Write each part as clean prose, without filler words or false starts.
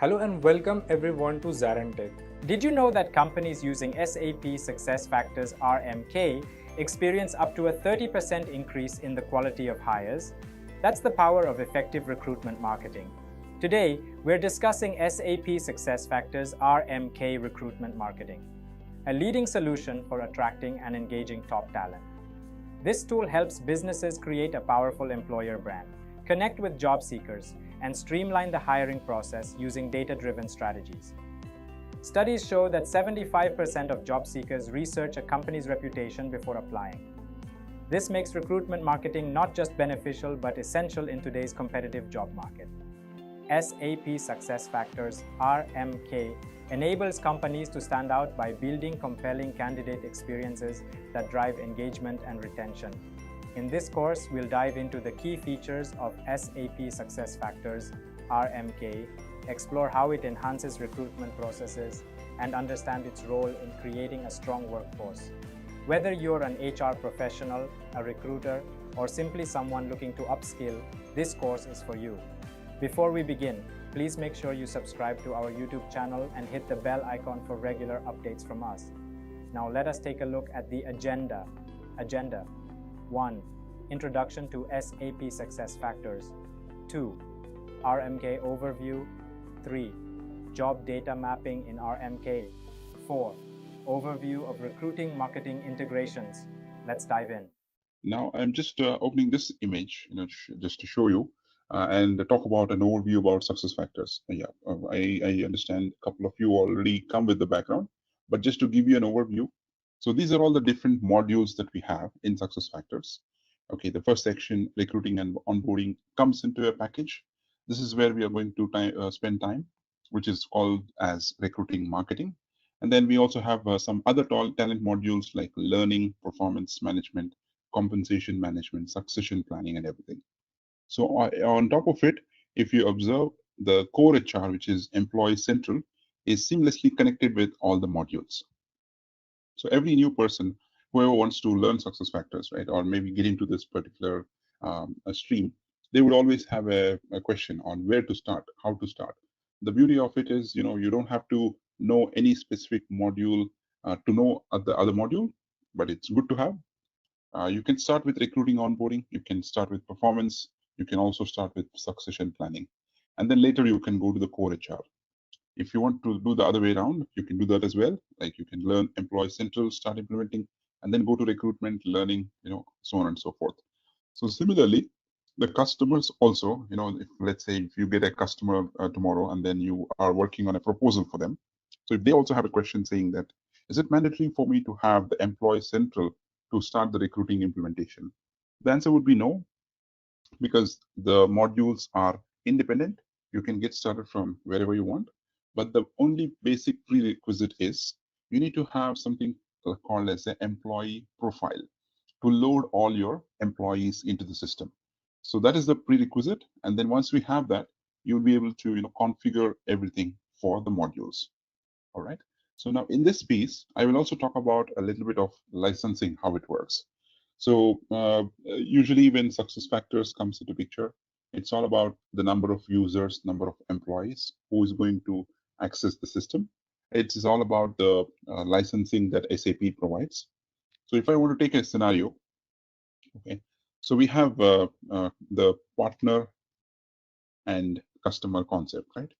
Hello and welcome everyone to ZaranTech. Did you know that companies using SAP SuccessFactors RMK experience up to a 30% increase in the quality of hires? That's the power of effective recruitment marketing. Today, we're discussing SAP SuccessFactors RMK Recruitment Marketing, a leading solution for attracting and engaging top talent. This tool helps businesses create a powerful employer brand, connect with job seekers, and streamline the hiring process using data-driven strategies. Studies show that 75% of job seekers research a company's reputation before applying. This makes recruitment marketing not just beneficial but essential in today's competitive job market. SAP SuccessFactors RMK enables companies to stand out by building compelling candidate experiences that drive engagement and retention. In this course, we'll dive into the key features of SAP SuccessFactors RMK, explore how it enhances recruitment processes, and understand its role in creating a strong workforce. Whether you're an HR professional, a recruiter, or simply someone looking to upskill, this course is for you. Before we begin, please make sure you subscribe to our YouTube channel and hit the bell icon for regular updates from us. Now let us take a look at the agenda. 1. Introduction to SAP SuccessFactors. 2. RMK overview. 3. Job data mapping in RMK. 4. Overview of recruiting marketing integrations. Let's dive in. Now I'm just opening this image, just to show you and talk about an overview about SuccessFactors. I understand a couple of you already come with the background, but just to give you an overview. So these are all the different modules that we have in SuccessFactors. Okay, the first section, recruiting and onboarding, comes into a package. This is where we are going to spend time, which is called as recruiting marketing. And then we also have some other talent modules like learning, performance management, compensation management, succession planning, and everything. So on top of it, if you observe, the core HR, which is Employee Central, is seamlessly connected with all the modules. So every new person, whoever wants to learn SuccessFactors, right, or maybe get into this particular stream, they would always have a question on where to start, how to start. The beauty of it is, you don't have to know any specific module to know the other module, but it's good to have. You can start with recruiting onboarding, you can start with performance, you can also start with succession planning, and then later you can go to the core HR. If you want to do the other way around, you can do that as well. Like you can learn Employee Central, start implementing, and then go to recruitment, learning, so on and so forth. So similarly, the customers also, if let's say if you get a customer tomorrow and then you are working on a proposal for them. So if they also have a question saying that, is it mandatory for me to have the Employee Central to start the recruiting implementation? The answer would be no, because the modules are independent. You can get started from wherever you want. But the only basic prerequisite is you need to have something called as an employee profile to load all your employees into the system. So that is the prerequisite. And then once we have that, you'll be able to configure everything for the modules. All right. So now in this piece, I will also talk about a little bit of licensing, how it works. So usually when SuccessFactors comes into picture, it's all about the number of users, number of employees who is going to access the system. It is all about the licensing that SAP provides. So if I want to take a scenario, okay, so we have the partner and customer concept, right?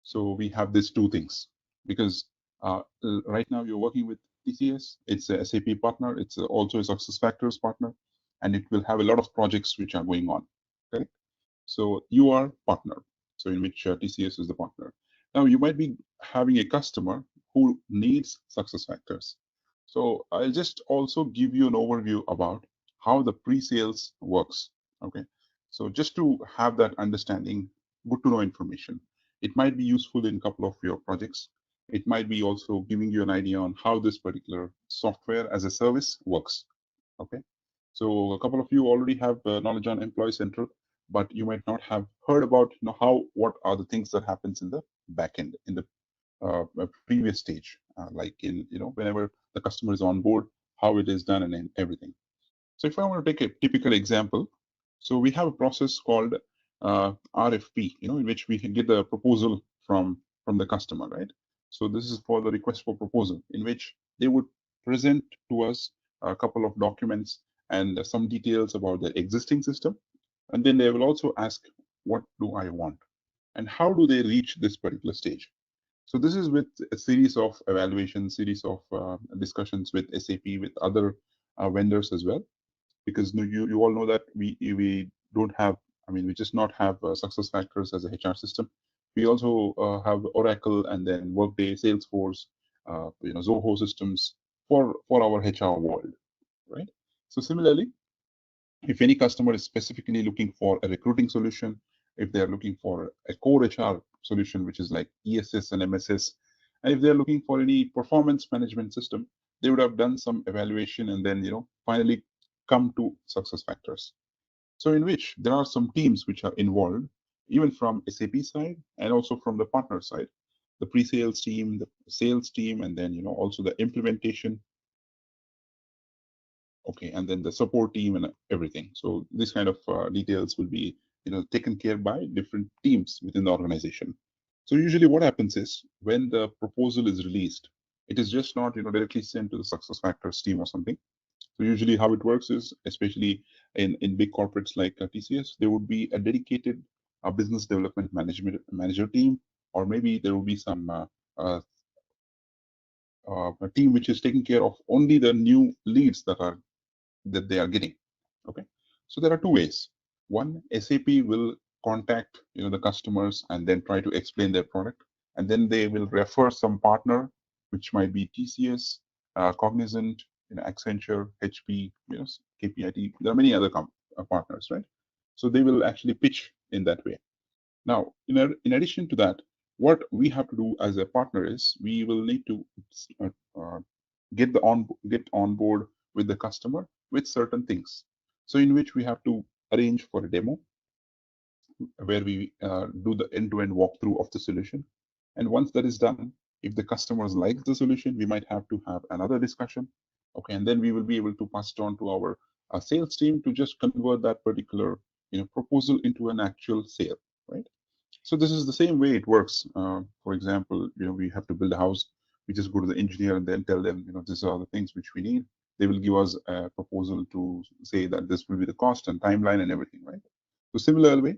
So we have these two things because right now you're working with TCS. It's a SAP partner. It's also a SuccessFactors partner, and it will have a lot of projects which are going on. Okay, so you are partner. So in which TCS is the partner. Now you might be having a customer who needs SuccessFactors. So I'll just also give you an overview about how the pre-sales works. Okay, so just to have that understanding, good to know information. It might be useful in a couple of your projects. It might be also giving you an idea on how this particular software as a service works. Okay, so a couple of you already have knowledge on Employee Central, but you might not have heard about what are the things that happens in the backend in the previous stage, like in whenever the customer is on board, how it is done and everything. So if I want to take a typical example, so we have a process called RFP, in which we can get the proposal from the customer, right? So this is for the request for proposal, in which they would present to us a couple of documents and some details about their existing system, and then they will also ask, what do I want, and how do they reach this particular stage? So this is with a series of evaluations, series of discussions with SAP, with other vendors as well, because you all know that we don't have, I mean, we just not have SuccessFactors as a HR system. We also have Oracle and then Workday, Salesforce, Zoho systems for our HR world, right? So similarly, if any customer is specifically looking for a recruiting solution, if they're looking for a core HR solution, which is like ESS and MSS, and if they're looking for any performance management system, they would have done some evaluation and then finally come to SuccessFactors. So in which there are some teams which are involved, even from SAP side and also from the partner side, the pre-sales team, the sales team, and then also the implementation. Okay, and then the support team and everything. So this kind of details will be taken care by different teams within the organization. So usually what happens is when the proposal is released, it is just not directly sent to the SuccessFactors team or something. So usually how it works is, especially in big corporates like TCS, there would be a dedicated business development manager team, or maybe there will be some a team which is taking care of only the new leads that they are getting. Okay, so there are two ways. One, SAP will contact the customers and then try to explain their product, and then they will refer some partner, which might be TCS, Cognizant, Accenture, HP, KPIT. There are many other partners, right? So they will actually pitch in that way. Now, in addition to that, what we have to do as a partner is we will need to uh, uh, get on board with the customer with certain things. So in which we have to arrange for a demo where we do the end-to-end walkthrough of the solution. And once that is done, if the customers like the solution, we might have to have another discussion. Okay, and then we will be able to pass it on to our sales team to just convert that particular proposal into an actual sale, right? So this is the same way it works. For example, we have to build a house. We just go to the engineer and then tell them, these are the things which we need. They will give us a proposal to say that this will be the cost and timeline and everything, right? So similarly,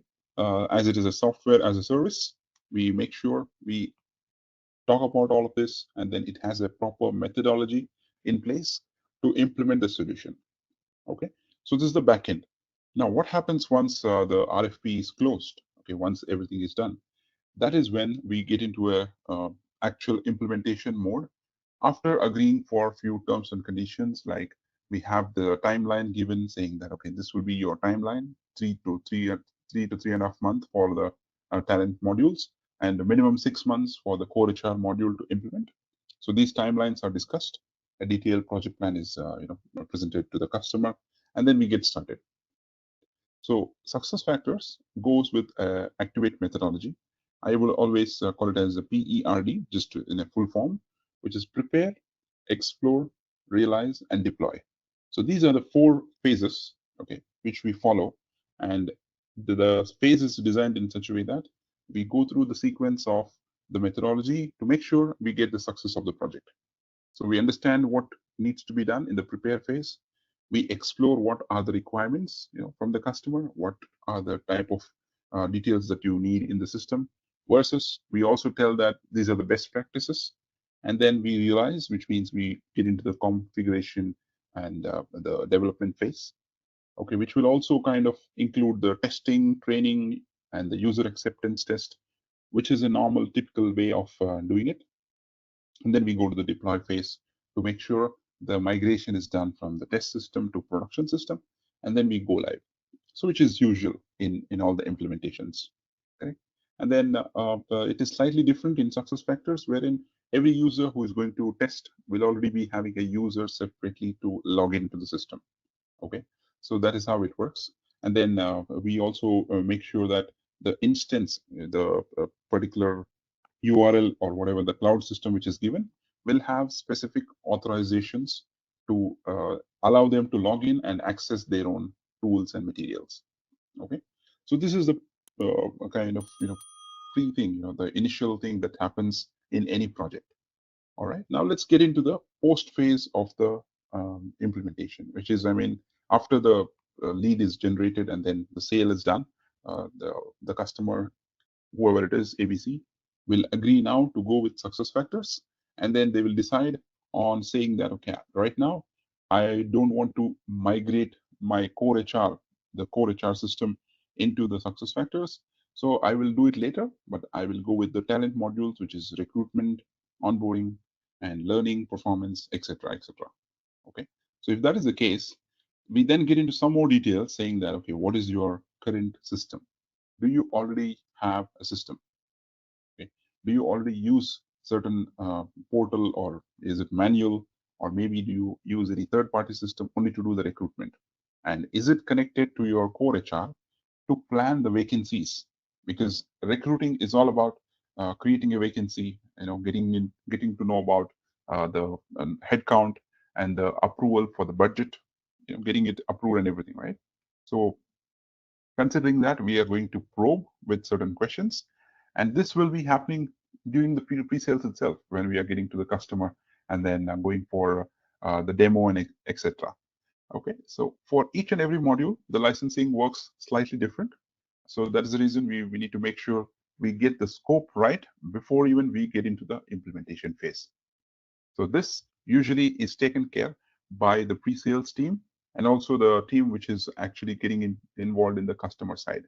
as it is a software as a service, we make sure we talk about all of this, and then it has a proper methodology in place to implement the solution. Okay, so this is the backend. Now, what happens once the RFP is closed? Okay, once everything is done, that is when we get into a actual implementation mode. After agreeing for a few terms and conditions, like we have the timeline given saying that, okay, this will be your timeline, 3 to 3.5 months for the talent modules, and a minimum 6 months for the core HR module to implement. So these timelines are discussed. A detailed project plan is presented to the customer, and then we get started. So SuccessFactors goes with activate methodology. I will always call it as a PERD, just in a full form, which is prepare, explore, realize, and deploy. So these are the 4 phases, okay, which we follow. And the phase is designed in such a way that we go through the sequence of the methodology to make sure we get the success of the project. So we understand what needs to be done in the prepare phase. We explore what are the requirements from the customer, what are the type of details that you need in the system, versus we also tell that these are the best practices. And then we realize, which means we get into the configuration and the development phase, okay, which will also kind of include the testing, training, and the user acceptance test, which is a normal, typical way of doing it. And then we go to the deploy phase to make sure the migration is done from the test system to production system, and then we go live. So which is usual in all the implementations. Okay, and then it is slightly different in SuccessFactors, wherein every user who is going to test will already be having a user separately to log into the system. Okay, so that is how it works. And then we also make sure that the instance, the particular URL or whatever the cloud system which is given will have specific authorizations to allow them to log in and access their own tools and materials. Okay, so this is the kind of free thing, the initial thing that happens in any project. All right, now let's get into the post phase of the implementation, which is, after the lead is generated and then the sale is done, the customer, whoever it is, ABC, will agree now to go with SuccessFactors, and then they will decide on saying that, okay, right now, I don't want to migrate my core HR, the core HR system, into the SuccessFactors. So I will do it later, but I will go with the talent modules, which is recruitment, onboarding, and learning, performance, etc., etc. Okay. So if that is the case, we then get into some more details saying that, okay, what is your current system? Do you already have a system? Okay. Do you already use certain portal, or is it manual, or maybe do you use any third-party system only to do the recruitment? And is it connected to your core HR to plan the vacancies? Because recruiting is all about creating a vacancy, getting to know about the headcount and the approval for the budget, getting it approved and everything, right? So considering that, we are going to probe with certain questions, and this will be happening during the pre-sales itself, when we are getting to the customer and then going for the demo and etc. Okay, so for each and every module, the licensing works slightly different. So that is the reason we need to make sure we get the scope right before even we get into the implementation phase. So this usually is taken care by the pre-sales team and also the team which is actually getting involved in the customer side.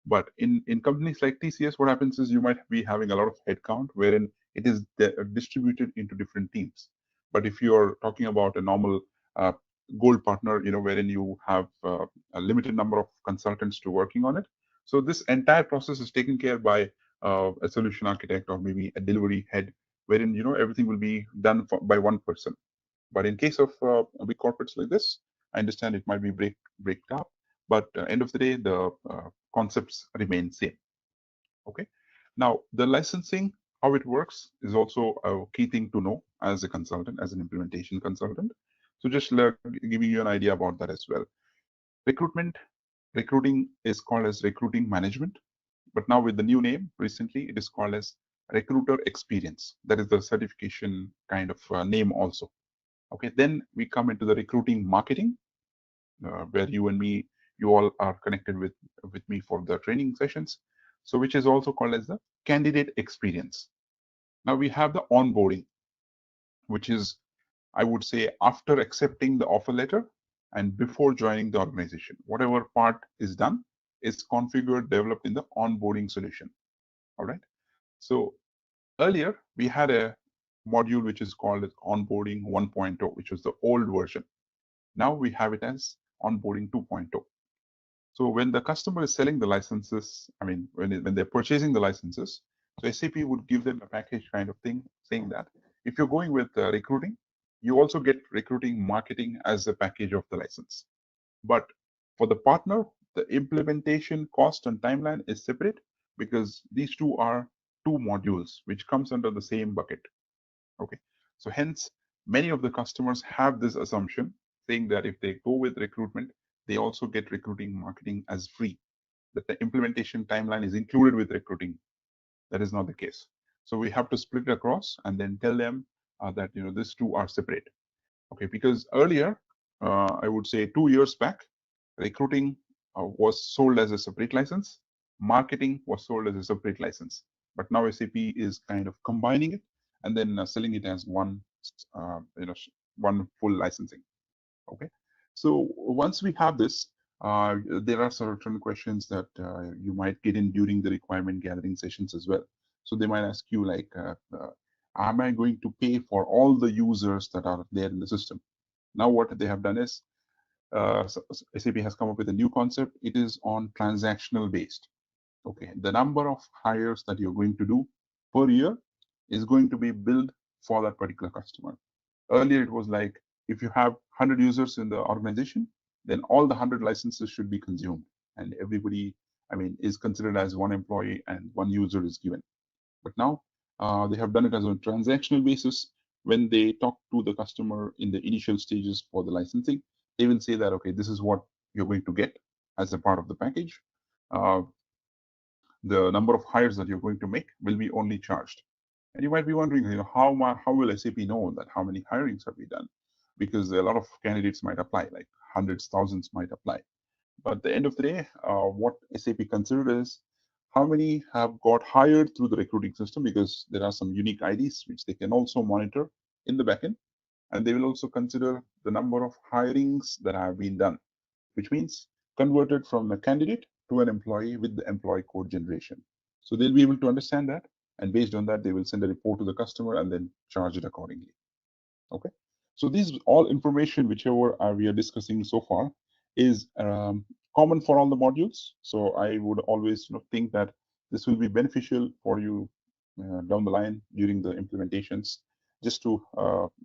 But in companies like TCS, what happens is you might be having a lot of headcount wherein it is distributed into different teams. But if you are talking about a normal gold partner, wherein you have a limited number of consultants to working on it, so this entire process is taken care by a solution architect or maybe a delivery head, wherein everything will be done by one person. But in case of big corporates like this, I understand it might be break up, but end of the day, the concepts remain same. Okay. Now, the licensing, how it works, is also a key thing to know as a consultant, as an implementation consultant. So just giving you an idea about that as well. Recruiting is called as recruiting management, but now with the new name recently, it is called as recruiter experience. That is the certification kind of name also. Okay, then we come into the recruiting marketing, where you all are connected with me for the training sessions. So which is also called as the candidate experience. Now we have the onboarding, which is, I would say, after accepting the offer letter and before joining the organization. Whatever part is done is configured, developed in the onboarding solution. All right. So earlier we had a module which is called as onboarding 1.0, which was the old version. Now we have it as onboarding 2.0. So when the customer is selling the licenses, when they're purchasing the licenses, so SAP would give them a package kind of thing, saying that if you're going with recruiting, you also get recruiting marketing as a package of the license. But for the partner, the implementation cost and timeline is separate, because these two are two modules which comes under the same bucket. Okay, so hence many of the customers have this assumption, saying that if they go with recruitment, they also get recruiting marketing as free, that the implementation timeline is included with recruiting. That is not the case. So we have to split it across and then tell them that these two are separate. Okay, because earlier, I would say 2 years back, recruiting was sold as a separate license, marketing was sold as a separate license. But now SAP is kind of combining it and then selling it as one full licensing. Okay, so once we have this, there are certain questions that you might get in during the requirement gathering sessions as well. So they might ask you like, am I going to pay for all the users that are there in the system? Now what they have done is, SAP has come up with a new concept. It is on transactional based. Okay, the number of hires that you're going to do per year is going to be billed for that particular customer. Earlier, it was like, if you have 100 users in the organization, then all the 100 licenses should be consumed, and everybody, is considered as one employee and one user is given. But now they have done it as a transactional basis. When they talk to the customer in the initial stages for the licensing, they will say that, okay, this is what you're going to get as a part of the package. the number of hires that you're going to make will be only charged. And you might be wondering, how will SAP know that how many hirings have we done? Because a lot of candidates might apply, like hundreds, thousands might apply. But at the end of the day, what SAP considered is how many have got hired through the recruiting system, because there are some unique IDs which they can also monitor in the backend. And they will also consider the number of hirings that have been done, which means converted from a candidate to an employee with the employee code generation. So they'll be able to understand that. And based on that, they will send a report to the customer and then charge it accordingly. Okay. So these all information, whichever we are discussing so far, is common for all the modules. So I would always think that this will be beneficial for you down the line during the implementations, just to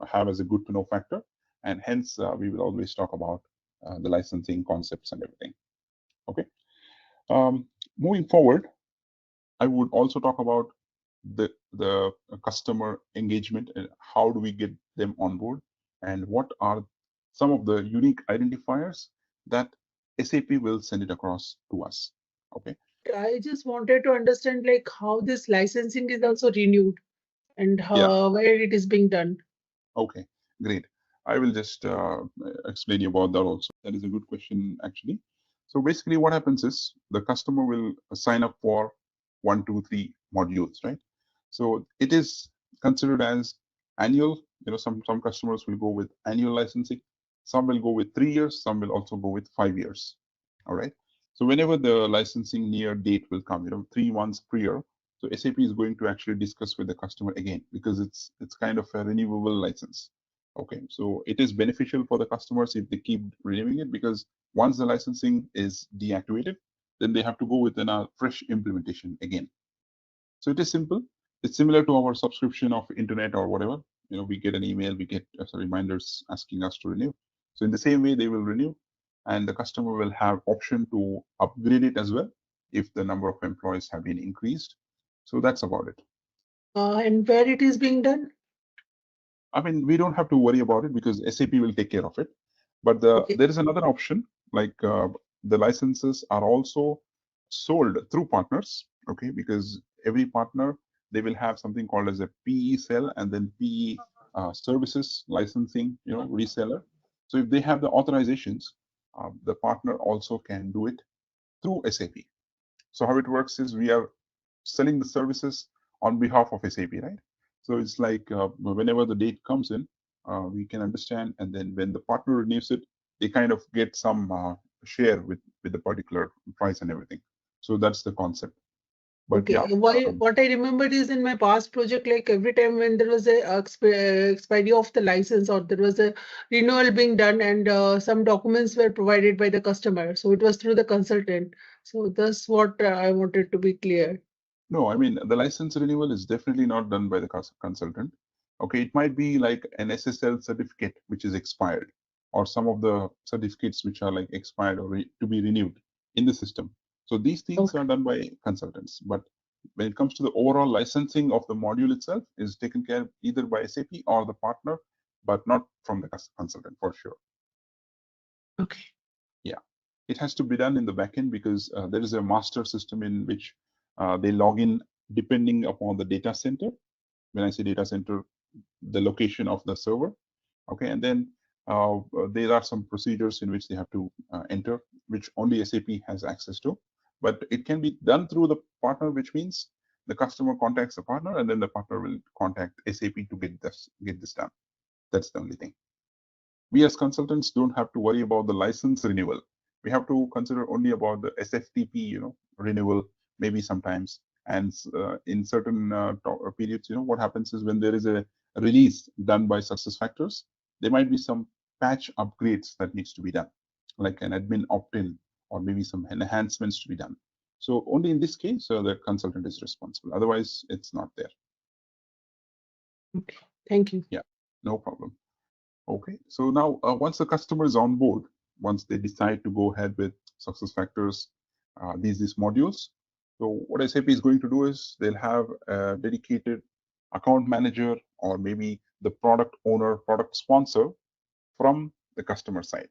have as a good to know factor. And hence, we will always talk about the licensing concepts and everything. Okay. Moving forward, I would also talk about the customer engagement and how do we get them on board, and what are some of the unique identifiers that SAP will send it across to us. Okay. I just wanted to understand like how this licensing is also renewed and Yeah. where it is being done. Okay. Great. I will just explain you about that also. That is a good question, actually. So basically, what happens is the customer will sign up for 1, 2, 3 modules, right? So it is considered as annual. Some customers will go with annual licensing. Some will go with 3 years. Some will also go with 5 years. All right. So whenever the licensing near date will come, 3 months prior, so SAP is going to actually discuss with the customer again, because it's kind of a renewable license. Okay, so it is beneficial for the customers if they keep renewing it, because once the licensing is deactivated, then they have to go with a fresh implementation again. So it is simple. It's similar to our subscription of internet or whatever. We get an email, we get reminders asking us to renew. So in the same way, they will renew, and the customer will have option to upgrade it as well if the number of employees have been increased. So that's about it. And where it is being done? I mean, we don't have to worry about it because SAP will take care of it. But there is another option, like the licenses are also sold through partners, okay? Because every partner, they will have something called as a PE cell and then PE services licensing, reseller. So if they have the authorizations, the partner also can do it through SAP. So how it works is we are selling the services on behalf of SAP, right? So it's like whenever the date comes in, we can understand, and then when the partner renews it, they kind of get some share with the particular price and everything. So that's the concept. But okay. yeah, What I remembered is in my past project, like every time when there was a expiry of the license or there was a renewal being done, and some documents were provided by the customer, so it was through the consultant. So that's what I wanted to be clear. no, I mean, the license renewal is definitely not done by the consultant. Okay, it might be like an SSL certificate which is expired, or some of the certificates which are like expired or to be renewed in the system. So these things are done by consultants. But when it comes to the overall licensing of the module itself, is taken care of either by SAP or the partner, but not from the consultant for sure. Okay. Yeah, it has to be done in the backend because there is a master system in which they log in depending upon the data center. When I say data center, the location of the server. Okay, and then there are some procedures in which they have to enter, which only SAP has access to. But it can be done through the partner, which means the customer contacts the partner, and then the partner will contact SAP to get this done. That's the only thing. We as consultants don't have to worry about the license renewal. We have to consider only about the SFTP, renewal, maybe sometimes. And in certain periods, what happens is when there is a release done by SuccessFactors, there might be some patch upgrades that needs to be done, like an admin opt-in or maybe some enhancements to be done. So only in this case, the consultant is responsible. Otherwise, it's not there. Okay. Thank you. Yeah, no problem. Okay, so now once the customer is on board, once they decide to go ahead with SuccessFactors, these modules, so what SAP is going to do is they'll have a dedicated account manager or maybe the product owner, product sponsor from the customer side.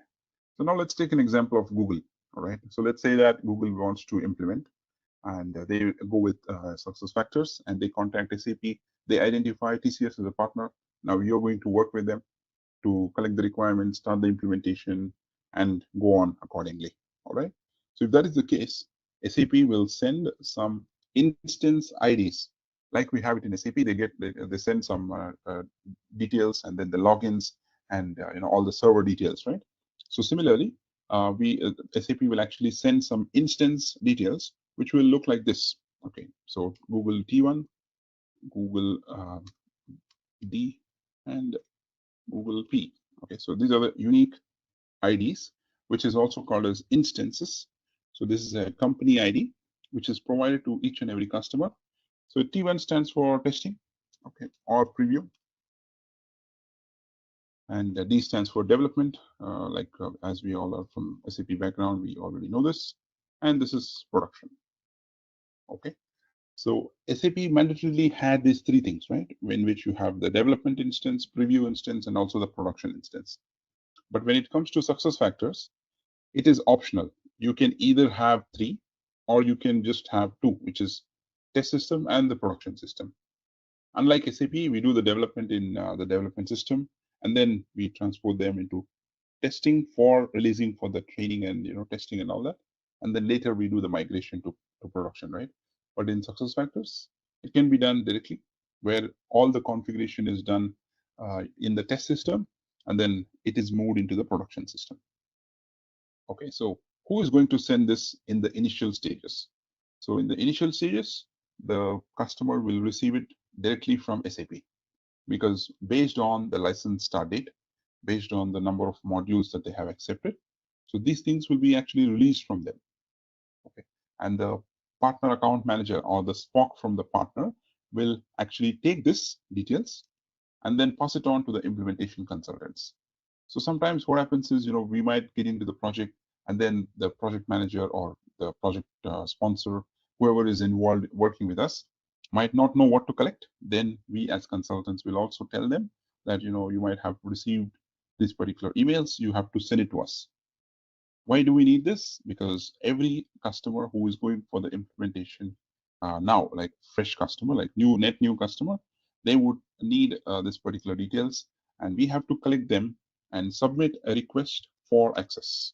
So now let's take an example of Google. All right, so let's say that Google wants to implement and they go with SuccessFactors, and they contact SAP. They identify TCS as a partner. Now you're going to work with them to collect the requirements, start the implementation, and go on accordingly. All right. So if that is the case, SAP will send some instance IDs, like we have it in SAP. They send some details, and then the logins, and all the server details, right? So similarly, SAP will actually send some instance details, which will look like this. Okay. So Google T1, Google D, and Google P. Okay, so these are the unique IDs, which is also called as instances. So this is a company ID, which is provided to each and every customer. So T1 stands for testing, okay, or preview. And D stands for development, as we all are from SAP background, we already know this. And this is production, okay. So SAP mandatorily had these three things, right? In which you have the development instance, preview instance, and also the production instance. But when it comes to SuccessFactors, it is optional. You can either have three, or you can just have two, which is test system and the production system. Unlike SAP, we do the development in the development system, and then we transport them into testing for releasing for the training and testing and all that. And then later we do the migration to production, right? But in SuccessFactors, it can be done directly, where all the configuration is done in the test system, and then it is moved into the production system. Okay, so who is going to send this in the initial stages? So in the initial stages, the customer will receive it directly from SAP, because based on the license start date, based on the number of modules that they have accepted, so these things will be actually released from them. Okay, and the partner account manager or the SPOC from the partner will actually take this details and then pass it on to the implementation consultants. So sometimes what happens is, we might get into the project, and then the project manager or the project sponsor, whoever is involved working with us, might not know what to collect. Then we as consultants will also tell them that, you might have received these particular emails, you have to send it to us. Why do we need this? Because every customer who is going for the implementation now, like fresh customer, like net new customer, they would need this particular details, and we have to collect them and submit a request for access.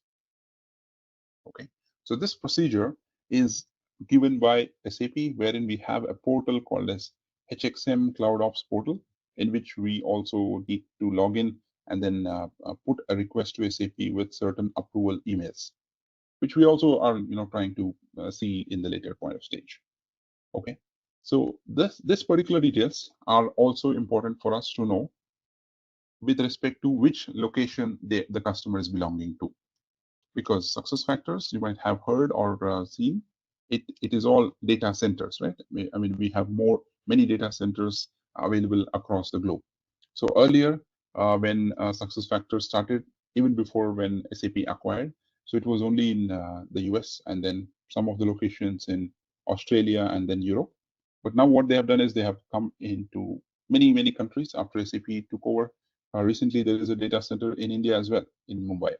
Okay, so this procedure is given by SAP, wherein we have a portal called as HXM Cloud Ops portal, in which we also need to log in and then put a request to SAP with certain approval emails, which we also are trying to see in the later point of stage. Okay, so this particular details are also important for us to know with respect to which location the customer is belonging to. Because SuccessFactors, you might have heard or seen, it is all data centers, right? I mean, we have many data centers available across the globe. So earlier, when SuccessFactors started, even before when SAP acquired, so it was only in the US, and then some of the locations in Australia and then Europe. But now what they have done is they have come into many countries after SAP took over. Recently, there is a data center in India as well, in Mumbai.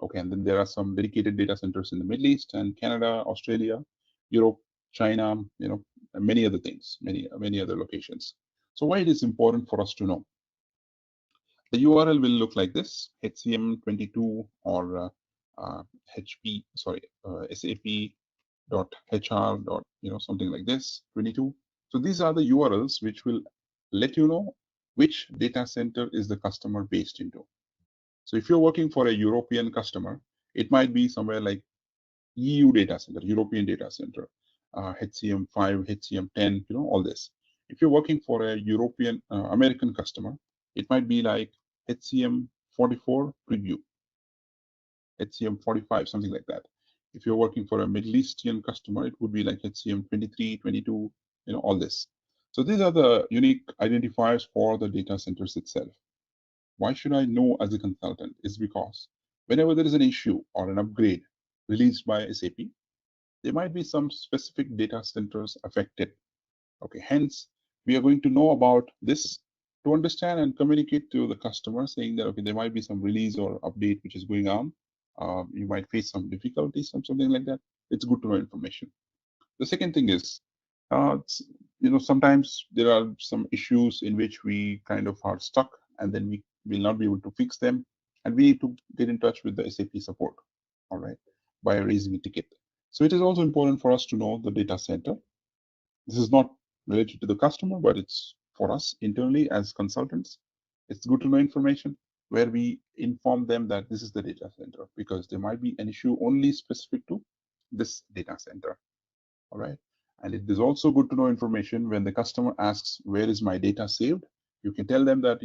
Okay, and then there are some dedicated data centers in the Middle East and Canada, Australia, Europe, China, and many other things, many other locations. So why it is important for us to know? The URL will look like this: HCM22 or SAP.hr. Something like this, 22. So these are the URLs which will let you know which data center is the customer based into. So if you're working for a European customer, it might be somewhere like EU data center, European data center, HCM5, HCM10, all this. If you're working for a European American customer, it might be like HCM44 preview, HCM45, something like that. If you're working for a Middle Eastern customer, it would be like HCM23, 22, all this. So these are the unique identifiers for the data centers itself. Why should I know as a consultant? Is because whenever there is an issue or an upgrade released by SAP, there might be some specific data centers affected. Okay, hence we are going to know about this to understand and communicate to the customer, saying that okay, there might be some release or update which is going on. You might face some difficulties, something like that. It's good to know information. The second thing is, sometimes there are some issues in which we kind of are stuck, and then we will not be able to fix them, and we need to get in touch with the SAP support, all right, by raising a ticket. So it is also important for us to know the data center. This is not related to the customer, but it's for us internally as consultants. It's good to know information where we inform them that this is the data center, because there might be an issue only specific to this data center. All right. And it is also good to know information when the customer asks, where is my data saved? You can tell them that,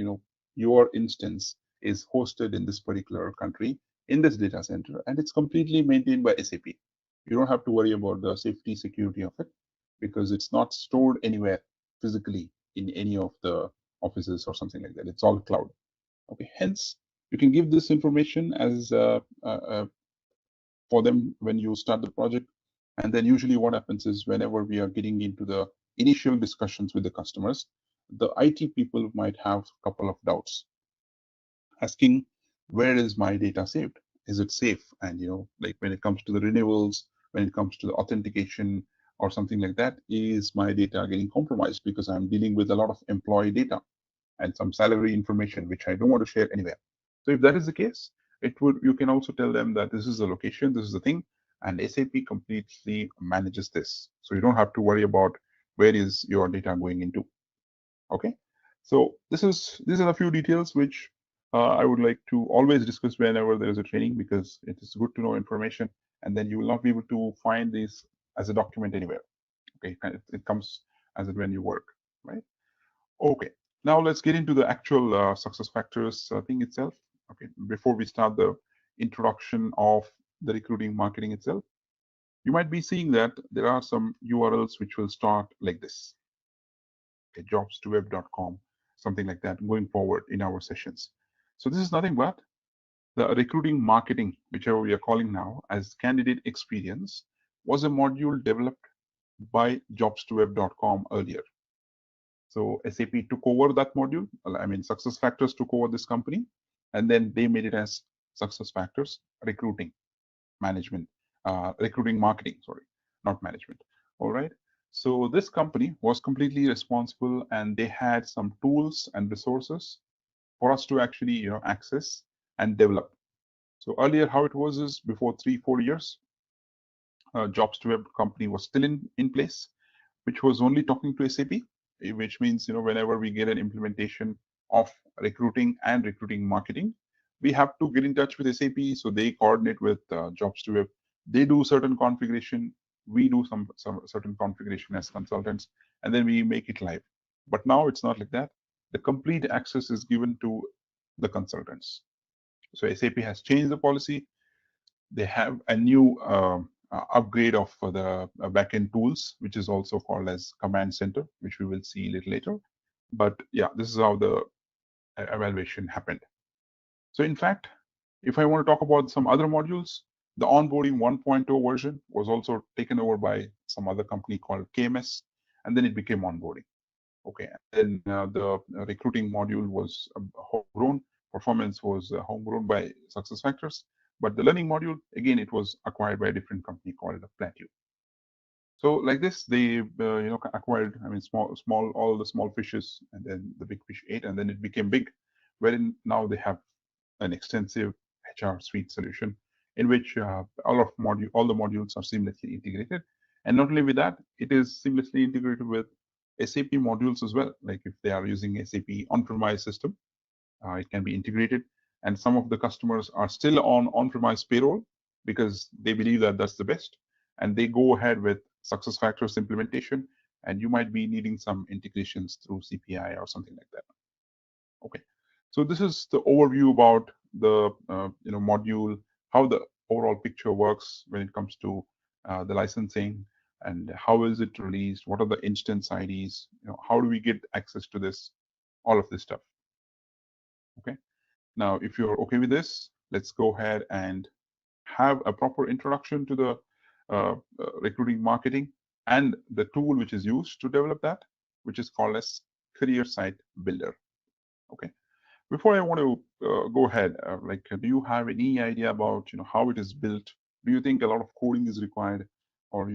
your instance is hosted in this particular country in this data center, and it's completely maintained by SAP. You don't have to worry about the safety, security of it, because it's not stored anywhere physically in any of the offices or something like that. It's all cloud. Okay. Hence, you can give this information as for them when you start the project. And then usually what happens is whenever we are getting into the initial discussions with the customers, the IT people might have a couple of doubts, asking, where is my data saved? Is it safe? And, like when it comes to the renewals, when it comes to the authentication or something like that, is my data getting compromised? Because I'm dealing with a lot of employee data and some salary information, which I don't want to share anywhere. So if that is the case, you can also tell them that this is the location, this is the thing, and SAP completely manages this. So you don't have to worry about where is your data going into. Okay. So these are a few details which I would like to always discuss whenever there is a training, because it is good to know information, and then you will not be able to find this as a document anywhere. Okay, it comes as it when you work, right? Okay, now let's get into the actual success factors thing itself. Okay, before we start the introduction of the recruiting marketing itself, you might be seeing that there are some URLs which will start like this. Okay, jobs2web.com, something like that, going forward in our sessions. So this is nothing but the recruiting marketing, whichever we are calling now as candidate experience, was a module developed by jobs2web.com earlier. So SAP took over that module. I mean, SuccessFactors took over this company, and then they made it as SuccessFactors Recruiting Management, Recruiting Marketing, sorry, not management. All right. So this company was completely responsible, and they had some tools and resources for us to actually, access and develop. So earlier, how it was is before 3-4 years, Jobs2Web company was still in place, which was only talking to SAP, which means, whenever we get an implementation of recruiting and recruiting marketing, we have to get in touch with SAP. So they coordinate with Jobs2Web. They do certain configuration. We do some certain configuration as consultants, and then we make it live. But now it's not like that. The complete access is given to the consultants. So SAP has changed the policy. They have a new upgrade of the backend tools, which is also called as Command Center, which we will see a little later. But yeah, this is how the evaluation happened. So in fact, if I want to talk about some other modules, the onboarding 1.0 version was also taken over by some other company called KMS, and then it became onboarding. Okay, and then the recruiting module was homegrown. Performance was homegrown by SuccessFactors. But the learning module, again, it was acquired by a different company called Plateau. So like this, they acquired, I mean, all the small fishes, and then the big fish ate, and then it became big, wherein now they have an extensive HR suite solution in which all the modules are seamlessly integrated. And not only with that, it is seamlessly integrated with SAP modules as well. Like if they are using SAP on-premise system, it can be integrated. And some of the customers are still on-premise payroll because they believe that that's the best. And they go ahead with SuccessFactors implementation, and you might be needing some integrations through CPI or something like that. Okay, so this is the overview about the module, how the overall picture works when it comes to the licensing, and how is it released, what are the instance IDs, how do we get access to this, all of this stuff. Okay, now if you're okay with this, let's go ahead and have a proper introduction to the recruiting marketing and the tool which is used to develop that, which is called as Career Site Builder. Okay, before I want to go ahead, do you have any idea about how it is built? Do you think a lot of coding is required, or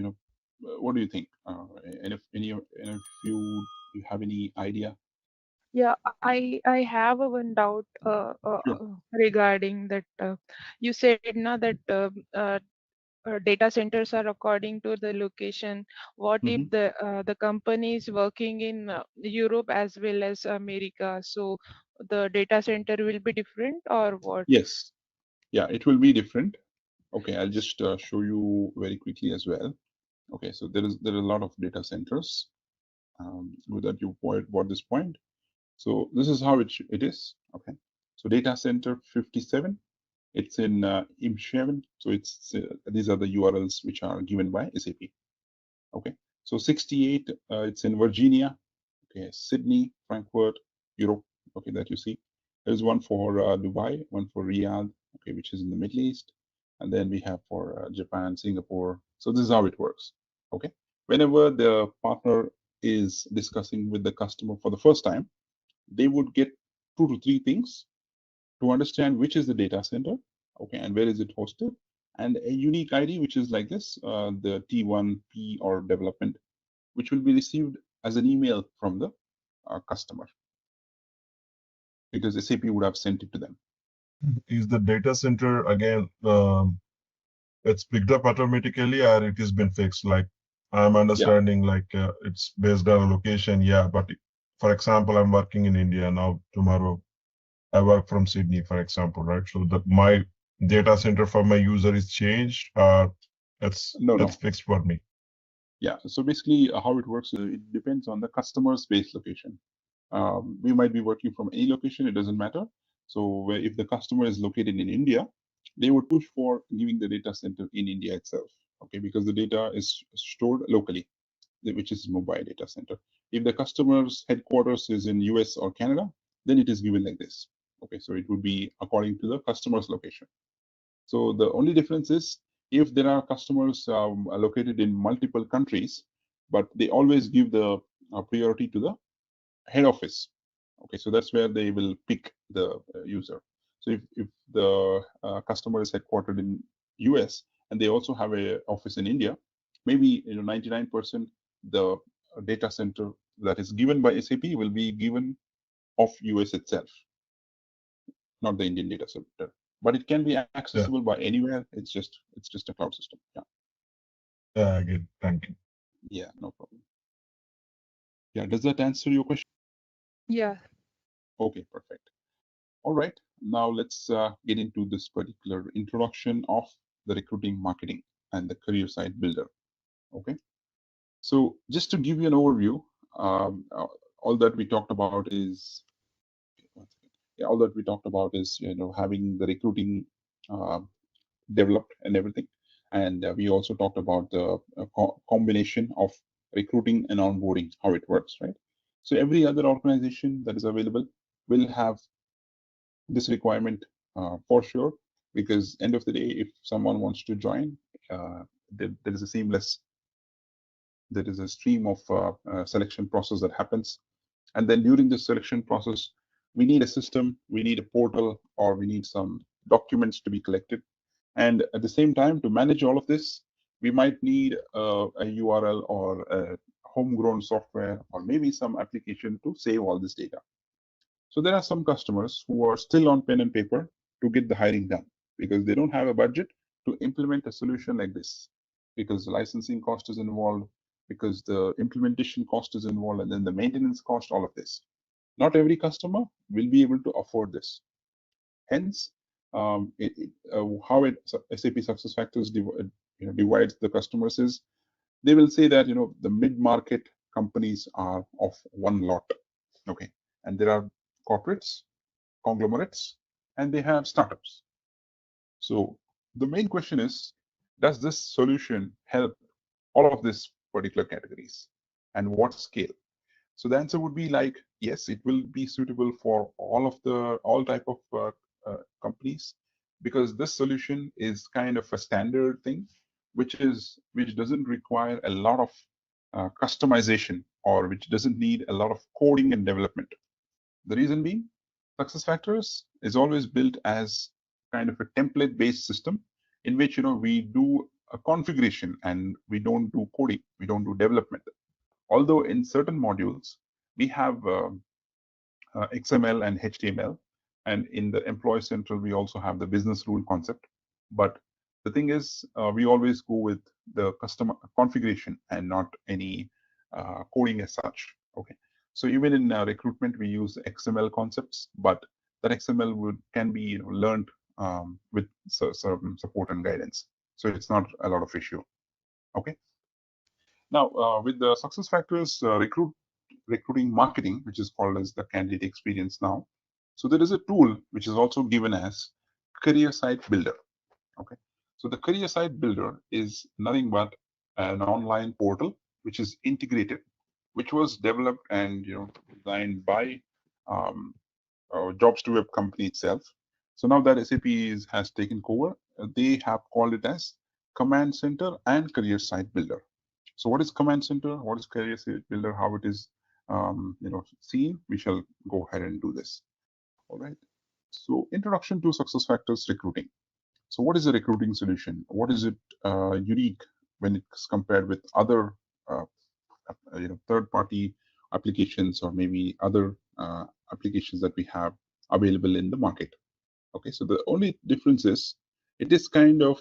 what do you think? And if you have any idea? Yeah, I have a one doubt Sure. regarding that. You said now that data centers are according to the location. What if Hmm. the company is working in Europe as well as America? So the data center will be different or what? Yes. Yeah, it will be different. Okay, I'll just show you very quickly as well. Okay, so there are a lot of data centers with that you brought this point. So this is how it is. Okay, so data center 57. It's in Imshaven. So these are the URLs which are given by SAP. Okay, so 68. It's in Virginia. Okay, Sydney, Frankfurt, Europe. Okay, that you see. There's one for Dubai, one for Riyadh. Okay, which is in the Middle East, and then we have for Japan, Singapore. So this is how it works. Okay, whenever the partner is discussing with the customer for the first time, they would get 2 to 3 things to understand which is the data center, okay, and where is it hosted, and a unique ID, which is like this, the T1P or development, which will be received as an email from the customer because SAP would have sent it to them. Is the data center again, it's picked up automatically or it has been fixed? Like I'm understanding like it's based on a location, yeah, but for example, I'm working in India now, tomorrow I work from Sydney, for example, right? So my data center for my user is changed, it's fixed for me. Yeah, so basically how it works, it depends on the customer's base location. We might be working from any location, it doesn't matter. So if the customer is located in India, they would push for giving the data center in India itself, okay, because the data is stored locally, which is mobile data center. If the customer's headquarters is in US or Canada, then it is given like this. Okay, so it would be according to the customer's location. So the only difference is if there are customers located in multiple countries, but they always give the priority to the head office. Okay, so that's where they will pick the user. So if the customer is headquartered in US and they also have a office in India, maybe 99% the data center that is given by SAP will be given of US itself, not the Indian data center. But it can be accessible by anywhere. It's just a cloud system. Yeah. Yeah, good. Thank you. Yeah, no problem. Yeah, does that answer your question? Yeah. Okay, perfect. All right, now let's get into this particular introduction of the recruiting marketing and the career site builder. Okay, so just to give you an overview, all that we talked about is, having the recruiting developed and everything, and we also talked about the combination of recruiting and onboarding, how it works, right? So every other organization that is available will have this requirement for sure, because end of the day, if someone wants to join, there is a stream of selection process that happens, and then during the selection process, we need a system, we need a portal, or we need some documents to be collected, and at the same time, to manage all of this, we might need a URL or a homegrown software, or maybe some application to save all this data. So there are some customers who are still on pen and paper to get the hiring done because they don't have a budget to implement a solution like this, because the licensing cost is involved, because the implementation cost is involved, and then the maintenance cost, all of this. Not every customer will be able to afford this. Hence, how SAP SuccessFactors divides the customers is, they will say that the mid-market companies are of one lot, okay, and there are corporates, conglomerates, and they have startups. So the main question is, does this solution help all of these particular categories, and what scale? So the answer would be like, yes, it will be suitable for all type of companies, because this solution is kind of a standard thing, which doesn't require a lot of customization, or which doesn't need a lot of coding and development. The reason being, SuccessFactors is always built as kind of a template-based system in which we do a configuration, and we don't do coding, we don't do development. Although in certain modules, we have XML and HTML, and in the Employee Central, we also have the business rule concept. But the thing is, we always go with the customer configuration and not any coding as such. Okay, so even in recruitment, we use XML concepts, but that XML can be learned with some support and guidance. So it's not a lot of issue. Okay. Now, with the SuccessFactors recruiting marketing, which is called as the candidate experience now. So there is a tool which is also given as Career Site Builder. Okay. So the Career Site Builder is nothing but an online portal which is integrated, which was developed and designed by Jobs to Web company itself. So now that SAP has taken over, they have called it as Command Center and Career Site Builder. So what is Command Center? What is Career Site Builder? How it is seen? We shall go ahead and do this. All right. So introduction to SuccessFactors recruiting. So what is a recruiting solution? What is it unique when it's compared with other third-party applications or maybe other applications that we have available in the market? Okay, so the only difference is it is kind of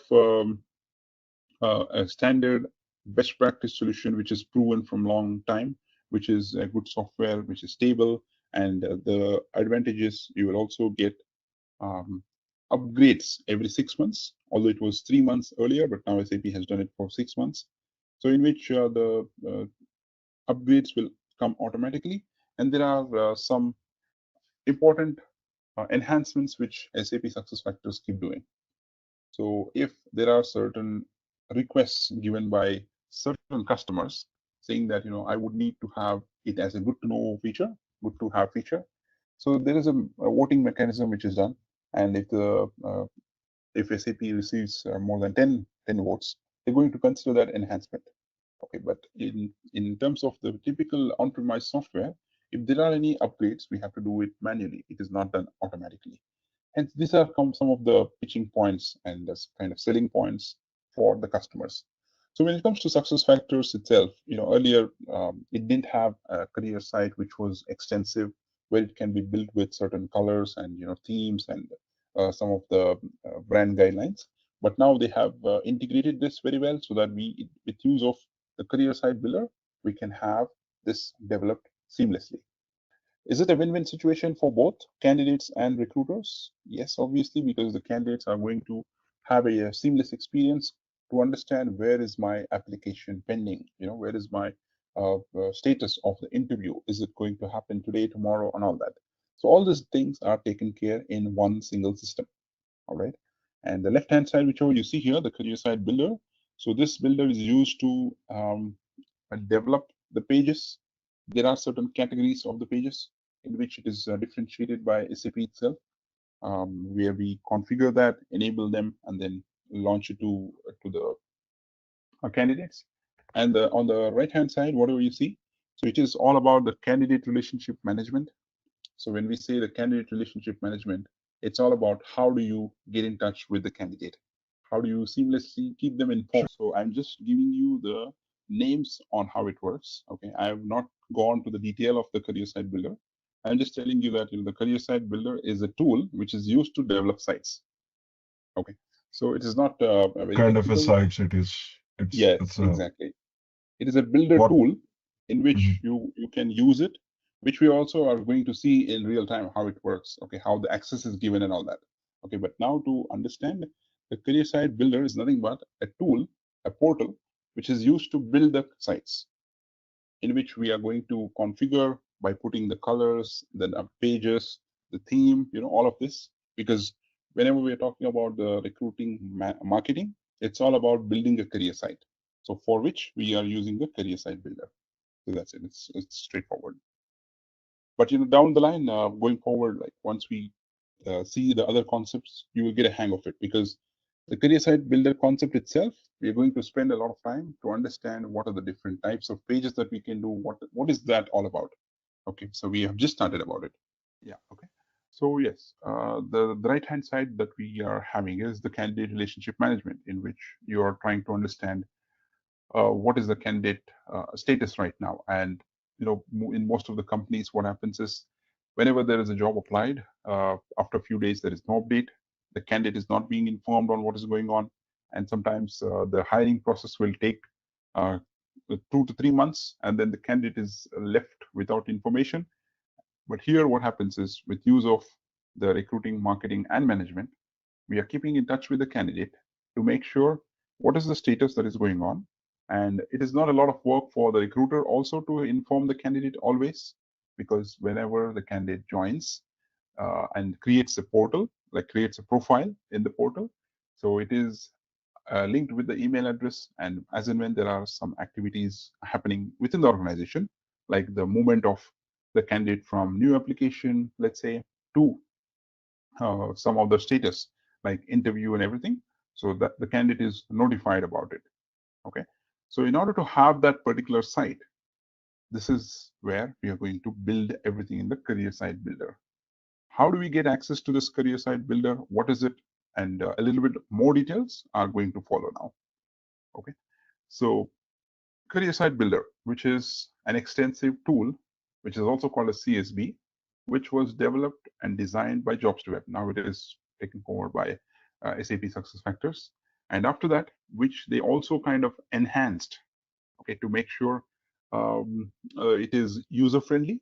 a standard best practice solution which is proven from long time, which is a good software, which is stable, and the advantages you will also get upgrades every 6 months, although it was 3 months earlier, but now SAP has done it for 6 months. So in which the upgrades will come automatically, and there are some important enhancements which SAP SuccessFactors keep doing. So if there are certain requests given by certain customers saying that I would need to have it as a good to know feature, good to have feature, so there is a voting mechanism which is done, and if SAP receives more than 10 votes, they're going to consider that enhancement. Okay, but in terms of the typical on-premise software, if there are any upgrades, we have to do it manually. It is not done automatically. Hence, these are some of the pitching points and the kind of selling points for the customers. So when it comes to SuccessFactors itself, earlier it didn't have a career site which was extensive, where it can be built with certain colors and themes and some of the brand guidelines. But now they have integrated this very well, so that with use of the Career Site Builder, we can have this developed seamlessly. Is it a win-win situation for both candidates and recruiters? Yes, obviously, because the candidates are going to have a seamless experience to understand where is my application pending, where is my status of the interview? Is it going to happen today, tomorrow, and all that? So all these things are taken care in one single system. All right. And the left-hand side, which you see here, the Career Site Builder. So this builder is used to develop the pages. There are certain categories of the pages in which it is differentiated by SAP itself, where we configure that, enable them, and then launch it to the candidates. And on the right-hand side, whatever you see, so it is all about the candidate relationship management. So when we say the candidate relationship management, it's all about how do you get in touch with the candidate? How do you seamlessly keep them informed? So I'm just giving you the names on how it works. Okay, I have not gone to the detail of the Career Site Builder. I'm just telling you that the Career Site Builder is a tool which is used to develop sites. Okay, so it is not a very kind of a site. Yes, exactly. It is a builder tool in which you can use it, which we also are going to see in real time how it works. Okay, how the access is given and all that. Okay, but now to understand, the Career Site Builder is nothing but a tool, a portal, which is used to build the sites, in which we are going to configure by putting the colors, the pages, the theme, all of this. Because whenever we are talking about the recruiting marketing, it's all about building a career site. So for which we are using the Career Site Builder. So that's it. It's straightforward. But down the line, going forward, like once we see the other concepts, you will get a hang of it, because the Career Site Builder concept itself, we are going to spend a lot of time to understand what are the different types of pages that we can do. What is that all about? Okay, so we have just started about it. Yeah. Okay. So yes, the right-hand side that we are having is the candidate relationship management, in which you are trying to understand what is the candidate status right now. And in most of the companies, what happens is whenever there is a job applied, after a few days there is no update. The candidate is not being informed on what is going on, and sometimes the hiring process will take uh, 2 to 3 months, and then the candidate is left without information. But here, what happens is, with use of the recruiting, marketing, and management, we are keeping in touch with the candidate to make sure what is the status that is going on. And it is not a lot of work for the recruiter also to inform the candidate always, because whenever the candidate joins and creates a portal, like creates a profile in the portal, so it is linked with the email address. And as and when there are some activities happening within the organization, like the movement of the candidate from new application, let's say, to some of the status like interview and everything, so that the candidate is notified about it. Okay, so in order to have that particular site, this is where we are going to build everything in the career site builder. How do we get access to this career site builder? What is it? And a little bit more details are going to follow now. Okay, so career site builder, which is an extensive tool, which is also called a CSB, which was developed and designed by JobsToWeb. Now it is taken over by SAP SuccessFactors. And after that, which they also kind of enhanced, okay, to make sure it is user-friendly.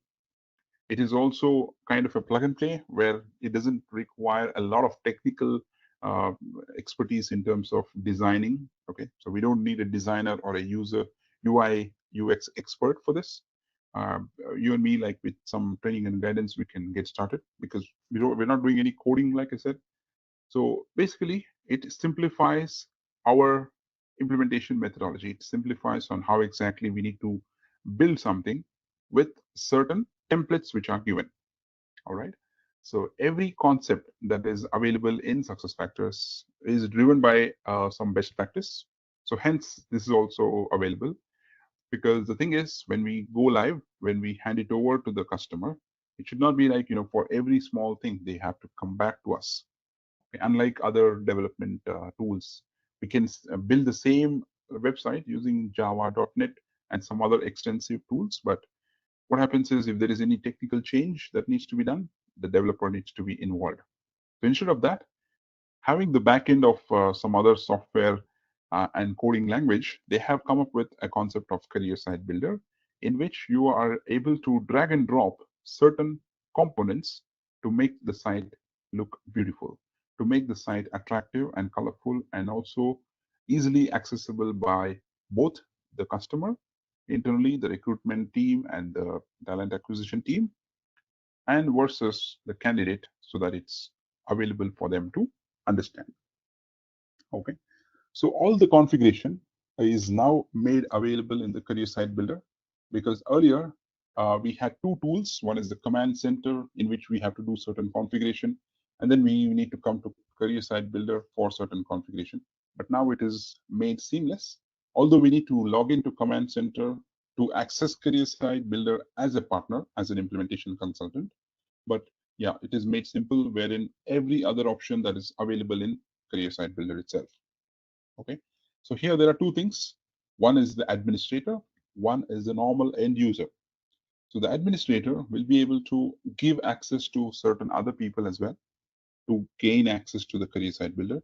It is also kind of a plug and play, where it doesn't require a lot of technical uh, expertise in terms of designing. Okay, so we don't need a designer or a user UI UX expert for this. You and me, like with some training and guidance, we can get started, because we're not doing any coding, like I said. So basically, it simplifies our implementation methodology. It simplifies on how exactly we need to build something with certain templates which are given. All right. So every concept that is available in SuccessFactors is driven by some best practice. So hence, this is also available, because the thing is, when we go live, when we hand it over to the customer, it should not be like, for every small thing, they have to come back to us. Okay? Unlike other development tools, we can build the same website using Java, .NET, and some other extensive tools. But what happens is, if there is any technical change that needs to be done, the developer needs to be involved. So instead of that, having the backend of some other software and coding language, they have come up with a concept of career site builder, in which you are able to drag and drop certain components to make the site look beautiful, to make the site attractive and colorful, and also easily accessible by both the customer, internally the recruitment team and the talent acquisition team, and versus the candidate, so that it's available for them to understand. Okay, so all the configuration is now made available in the career site builder, because earlier we had two tools. One is the command center, in which we have to do certain configuration, and then we need to come to career site builder for certain configuration. But now it is made seamless, although we need to log into command center to access career site builder as a partner, as an implementation consultant. But yeah, it is made simple, wherein every other option that is available in career site builder itself. Okay, so here there are two things. One is the administrator, one is the normal end user. So the administrator will be able to give access to certain other people as well, to gain access to the career site builder,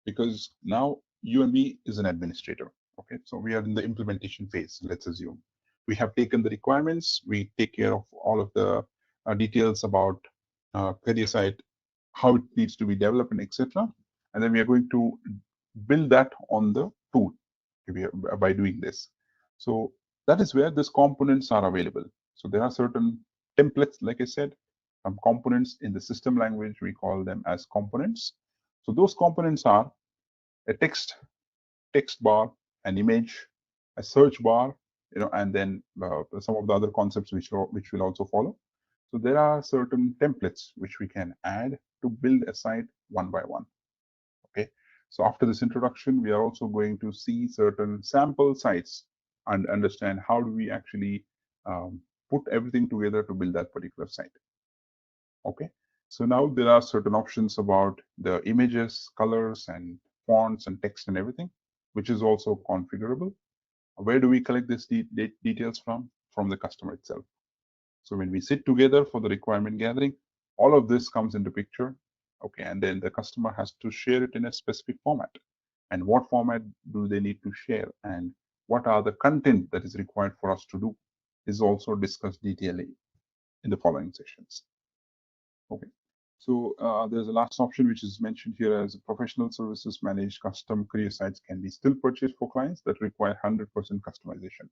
because now you and me is an administrator. Okay, so we are in the implementation phase. Let's assume we have taken the requirements, we take care of all of the details about career site, how it needs to be developed, and etc. And then we are going to build that on the tool by doing this. So that is where these components are available. So there are certain templates, like I said, some components in the system language, we call them as components. So those components are a text bar, an image, a search bar, and then some of the other concepts which will also follow. So there are certain templates which we can add to build a site one by one. Okay. So after this introduction, we are also going to see certain sample sites and understand how do we actually put everything together to build that particular site. Okay. So now there are certain options about the images, colors, and fonts and text and everything, which is also configurable. Where do we collect these details from? From the customer itself. So when we sit together for the requirement gathering, all of this comes into picture. Okay, and then the customer has to share it in a specific format. And what format do they need to share? And what are the content that is required for us to do is also discussed detailedly in the following sessions. Okay. So there's a last option which is mentioned here as professional services managed custom career sites can be still purchased for clients that require 100% customization.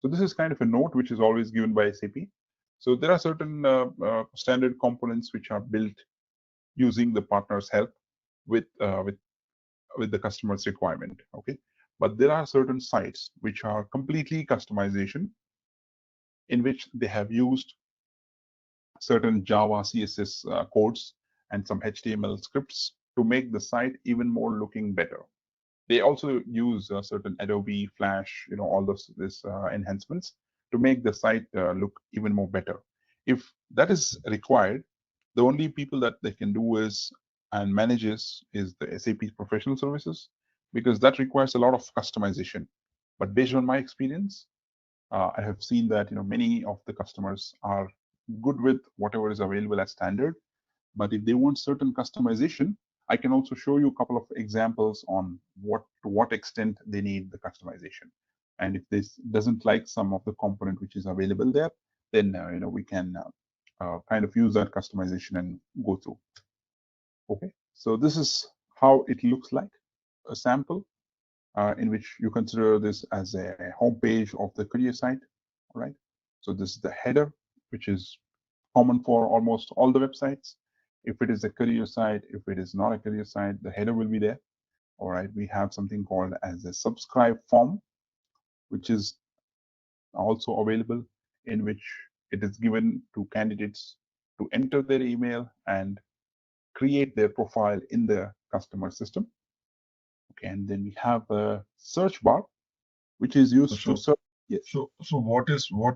So this is kind of a note which is always given by SAP. So there are certain standard components which are built using the partner's help with the customer's requirement. Okay, but there are certain sites which are completely customization, in which they have used certain Java, CSS codes and some HTML scripts to make the site even more looking better. They also use certain Adobe Flash, all those enhancements to make the site look even more better. If that is required, the only people that they can do is and manages is the SAP professional services, because that requires a lot of customization. But based on my experience, I have seen that many of the customers are good with whatever is available as standard. But if they want certain customization, I can also show you a couple of examples on to what extent they need the customization. And if this doesn't like some of the component which is available there, then we can kind of use that customization and go through. Okay, so this is how it looks like, a sample in which you consider this as a home page of the career site. All right, so this is the header, which is common for almost all the websites. If it is a career site, if it is not a career site, the header will be there. All right, we have something called as a subscribe form, which is also available, in which it is given to candidates to enter their email and create their profile in the customer system. Okay, and then we have a search bar, which is used to search. Yes. So what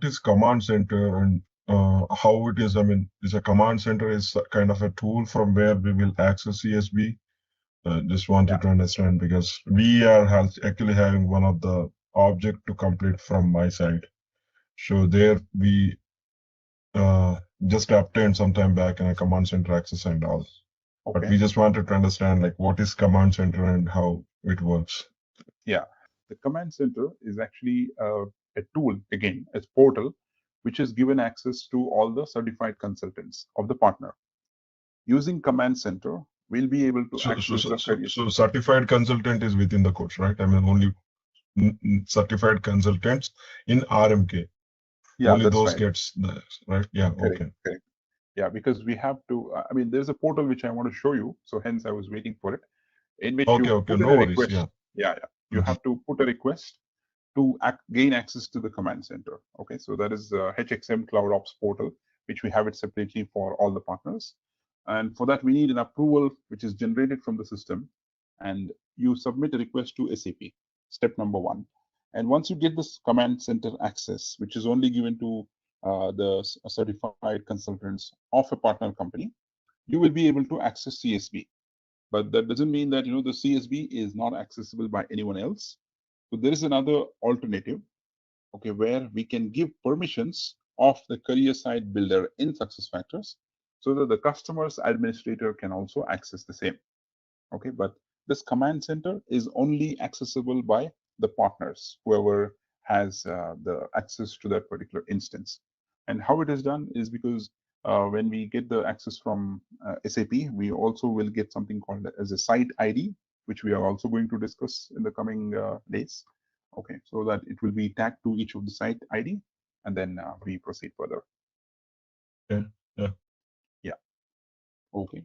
is command center, and how it is? I mean, is a command center is kind of a tool from where we will access CSV. Just wanted to understand, because we are actually having one of the object to complete from my side. So there we just obtained some time back in a command center access and all. Okay. But we just wanted to understand like what is command center and how it works. Yeah, the command center is actually a tool, again, a portal, which is given access to all the certified consultants of the partner. Using command center, we'll be able to access the career. So certified consultant is within the course, right? I mean, only certified consultants in RMK. Yeah, only that's those right. Gets the right. Yeah. Correct, okay. Correct. Yeah, because we have to. I mean, there's a portal which I want to show you. So hence, I was waiting for it. In which you put no a worries. request. Yeah. You have to put a request to gain access to the command center. Okay, so that is HXM Cloud Ops portal, which we have it separately for all the partners. And for that, we need an approval which is generated from the system. And you submit a request to SAP, step number 1. And once you get this command center access, which is only given to the certified consultants of a partner company, you will be able to access CSV. But that doesn't mean that the CSV is not accessible by anyone else. So there is another alternative, okay, where we can give permissions of the career site builder in SuccessFactors, so that the customer's administrator can also access the same. Okay, but this command center is only accessible by the partners, whoever has the access to that particular instance. And how it is done is because when we get the access from SAP, we also will get something called as a site ID, which we are also going to discuss in the coming days. Okay, so that it will be tagged to each of the site ID, and then we proceed further. Yeah. Okay.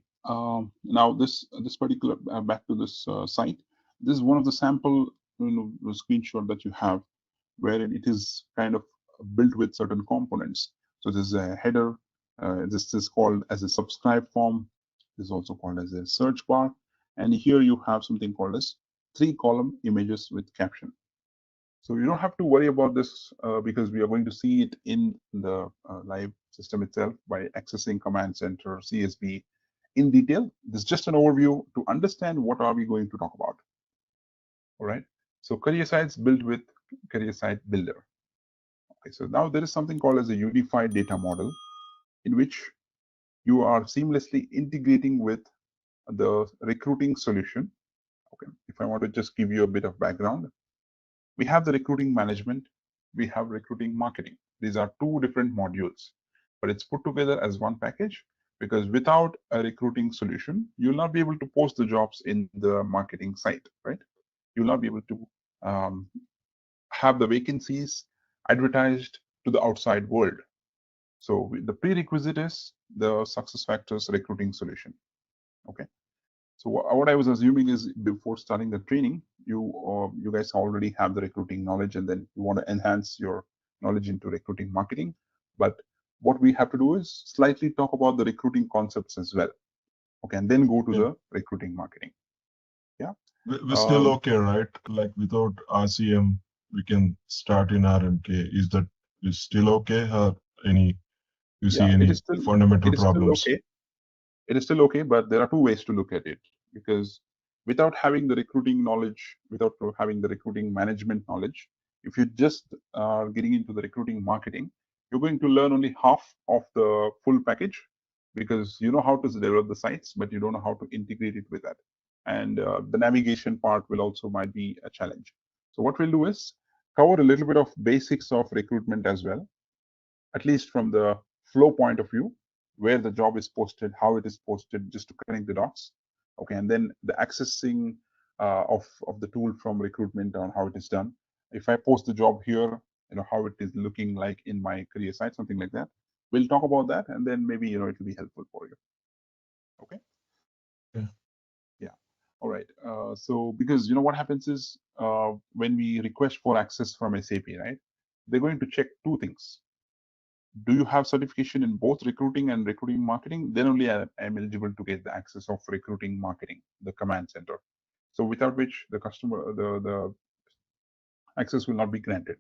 Now this particular back to this site. This is one of the sample screenshot that you have, wherein it is kind of built with certain components. So there's a header. This is called as a subscribe form. This is also called as a search bar. And here you have something called as 3-column images with caption. So you don't have to worry about this because we are going to see it in the live system itself by accessing Command Center, CSV in detail. This is just an overview to understand what are we going to talk about. All right. So career sites built with career site builder. Okay, so now there is something called as a unified data model in which you are seamlessly integrating with the recruiting solution. Okay, if I want to just give you a bit of background, we have the recruiting management, we have recruiting marketing. These are two different modules, but it's put together as one package because without a recruiting solution, you'll not be able to post the jobs in the marketing site, right? You'll not be able to have the vacancies advertised to the outside world. So the prerequisite is the SuccessFactors recruiting solution. Okay. So what I was assuming is before starting the training, you guys already have the recruiting knowledge, and then you want to enhance your knowledge into recruiting marketing. But what we have to do is slightly talk about the recruiting concepts as well. Okay, and then go to the recruiting marketing. Yeah. We're still okay, right? Like without RCM, we can start in RMK. Is that is still okay? Or you see any fundamental problems? Still okay. It is still okay, but there are two ways to look at it, because without having the recruiting knowledge, without having the recruiting management knowledge, if you just are getting into the recruiting marketing, you're going to learn only half of the full package, because you know how to develop the sites, but you don't know how to integrate it with that. And the navigation part will also might be a challenge. So what we'll do is cover a little bit of basics of recruitment as well, at least from the flow point of view, where the job is posted, how it is posted, just to connect the dots. Okay, and then the accessing of the tool from recruitment on how it is done. If I post the job here, how it is looking like in my career site, something like that. We'll talk about that, and then maybe it will be helpful for you. Okay. Yeah. All right. So because what happens is when we request for access from SAP, right? They're going to check two things. Do you have certification in both recruiting and recruiting marketing? Then only I am eligible to get the access of recruiting marketing, the command center. So without which the customer, the access will not be granted.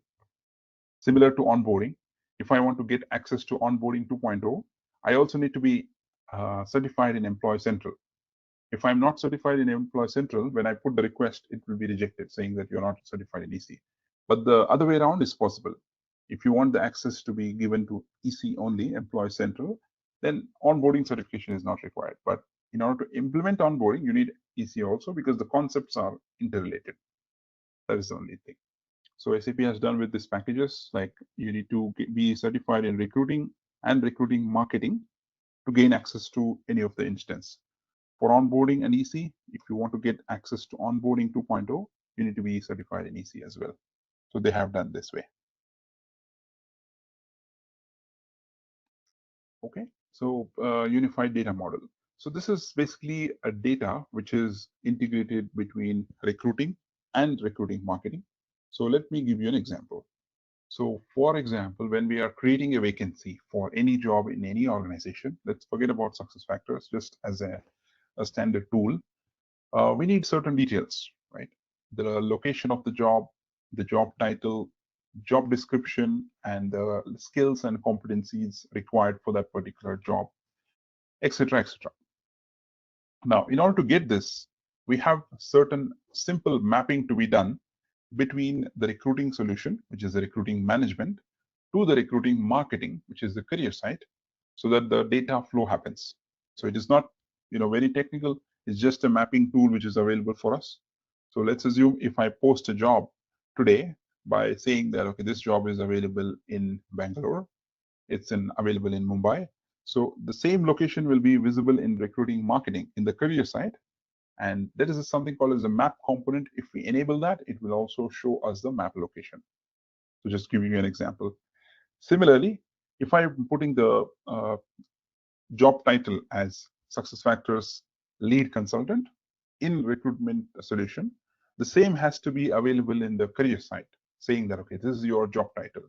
Similar to onboarding, if I want to get access to onboarding 2.0, I also need to be certified in Employee Central. If I'm not certified in Employee Central, when I put the request, it will be rejected, saying that you're not certified in EC. But the other way around is possible. If you want the access to be given to EC only, Employee Central, then onboarding certification is not required. But in order to implement onboarding, you need EC also, because the concepts are interrelated. That is the only thing. So SAP has done with these packages, like you need to be certified in recruiting and recruiting marketing to gain access to any of the instance. For onboarding and EC, if you want to get access to onboarding 2.0, you need to be certified in EC as well. So they have done this way. Okay, so unified data model. So this is basically a data which is integrated between recruiting and recruiting marketing. So let me give you an example. So for example, when we are creating a vacancy for any job in any organization, let's forget about SuccessFactors, just as a standard tool, we need certain details, right? The location of the job title, job description, and the skills and competencies required for that particular job, etc., etc. Now, in order to get this, we have certain simple mapping to be done between the recruiting solution, which is the recruiting management, to the recruiting marketing, which is the career site, so that the data flow happens. So it is not, very technical. It's just a mapping tool which is available for us. So let's assume if I post a job today by saying that, okay, this job is available in Bangalore, it's available in Mumbai. So the same location will be visible in recruiting marketing in the career site. And there is something called as a map component. If we enable that, it will also show us the map location. So just giving you an example. Similarly, if I'm putting the job title as SuccessFactors lead consultant in recruitment solution, the same has to be available in the career site, saying that, okay, this is your job title.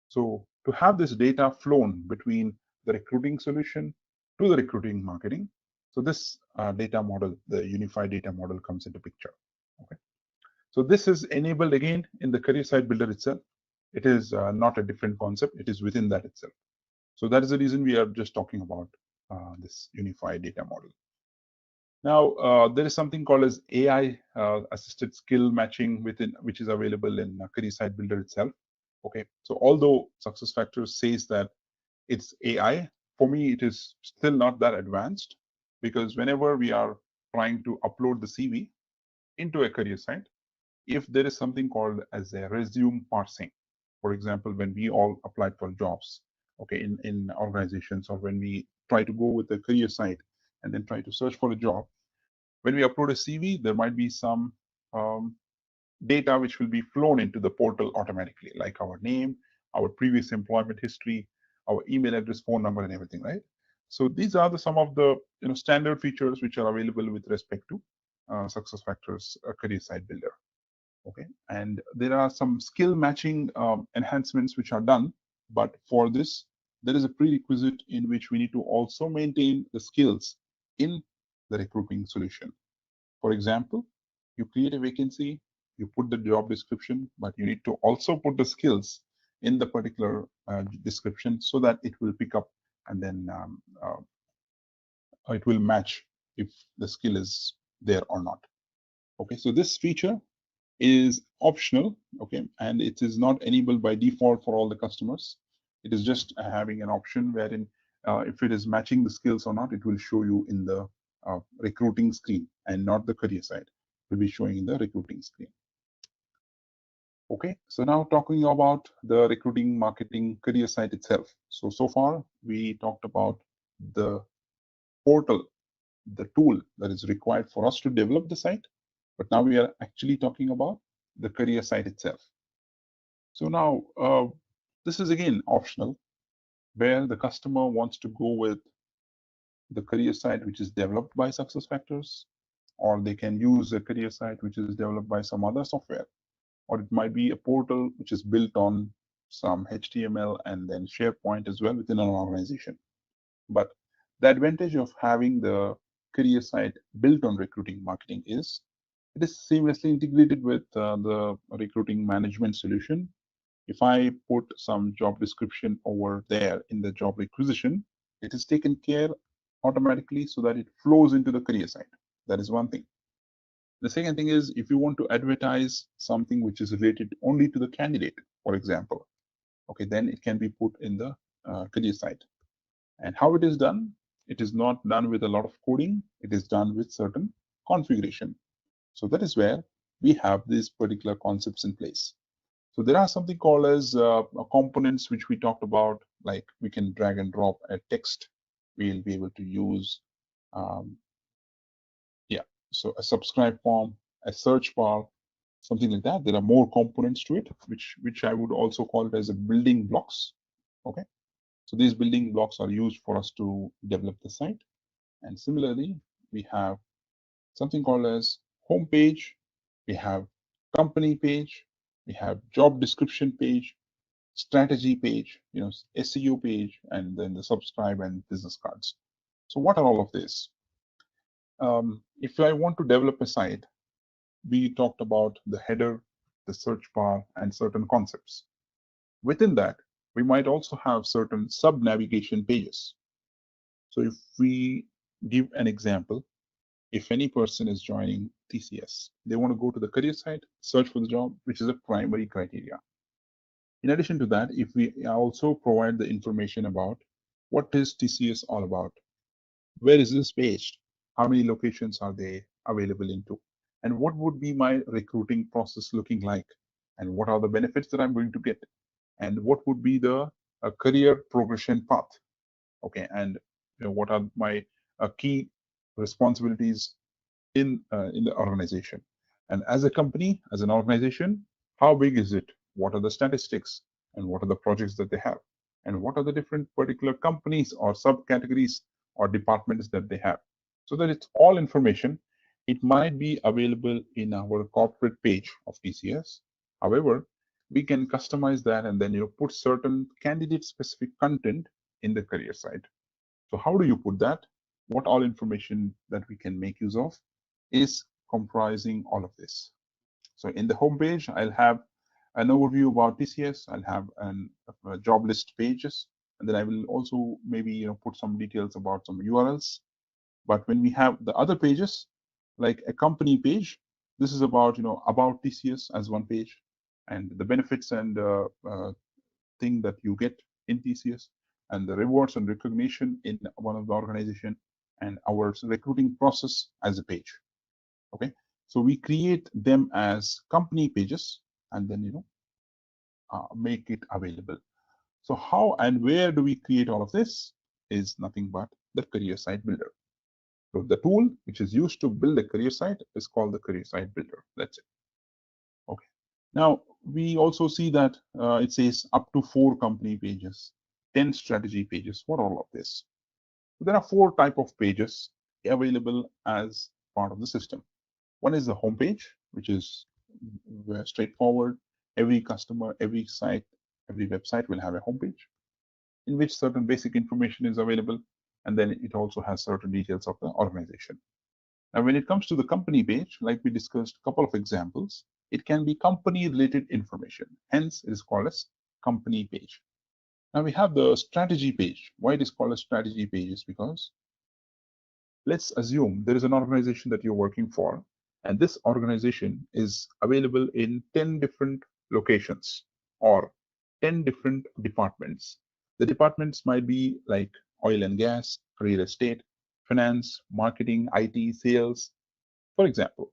So to have this data flown between the recruiting solution to the recruiting marketing, so this data model, the unified data model, comes into picture. Okay. So this is enabled again in the career site builder itself. It is not a different concept. It is within that itself. So that is the reason we are just talking about this unified data model. Now, there is something called as AI assisted skill matching within, which is available in career site builder itself. Okay, so although SuccessFactors says that it's AI, for me it is still not that advanced, because whenever we are trying to upload the CV into a career site, if there is something called as a resume parsing, for example, when we all applied for jobs, okay, in organizations, or when we try to go with a career site and then try to search for a job, when we upload a CV, there might be some data which will be flown into the portal automatically, like our name, our previous employment history, our email address, phone number, and everything, right? So these are some of the standard features which are available with respect to SuccessFactors career site builder. Okay, and there are some skill matching enhancements which are done, but for this there is a prerequisite in which we need to also maintain the skills in the recruiting solution. For example, you create a vacancy, you put the job description, but you need to also put the skills in the particular description so that it will pick up, and then it will match if the skill is there or not. Okay, so this feature is optional, okay, and it is not enabled by default for all the customers. It is just having an option wherein if it is matching the skills or not, it will show you in the recruiting screen and not the career side. It will be showing in the recruiting screen. Okay, so now talking about the recruiting marketing career site itself. So far we talked about the portal, the tool that is required for us to develop the site, but now we are actually talking about the career site itself. So now this is again optional, where the customer wants to go with the career site which is developed by SuccessFactors, or they can use a career site which is developed by some other software, or it might be a portal which is built on some HTML and then SharePoint as well within an organization. But the advantage of having the career site built on recruiting marketing is it is seamlessly integrated with the recruiting management solution. If I put some job description over there in the job requisition, it is taken care automatically so that it flows into the career site. That is one thing. The second thing is, if you want to advertise something which is related only to the candidate, for example, okay, then it can be put in the career site. And how it is done? It is not done with a lot of coding. It is done with certain configuration. So that is where we have these particular concepts in place. So there are something called as components which we talked about, like we can drag and drop a text. We'll be able to use, so a subscribe form, a search bar, something like that. There are more components to it, which I would also call it as a building blocks. Okay, so these building blocks are used for us to develop the site. And similarly, we have something called as home page, we have company page, we have job description page, strategy page, SEO page, and then the subscribe and business cards. So what are all of this? If I want to develop a site, we talked about the header, the search bar, and certain concepts. Within that, we might also have certain sub-navigation pages. So if we give an example, if any person is joining TCS, they want to go to the career site, search for the job, which is a primary criteria. In addition to that, if we also provide the information about what is TCS all about, where is this based, how many locations are they available into, and what would be my recruiting process looking like, and what are the benefits that I'm going to get, and what would be the career progression path, okay, and what are my key responsibilities in the organization, and as a company, as an organization, how big is it, what are the statistics, and what are the projects that they have, and what are the different particular companies or subcategories or departments that they have, so that it's all information. It might be available in our corporate page of TCS. However, we can customize that and then put certain candidate specific content in the career site. So how do you put that? What all information that we can make use of is comprising all of this. So in the home page, I'll have an overview about TCS. I'll have a job list pages, and then I will also maybe put some details about some URLs. But when we have the other pages, like a company page, this is about about TCS as one page, and the benefits and thing that you get in TCS, and the rewards and recognition in one of the organization, and our recruiting process as a page. Okay, so we create them as company pages, and then make it available. So how and where do we create all of this is nothing but the career site builder. So the tool which is used to build a career site is called the career site builder. That's it. Okay. Now we also see that it says up to 4 company pages, 10 strategy pages for all of this. So there are 4 type of pages available as part of the system. One is the home page, which is straightforward. Every customer, every site, every website will have a home page in which certain basic information is available, and then it also has certain details of the organization. Now, when it comes to the company page, like we discussed a couple of examples, it can be company-related information. Hence, it is called as company page. Now we have the strategy page. Why it is called a strategy page is because let's assume there is an organization that you're working for, and this organization is available in 10 different locations or 10 different departments. The departments might be like oil and gas, real estate, finance, marketing, IT, sales, for example.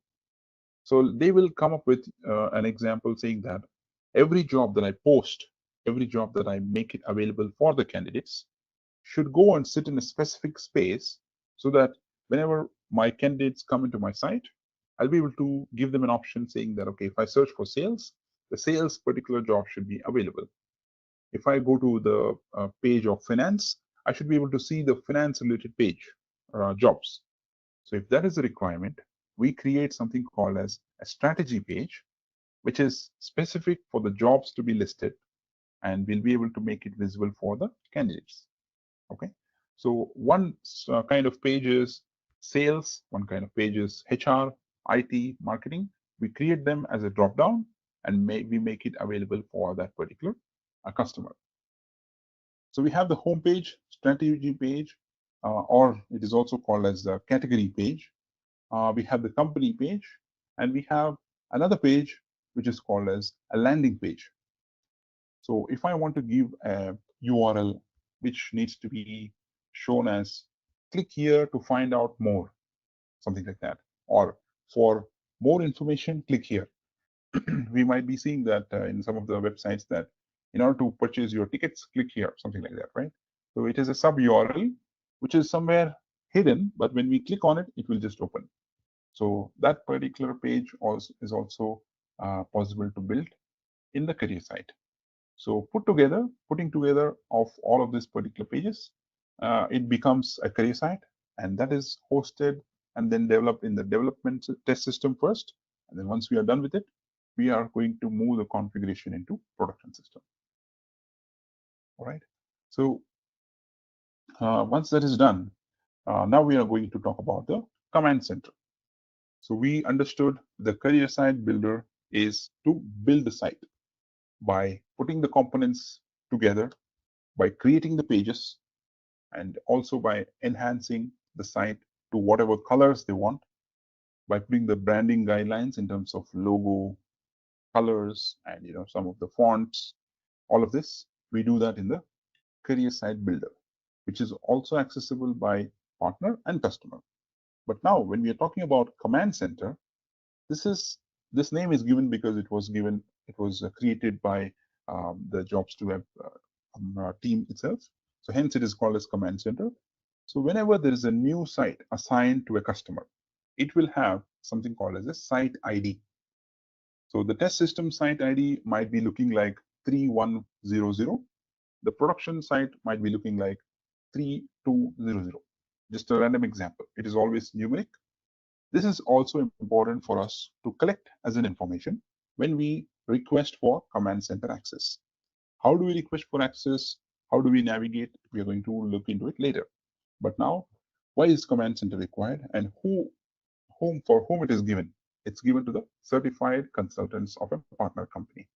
So they will come up with an example saying that every job that I post, every job that I make it available for the candidates should go and sit in a specific space so that whenever my candidates come into my site, I'll be able to give them an option saying that, okay, if I search for sales, the sales particular job should be available. If I go to the page of finance, I should be able to see the finance related page jobs. So if that is a requirement, we create something called as a strategy page, which is specific for the jobs to be listed, and we'll be able to make it visible for the candidates. Okay, so one kind of page is sales, one kind of page is HR, IT, marketing. We create them as a drop down, and we make it available for that particular customer. So we have the home page, strategy page, or it is also called as the category page. We have the company page, and we have another page which is called as a landing page. So if I want to give a URL which needs to be shown as click here to find out more, something like that, or for more information, click here. We might be seeing that in some of the websites that in order to purchase your tickets, click here, something like that, right? So it is a sub URL which is somewhere hidden, but when we click on it, it will just open. So that particular page is also possible to build in the career site. So putting together of all of these particular pages, it becomes a career site, and that is hosted and then developed in the development test system first. And then once we are done with it, we are going to move the configuration into production system. All right. So once that is done, now we are going to talk about the command center. So we understood the career site builder is to build the site by putting the components together, by creating the pages, and also by enhancing the site to whatever colors they want, by putting the branding guidelines in terms of logo, colors, and some of the fonts. All of this, we do that in the career site builder, which is also accessible by partner and customer. But now when we are talking about command center, this name is given because it was created by the jobs to web team itself. So hence it is called as command center. So whenever there is a new site assigned to a customer, it will have something called as a site ID. So the test system site ID might be looking like 3100. The production site might be looking like 3200. Just a random example. It is always numeric. This is also important for us to collect as an information when we request for command center access. How do we request for access? How do we navigate? We are going to look into it later. But now, why is command center required, and for whom it is given It's given to the certified consultants of a partner company.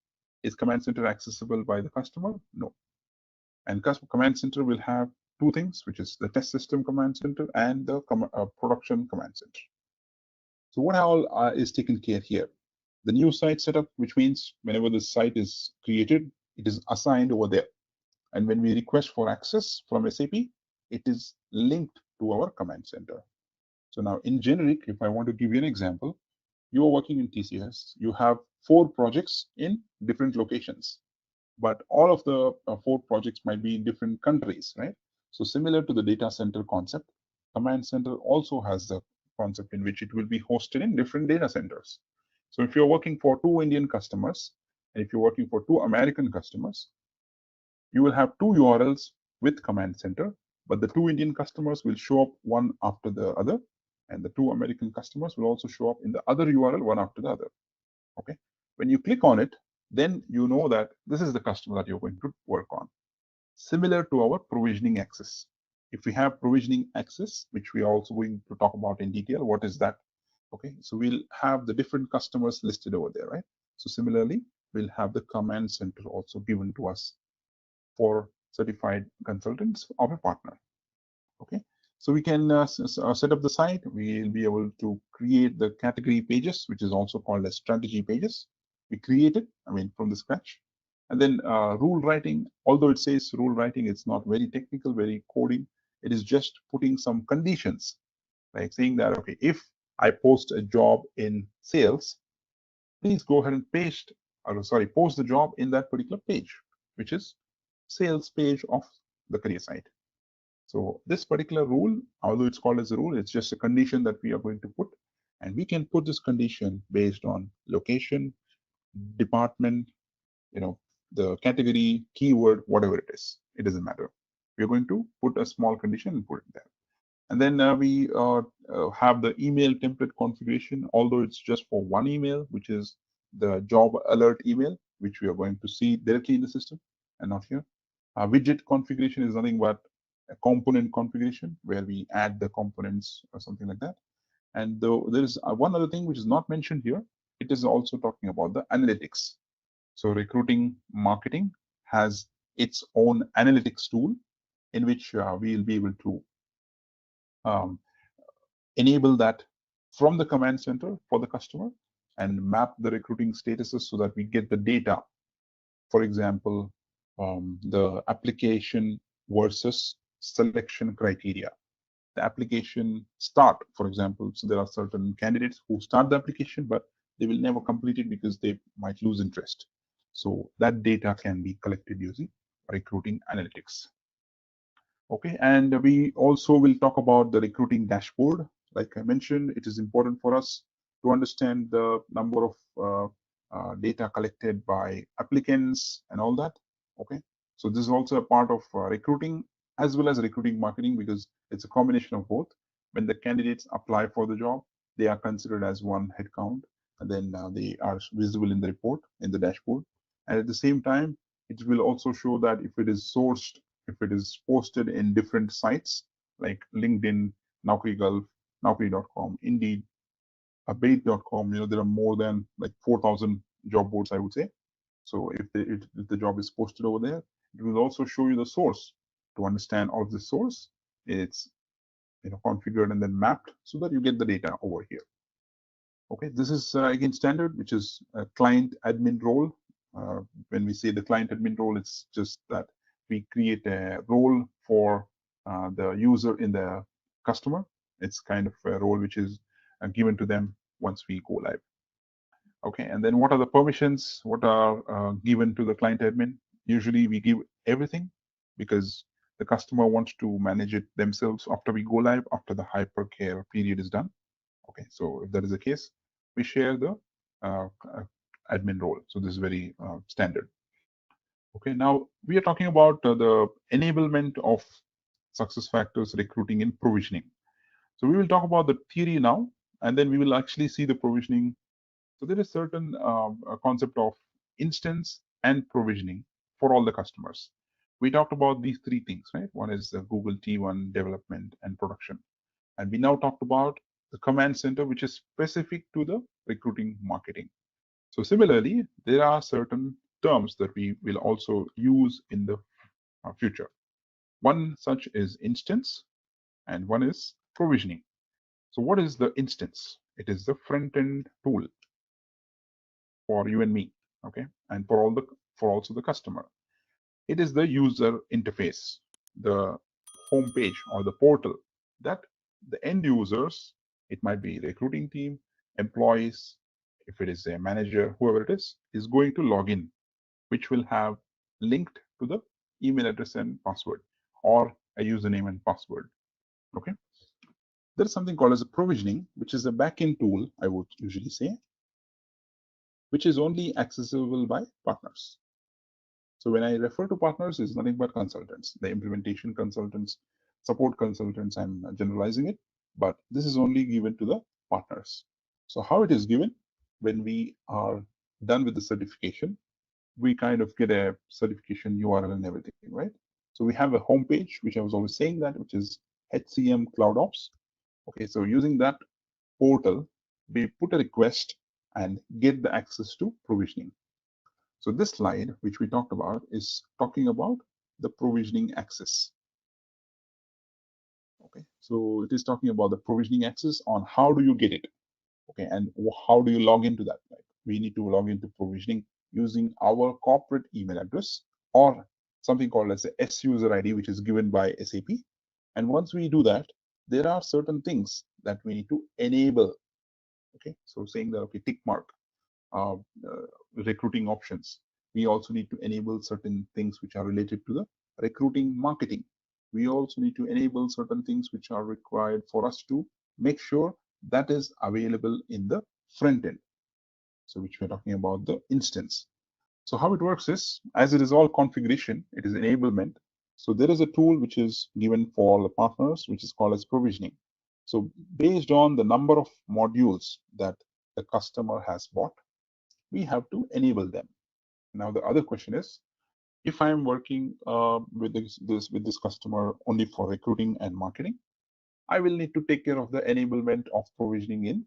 Is Command Center accessible by the customer? No. And Command Center will have two things, which is the test system Command Center and the production Command Center. So what all is taken care here? The new site setup, which means whenever the site is created, it is assigned over there. And when we request for access from SAP, it is linked to our Command Center. So now in generic, if I want to give you an example, you are working in TCS, you have 4 projects in different locations, but all of the 4 projects might be in different countries, right? So similar to the data center concept, Command Center also has the concept in which it will be hosted in different data centers. So if you're working for 2 Indian customers, and if you're working for 2 American customers, you will have 2 URLs with Command Center, but the 2 Indian customers will show up one after the other, and the 2 American customers will also show up in the other URL one after the other. Okay. When you click on it, then you know that this is the customer that you're going to work on. Similar to our provisioning access. If we have provisioning access, which we are also going to talk about in detail, what is that? Okay, so we'll have the different customers listed over there, right? So similarly, we'll have the Command Center also given to us for certified consultants of a partner. Okay, so we can set up the site. We'll be able to create the category pages, which is also called as strategy pages. We create it, from the scratch. And then rule writing, although it says rule writing, it's not very technical, very coding. It is just putting some conditions, like saying that, okay, if I post a job in sales, please go ahead and post the job in that particular page, which is sales page of the career site. So this particular rule, although it's called as a rule, it's just a condition that we are going to put. And we can put this condition based on location, department, the category, keyword, whatever it is. It doesn't matter. We're going to put a small condition and put it there. And then we have the email template configuration, although it's just for one email, which is the job alert email, which we are going to see directly in the system and not here. Widget configuration is nothing but a component configuration where we add the components or something like that. And there is one other thing which is not mentioned here. It is also talking about the analytics. So Recruiting Marketing has its own analytics tool in which we'll be able to enable that from the Command Center for the customer and map the recruiting statuses so that we get the data. For example, the application versus selection criteria. The application start, for example, so there are certain candidates who start the application, but they will never complete it because they might lose interest. So that data can be collected using recruiting analytics. Okay, and we also will talk about the recruiting dashboard. Like I mentioned, it is important for us to understand the number of data collected by applicants and all that. Okay, so this is also a part of recruiting as well as recruiting marketing, because it's a combination of both. When the candidates apply for the job, they are considered as one headcount, and then they are visible in the report, in the dashboard. And at the same time, it will also show that if it is sourced, if it is posted in different sites like LinkedIn, Naukri Gulf, Naukri.com, Indeed, Abate.com, there are more than like 4,000 job boards, I would say. So if the job is posted over there, it will also show you the source. To understand all of the source, it's configured and then mapped so that you get the data over here. Okay, this is again standard, which is a client admin role. When we say the client admin role, it's just that we create a role for the user in the customer. It's kind of a role which is given to them once we go live. Okay, and then what are the permissions? What are given to the client admin? Usually we give everything because the customer wants to manage it themselves after we go live, after the hypercare period is done. Okay, so if that is the case, we share the admin role. So this is very standard. Okay, now we are talking about the enablement of SuccessFactors recruiting in provisioning. So we will talk about the theory now, and then we will actually see the provisioning. So there is certain concept of instance and provisioning for all the customers. We talked about these 3 things, right? One is the Google T1 development and production. And we now talked about the Command Center, which is specific to the recruiting marketing. So similarly, there are certain terms that we will also use in the future. One such is instance, and one is provisioning. So what is the instance? It is the front-end tool for you and me, okay, and for also the customer. It is the user interface, the home page or the portal that the end users, it might be recruiting team, employees, if it is a manager, whoever it is going to log in, which will have linked to the email address and password or a username and password. Okay. There is something called as a provisioning, which is a backend tool, I would usually say, which is only accessible by partners. So when I refer to partners, it's nothing but consultants, the implementation consultants, support consultants, I'm generalizing it, but this is only given to the partners. So how it is given? When we are done with the certification, we kind of get a certification URL and everything, right? So we have a home page, which I was always saying that, which is HCM Cloud Ops. Okay, so using that portal, we put a request and get the access to provisioning. So this slide, which we talked about, is talking about the provisioning access. Okay, so it is talking about the provisioning access on how do you get it. Okay, and how do you log into that? Right? We need to log into provisioning using our corporate email address or something called as a S-user ID, which is given by SAP. And once we do that, there are certain things that we need to enable. Okay, so saying that, okay, tick mark, recruiting options. We also need to enable certain things which are related to the recruiting marketing. We also need to enable certain things which are required for us to make sure that is available in the front end. So which we're talking about the instance. So how it works is, as it is all configuration, it is enablement. So there is a tool which is given for the partners, which is called as provisioning. So based on the number of modules that the customer has bought, we have to enable them. Now the other question is, if I'm working with this customer only for recruiting and marketing, I will need to take care of the enablement of provisioning in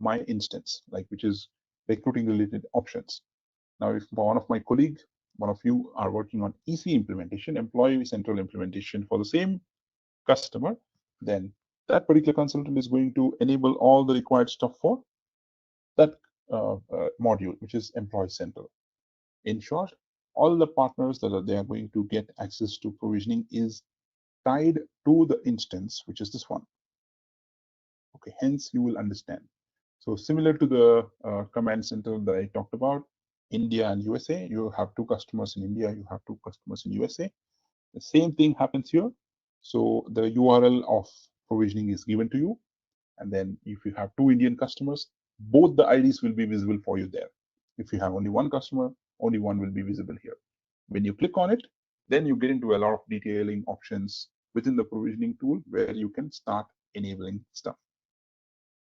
my instance, like which is recruiting related options. Now, if one of my colleagues, one of you are working on EC implementation, employee central implementation for the same customer, then that particular consultant is going to enable all the required stuff for that module, which is employee central. In short, all the partners that they are going to get access to provisioning is tied to the instance, which is this one. Okay, hence you will understand. So similar to the command center that I talked about, India and USA, you have two customers in India, you have two customers in USA. The same thing happens here. So the URL of provisioning is given to you. And then if you have two Indian customers, both the IDs will be visible for you there. If you have only one customer, only one will be visible here. When you click on it, then you get into a lot of detailing options within the provisioning tool where you can start enabling stuff.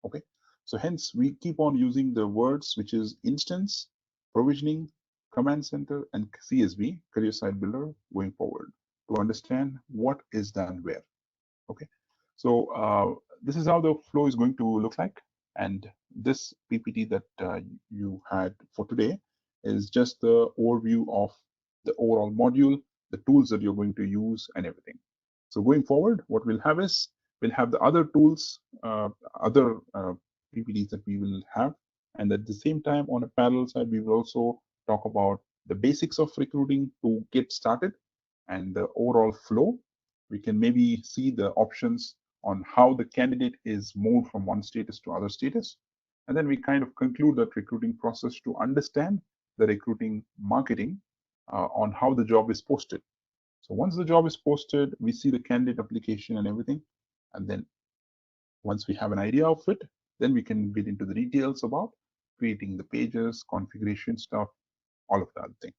Okay, so hence we keep on using the words which is instance, provisioning, command center, and CSB, career site builder, going forward to understand what is done where. Okay, so this is how the flow is going to look like. And this PPT that you had for today is just the overview of the overall module, the tools that you're going to use and everything. So going forward, what we'll have is, we'll have the other tools, other PPTs that we will have. And at the same time, on a parallel side, we will also talk about the basics of recruiting to get started and the overall flow. We can maybe see the options on how the candidate is moved from one status to other status. And then we kind of conclude that recruiting process to understand the recruiting marketing on how the job is posted. So once the job is posted, we see the candidate application and everything. And then once we have an idea of it, then we can get into the details about creating the pages, configuration stuff, all of that thing.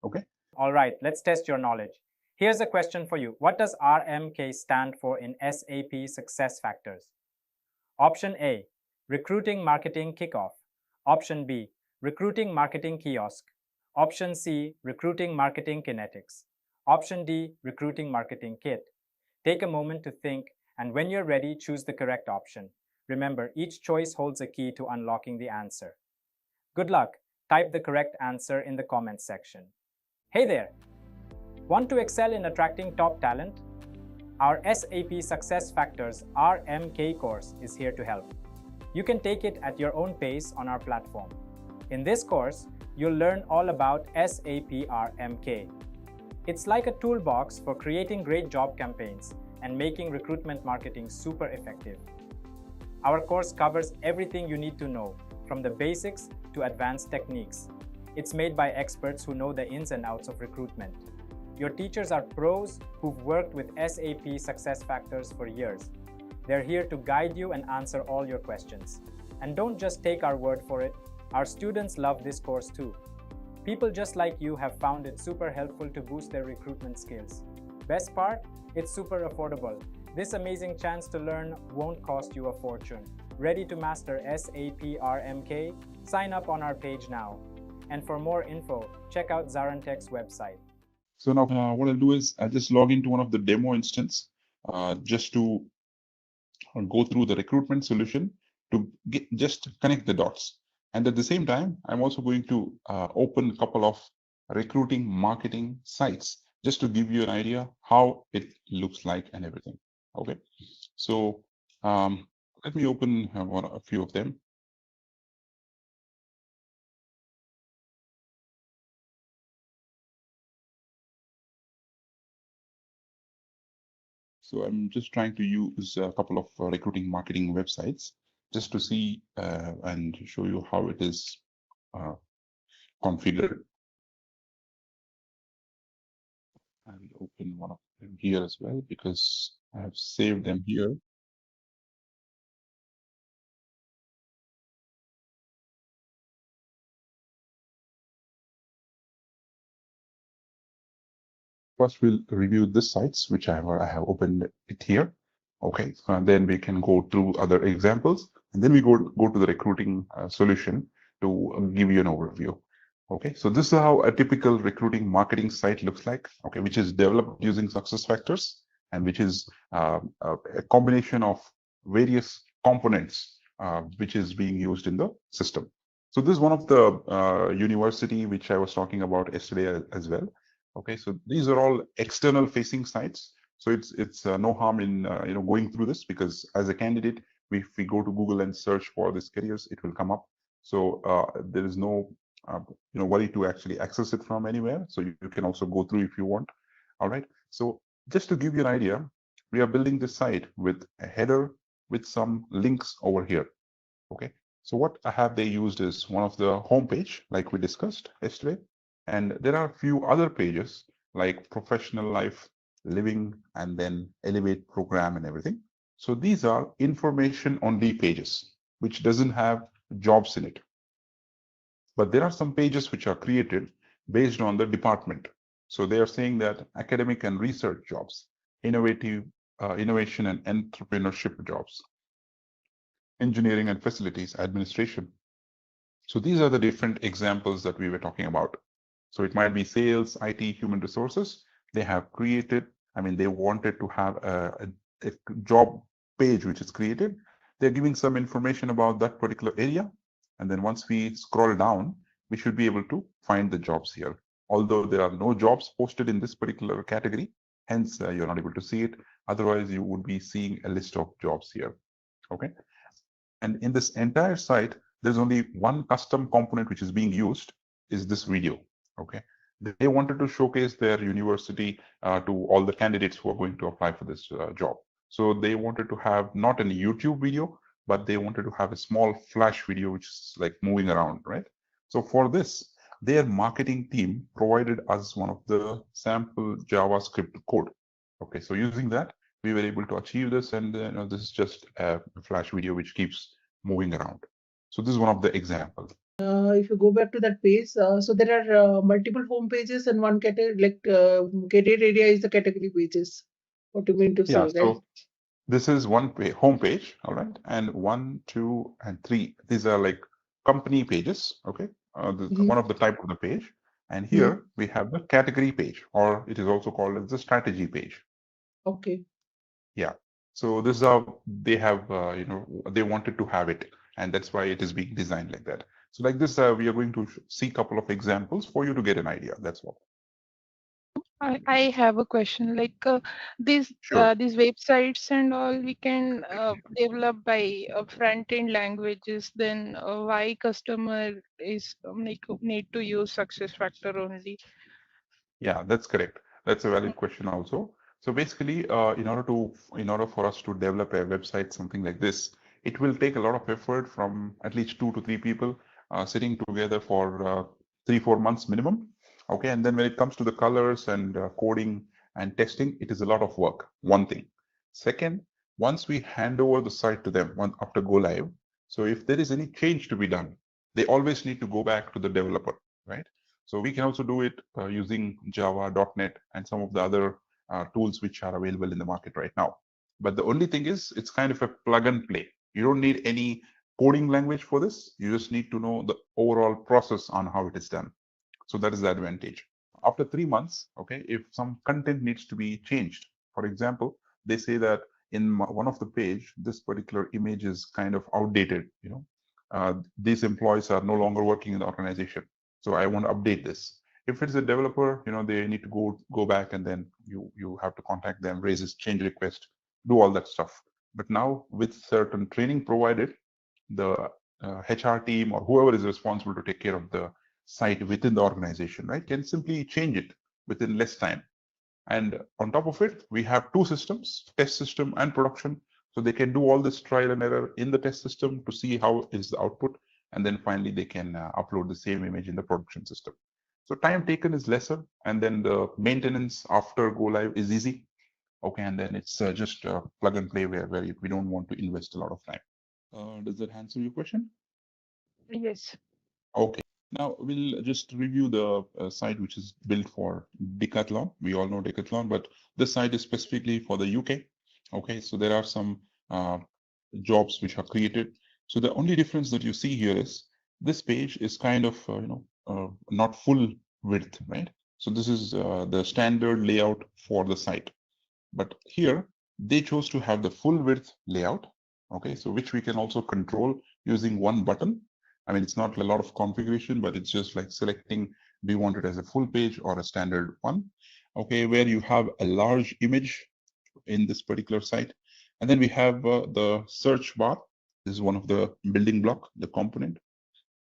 Okay. All right, let's test your knowledge. Here's a question for you. What does RMK stand for in SAP SuccessFactors? Option A, Recruiting Marketing Kickoff. Option B, Recruiting Marketing Kiosk. Option C, Recruiting Marketing Kinetics. Option D, Recruiting Marketing Kit. Take a moment to think, and when you're ready, choose the correct option. Remember, each choice holds a key to unlocking the answer. Good luck. Type the correct answer in the comments section. Hey there! Want to excel in attracting top talent? Our SAP SuccessFactors RMK course is here to help. You can take it at your own pace on our platform. In this course, you'll learn all about SAP RMK. It's like a toolbox for creating great job campaigns and making recruitment marketing super effective. Our course covers everything you need to know, from the basics to advanced techniques. It's made by experts who know the ins and outs of recruitment. Your teachers are pros who've worked with SAP SuccessFactors for years. They're here to guide you and answer all your questions. And don't just take our word for it. Our students love this course too. People just like you have found it super helpful to boost their recruitment skills. Best part? It's super affordable. This amazing chance to learn won't cost you a fortune. Ready to master SAP RMK? Sign up on our page now. And for more info, check out ZaranTech's website. So now what I'll do is I'll just log into one of the demo instance just to go through the recruitment solution to just connect the dots. And at the same time, I'm also going to open a couple of recruiting marketing sites just to give you an idea how it looks like and everything. Okay, so let me open a few of them. So I'm just trying to use a couple of recruiting marketing websites just to see and show you how it is configured. I'll open one of them here as well because I have saved them here. First, we'll review the sites, which I have opened it here. Okay, and then we can go through other examples, and then we go to the recruiting solution to give you an overview. Okay, so this is how a typical recruiting marketing site looks like. Okay, which is developed using SuccessFactors and which is a combination of various components which is being used in the system. So this is one of the university which I was talking about yesterday as well. Okay, so these are all external facing sites. So it's no harm in going through this, because as a candidate, if we go to Google and search for these careers, it will come up. So there is no worry to actually access it from anywhere. So you can also go through if you want. All right. So just to give you an idea, we are building this site with a header with some links over here. Okay. So what have they used is one of the home page, like we discussed yesterday. And there are a few other pages like professional life, living, and then elevate program and everything. So these are information only pages, which doesn't have jobs in it. But there are some pages which are created based on the department. So they are saying that academic and research jobs, innovation and entrepreneurship jobs, engineering and facilities administration. So these are the different examples that we were talking about. So it might be sales, IT, human resources. They have created, they wanted to have a job page which is created. They're giving some information about that particular area. And then once we scroll down, we should be able to find the jobs here. Although there are no jobs posted in this particular category, hence you're not able to see it. Otherwise, you would be seeing a list of jobs here. Okay. And in this entire site, there's only one custom component which is being used, is this video. Okay, they wanted to showcase their university to all the candidates who are going to apply for this job. So they wanted to have not a YouTube video, but they wanted to have a small flash video which is like moving around, right? So for this, their marketing team provided us one of the sample JavaScript code. Okay, so using that, we were able to achieve this, and this is just a flash video which keeps moving around. So this is one of the examples. If you go back to that page, so there are multiple home pages, and one category, like career area, is the category pages. What do you mean to say? Yeah, so this is one home page, all right, and 1, 2, and 3. These are like company pages. Okay, one of the type of the page, and here we have the category page, or it is also called as the strategy page. Okay. Yeah. So this is how they have, they wanted to have it, and that's why it is being designed like that. So like this, we are going to see a couple of examples for you to get an idea. That's all. I have a question. Like Sure. these websites and all, we can develop by front end languages. Then why customer is need to use SuccessFactor only? Yeah, that's correct. That's a valid question also. So basically, in order for us to develop a website, something like this, it will take a lot of effort from at least 2 to 3 people sitting together for 3-4 months minimum. Okay, and then when it comes to the colors and coding and testing, it is a lot of work. One thing. Second, once we hand over the site to them after go live, so if there is any change to be done, they always need to go back to the developer, right? So we can also do it using Java, .NET, and some of the other tools which are available in the market right now. But the only thing is, it's kind of a plug and play. You don't need any coding language for this. You just need to know the overall process on how it is done. So that is the advantage. After 3 months, okay, if some content needs to be changed, for example, they say that in one of the page, this particular image is kind of outdated. These employees are no longer working in the organization. So I want to update this. If it's a developer, they need to go back, and then you have to contact them, raise a change request, do all that stuff. But now with certain training provided, the HR team or whoever is responsible to take care of the site within the organization, right, can simply change it within less time. And on top of it, we have 2 systems, test system and production. So they can do all this trial and error in the test system to see how is the output. And then finally, they can upload the same image in the production system. So time taken is lesser. And then the maintenance after go live is easy. Okay, and then it's just plug and play where we don't want to invest a lot of time. Does that answer your question? Yes. Okay. Now we'll just review the site which is built for Decathlon. We all know Decathlon, but this site is specifically for the UK. Okay, so there are some jobs which are created. So the only difference that you see here is this page is kind of not full width, right? So this is the standard layout for the site. But here they chose to have the full width layout. Okay, so which we can also control using one button. I mean, it's not a lot of configuration, but it's just like selecting, do you want it as a full page or a standard one? Okay, where you have a large image in this particular site. And then we have the search bar. This is one of the building block, the component.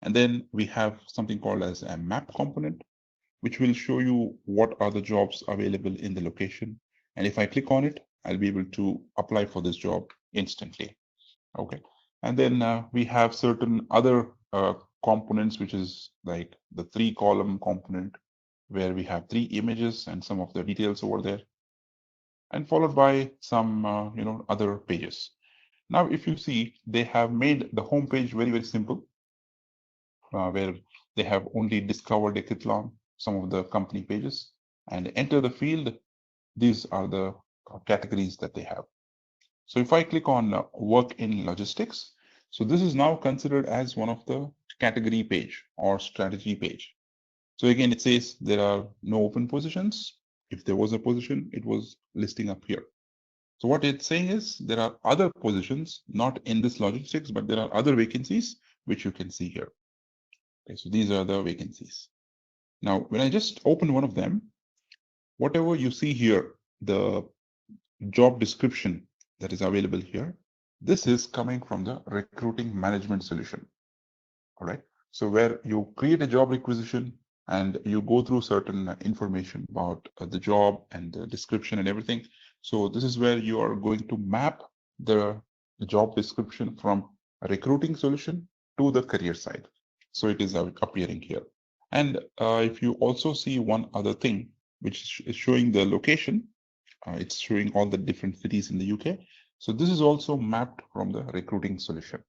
And then we have something called as a map component, which will show you what are the jobs available in the location. And if I click on it, I'll be able to apply for this job instantly. Okay. And then we have certain other components, which is like the 3-column component, where we have 3 images and some of the details over there, and followed by some other pages. Now, if you see, they have made the home page very, very simple, where they have only discovered Decathlon, some of the company pages, and enter the field. These are the categories that they have. So if I click on work in logistics, so this is now considered as one of the category page or strategy page. So again, it says there are no open positions. If there was a position, it was listing up here. So what it's saying is there are other positions, not in this logistics, but there are other vacancies, which you can see here. Okay, so these are the vacancies. Now, when I just open one of them, whatever you see here, the job description that is available here, this is coming from the recruiting management solution. All right. So where you create a job requisition and you go through certain information about the job and the description and everything. So this is where you are going to map the job description from a recruiting solution to the career side. So it is appearing here. And if you also see one other thing, which is showing the location, it's showing all the different cities in the UK. So this is also mapped from the recruiting solution.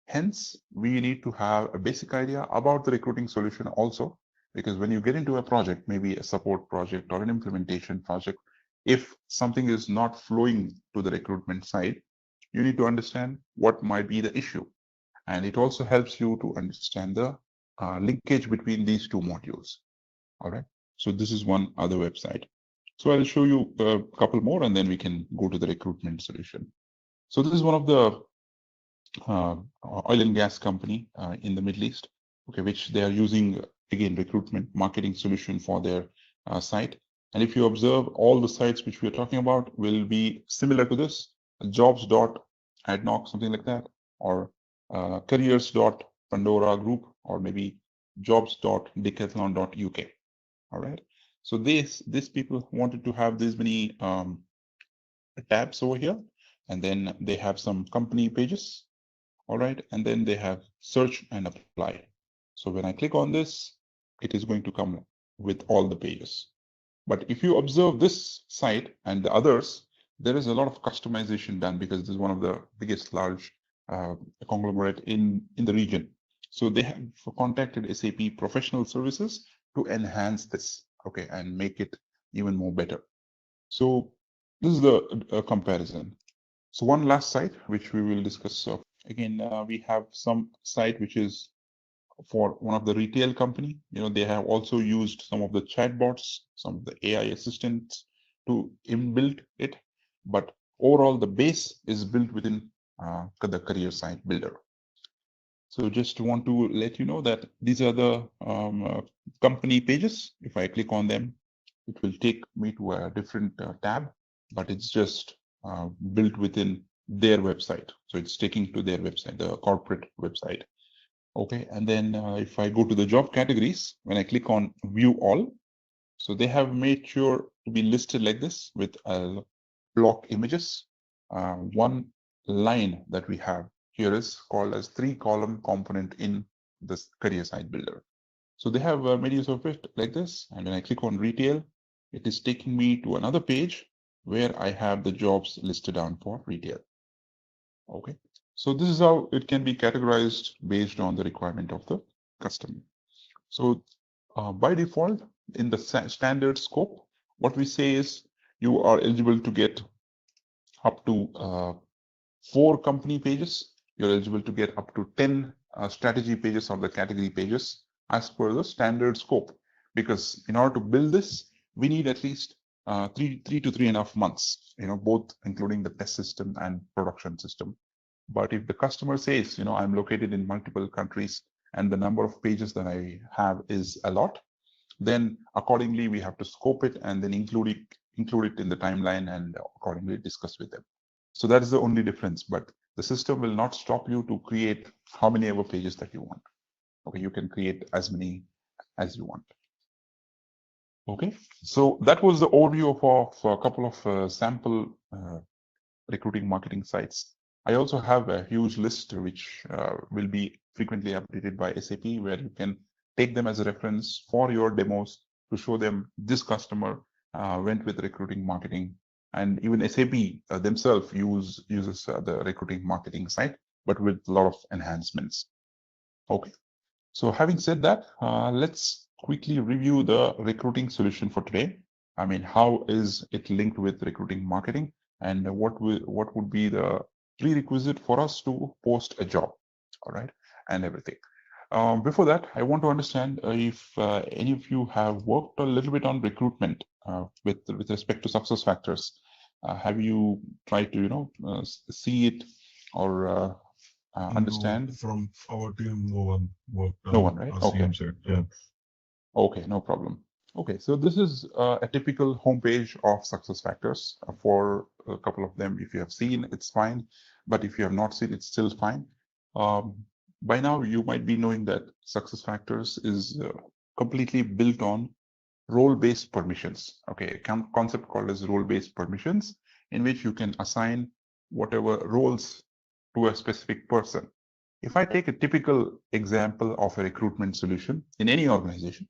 Hence, we need to have a basic idea about the recruiting solution also, because when you get into a project, maybe a support project or an implementation project, if something is not flowing to the recruitment side, you need to understand what might be the issue. And it also helps you to understand the linkage between these 2 modules. All right. So this is one other website. So I'll show you a couple more and then we can go to the recruitment solution. So this is one of the oil and gas company in the Middle East, okay, which they are using, again, recruitment marketing solution for their site. And if you observe, all the sites which we are talking about will be similar to this, jobs.adnoc, something like that, or careers.pandora group, or maybe jobs.decathlon.uk. All right. So these people wanted to have these many tabs over here, and then they have some company pages. All right, and then they have search and apply. So when I click on this, it is going to come with all the pages. But if you observe this site and the others, there is a lot of customization done because this is one of the biggest large conglomerate in the region. So they have contacted SAP Professional Services to enhance this, okay, and make it even more better. So this is the comparison. So one last site which we will discuss. Again, we have some site which is for one of the retail company. They have also used some of the chatbots, some of the AI assistants to inbuild it. But overall, the base is built within the career site builder. So just want to let you know that these are the company pages. If I click on them, it will take me to a different tab, but it's just built within their website. So it's taking to their website, the corporate website. Okay, and then if I go to the job categories, when I click on view all, so they have made sure to be listed like this with block images. One line that we have here is called as 3-column component in this career site builder. So they have made use of it like this. And when I click on retail, it is taking me to another page where I have the jobs listed down for retail. Okay, so this is how it can be categorized based on the requirement of the customer. So by default, in the standard scope, what we say is you are eligible to get up to 4 company pages. You're eligible to get up to 10 strategy pages or the category pages as per the standard scope. Because in order to build this, we need at least 3 to 3.5 months, both including the test system and production system. But if the customer says, I'm located in multiple countries and the number of pages that I have is a lot, then accordingly we have to scope it and then include it in the timeline and accordingly discuss with them. So that is the only difference, but the system will not stop you to create how many ever pages that you want. Okay, you can create as many as you want. Okay, so that was the overview of a couple of sample recruiting marketing sites. I also have a huge list which will be frequently updated by SAP, where you can take them as a reference for your demos to show them this customer went with recruiting marketing. And even SAP themselves uses the recruiting marketing site, but with a lot of enhancements. Okay, so having said that, let's quickly review the recruiting solution for today. I mean, how is it linked with recruiting marketing, and what would be the prerequisite for us to post a job, all right, and everything. Before that, I want to understand if any of you have worked a little bit on recruitment with respect to SuccessFactors. Have you tried to see it or understand? No, from our team, no one worked. No one, right? Okay. Yeah. Okay, no problem. Okay, so this is a typical homepage of SuccessFactors. For a couple of them, if you have seen, it's fine. But if you have not seen, it's still fine. By now, you might be knowing that SuccessFactors is completely built on role-based permissions. Okay, a concept called as role-based permissions, in which you can assign whatever roles to a specific person. If I take a typical example of a recruitment solution in any organization,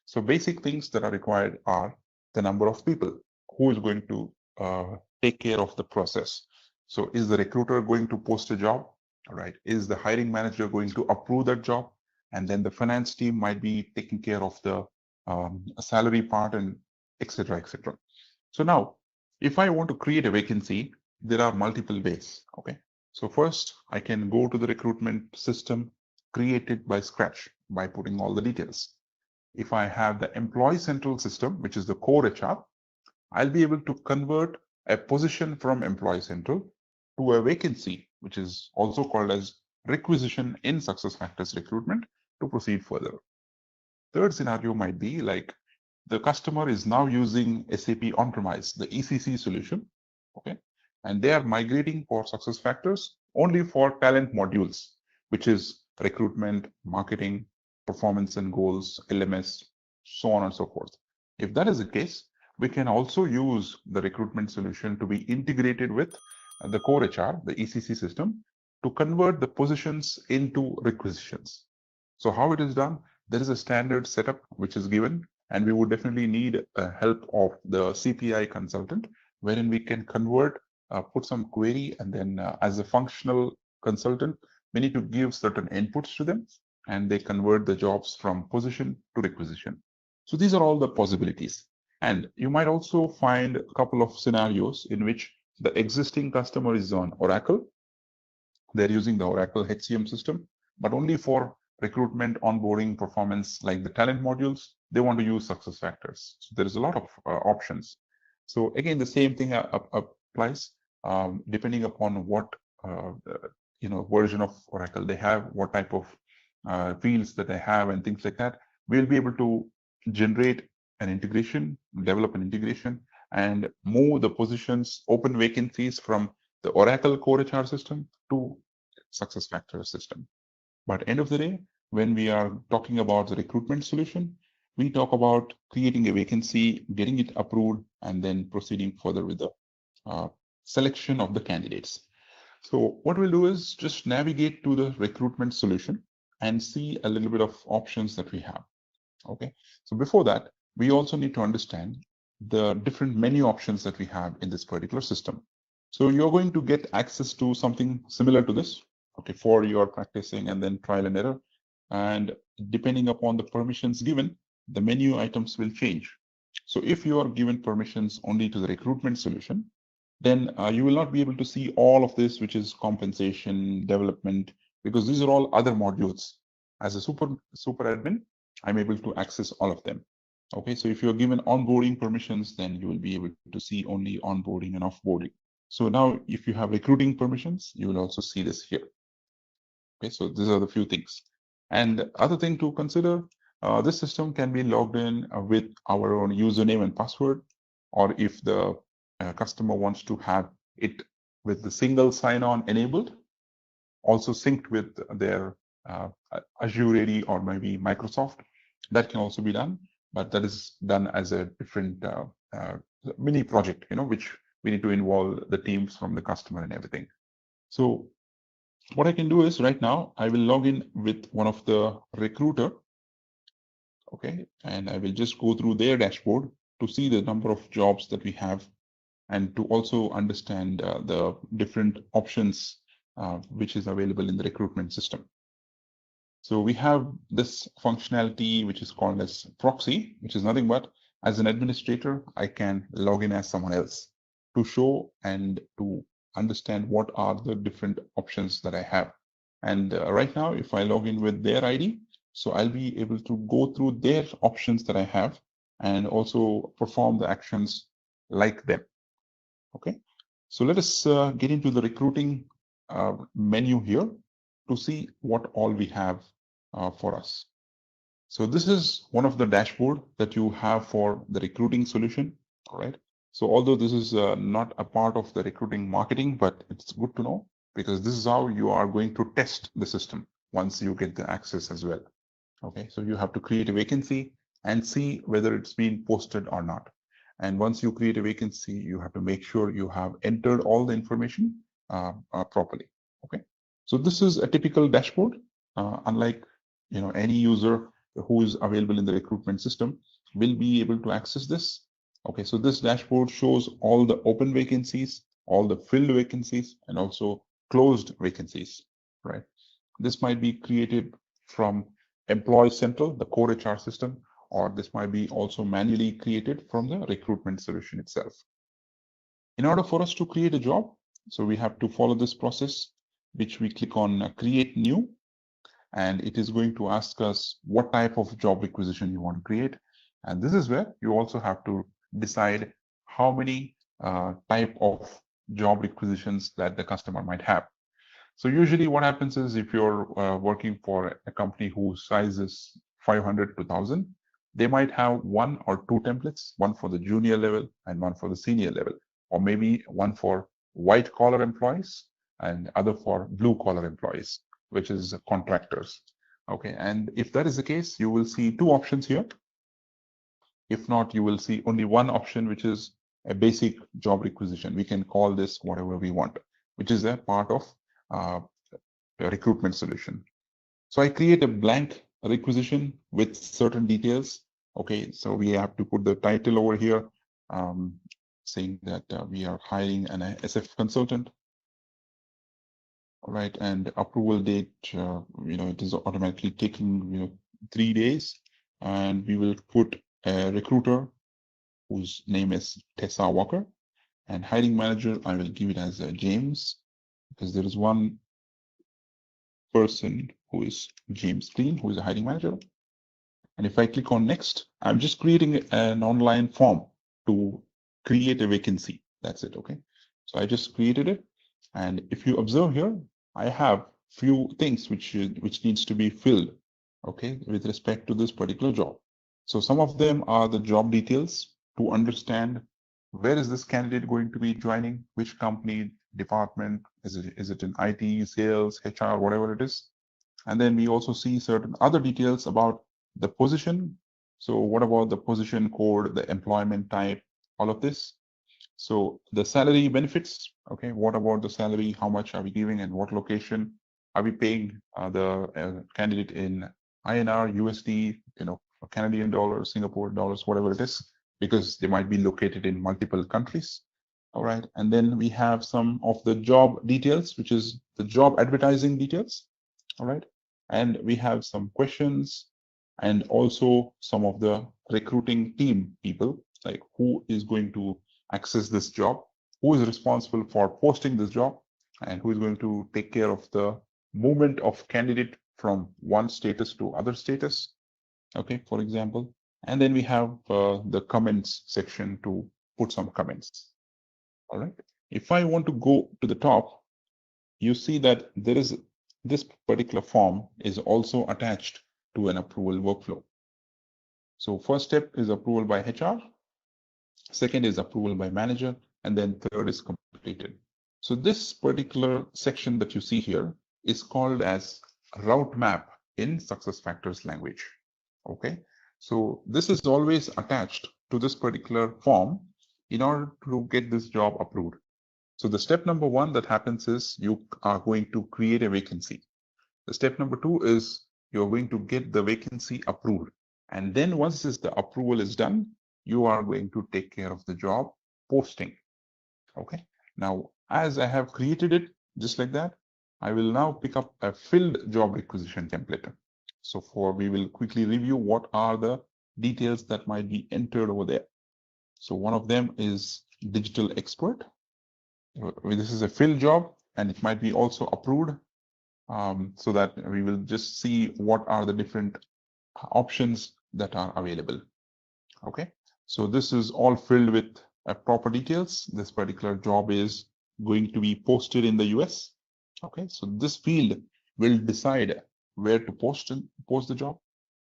so basic things that are required are the number of people who is going to take care of the process. So is the recruiter going to post a job? All right. Is the hiring manager going to approve that job? And then the finance team might be taking care of the salary part and etc. etc. So now, if I want to create a vacancy, there are multiple ways. Okay. So first, I can go to the recruitment system, create it by scratch by putting all the details. If I have the employee central system, which is the core HR, I'll be able to convert a position from Employee Central to a vacancy, which is also called as requisition in SuccessFactors recruitment, to proceed further. Third scenario might be like the customer is now using SAP on-premise, the ECC solution, okay, and they are migrating for SuccessFactors only for talent modules, which is recruitment, marketing, performance and goals, LMS, so on and so forth. If that is the case, we can also use the recruitment solution to be integrated with the core HR, the ECC system, to convert the positions into requisitions. So how it is done? There is a standard setup which is given, and we would definitely need help of the CPI consultant, wherein we can convert, put some query, and then as a functional consultant, we need to give certain inputs to them, and they convert the jobs from position to requisition. So these are all the possibilities. And you might also find a couple of scenarios in which the existing customer is on Oracle. They're using the Oracle HCM system, but only for recruitment, onboarding, performance, like the talent modules, they want to use SuccessFactors. So there is a lot of options. So again, the same thing applies depending upon what version of Oracle they have, what type of fields that they have, and things like that. We'll be able to generate an integration, develop an integration, and move the positions, open vacancies from the Oracle core HR system to SuccessFactors system. But end of the day, when we are talking about the recruitment solution, we talk about creating a vacancy, getting it approved, and then proceeding further with the selection of the candidates. So what we'll do is just navigate to the recruitment solution and see a little bit of options that we have. Okay. So before that, we also need to understand the different menu options that we have in this particular system. So you're going to get access to something similar to this, okay, for your practicing and then trial and error. And depending upon the permissions given, the menu items will change. So if you are given permissions only to the recruitment solution, then you will not be able to see all of this, which is compensation, development, because these are all other modules. As a super admin, I'm able to access all of them. Okay, so if you're given onboarding permissions, then you will be able to see only onboarding and offboarding. So now if you have recruiting permissions, you will also see this here. Okay, so these are the few things. And other thing to consider, this system can be logged in with our own username and password, or if the customer wants to have it with the single sign-on enabled, also synced with their Azure AD or maybe Microsoft, that can also be done, but that is done as a different mini project, which we need to involve the teams from the customer and everything. So what I can do is right now, I will log in with one of the recruiter, okay, and I will just go through their dashboard to see the number of jobs that we have and to also understand the different options which is available in the recruitment system. So we have this functionality, which is called as proxy, which is nothing but as an administrator, I can log in as someone else to show and to understand what are the different options that I have. And right now, if I log in with their ID, so I'll be able to go through their options that I have and also perform the actions like them. Okay, so let us get into the recruiting menu here to see what all we have for us. So this is one of the dashboard that you have for the recruiting solution, all right? So although this is not a part of the recruiting marketing, but it's good to know because this is how you are going to test the system once you get the access as well. Okay, so you have to create a vacancy and see whether it's been posted or not. And once you create a vacancy, you have to make sure you have entered all the information properly. Okay, so this is a typical dashboard. Unlike any user who is available in the recruitment system will be able to access this. Okay, so this dashboard shows all the open vacancies, all the filled vacancies, and also closed vacancies. Right, this might be created from Employee Central, the core HR system, or this might be also manually created from the recruitment solution itself. In order for us to create a job, so we have to follow this process, which we click on create new, and it is going to ask us what type of job requisition you want to create. And this is where you also have to decide how many type of job requisitions that the customer might have. So usually what happens is if you're working for a company whose size is 500 to 1,000, they might have 1 or 2 templates, one for the junior level and one for the senior level, or maybe one for white collar employees and other for blue collar employees, which is contractors. Okay, and if that is the case, you will see 2 options here. If not, you will see only one option, which is a basic job requisition. We can call this whatever we want, which is a part of a recruitment solution. So I create a blank requisition with certain details. Okay, so we have to put the title over here, saying that we are hiring an SF consultant. All right, and approval date, it is automatically taking 3 days, and we will put a recruiter whose name is Tessa Walker, and hiring manager I will give it as James, because there is one person who is James Green, who is a hiring manager. And if I click on next, I'm just creating an online form to create a vacancy. That's it. Okay, so I just created it, and if you observe here, I have few things which needs to be filled, okay, with respect to this particular job. So some of them are the job details to understand where is this candidate going to be joining, which company, department, is it in IT, sales, HR, whatever it is. And then we also see certain other details about the position. So what about the position code, the employment type, all of this. So the salary benefits, okay, what about the salary? How much are we giving and what location? Are we paying the candidate in INR, USD, Canadian dollars, Singapore dollars, whatever it is, because they might be located in multiple countries. All right, and then we have some of the job details, which is the job advertising details. All right, and we have some questions and also some of the recruiting team people, like who is going to access this job, who is responsible for posting this job, and who is going to take care of the movement of candidate from one status to other status, okay, for example. And then we have the comments section to put some comments. All right, if I want to go to the top, you see that there is this particular form is also attached to an approval workflow. So first step is approval by HR, second is approval by manager, and then third is completed. So this particular section that you see here is called as route map in SuccessFactors language. Okay, so this is always attached to this particular form in order to get this job approved. So the step number 1 that happens is you are going to create a vacancy. The step number 2 is you're going to get the vacancy approved. And then once the approval is done, you are going to take care of the job posting. Okay. Now, as I have created it just like that, I will now pick up a filled job requisition template. So we will quickly review what are the details that might be entered over there. So one of them is digital expert. This is a filled job and it might be also approved, so that we will just see what are the different options that are available. Okay, so this is all filled with proper details. This particular job is going to be posted in the US. Okay, so this field will decide where to post the job.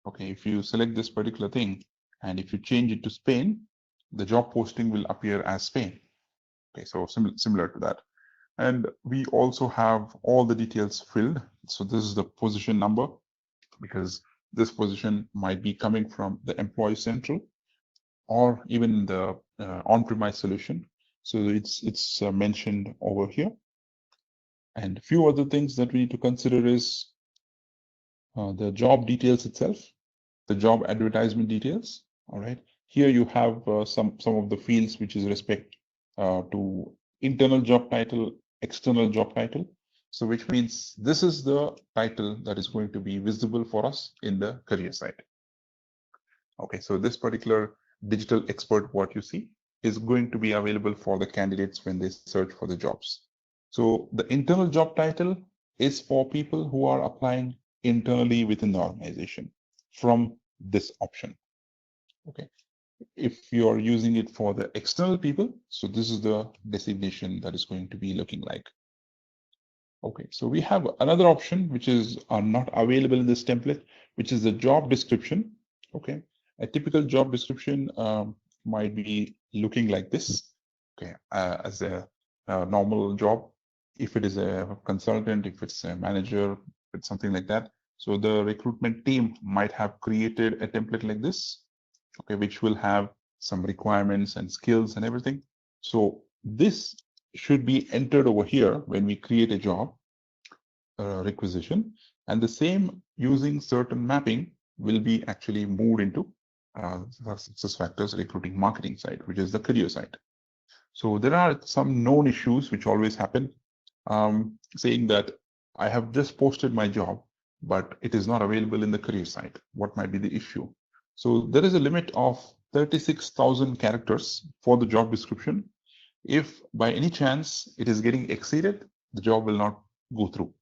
Okay, if you select this particular thing and if you change it to Spain, the job posting will appear as Spain. Okay, so similar to that. And we also have all the details filled. So this is the position number, because this position might be coming from the Employee Central or even the on-premise solution. So it's mentioned over here. And a few other things that we need to consider is the job details itself, the job advertisement details. All right. Here you have some of the fields which is respect to internal job title, external job title. So which means this is the title that is going to be visible for us in the career site. Okay, so this particular digital expert, what you see, is going to be available for the candidates when they search for the jobs. So the internal job title is for people who are applying internally within the organization from this option. Okay, If you're using it for the external people, so this is the designation that is going to be looking like. Okay, so we have another option which is not available in this template, which is the job description. Okay, a typical job description might be looking like this. Okay, as a normal job, if it is a consultant, if it's a manager, if it's something like that. So the recruitment team might have created a template like this, okay, which will have some requirements and skills and everything. So this should be entered over here when we create a job requisition, and the same using certain mapping will be actually moved into SuccessFactors recruiting marketing side, which is the career side. So there are some known issues which always happen, saying that I have just posted my job, but it is not available in the career side. What might be the issue? So there is a limit of 36,000 characters for the job description. If by any chance it is getting exceeded, the job will not go through.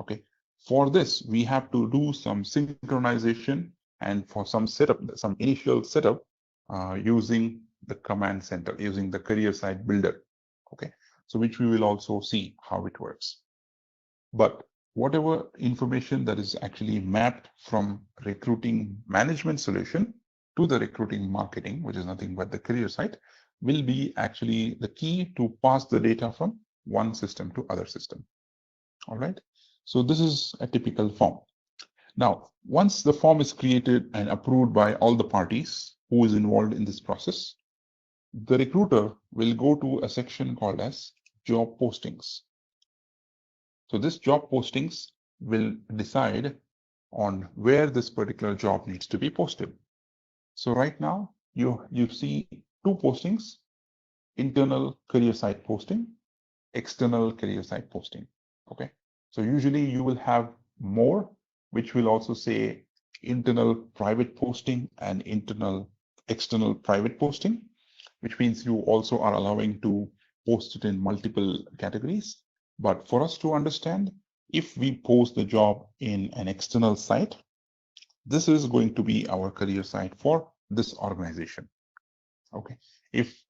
Okay. For this, we have to do some synchronization, and for some setup, some initial setup using the command center, using the career site builder. Okay. So which we will also see how it works. But whatever information that is actually mapped from recruiting management solution to the recruiting marketing, which is nothing but the career site, will be actually the key to pass the data from one system to other system. All right. So this is a typical form. Now, once the form is created and approved by all the parties who is involved in this process, the recruiter will go to a section called as job postings. So this job postings will decide on where this particular job needs to be posted. So right now you see two postings: internal career site posting, external career site posting. Okay. So usually you will have more, which will also say internal private posting and external private posting, which means you also are allowing to post it in multiple categories. But for us to understand, if we post the job in an external site, this is going to be our career site for this organization. Okay. If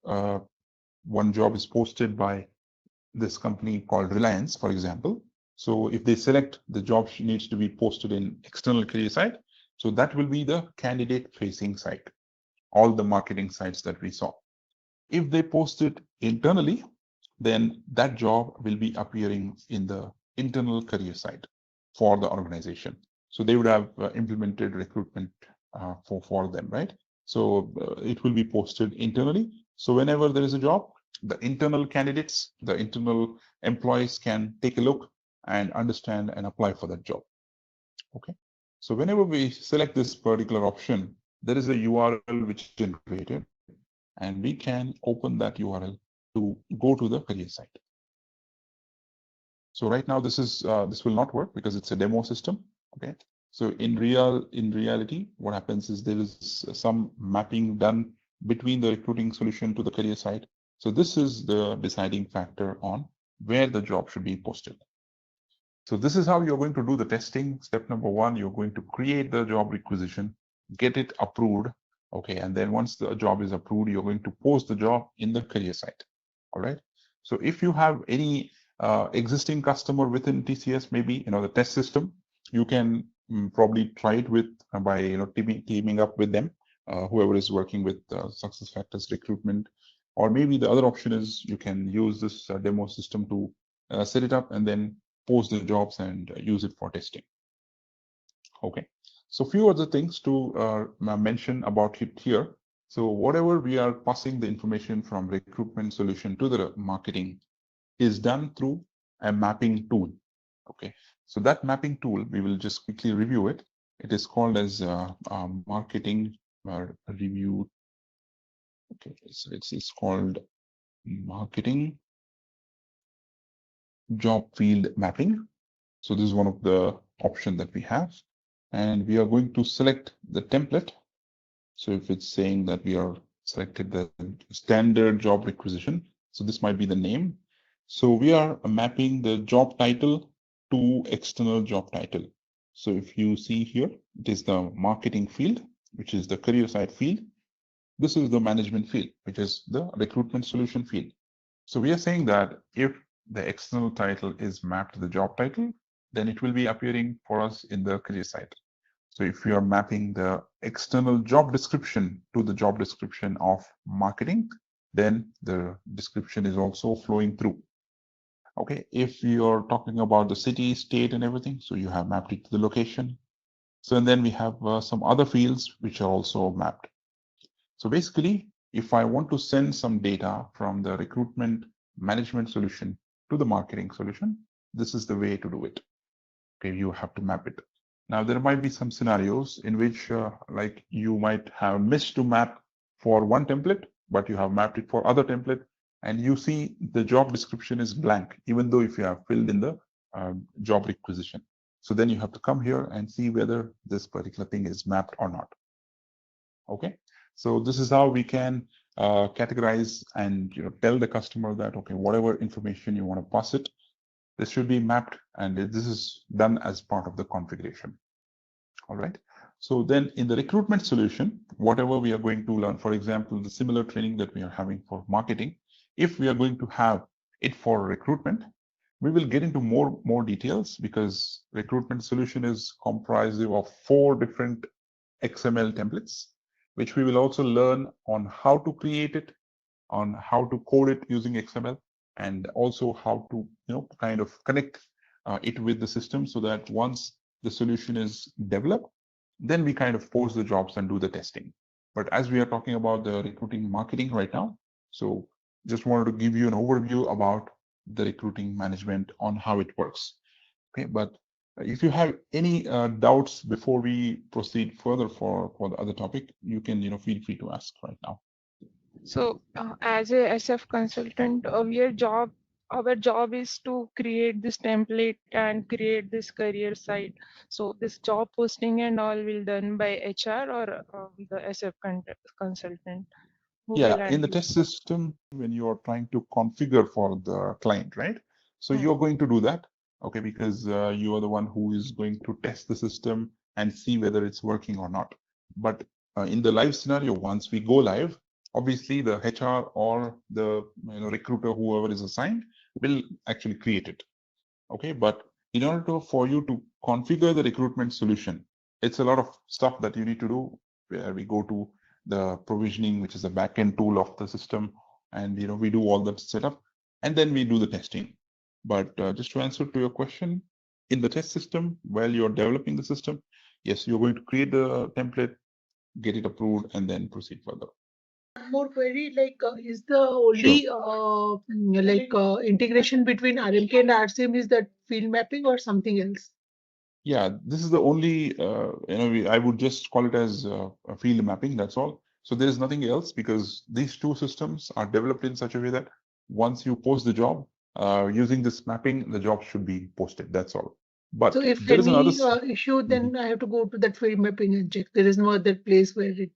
one job is posted by this company called Reliance, for example, so if they select the job needs to be posted in external career site, so that will be the candidate facing site, all the marketing sites that we saw. If they post it internally, then that job will be appearing in the internal career site for the organization. So they would have implemented recruitment for them, right? So it will be posted internally. So whenever there is a job, the internal candidates, the internal employees can take a look and understand and apply for that job. Okay. So whenever we select this particular option, there is a URL which is generated, and we can open that URL to go to the career site. So right now this will not work because it's a demo system. Okay. So in reality, what happens is there is some mapping done between the recruiting solution to the career site. So this is the deciding factor on where the job should be posted. So this is how you're going to do the testing. Step number one, you're going to create the job requisition, get it approved. Okay, and then once the job is approved, you're going to post the job in the career site. All right. So if you have any existing customer within TCS, maybe the test system, you can probably try it with by teaming up with them, whoever is working with SuccessFactors recruitment, or maybe the other option is you can use this demo system to set it up and then post the jobs and use it for testing. Okay, so few other things to mention about it here. So whatever we are passing the information from recruitment solution to the marketing is done through a mapping tool. Okay, so that mapping tool, we will just quickly review it. It is called as marketing review. Okay, so it's called marketing job field mapping. So this is one of the options that we have, and we are going to select the template. So if it's saying that we are selected the standard job requisition, so this might be the name. So we are mapping the job title to external job title. So if you see here, it is the marketing field, which is the career site field. this is the management field, which is the recruitment solution field. So we are saying that if the external title is mapped to the job title, then it will be appearing for us in the career site. So if you are mapping the external job description to the job description of marketing, then the description is also flowing through. Okay, if you're talking about the city, state, and everything, so you have mapped it to the location. So and then we have some other fields which are also mapped. So basically, if I want to send some data from the recruitment management solution to the marketing solution, this is the way to do it. Okay, you have to map it. Now, there might be some scenarios in which like you might have missed to map for one template, but you have mapped it for other template, and you see the job description is blank, even though if you have filled in the job requisition. So then you have to come here and see whether this particular thing is mapped or not. Okay, so this is how we can categorize and tell the customer that, okay, whatever information you want to pass it, this should be mapped, and this is done as part of the configuration. All right. So then in the recruitment solution, whatever we are going to learn, for example, the similar training that we are having for marketing, if we are going to have it for recruitment, we will get into more details, because recruitment solution is comprised of 4 different XML templates, which we will also learn on how to create it, on how to code it using XML, and also how to kind of connect it with the system, so that once the solution is developed, then we kind of post the jobs and do the testing. But as we are talking about the recruiting marketing right now, so just wanted to give you an overview about the recruiting management on how it works. Okay, but if you have any doubts before we proceed further for the other topic, you can feel free to ask right now. So as a SF consultant, our job is to create this template and create this career site. So this job posting and all will done by HR or the SF consultant. Who will Yeah, in the handle test system, when you are trying to configure for the client, right? So Hmm. you're going to do that, okay, because you are the one who is going to test the system and see whether it's working or not. But in the live scenario, once we go live, obviously the HR or the recruiter, whoever is assigned, will actually create it. Okay, but in order for you to configure the recruitment solution, it's a lot of stuff that you need to do, where we go to the provisioning, which is the backend tool of the system, and we do all that setup, and then we do the testing. But just to answer to your question, in the test system, while you're developing the system, yes, you're going to create the template, get it approved, and then proceed further. More query, like is the only integration between RMK and RCM is that field mapping or something else? Yeah, this is the only, I would just call it as a field mapping, that's all. So there is nothing else, because these two systems are developed in such a way that once you post the job, using this mapping, the job should be posted, that's all. But So if there is any another issue, then I have to go to that field mapping and check. There is no other place where it.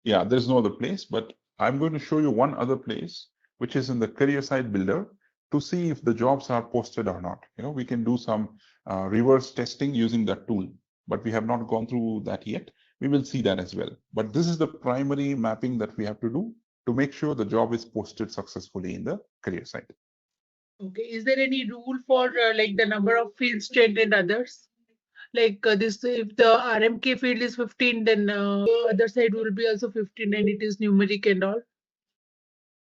Yeah, there's no other place, but I'm going to show you one other place, which is in the career site builder, to see if the jobs are posted or not. We can do some reverse testing using that tool, but we have not gone through that yet. We will see that as well. But this is the primary mapping that we have to do to make sure the job is posted successfully in the career site. Okay, is there any rule for like the number of fields checked and others? Like this, if the RMK field is 15, then other side will be also 15, and it is numeric and all.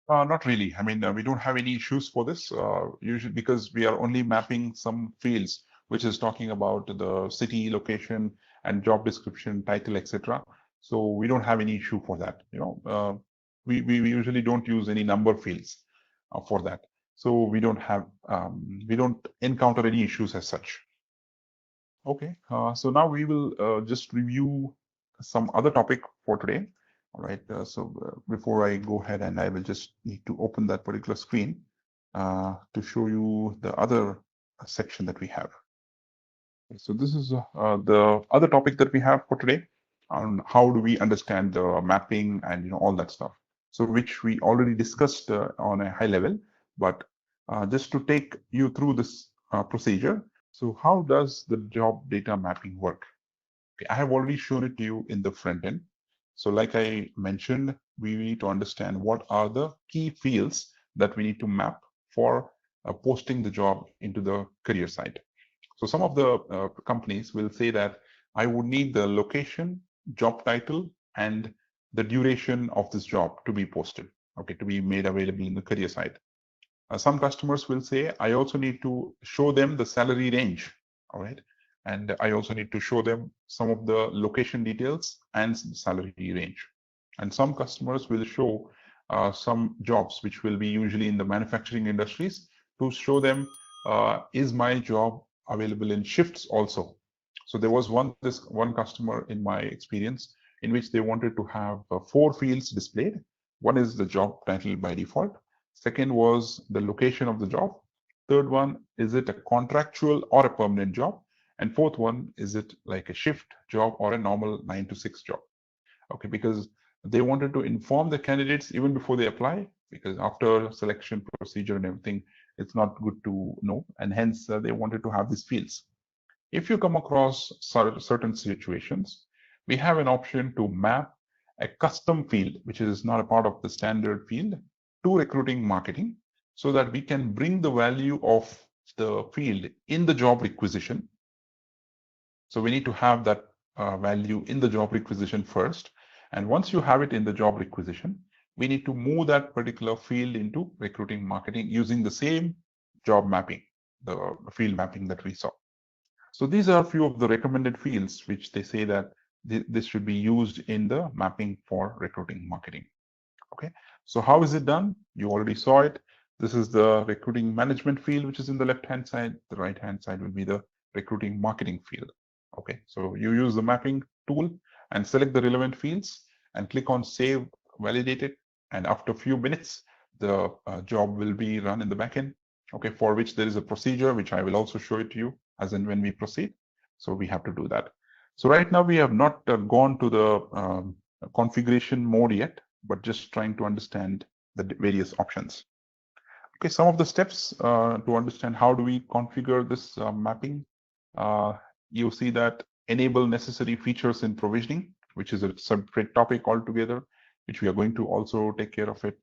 Not really. I mean, we don't have any issues for this, usually because we are only mapping some fields, which is talking about the city, location, and job description, title, etc. So we don't have any issue for that. We usually don't use any number fields for that. So we don't encounter any issues as such. Okay, so now we will just review some other topic for today. All right, before I go ahead, and I will just need to open that particular screen to show you the other section that we have. So this is the other topic that we have for today, on how do we understand the mapping and all that stuff. So which we already discussed on a high level, but just to take you through this procedure. So how does the job data mapping work? Okay, I have already shown it to you in the front end. So like I mentioned, we need to understand what are the key fields that we need to map for posting the job into the career site. So some of the companies will say that I would need the location, job title, and the duration of this job to be posted, okay, to be made available in the career site. Some customers will say, I also need to show them the salary range, all right? And I also need to show them some of the location details and salary range. And some customers will show some jobs, which will be usually in the manufacturing industries, to show them, is my job available in shifts also? So there was this one customer in my experience in which they wanted to have 4 fields displayed. One is the job title by default. Second was the location of the job. Third one, is it a contractual or a permanent job? And fourth one, is it like a shift job or a normal 9 to 6 job? Okay, because they wanted to inform the candidates even before they apply, because after selection procedure and everything, it's not good to know. And hence they wanted to have these fields. If you come across certain situations, we have an option to map a custom field, which is not a part of the standard field, to recruiting marketing, so that we can bring the value of the field in the job requisition. So we need to have that value in the job requisition first. And once you have it in the job requisition, we need to move that particular field into recruiting marketing using the same job mapping, the field mapping that we saw. So these are a few of the recommended fields which they say that this should be used in the mapping for recruiting marketing. Okay, so how is it done? You already saw it. This is the recruiting management field, which is in the left-hand side. The right-hand side will be the recruiting marketing field. Okay, so you use the mapping tool and select the relevant fields and click on Save, Validate it. And after a few minutes, the job will be run in the backend. Okay, for which there is a procedure, which I will also show it to you as and when we proceed. So we have to do that. So right now we have not gone to the configuration mode yet, but just trying to understand the various options. Okay, some of the steps to understand how do we configure this mapping. You see that enable necessary features in provisioning, which is a separate topic altogether, which we are going to also take care of it.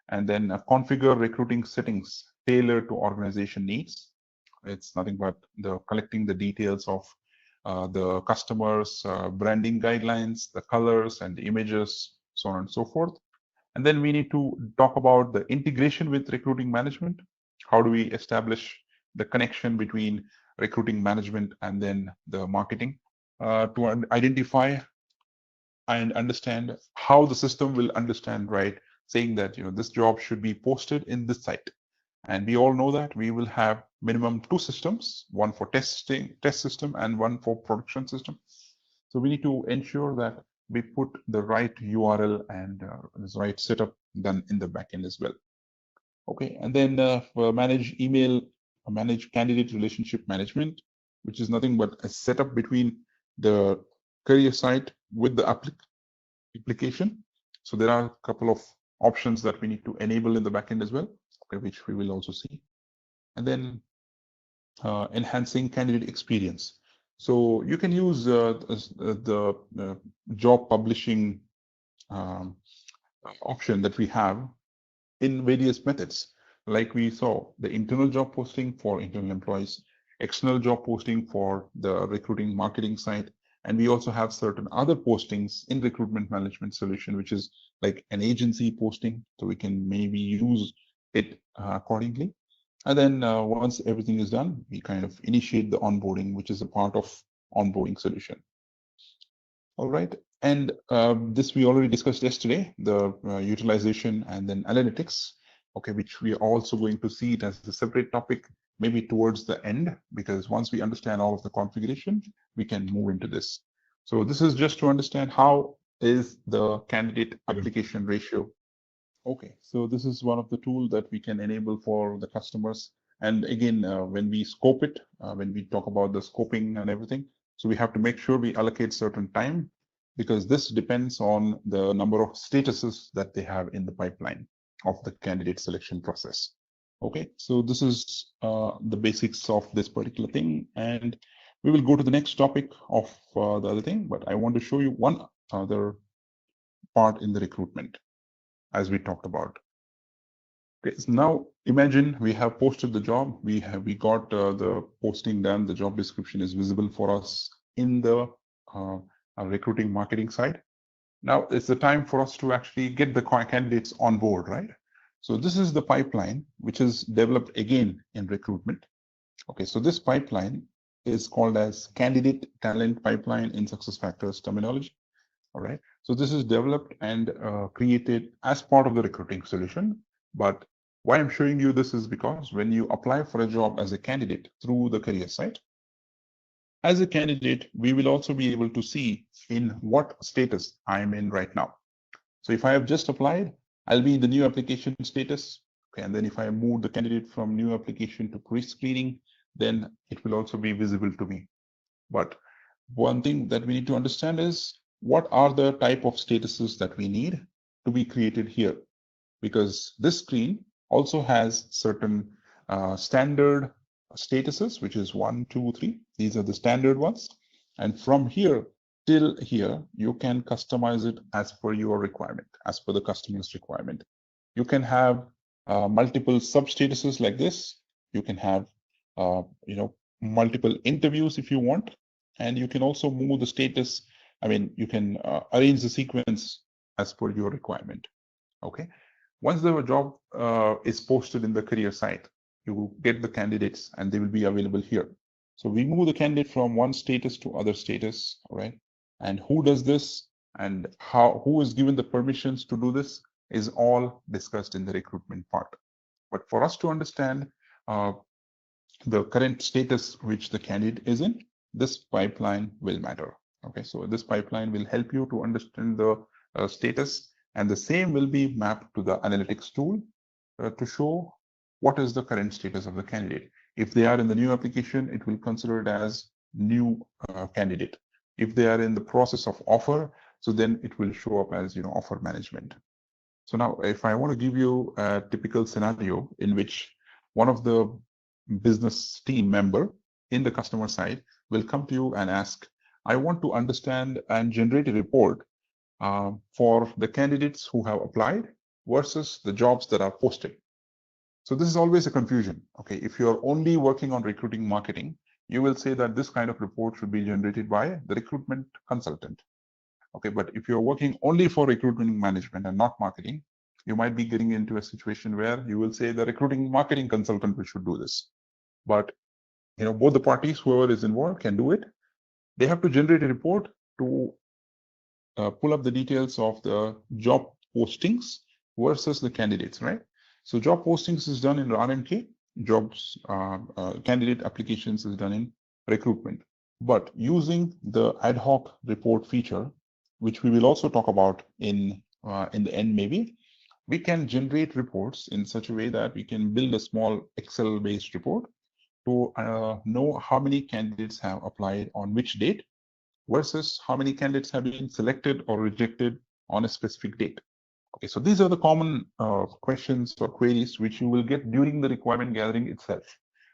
And then configure recruiting settings tailored to organization needs. It's nothing but collecting the details of the customers, branding guidelines, the colors and the images, so on and so forth. And then we need to talk about the integration with recruiting management. How do we establish the connection between recruiting management and then the marketing to identify and understand how the system will understand, right? Saying that, this job should be posted in this site. And we all know that we will have minimum 2 systems, one for test system and one for production system. So we need to ensure that we put the right URL and the right setup done in the backend as well. Okay, and then manage candidate relationship management, which is nothing but a setup between the career site with the application. So there are a couple of options that we need to enable in the backend as well, okay, which we will also see. And then enhancing candidate experience. So you can use the job publishing option that we have in various methods. Like we saw, the internal job posting for internal employees, external job posting for the recruiting marketing side, and we also have certain other postings in recruitment management solution, which is like an agency posting. So we can maybe use it accordingly. And then once everything is done, we kind of initiate the onboarding, which is a part of onboarding solution. All right. And this we already discussed yesterday, the utilization and then analytics, okay, which we are also going to see it as a separate topic, maybe towards the end, because once we understand all of the configuration, we can move into this. So this is just to understand how is the candidate application ratio. Okay, so this is one of the tools that we can enable for the customers. And again, when we scope it, when we talk about the scoping and everything, so we have to make sure we allocate certain time, because this depends on the number of statuses that they have in the pipeline of the candidate selection process. Okay, so this is the basics of this particular thing. And we will go to the next topic of the other thing, but I want to show you one other part in the recruitment, as we talked about. Okay, so now imagine we have posted the job, we got the posting done, the job description is visible for us in the recruiting marketing side. Now it's the time for us to actually get the candidates on board, right? So this is the pipeline which is developed again in recruitment. Okay, so this pipeline is called as candidate talent pipeline in SuccessFactors terminology. All right, so this is developed and created as part of the recruiting solution. But why I'm showing you this is because when you apply for a job as a candidate through the career site, as a candidate, we will also be able to see in what status I am in right now. So if I have just applied, I'll be in the new application status. Okay, and then if I move the candidate from new application to pre-screening, then it will also be visible to me. But one thing that we need to understand is what are the type of statuses that we need to be created here? Because this screen also has certain standard statuses, which is 1, 2, 3. These are the standard ones. And from here till here, you can customize it as per your requirement, as per the customer's requirement. You can have multiple sub statuses like this. You can have multiple interviews if you want, and you can also move the status. I mean, you can arrange the sequence as per your requirement. Okay. Once the job is posted in the career site, you get the candidates and they will be available here. So we move the candidate from one status to other status, all right? And who does this and who is given the permissions to do this is all discussed in the recruitment part. But for us to understand the current status which the candidate is in, this pipeline will matter. Okay, so this pipeline will help you to understand the status, and the same will be mapped to the analytics tool to show what is the current status of the candidate. If they are in the new application, it will consider it as new candidate. If they are in the process of offer, so then it will show up as offer management. So now if I want to give you a typical scenario in which one of the business team member in the customer side will come to you and ask, I want to understand and generate a report for the candidates who have applied versus the jobs that are posted. So this is always a confusion. Okay, if you're only working on recruiting marketing, you will say that this kind of report should be generated by the recruitment consultant. Okay, but if you're working only for recruitment management and not marketing, you might be getting into a situation where you will say the recruiting marketing consultant should do this. But both the parties, whoever is involved, can do it. They have to generate a report to pull up the details of the job postings versus the candidates, right? So job postings is done in RMK, jobs candidate applications is done in recruitment. But using the ad hoc report feature, which we will also talk about in the end maybe, we can generate reports in such a way that we can build a small Excel-based report to know how many candidates have applied on which date versus how many candidates have been selected or rejected on a specific date. Okay, so these are the common questions or queries which you will get during the requirement gathering itself.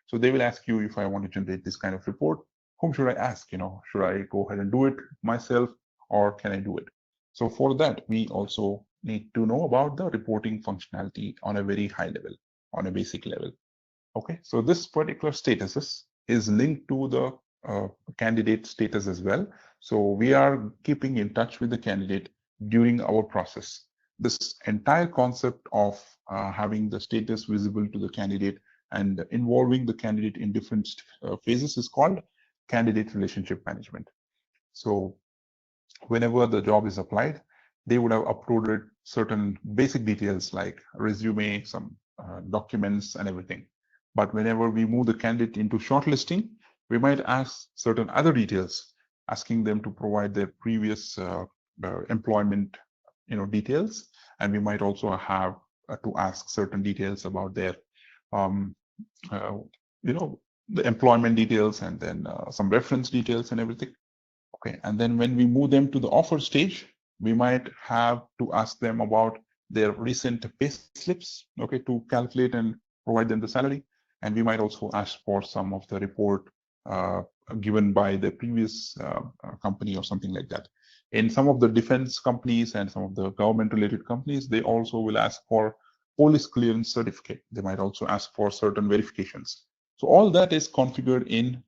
So they will ask you, if I want to generate this kind of report, whom should I ask? Should I go ahead and do it myself, or can I do it? So for that, we also need to know about the reporting functionality on a very high level, on a basic level. Okay, so this particular status is linked to the candidate status as well. So we are keeping in touch with the candidate during our process. This entire concept of having the status visible to the candidate and involving the candidate in different phases is called candidate relationship management. So whenever the job is applied, they would have uploaded certain basic details like resume, some documents and everything. But whenever we move the candidate into shortlisting, we might ask certain other details, asking them to provide their previous employment details, and we might also have to ask certain details about their the employment details, and then some reference details and everything. Okay, and then when we move them to the offer stage, we might have to ask them about their recent pay slips, okay, to calculate and provide them the salary. And we might also ask for some of the report given by the previous company or something like that. In some of the defense companies and some of the government related companies, they also will ask for police clearance certificate. They might also ask for certain verifications. So all that is configured in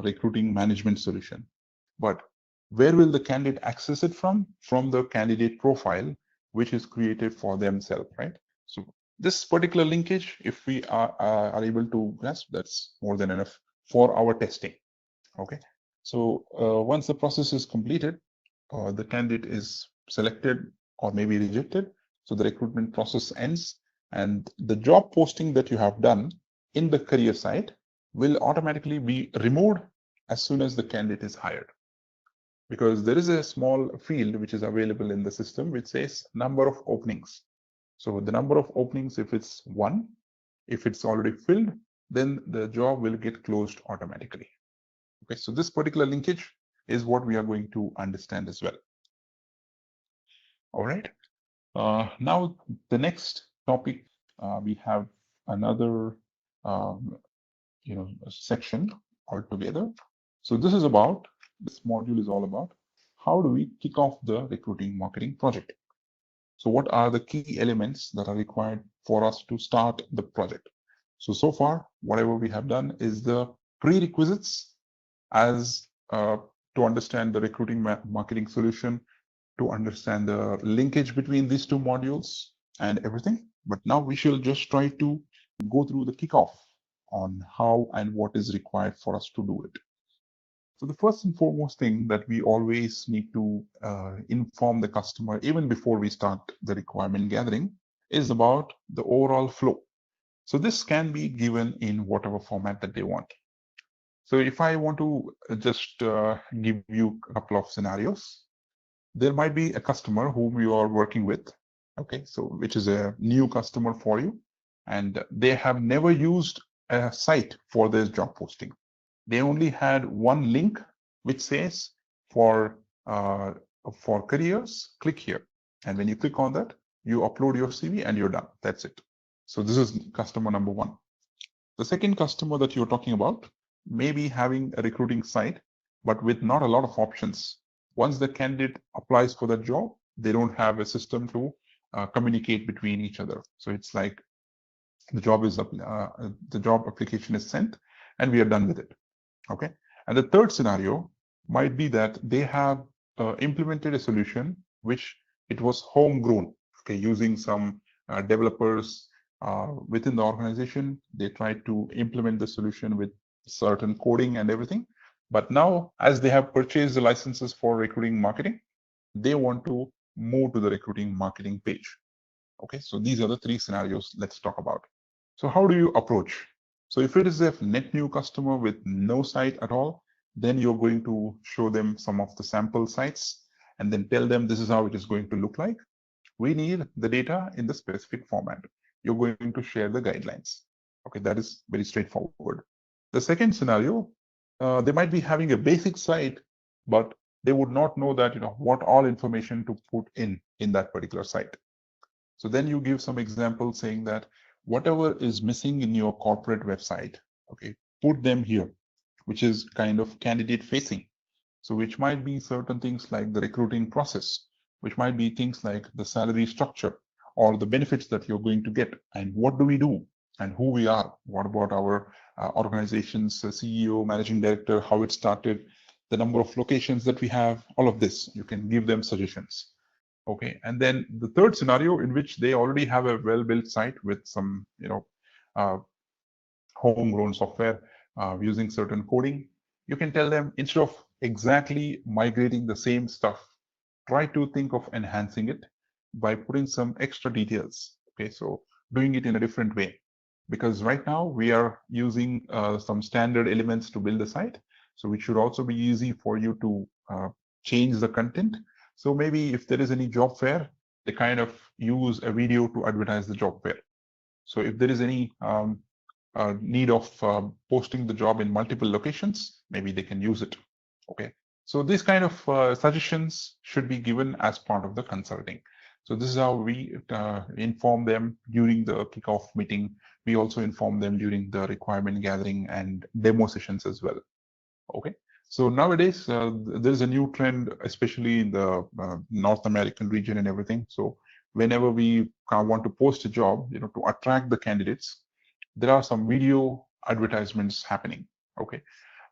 recruiting management solution. But where will the candidate access it from? From the candidate profile, which is created for themselves, right? So this particular linkage, if we are able to grasp, that's more than enough for our testing. Okay. So once the process is completed, the candidate is selected or maybe rejected. So the recruitment process ends, and the job posting that you have done in the career site will automatically be removed as soon as the candidate is hired. Because there is a small field which is available in the system which says number of openings. So the number of openings, if it's 1, if it's already filled, then the job will get closed automatically. Okay, so this particular linkage is what we are going to understand as well. All right. Now the next topic, we have another section altogether. So this module is all about how do we kick off the recruiting marketing project. So what are the key elements that are required for us to start the project? So far, whatever we have done is the prerequisites as to understand the recruiting marketing solution, to understand the linkage between these two modules and everything. But now we shall just try to go through the kickoff on how and what is required for us to do it. So the first and foremost thing that we always need to inform the customer, even before we start the requirement gathering, is about the overall flow. So this can be given in whatever format that they want. So if I want to just give you a couple of scenarios, there might be a customer whom you are working with, okay, so which is a new customer for you, and they have never used a site for this job posting. They only had one link which says for careers, click here. And when you click on that, you upload your CV and you're done. That's it. So this is customer number 1. The second customer that you're talking about may be having a recruiting site, but with not a lot of options. Once the candidate applies for that job, they don't have a system to communicate between each other. So it's like the job application is sent and we are done with it. Okay. And the third scenario might be that they have implemented a solution which it was homegrown, okay, using some developers within the organization. They tried to implement the solution with certain coding and everything. But now, as they have purchased the licenses for recruiting marketing, they want to move to the recruiting marketing page. Okay, so these are the 3 scenarios let's talk about. So how do you approach? So if it is a net new customer with no site at all, then you're going to show them some of the sample sites and then tell them this is how it is going to look like. We need the data in the specific format. You're going to share the guidelines. Okay, that is very straightforward. The second scenario, they might be having a basic site, but they would not know that, what all information to put in that particular site. So then you give some examples saying that whatever is missing in your corporate website, okay, put them here, which is kind of candidate facing. So which might be certain things like the recruiting process, which might be things like the salary structure or the benefits that you're going to get, and what do we do and who we are. What about our organization's CEO, managing director, how it started, the number of locations that we have, all of this. You can give them suggestions. Okay, and then the third scenario in which they already have a well-built site with some, homegrown software using certain coding, you can tell them instead of exactly migrating the same stuff, try to think of enhancing it by putting some extra details. Okay, so doing it in a different way, because right now we are using some standard elements to build the site. So it should also be easy for you to change the content. So maybe if there is any job fair, they kind of use a video to advertise the job fair. So if there is any need of posting the job in multiple locations, maybe they can use it. Okay. So these kind of suggestions should be given as part of the consulting. So this is how we inform them during the kickoff meeting. We also inform them during the requirement gathering and demo sessions as well. Okay. So nowadays, there's a new trend, especially in the North American region and everything. So whenever we want to post a job, to attract the candidates, there are some video advertisements happening. Okay,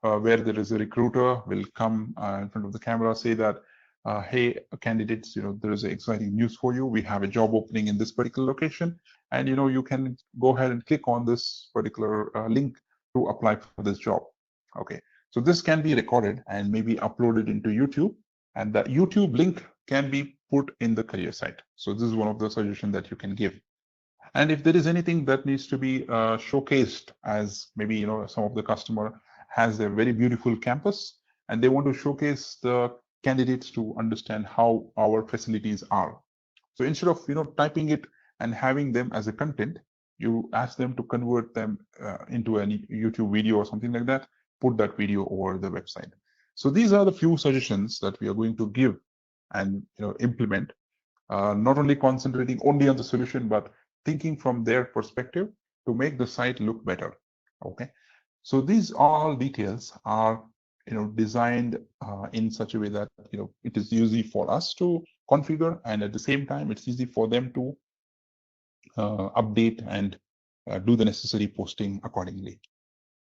where there is a recruiter will come in front of the camera, say that, hey, candidates, there is exciting news for you. We have a job opening in this particular location, and you can go ahead and click on this particular link to apply for this job. Okay, so this can be recorded and maybe uploaded into YouTube, and the YouTube link can be put in the career site. So this is one of the suggestions that you can give. And if there is anything that needs to be showcased, as maybe some of the customer has a very beautiful campus and they want to showcase the candidates to understand how our facilities are. So instead of typing it and having them as a content, you ask them to convert them into a YouTube video or something like that, put that video over the website. So these are the few suggestions that we are going to give and implement, not only concentrating only on the solution, but thinking from their perspective to make the site look better. Okay, so these all details are designed in such a way that it is easy for us to configure, and at the same time it's easy for them to update and do the necessary posting accordingly.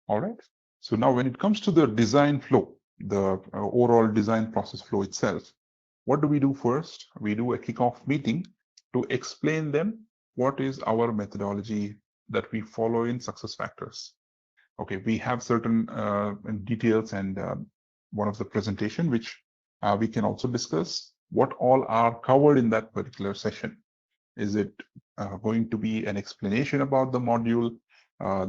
All right, so now when it comes to the design flow, the overall design process flow itself, what do we do first? We do a kickoff meeting to explain them what is our methodology that we follow in SuccessFactors. Okay, we have certain details and one of the presentation, which we can also discuss what all are covered in that particular session. Is it going to be an explanation about the module,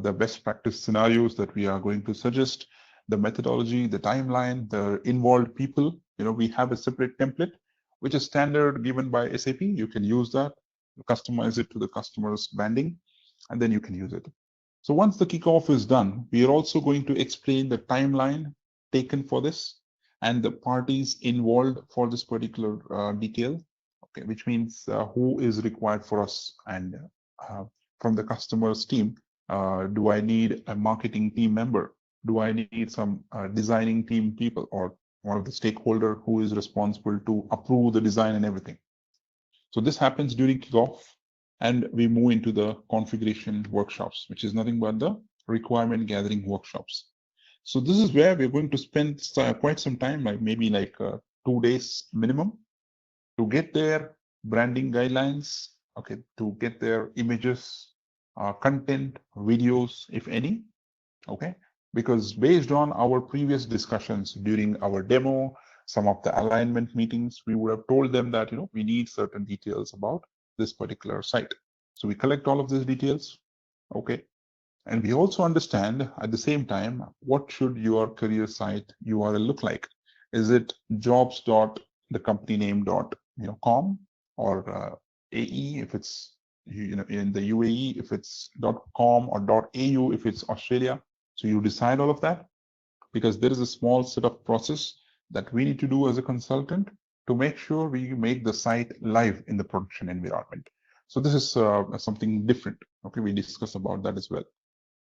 the best practice scenarios that we are going to suggest, the methodology, the timeline, the involved people? We have a separate template, which is standard given by SAP. You can use that, customize it to the customer's banding, and then you can use it. So once the kickoff is done, we are also going to explain the timeline taken for this and the parties involved for this particular detail. Okay, which means who is required for us, and from the customer's team, do I need a marketing team member? Do I need some designing team people, or one of the stakeholder who is responsible to approve the design and everything? So this happens during kickoff, and we move into the configuration workshops, which is nothing but the requirement gathering workshops. So this is where we're going to spend quite some time, like maybe 2 days minimum, to get their branding guidelines, okay, to get their images, content, videos, if any, okay, because based on our previous discussions during our demo, some of the alignment meetings, we would have told them that we need certain details about this particular site. So we collect all of these details, okay, and we also understand at the same time what should your career site URL look like. Is it jobs.thecompany.name.com or AE if it's in the UAE, if it's .com or .au if it's Australia? So you decide all of that, because there is a small setup process that we need to do as a consultant to make sure we make the site live in the production environment. So this is something different. Okay, we discussed about that as well.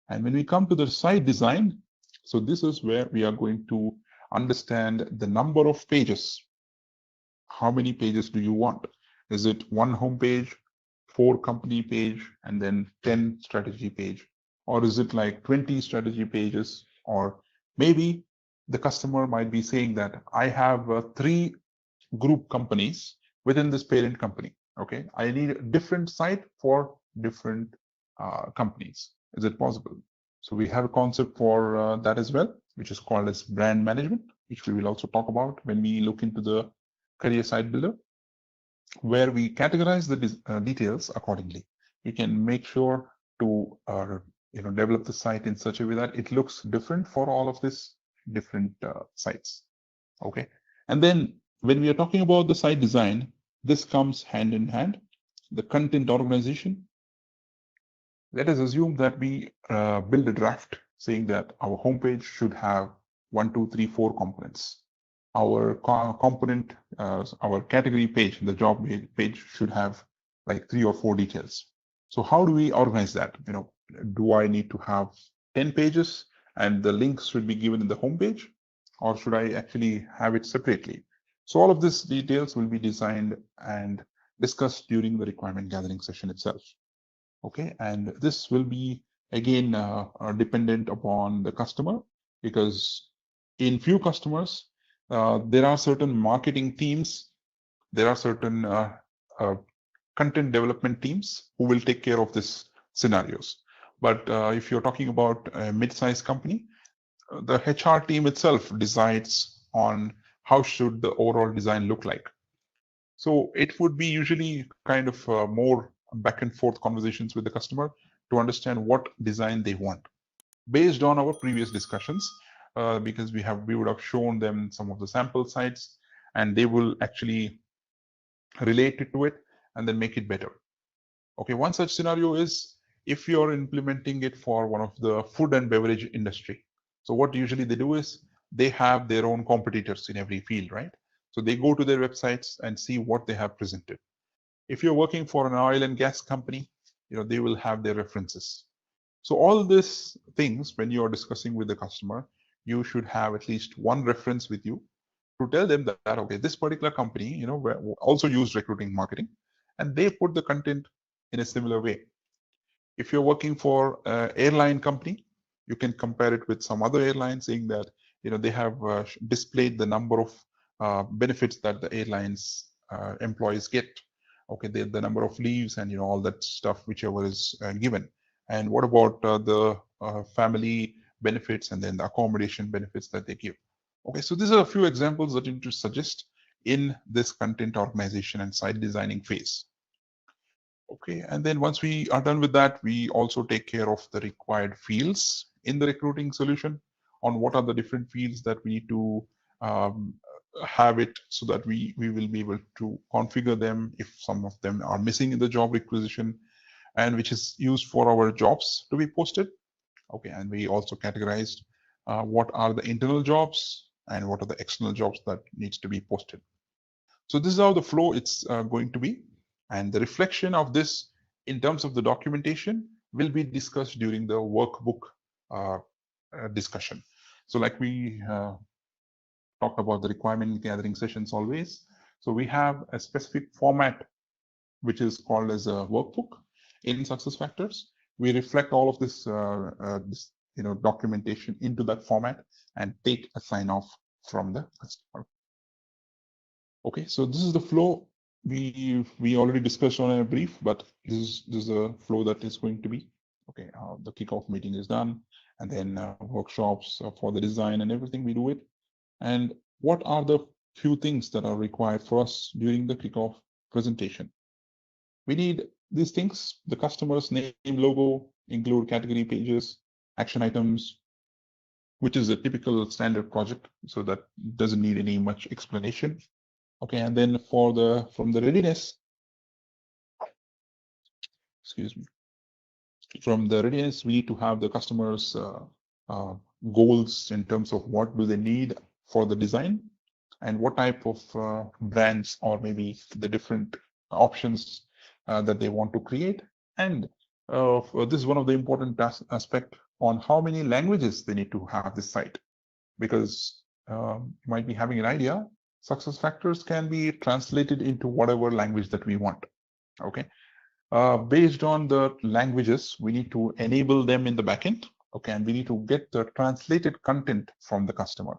And when we come to the site design, so this is where we are going to understand the number of pages. How many pages do you want? Is it 1 home page, 4 company page, and then 10 strategy page? Or is it like 20 strategy pages? Or maybe the customer might be saying that I have 3 group companies within this parent company. Okay, I need a different site for different companies. Is it possible? So we have a concept for that as well, which is called as brand management, which we will also talk about when we look into the career site builder, where we categorize the details accordingly. You can make sure to develop the site in such a way that it looks different for all of these different sites. Okay, and then when we are talking about the site design, this comes hand in hand. The content organization. Let us assume that we build a draft saying that our homepage should have 1, 2, 3, 4 components. Our component, our category page, the job page should have like 3 or 4 details. So how do we organize that? Do I need to have 10 pages and the links should be given in the homepage? or should I actually have it separately? So all of these details will be designed and discussed during the requirement gathering session itself. Okay, and this will be again dependent upon the customer, because in few customers there are certain marketing teams, there are certain content development teams who will take care of this scenarios. But if you're talking about a mid-sized company, the HR team itself decides on how should the overall design look like. So it would be usually kind of more back and forth conversations with the customer to understand what design they want based on our previous discussions, because we would have shown them some of the sample sites, and they will actually relate it to it and then make it better. Okay, one such scenario is if you're implementing it for one of the food and beverage industry. So what usually they do is they have their own competitors in every field, right? So they go to their websites and see what they have presented. If you're working for an oil and gas company, they will have their references. So all these things, when you're discussing with the customer, you should have at least one reference with you to tell them that okay, this particular company, also use recruiting marketing, and they put the content in a similar way. If you're working for an airline company, you can compare it with some other airlines, saying that they have displayed the number of benefits that the airlines employees get. Okay, the number of leaves and all that stuff, whichever is given. And what about the family benefits and then the accommodation benefits that they give? Okay, so these are a few examples that you need to suggest in this content organization and site designing phase. Okay, and then once we are done with that, we also take care of the required fields in the recruiting solution on what are the different fields that we need to have it so that we will be able to configure them if some of them are missing in the job requisition, and which is used for our jobs to be posted. Okay, and we also categorized what are the internal jobs and what are the external jobs that needs to be posted. So this is how the flow it's going to be. And the reflection of this in terms of the documentation will be discussed during the workbook discussion. So like we talked about the requirement gathering sessions always. So we have a specific format which is called as a workbook in SuccessFactors. We reflect all of this, documentation into that format and take a sign off from the customer. Okay, so this is the flow we already discussed on a brief, but this is a flow that is going to be. Okay, the kickoff meeting is done, and then workshops for the design and everything, we do it. And what are the few things that are required for us during the kickoff presentation? We need these things: the customer's name, logo, include category pages, action items, which is a typical standard project, so that doesn't need any much explanation. Okay, and then from the readiness, from the readiness, we need to have the customer's goals in terms of what do they need for the design and what type of brands or maybe the different options that they want to create. And this is one of the important aspect on how many languages they need to have this site, because you might be having an idea. SuccessFactors can be translated into whatever language that we want. Okay, based on the languages, we need to enable them in the backend. Okay, and we need to get the translated content from the customer.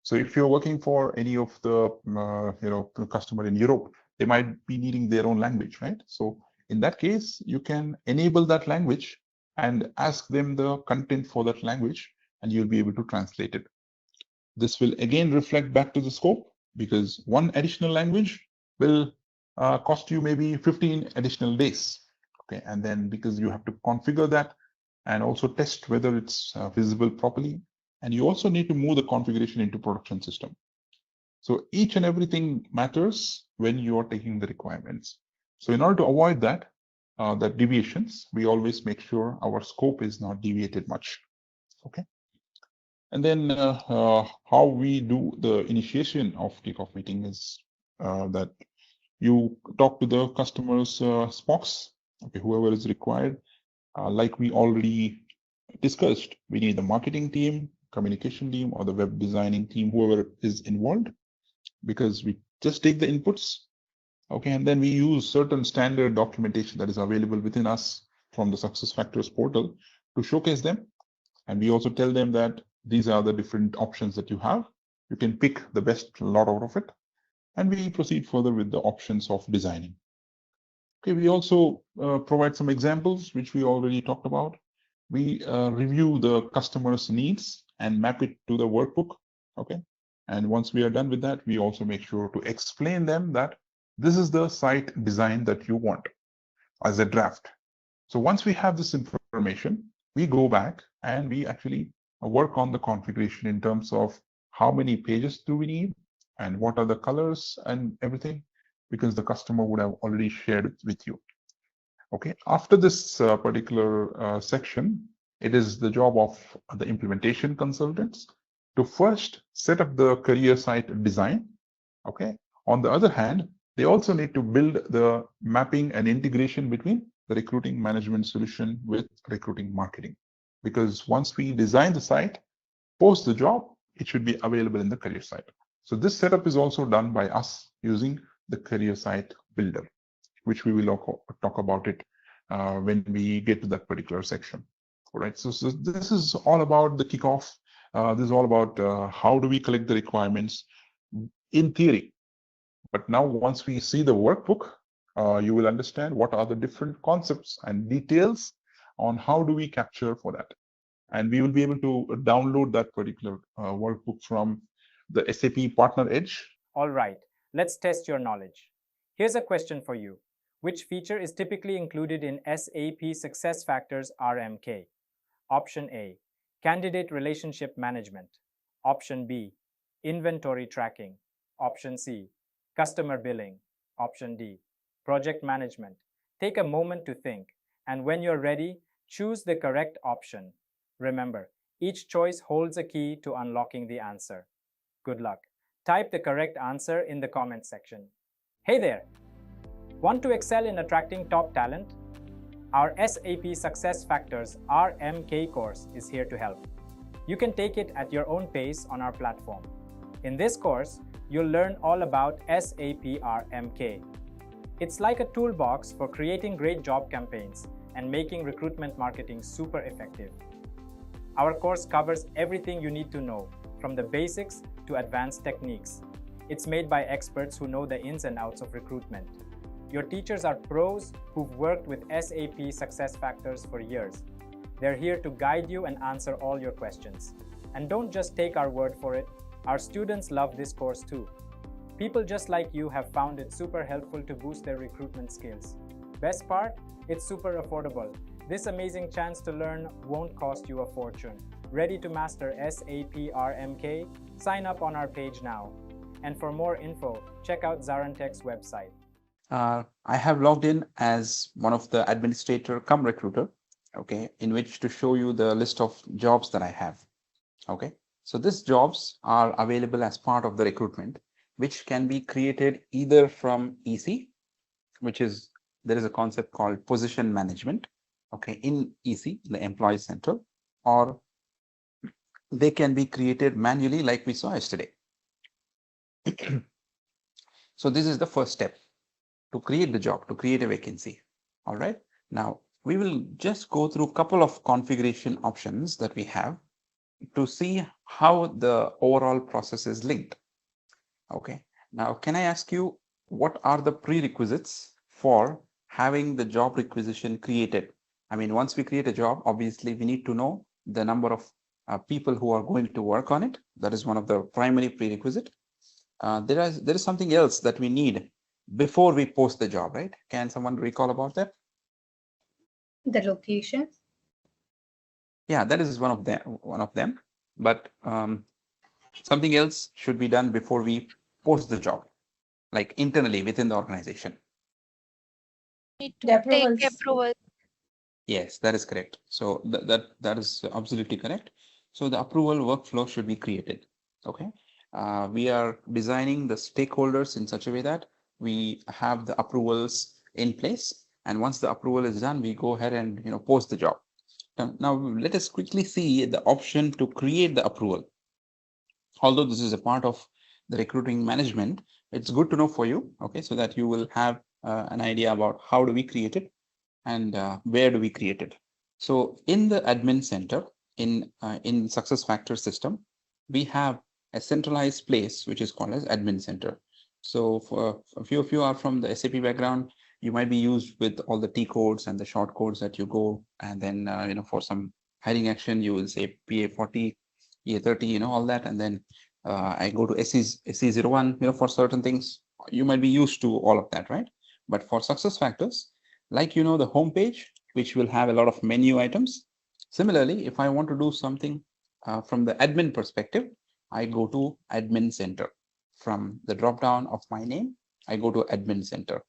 So if you're working for any of the customer in Europe, they might be needing their own language, right? So in that case, you can enable that language and ask them the content for that language, and you'll be able to translate it. This will again reflect back to the scope, because one additional language will cost you maybe 15 additional days. Okay, and then because you have to configure that and also test whether it's visible properly, and you also need to move the configuration into production system. So each and everything matters when you are taking the requirements. So in order to avoid that deviations, we always make sure our scope is not deviated much. Okay. And then how we do the initiation of kickoff meeting is that you talk to the customer's spokes, okay, whoever is required. Like we already discussed, we need the marketing team, communication team or the web designing team, whoever is involved, because we just take the inputs, okay, and then we use certain standard documentation that is available within us from the SuccessFactors portal to showcase them. And we also tell them that these are the different options that you have. You can pick the best lot out of it. And we proceed further with the options of designing. Okay, we also provide some examples, which we already talked about. We review the customer's needs and map it to the workbook. Okay. And once we are done with that, we also make sure to explain them that this is the site design that you want as a draft. So once we have this information, we go back and we actually work on the configuration in terms of how many pages do we need and what are the colors and everything, because the customer would have already shared it with you. Okay, after this particular section, it is the job of the implementation consultants to first set up the career site design. Okay, on the other hand, they also need to build the mapping and integration between the recruiting management solution with recruiting marketing. Because once we design the site, post the job, it should be available in the career site. So this setup is also done by us using the career site builder, which we will talk about it when we get to that particular section. All right. So this is all about the kickoff. This is all about how do we collect the requirements in theory. But now once we see the workbook, you will understand what are the different concepts and details on how do we capture for that. And we will be able to download that particular workbook from the SAP Partner Edge. All right, let's test your knowledge. Here's a question for you. Which feature is typically included in SAP SuccessFactors RMK? Option A, Candidate Relationship Management. Option B, Inventory Tracking. Option C, Customer Billing. Option D, Project Management. Take a moment to think, and when you're ready, choose the correct option. Remember, each choice holds a key to unlocking the answer. Good luck. Type the correct answer in the comment section. Hey there! Want to excel in attracting top talent? Our SAP SuccessFactors RMK course is here to help. You can take it at your own pace on our platform. In this course, you'll learn all about SAP RMK. It's like a toolbox for creating great job campaigns and making recruitment marketing super effective. Our course covers everything you need to know, from the basics to advanced techniques. It's made by experts who know the ins and outs of recruitment. Your teachers are pros who've worked with SAP SuccessFactors for years. They're here to guide you and answer all your questions. And don't just take our word for it. Our students love this course too. People just like you have found it super helpful to boost their recruitment skills. Best part? It's super affordable. This amazing chance to learn won't cost you a fortune. Ready to master SAP RMK? Sign up on our page now. And for more info, check out ZaranTech's website. I have logged in as one of the administrator cum recruiter, okay, in which to show you the list of jobs that I have. Okay, so these jobs are available as part of the recruitment, which can be created either from EC, which is, there is a concept called position management, okay, in EC, the Employee Central, or they can be created manually like we saw yesterday. So this is the first step to create the job, to create a vacancy. All right. Now we will just go through a couple of configuration options that we have to see how the overall process is linked. Okay. Now, can I ask you, what are the prerequisites for having the job requisition created? I mean, once we create a job, obviously we need to know the number of people who are going to work on it. That is one of the primary prerequisite. There is something else that we need before we post the job, right? Can someone recall about that? The location. Yeah, that is one of them. But something else should be done before we post the job, like internally within the organization. Need to take approval. Yes, that is correct. So that is absolutely correct. So the approval workflow should be created. Okay. We are designing the stakeholders in such a way that we have the approvals in place. And once the approval is done, we go ahead and post the job. Now let us quickly see the option to create the approval. Although this is a part of the recruiting management, it's good to know for you, okay, so that you will have an idea about how do we create it and where do we create it. So in the admin center, in SuccessFactors system, we have a centralized place which is called as admin center. So for a few of you are from the SAP background, you might be used with all the T codes and the short codes that you go, and then for some hiring action you will say PA40, PA30, all that, and then I go to SC01, for certain things you might be used to all of that, right? But for SuccessFactors, like the home page, which will have a lot of menu items. Similarly, if I want to do something from the admin perspective, I go to admin center. From the drop down of my name, I go to admin center.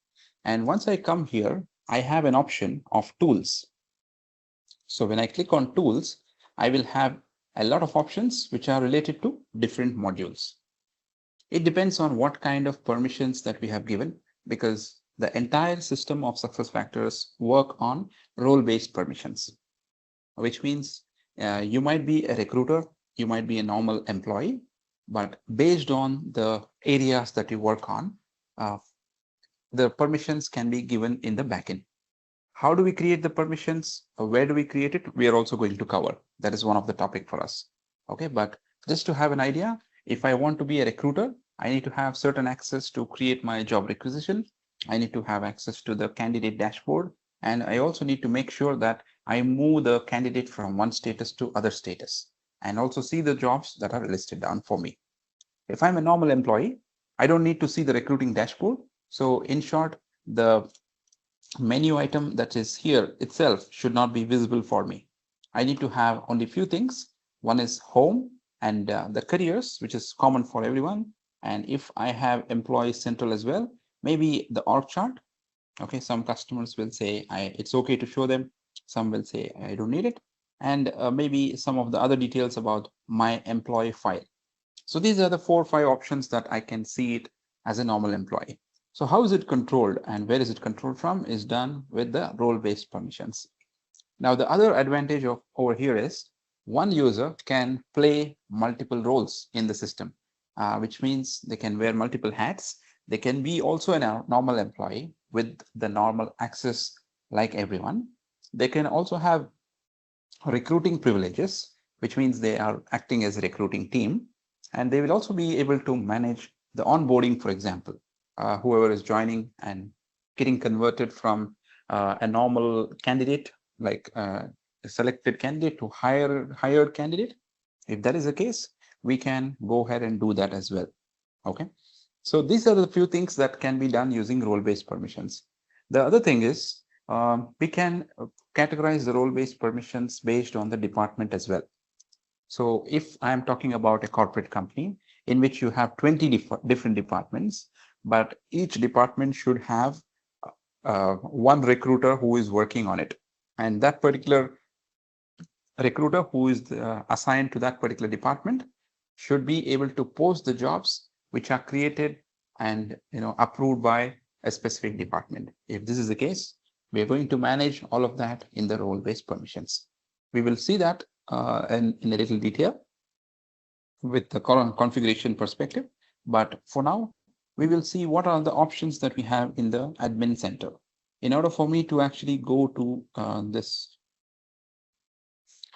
And once I come here, I have an option of tools. So when I click on tools, I will have a lot of options which are related to different modules. It depends on what kind of permissions that we have given, because the entire system of SuccessFactors work on role-based permissions, which means you might be a recruiter, you might be a normal employee, but based on the areas that you work on, the permissions can be given in the backend. How do we create the permissions? Where do we create it? We are also going to cover. That is one of the topic for us. Okay, but just to have an idea, if I want to be a recruiter, I need to have certain access to create my job requisition. I need to have access to the candidate dashboard. And I also need to make sure that I move the candidate from one status to other status, and also see the jobs that are listed down for me. If I'm a normal employee, I don't need to see the recruiting dashboard. So in short, the menu item that is here itself should not be visible for me. I need to have only few things. One is home and the careers, which is common for everyone. And if I have employee central as well, maybe the org chart. Okay, some customers will say it's okay to show them. Some will say I don't need it. And maybe some of the other details about my employee file. So these are the 4 or 5 options that I can see it as a normal employee. So how is it controlled and where is it controlled from is done with the role-based permissions. Now, the other advantage of over here is one user can play multiple roles in the system, which means they can wear multiple hats. They can be also a normal employee with the normal access like everyone. They can also have recruiting privileges, which means they are acting as a recruiting team. And they will also be able to manage the onboarding, for example. Whoever is joining and getting converted from a normal candidate, like a selected candidate to hired candidate. If that is the case, we can go ahead and do that as well. Okay. So these are the few things that can be done using role-based permissions. The other thing is we can categorize the role-based permissions based on the department as well. So if I'm talking about a corporate company in which you have 20 different departments, but each department should have one recruiter who is working on it. And that particular recruiter who is assigned to that particular department should be able to post the jobs which are created and approved by a specific department. If this is the case, we are going to manage all of that in the role-based permissions. We will see that in a little detail with the configuration perspective. But for now, we will see what are the options that we have in the admin center. In order for me to actually go to this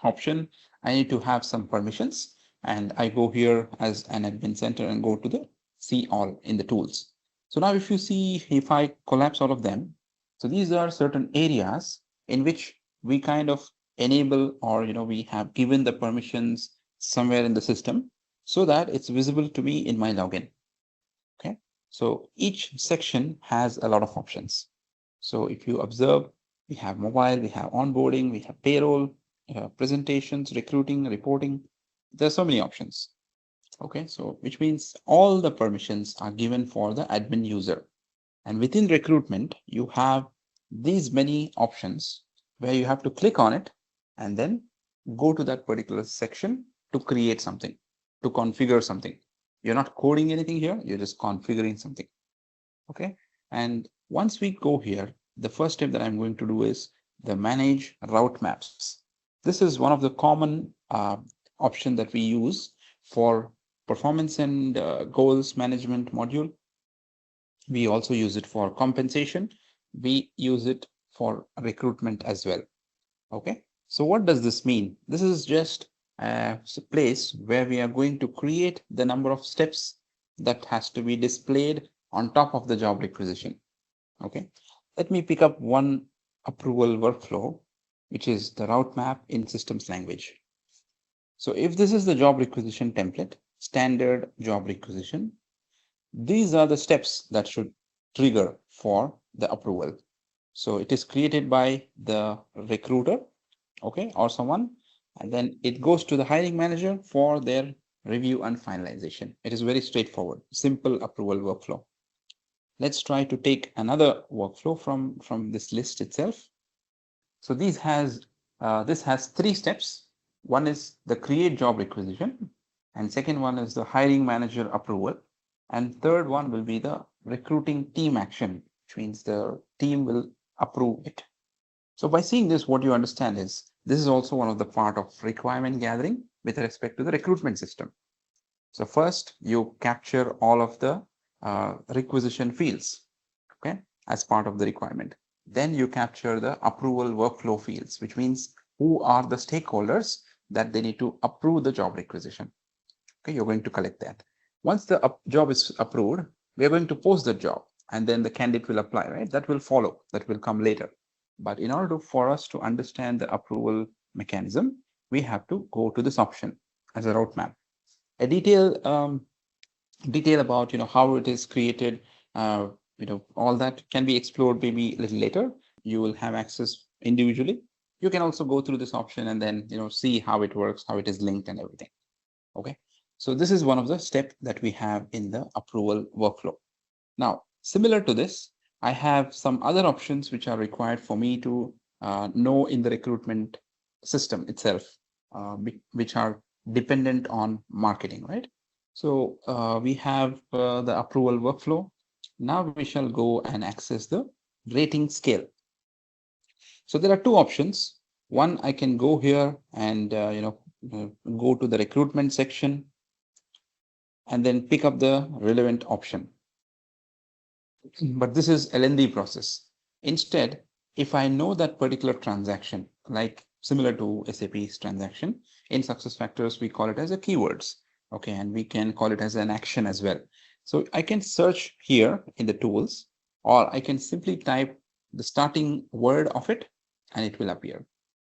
option, I need to have some permissions, and I go here as an admin center and go to the see all in the tools. So now if you see, if I collapse all of them, so these are certain areas in which we kind of enable or we have given the permissions somewhere in the system so that it's visible to me in my login. Okay, so each section has a lot of options. So if you observe, we have mobile, we have onboarding, we have payroll, presentations, recruiting, reporting. There's so many options. Okay, so which means all the permissions are given for the admin user. And within recruitment, you have these many options where you have to click on it and then go to that particular section to create something, to configure something. You're not coding anything here, you're just configuring something. Okay, and once we go here, the first step that I'm going to do is the manage route maps. This is one of the common option that we use for performance and goals management module. We also use it for compensation. We use it for recruitment as well. Okay, so what does this mean? This is just a place where we are going to create the number of steps that has to be displayed on top of the job requisition. Okay, let me pick up one approval workflow, which is the route map in systems language. So if this is the job requisition template, standard job requisition, these are the steps that should trigger for the approval. So it is created by the recruiter, okay, or someone, and then it goes to the hiring manager for their review and finalization. It is very straightforward, simple approval workflow. Let's try to take another workflow from this list itself. So this has 3 steps. One is the create job requisition, and second one is the hiring manager approval, and third one will be the recruiting team action, which means the team will approve it. So by seeing this, what you understand is this is also one of the part of requirement gathering with respect to the recruitment system. So first you capture all of the requisition fields, okay, as part of the requirement. Then you capture the approval workflow fields, which means who are the stakeholders that they need to approve the job requisition. Okay, you're going to collect that. Once the job is approved, we are going to post the job, and then the candidate will apply, right? That will follow, that will come later. But in order for us to understand the approval mechanism, we have to go to this option as a roadmap. A detail about how it is created, all that can be explored maybe a little later. You will have access individually. You can also go through this option and then see how it works, how it is linked and everything. Okay, so this is one of the steps that we have in the approval workflow. Now, similar to this, I have some other options which are required for me to know in the recruitment system itself, which are dependent on marketing, right? So we have the approval workflow. Now we shall go and access the rating scale. So there are 2 options. One, I can go here and go to the recruitment section and then pick up the relevant option. But this is a lengthy process. Instead, if I know that particular transaction, like similar to SAP's transaction, in SuccessFactors, we call it as a keywords. Okay, and we can call it as an action as well. So I can search here in the tools, or I can simply type the starting word of it and it will appear.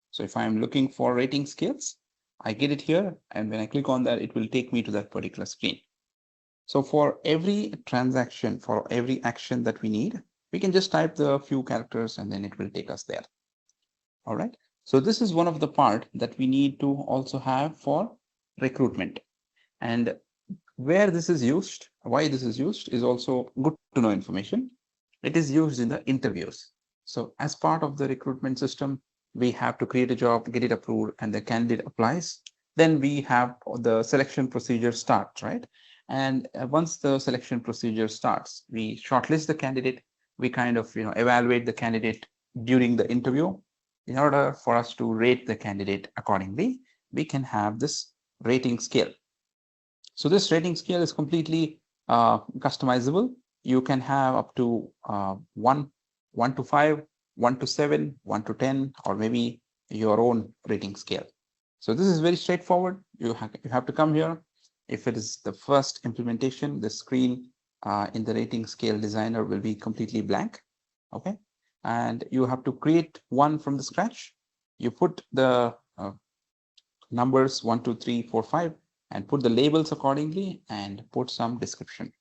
So if I'm looking for rating scales, I get it here, and when I click on that, it will take me to that particular screen. So for every transaction, for every action that we need, we can just type the few characters and then it will take us there. All right. So this is one of the part that we need to also have for recruitment. And where this is used, why this is used is also good to know information. It is used in the interviews. So as part of the recruitment system, we have to create a job, get it approved, and the candidate applies. Then we have the selection procedure starts, right? And once the selection procedure starts, we shortlist the candidate. We kind of evaluate the candidate during the interview. In order for us to rate the candidate accordingly, we can have this rating scale. So this rating scale is completely customizable. You can have up to 1 to 5, 1 to 7, 1 to 10, or maybe your own rating scale. So this is very straightforward. You have to come here. If it is the first implementation, the screen in the rating scale designer will be completely blank. Okay, and you have to create one from the scratch. You put the numbers 1, 2, 3, 4, 5, and put the labels accordingly and put some description.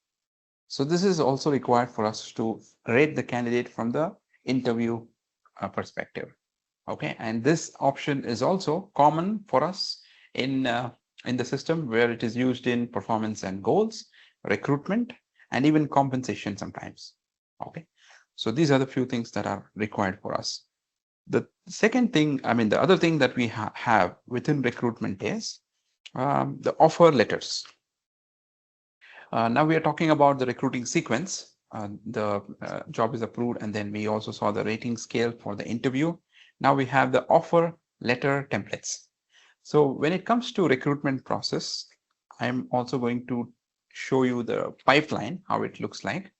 So this is also required for us to rate the candidate from the interview perspective. Okay, and this option is also common for us in the system, where it is used in performance and goals, recruitment, and even compensation sometimes. Okay, so these are the few things that are required for us. The second thing, the other thing that we have within recruitment is the offer letters. Now we are talking about the recruiting sequence. The job is approved, and then we also saw the rating scale for the interview. Now we have the offer letter templates. So when it comes to recruitment process, I'm also going to show you the pipeline, how it looks like.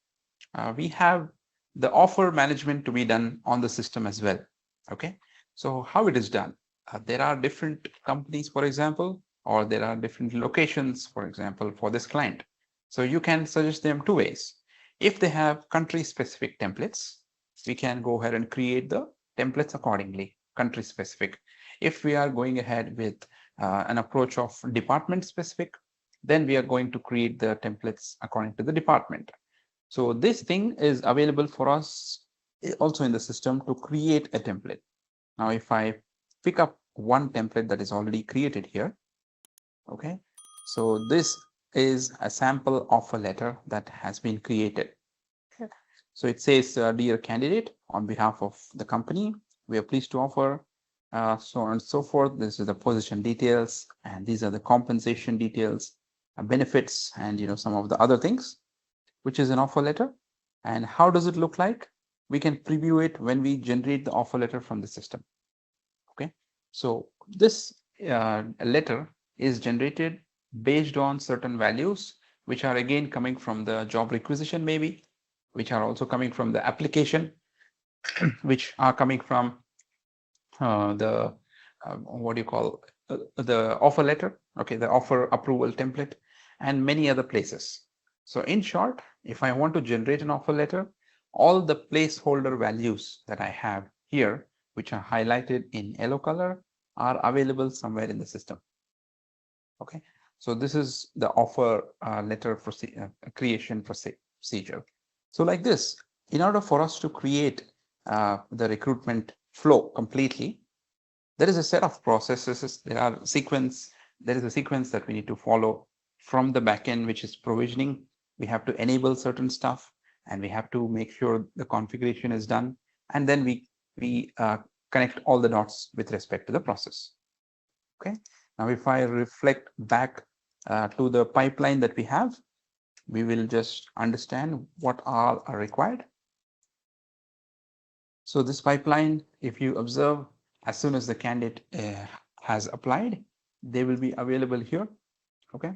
We have the offer management to be done on the system as well. Okay, so how it is done? There are different companies, for example, or there are different locations, for example, for this client. So you can suggest them two ways. If they have country specific templates, we can go ahead and create the templates accordingly, country specific. If we are going ahead with an approach of department specific, then we are going to create the templates according to the department. So this thing is available for us also in the system to create a template. Now, if I pick up one template that is already created here, okay, so this is a sample offer letter that has been created. So it says, dear candidate, on behalf of the company, we are pleased to offer so on and so forth. This is the position details, and these are the compensation details, benefits, and some of the other things, which is an offer letter. And how does it look like? We can preview it when we generate the offer letter from the system. Okay, so this letter is generated based on certain values, which are again coming from the job requisition, maybe, which are also coming from the application, which are coming from the what do you call the offer letter, okay, the offer approval template, and many other places. So in short, if I want to generate an offer letter, all the placeholder values that I have here, which are highlighted in yellow color, are available somewhere in the system. Okay, so this is the offer letter creation procedure. So like this, in order for us to create the recruitment flow completely, there is a set of processes. There is a sequence that we need to follow from the backend, which is provisioning. We have to enable certain stuff, and we have to make sure the configuration is done, and then we connect all the dots with respect to the process. Okay, now if I reflect back to the pipeline that we have, we will just understand what all are required. So this pipeline, if you observe, as soon as the candidate has applied, they will be available here. Okay,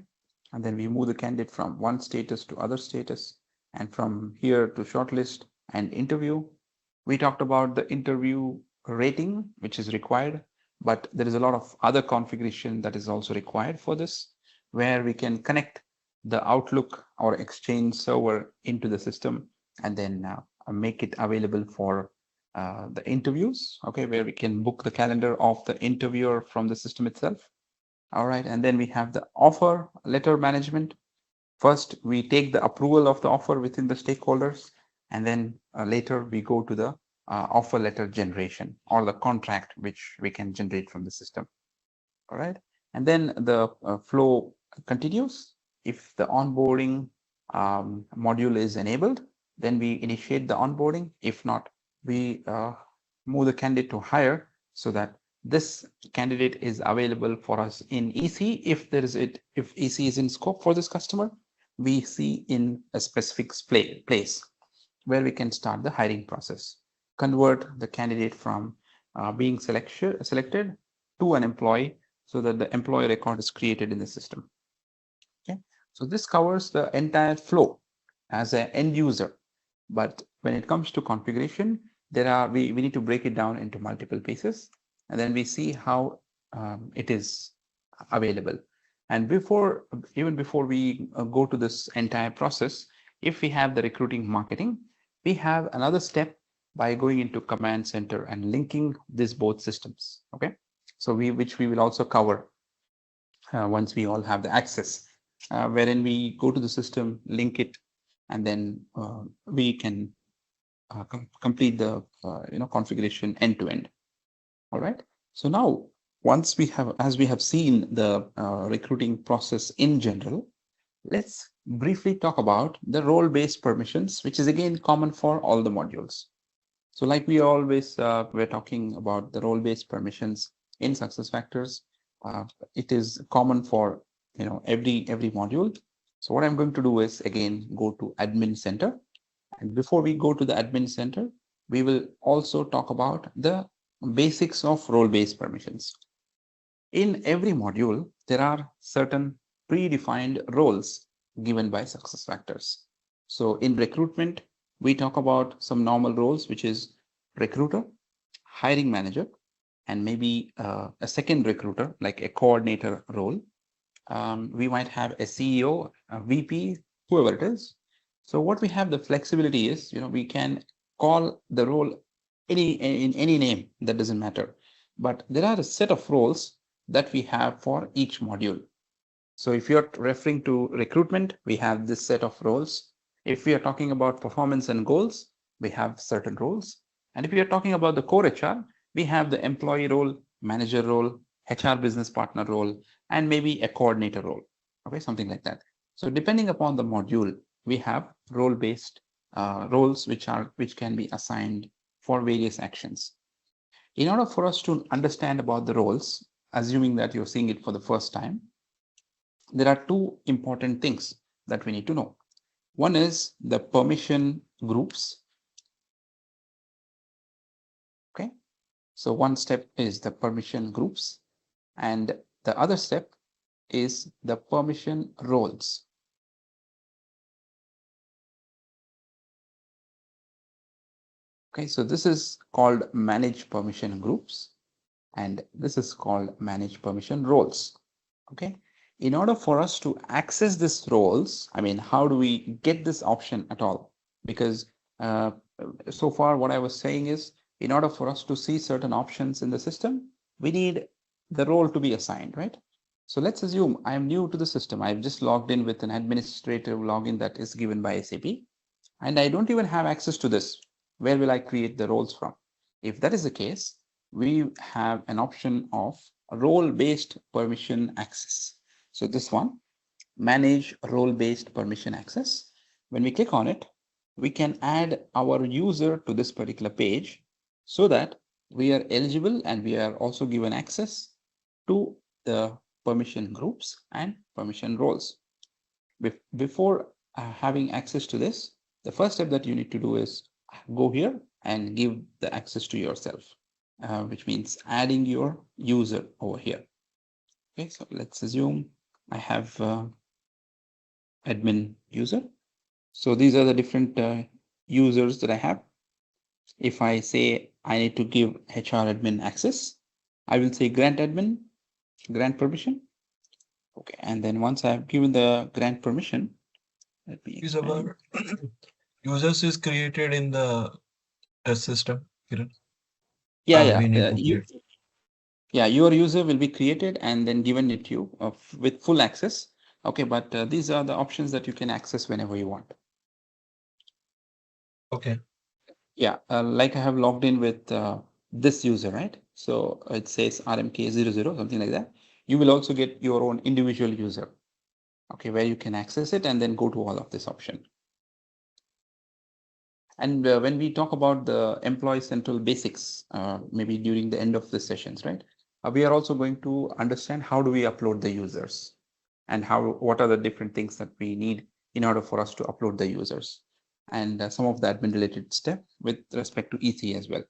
and then we move the candidate from one status to other status, and from here to shortlist and interview. We talked about the interview rating, which is required, but there is a lot of other configuration that is also required for this, where we can connect the Outlook or Exchange server into the system, and then make it available for the interviews, okay, where we can book the calendar of the interviewer from the system itself. All right, and then we have the offer letter management. First, we take the approval of the offer within the stakeholders, and then later we go to the offer letter generation or the contract, which we can generate from the system. All right, and then the flow continues. If the onboarding module is enabled, then we initiate the onboarding. If not, we move the candidate to hire, so that this candidate is available for us in EC. If EC is in scope for this customer, we see in a specific place where we can start the hiring process, convert the candidate from being selected to an employee, so that the employee record is created in the system. Okay, so this covers the entire flow as an end user. But when it comes to configuration, we need to break it down into multiple pieces, and then we see how it is available. And even before we go to this entire process, if we have the recruiting marketing, we have another step by going into command center and linking these both systems. Okay, so which we will also cover once we all have the access, wherein we go to the system, link it, and then we can complete the configuration end to end. All right, so now as we have seen the recruiting process in general, let's briefly talk about the role-based permissions, which is again common for all the modules. So like we always we're talking about the role-based permissions in SuccessFactors. It is common for every module. So what I'm going to do is again go to admin center, and before we go to the admin center, we will also talk about the basics of role-based permissions. In every module, there are certain predefined roles given by SuccessFactors. So in recruitment, we talk about some normal roles, which is recruiter, hiring manager, and maybe a second recruiter, like a coordinator role. We might have a CEO, a VP, whoever it is. So what we have the flexibility is, we can call the role in any name, that doesn't matter. But there are a set of roles that we have for each module. So if you're referring to recruitment, we have this set of roles. If we are talking about performance and goals, we have certain roles. And if we are talking about the core HR, we have the employee role, manager role, HR business partner role, and maybe a coordinator role, okay, something like that. So depending upon the module, we have role-based roles which can be assigned for various actions. In order for us to understand about the roles, assuming that you're seeing it for the first time, there are two important things that we need to know. One is the permission groups. Okay, so one step is the permission groups, and the other step is the permission roles. Okay, so this is called manage permission groups, and this is called manage permission roles. Okay, in order for us to access these roles, I mean, how do we get this option at all? Because so far what I was saying is, in order for us to see certain options in the system, we need the role to be assigned, right? So let's assume I'm new to the system. I've just logged in with an administrative login that is given by SAP, and I don't even have access to this. Where will I create the roles from? If that is the case, we have an option of role-based permission access. So this one, manage role-based permission access. When we click on it, we can add our user to this particular page so that we are eligible and we are also given access to the permission groups and permission roles. Before having access to this, the first step that you need to do is go here and give the access to yourself, which means adding your user over here. Okay, so let's assume I have admin user. So these are the different users that I have. If I say I need to give HR admin access, I will say grant admin, grant permission. Okay, and then once I have given the grant permission, let me expand. Users is created in the test system. Yeah, your user will be created and then given it to you with full access. Okay, but these are the options that you can access whenever you want. Okay. Yeah, like I have logged in with this user, right? So it says RMK00, something like that. You will also get your own individual user, okay, where you can access it and then go to all of this option. And when we talk about the Employee Central basics, maybe during the end of the sessions, right? We are also going to understand how do we upload the users and what are the different things that we need in order for us to upload the users, and some of the admin related step with respect to EC as well.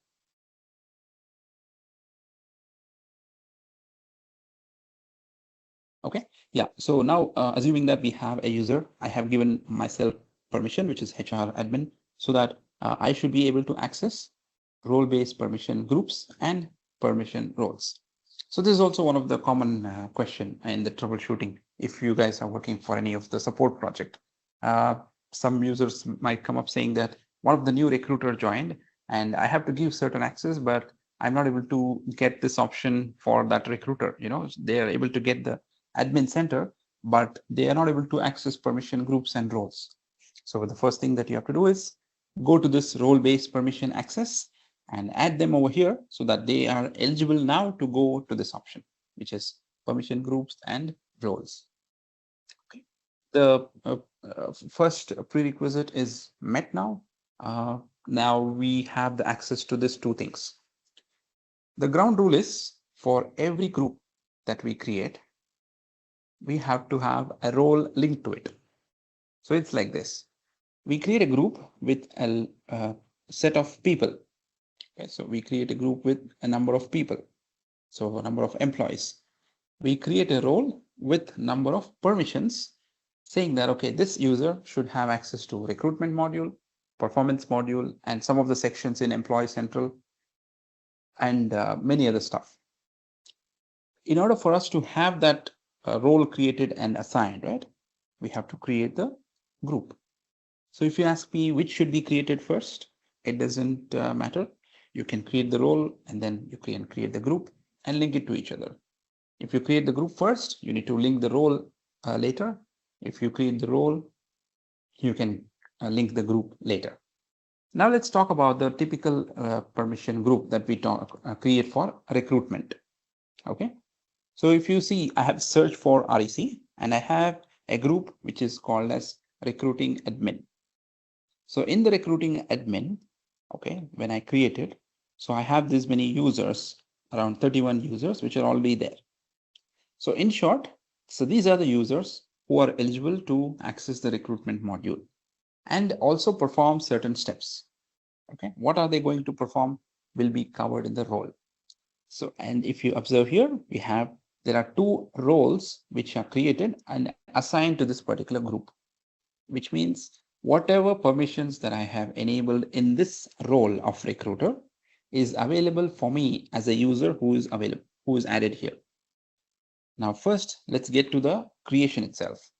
Okay, yeah, so now assuming that we have a user, I have given myself permission, which is HR admin, so that I should be able to access role-based permission groups and permission roles. So this is also one of the common question in the troubleshooting. If you guys are working for any of the support project, some users might come up saying that one of the new recruiter joined and I have to give certain access, but I'm not able to get this option for that recruiter. They are able to get the admin center, but they are not able to access permission groups and roles. So the first thing that you have to do is go to this role-based permission access and add them over here so that they are eligible now to go to this option, which is permission groups and roles. Okay. The first prerequisite is met now. Now we have the access to these two things. The ground rule is for every group that we create, we have to have a role linked to it. So it's like this. We create a group with a set of people. Okay, so we create a group with a number of people. So a number of employees. We create a role with number of permissions saying that, okay, this user should have access to recruitment module, performance module, and some of the sections in Employee Central, and many other stuff. In order for us to have that role created and assigned, right, we have to create the group. So if you ask me which should be created first, it doesn't matter. You can create the role and then you can create the group and link it to each other. If you create the group first, you need to link the role later. If you create the role, you can link the group later. Now let's talk about the typical permission group that we create for recruitment. Okay. So if you see, I have searched for REC and I have a group which is called as recruiting admin. So in the recruiting admin, okay, when I create it, so I have this many users, around 31 users, which are already there. So in short, so these are the users who are eligible to access the recruitment module and also perform certain steps. Okay, what are they going to perform will be covered in the role. So, and if you observe here, we have, there are two roles which are created and assigned to this particular group, which means whatever permissions that I have enabled in this role of recruiter is available for me as a user who is available, who is added here. Now, first, let's get to the creation itself.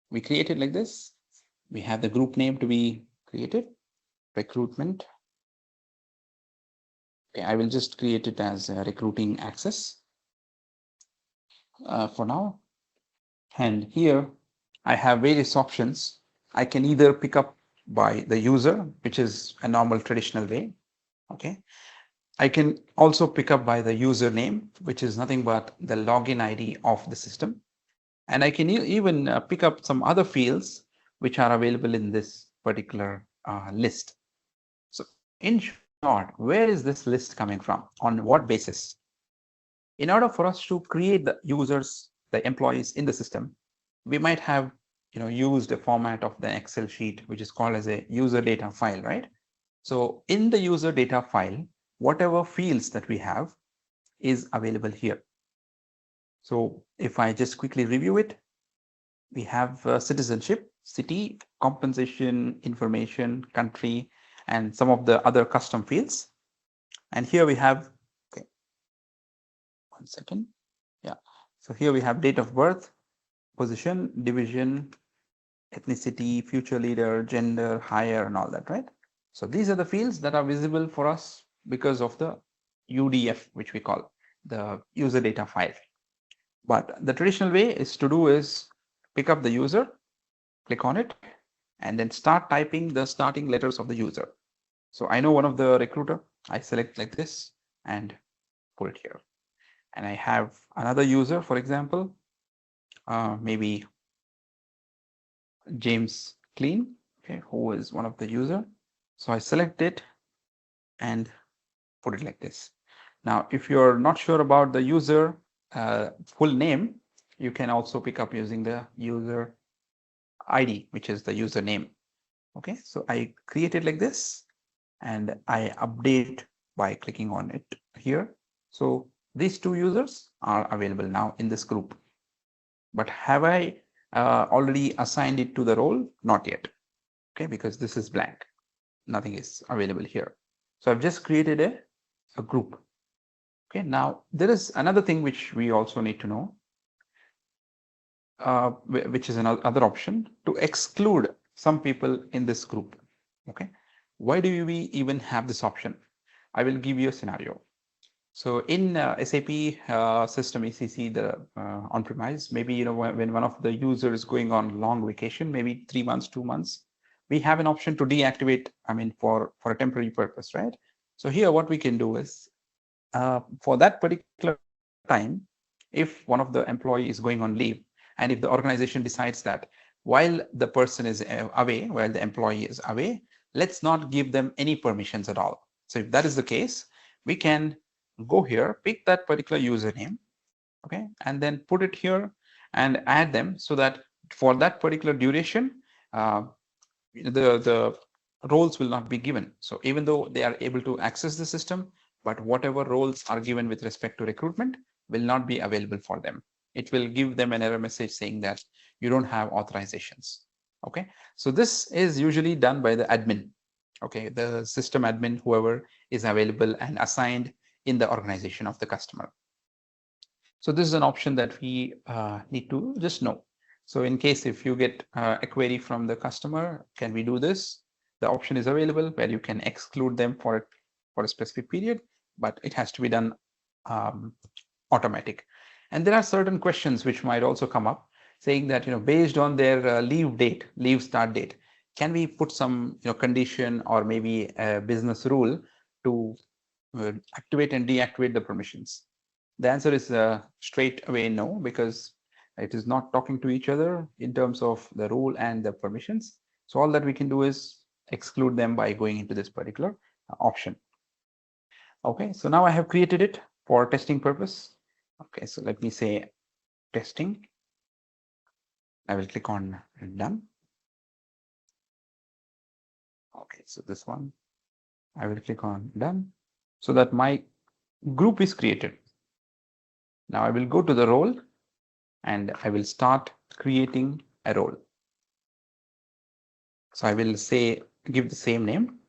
We create it like this. We have the group name to be created, recruitment. Okay, I will just create it as recruiting access for now. And here I have various options. I can either pick up by the user, which is a normal traditional way. Okay. I can also pick up by the username, which is nothing but the login ID of the system. And I can even pick up some other fields which are available in this particular list. So in short, where is this list coming from? On what basis? In order for us to create the users, the employees in the system, we might have used a format of the Excel sheet, which is called as a user data file, right? So in the user data file, whatever fields that we have is available here. So if I just quickly review it, we have citizenship, city, compensation, information, country, and some of the other custom fields. And here we have, okay, 1 second. Yeah. So here we have date of birth, position, division, ethnicity, future leader, gender, hire, and all that, right? So these are the fields that are visible for us because of the UDF, which we call the user data file. But the traditional way is to do is pick up the user, click on it, and then start typing the starting letters of the user. So I know one of the recruiter, I select like this and put it here. And I have another user, for example, maybe James Clean, okay, who is one of the user. So I select it and put it like this. Now, if you're not sure about the user full name, you can also pick up using the user ID, which is the username. Okay, so I create it like this and I update by clicking on it here. So these two users are available now in this group. But have I already assigned it to the role? Not yet. Okay, because this is blank. Nothing is available here. So I've just created a group. Okay, now there is another thing which we also need to know, which is another option to exclude some people in this group. Okay, why do we even have this option? I will give you a scenario. So in SAP system ECC, the on-premise, maybe when one of the users is going on long vacation, maybe 3 months, 2 months, we have an option to deactivate. I mean, for a temporary purpose, right? So here, what we can do is for that particular time, if one of the employee is going on leave, and if the organization decides that while the person is away, while the employee is away, let's not give them any permissions at all. So if that is the case, we can go here, pick that particular username, okay, and then put it here and add them so that for that particular duration, the roles will not be given. So even though they are able to access the system, but whatever roles are given with respect to recruitment will not be available for them. It will give them an error message saying that you don't have authorizations. Okay, so this is usually done by the admin. Okay, the system admin, whoever is available and assigned in the organization of the customer. So this is an option that we need to just know. So in case if you get a query from the customer, can we do this? The option is available where you can exclude them for a specific period, but it has to be done automatic. And there are certain questions which might also come up saying that, based on their leave start date, can we put some, condition or maybe a business rule to activate and deactivate the permissions? The answer is straight away no, because it is not talking to each other in terms of the rule and the permissions. So all that we can do is exclude them by going into this particular option. Okay, so now I have created it for testing purpose. Okay, so let me say testing. I will click on done. Okay, so this one, I will click on done so that my group is created. Now I will go to the role and I will start creating a role. So I will say, give the same name.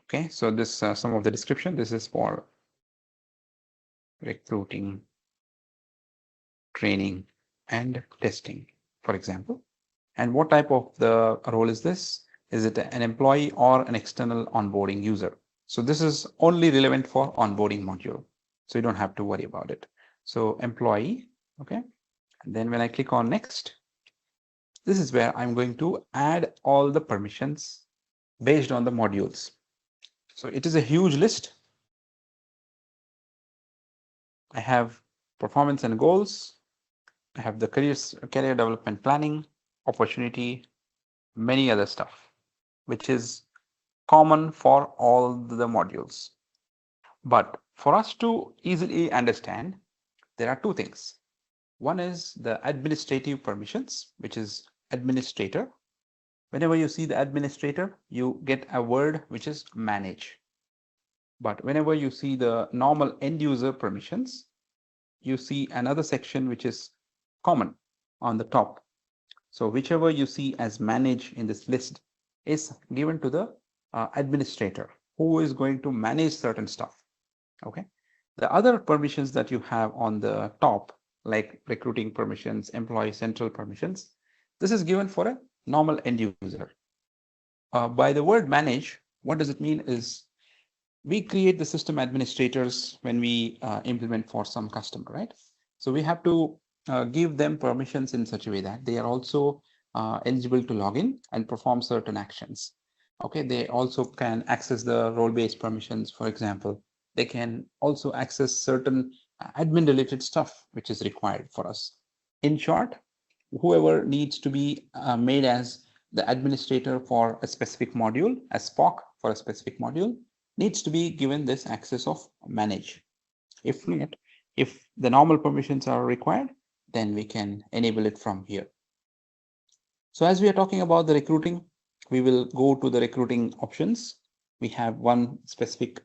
Okay, so this some of the description, this is for recruiting, training, and testing, for example. And what type of the role is this? Is it an employee or an external onboarding user? So this is only relevant for onboarding module. So you don't have to worry about it. So employee, okay. And then when I click on next, this is where I'm going to add all the permissions based on the modules. So it is a huge list. I have performance and goals. I have the career development planning, opportunity, many other stuff, which is common for all the modules. But for us to easily understand, there are two things. One is the administrative permissions, which is administrator. Whenever you see the administrator, you get a word which is manage. But whenever you see the normal end user permissions, you see another section which is common on the top. So whichever you see as manage in this list is given to the administrator who is going to manage certain stuff. Okay. The other permissions that you have on the top, like recruiting permissions, employee central permissions, this is given for a normal end user. By the word manage, what does it mean is we create the system administrators when we implement for some customer, right? So we have to give them permissions in such a way that they are also eligible to log in and perform certain actions. Okay, they also can access the role-based permissions, for example. They can also access certain admin related stuff which is required for us. In short, whoever needs to be made as the administrator for a specific module, a SPOC for a specific module, needs to be given this access of manage. If not, if the normal permissions are required, then we can enable it from here. So as we are talking about the recruiting, we will go to the recruiting options. We have one specific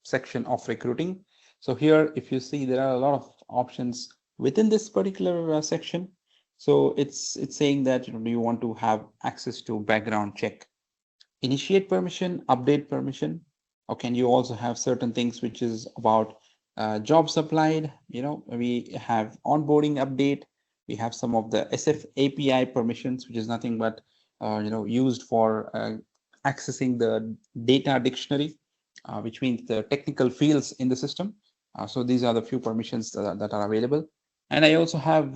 section of recruiting. So here, if you see, there are a lot of options within this particular section. So it's saying that do you want to have access to background check, initiate permission, update permission. Or can you also have certain things which is about jobs applied? We have onboarding update. We have some of the SF API permissions, which is nothing but used for accessing the data dictionary, which means the technical fields in the system. So these are the few permissions that are available. And I also have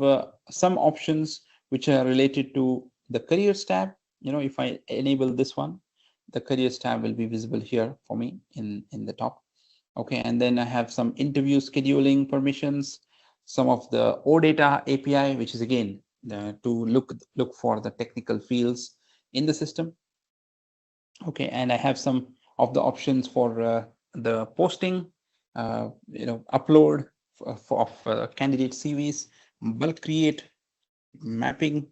some options which are related to the careers tab. If I enable this one, the careers tab will be visible here for me in the top. Okay, and then I have some interview scheduling permissions, some of the OData API, which is again to look for the technical fields in the system. Okay, and I have some of the options for the posting, upload of candidate CVs, bulk create, mapping,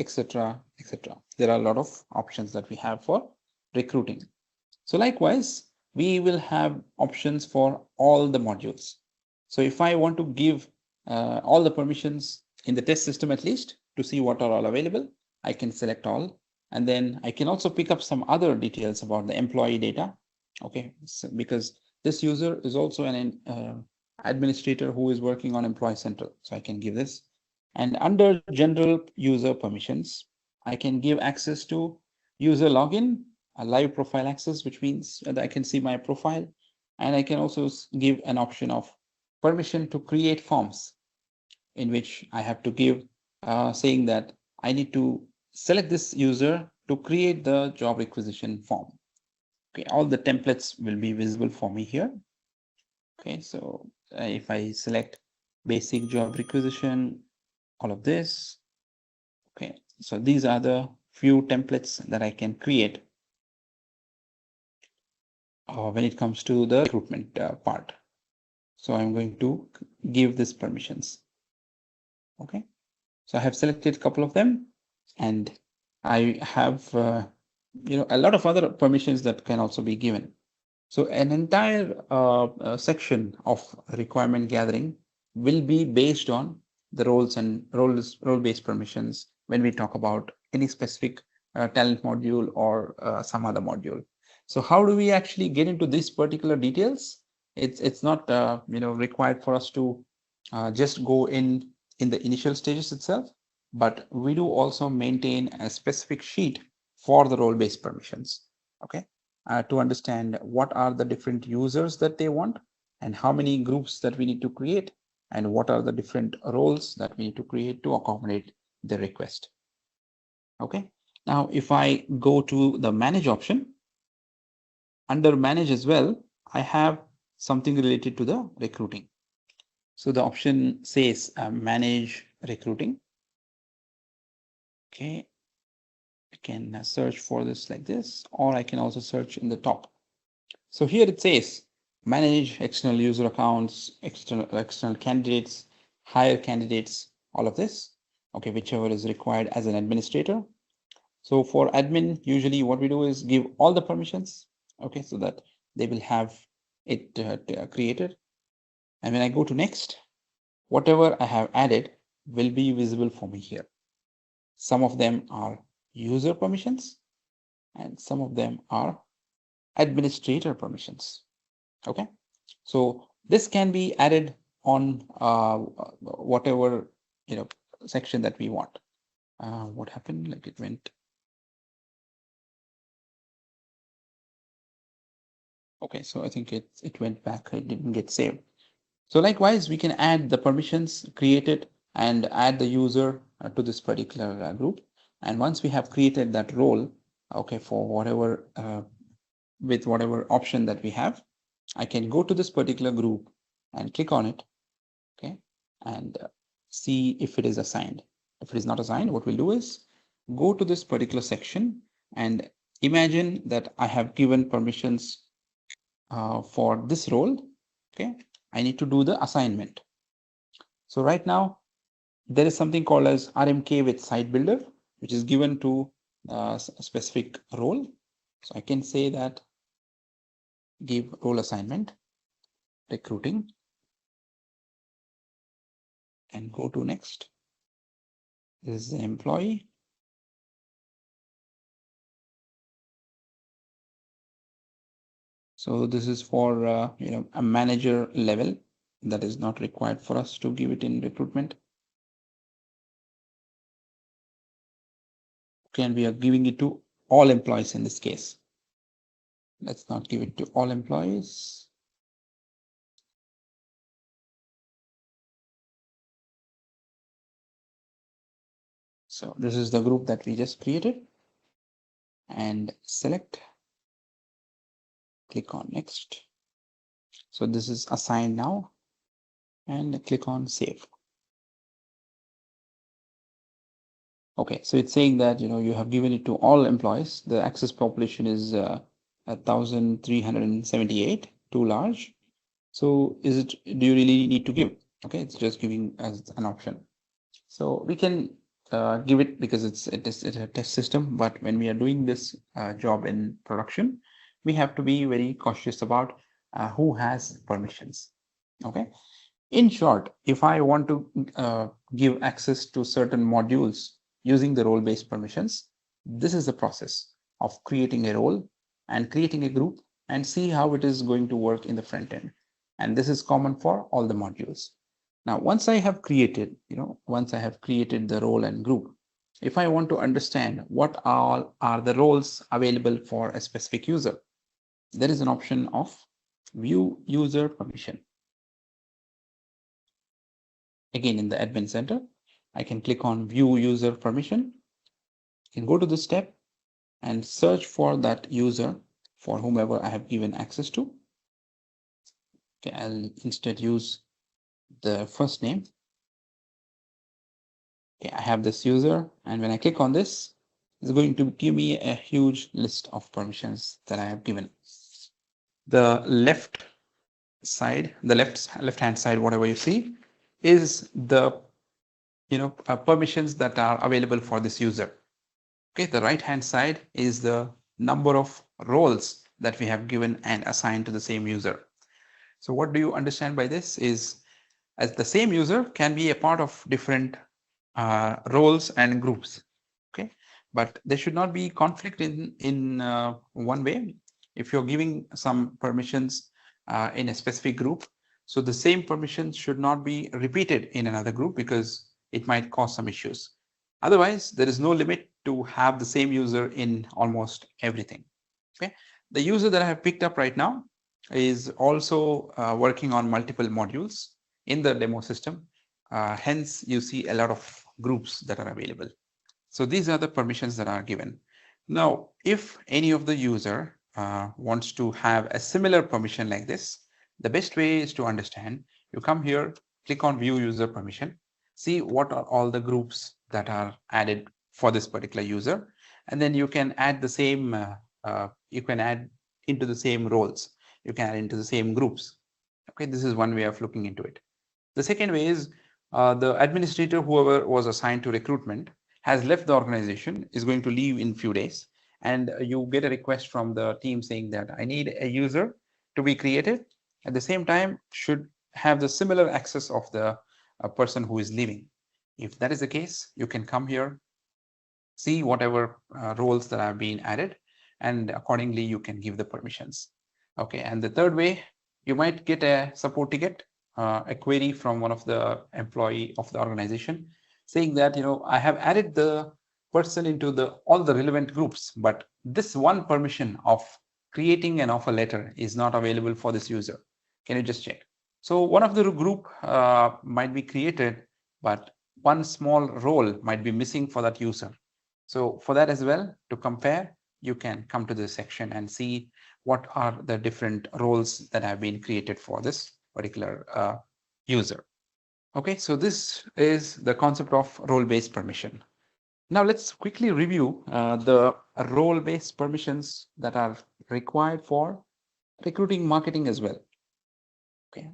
etc., etc. There are a lot of options that we have for recruiting. So likewise, we will have options for all the modules. So if I want to give all the permissions in the test system at least to see what are all available, I can select all. And then I can also pick up some other details about the employee data. Okay, so because this user is also an administrator who is working on Employee Central. So I can give this. And under general user permissions, I can give access to user login, a live profile access, which means that I can see my profile. And I can also give an option of permission to create forms, in which I have to give saying that I need to select this user to create the job requisition form. Okay, all the templates will be visible for me here. Okay, so if I select basic job requisition, all of this. Okay, so these are the few templates that I can create when it comes to the recruitment part. So I'm going to give this permissions. Okay, so I have selected a couple of them, and I have a lot of other permissions that can also be given. So an entire section of requirement gathering will be based on the roles and role-based permissions when we talk about any specific talent module or some other module. So how do we actually get into these particular details? It's not required for us to just go in the initial stages itself, but we do also maintain a specific sheet for the role-based permissions. Okay. To understand what are the different users that they want and how many groups that we need to create and what are the different roles that we need to create to accommodate the request. Okay, now if I go to the manage option, under manage as well, I have something related to the recruiting. So the option says manage recruiting. Okay, I can search for this like this, or I can also search in the top. So here it says manage external user accounts, external candidates, hire candidates, all of this. Okay, whichever is required as an administrator. So for admin, usually what we do is give all the permissions. Okay, so that they will have it created. And when I go to next, whatever I have added will be visible for me here. Some of them are user permissions and some of them are administrator permissions. Okay, so this can be added on whatever section that we want. What happened? Like it went. Okay, so I think it went back. It didn't get saved. So likewise, we can add the permissions, create it, and add the user to this particular group. And once we have created that role, okay, for whatever with whatever option that we have, I can go to this particular group and click on it, okay, and see if it is assigned. If it is not assigned, what we'll do is go to this particular section and imagine that I have given permissions for this role. Okay, I need to do the assignment. So right now, there is something called as RMK with site builder, which is given to a specific role. So I can say that give role assignment, recruiting, and go to next. This is the employee. So this is for a manager level that is not required for us to give it in recruitment. Okay, and we are giving it to all employees in this case. Let's not give it to all employees. So this is the group that we just created, and select, click on next. So this is assigned now, and click on save. Okay, so it's saying that you have given it to all employees. The access population is 1,378, too large. So do you really need to give? Okay, it's just giving as an option. So we can give it because it's a test system. But when we are doing this job in production, we have to be very cautious about who has permissions. Okay. In short, if I want to give access to certain modules using the role-based permissions, this is the process of creating a role and creating a group and see how it is going to work in the front end. And this is common for all the modules. Now, once I have created, once I have created the role and group, if I want to understand what all are the roles available for a specific user, there is an option of view user permission. Again, in the admin center, I can click on view user permission. I can go to this step and search for that user for whomever I have given access to. Okay, I'll instead use the first name. Okay, I have this user, and when I click on this, it's going to give me a huge list of permissions that I have given. The left side, the left-hand side, whatever you see, is the permissions that are available for this user. Okay, the right-hand side is the number of roles that we have given and assigned to the same user. So what do you understand by this is, as the same user can be a part of different roles and groups. Okay, but there should not be conflict in one way. If you're giving some permissions in a specific group, so the same permissions should not be repeated in another group because it might cause some issues. Otherwise, there is no limit to have the same user in almost everything. Okay, the user that I have picked up right now is also working on multiple modules in the demo system. Hence, you see a lot of groups that are available. So these are the permissions that are given. Now, if any of the user wants to have a similar permission like this, the best way is to understand. You come here, click on view user permission, see what are all the groups that are added for this particular user, and then you can add the same, you can add into the same roles, you can add into the same groups. Okay, this is one way of looking into it. The second way is the administrator, whoever was assigned to recruitment, has left the organization, is going to leave in few days, and you get a request from the team saying that I need a user to be created. At the same time, should have the similar access of the person who is leaving. If that is the case, you can come here, see whatever roles that have been added, and accordingly you can give the permissions. Okay, and the third way, you might get a support ticket, a query from one of the employee of the organization saying that, I have added the person into all the relevant groups, but this one permission of creating an offer letter is not available for this user. Can you just check? So one of the group might be created, but one small role might be missing for that user. So for that as well, to compare, you can come to this section and see what are the different roles that have been created for this particular user. Okay, so this is the concept of role-based permission. Now let's quickly review the role-based permissions that are required for recruiting marketing as well. Okay,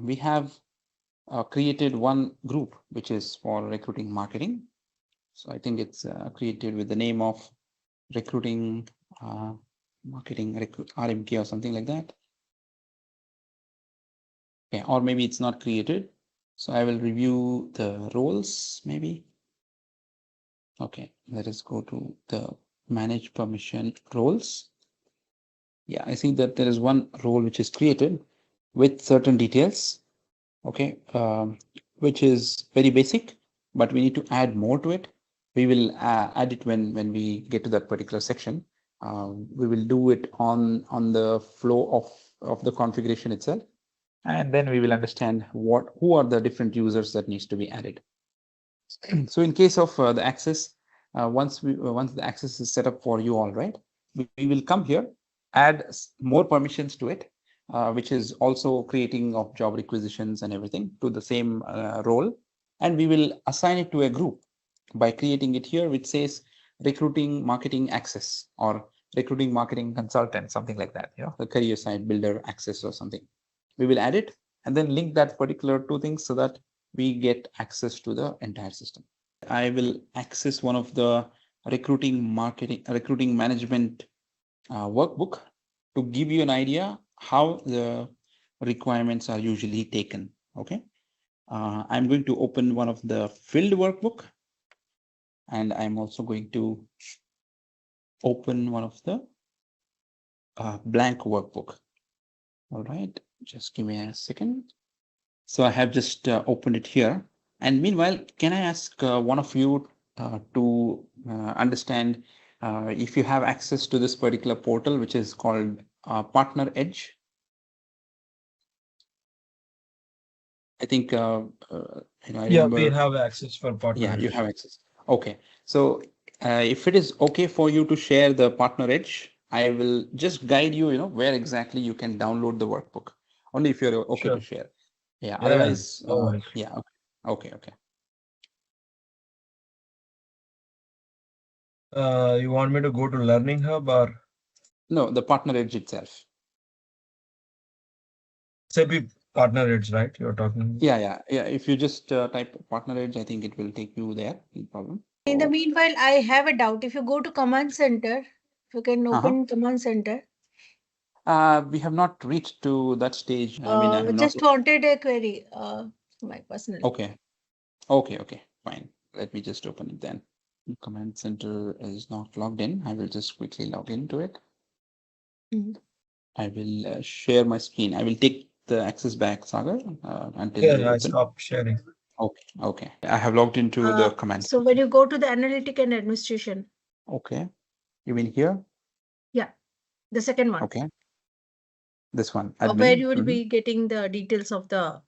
we have created one group which is for recruiting marketing. So I think it's created with the name of recruiting marketing RMK or something like that. Okay, or maybe it's not created. So I will review the roles maybe. Okay, let us go to the manage permission roles. Yeah, I see that there is one role which is created with certain details. Okay, which is very basic, but we need to add more to it. We will add it when we get to that particular section. We will do it on the flow of the configuration itself, and then we will understand who are the different users that needs to be added. So in case of the access, once the access is set up for you all, right, we will come here, add more permissions to it, which is also creating of job requisitions and everything to the same role, and we will assign it to a group by creating it here, which says recruiting marketing access or recruiting marketing consultant, something like that, the career site builder access or something. We will add it and then link that particular two things so that we get access to the entire system. I will access one of the recruiting management workbook to give you an idea how the requirements are usually taken. Okay. I'm going to open one of the filled workbook, and I'm also going to open one of the blank workbook. All right, just give me a second. So I have just opened it here. And meanwhile, can I ask one of you to understand if you have access to this particular portal, which is called Partner Edge? I think I remember. We have access for Partner Yeah, Edge. you have access. Okay, so if it is okay for you to share the Partner Edge, I will just guide you, where exactly you can download the workbook. Only if you're okay to share. Yeah, otherwise, yeah, okay. You want me to go to Learning Hub or? No, the Partner Edge itself. SAP Partner Edge, right? You're talking about? Yeah. If you just type Partner Edge, I think it will take you there. No problem. In the meanwhile, I have a doubt. If you go to Command Center, if you can open Command Center. We have not reached to that stage. I mean, I have just wanted a query. My personal. Okay, fine. Let me just open it then. Command Center is not logged in. I will just quickly log into it. I will share my screen. I will take the access back, Sagar, until I stop sharing. Okay. I have logged into the command. So when you go to the analytic and administration. Okay. You mean here? Yeah, the second one. Okay. This one. Where you will be getting the details of the.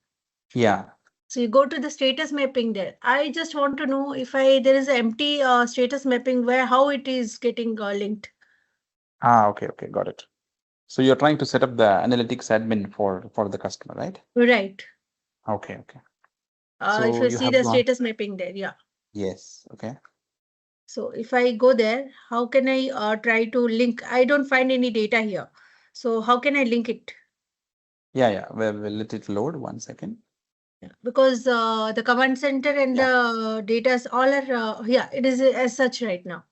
Yeah. So you go to the status mapping there. I just want to know if there is an empty status mapping how it is getting linked. Okay. Got it. So you're trying to set up the analytics admin for the customer, right? Right. Okay. So if you see the status mapping there, yeah. Yes. Okay. So if I go there, how can I try to link? I don't find any data here. So how can I link it? Yeah. We'll let it load 1 second. Because the command center and the data all are it is as such right now.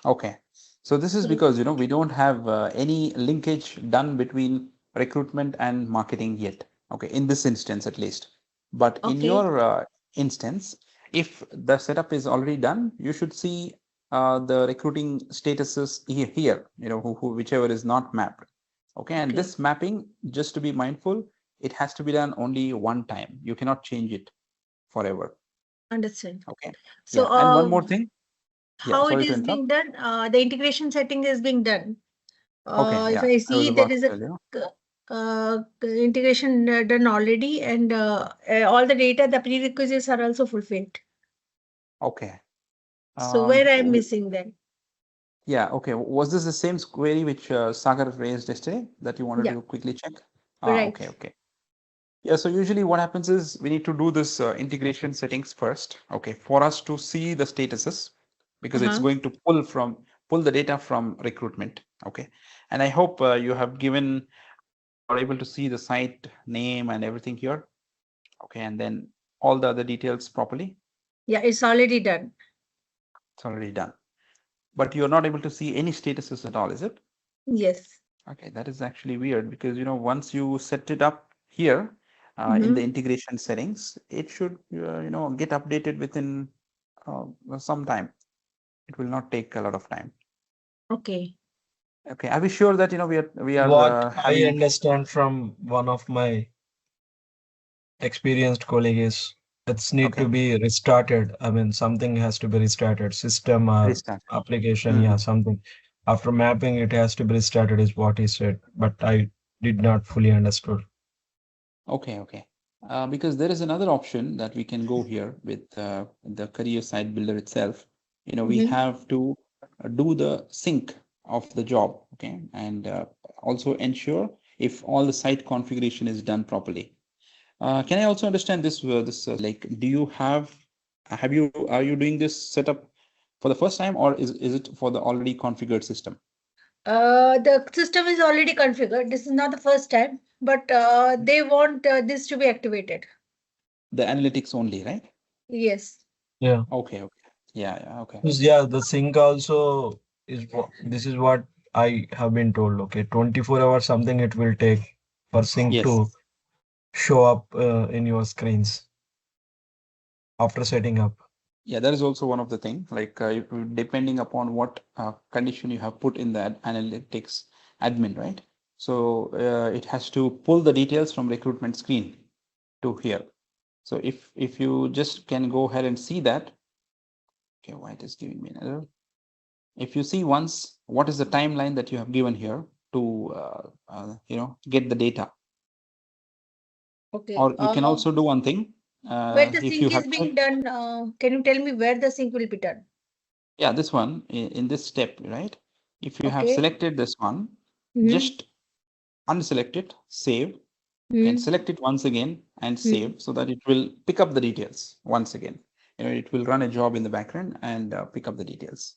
Okay. So this is because we don't have any linkage done between recruitment and marketing yet. Okay, in this instance at least. But in your instance, if the setup is already done, you should see the recruiting statuses here. Whichever is not mapped. Okay, and this mapping, just to be mindful, it has to be done only one time. You cannot change it forever. Understand. Okay. So and one more thing. How it is being done? The integration setting is being done. If I see there is a integration done already, and all the data, the prerequisites are also fulfilled. Okay. So where I am missing then? Yeah. Okay. Was this the same query which Sagar raised yesterday that you wanted to quickly check? Right. Okay. Yeah. So usually what happens is we need to do this integration settings first. Okay. For us to see the statuses, because it's going to pull the data from recruitment. Okay. And I hope you have are able to see the site name and everything here. Okay. And then all the other details properly. Yeah, it's already done. It's already done. But you're not able to see any statuses at all, is it? Yes. Okay, that is actually weird because once you set it up here in the integration settings, it should get updated within some time. It will not take a lot of time. Okay. Are we sure that we are what I understand from one of my experienced colleagues, it's need to be restarted. I mean, something has to be restarted, system or application, something. After mapping, it has to be restarted is what he said, but I did not fully understood. Okay. Because there is another option that we can go here with the career site builder itself. We have to do the sync of the job, okay, and also ensure if all the site configuration is done properly. Can I also understand this? Like, are you doing this setup for the first time, or is it for the already configured system? The system is already configured. This is not the first time, but they want this to be activated. The analytics only, right? Yes. Yeah. Okay. Yeah. Okay. Because, yeah, the sync also is this is what I have been told. Okay, 24 hours something it will take for sync to Yes. show up in your screens after setting up. Yeah, that is also one of the thing. Like depending upon what condition you have put in that analytics admin, right? So it has to pull the details from recruitment screen to here. So if you just can go ahead and see that. Okay, why it is giving me an error? If you see once, what is the timeline that you have given here to get the data? Okay. Or you can also do one thing. Where the If sync you is have being done, can you tell me where the sync will be done? Yeah, this one in this step, right? If you have Okay. selected this one, just unselect it, save, and select it once again and save so that it will pick up the details once again. It will run a job in the background and pick up the details.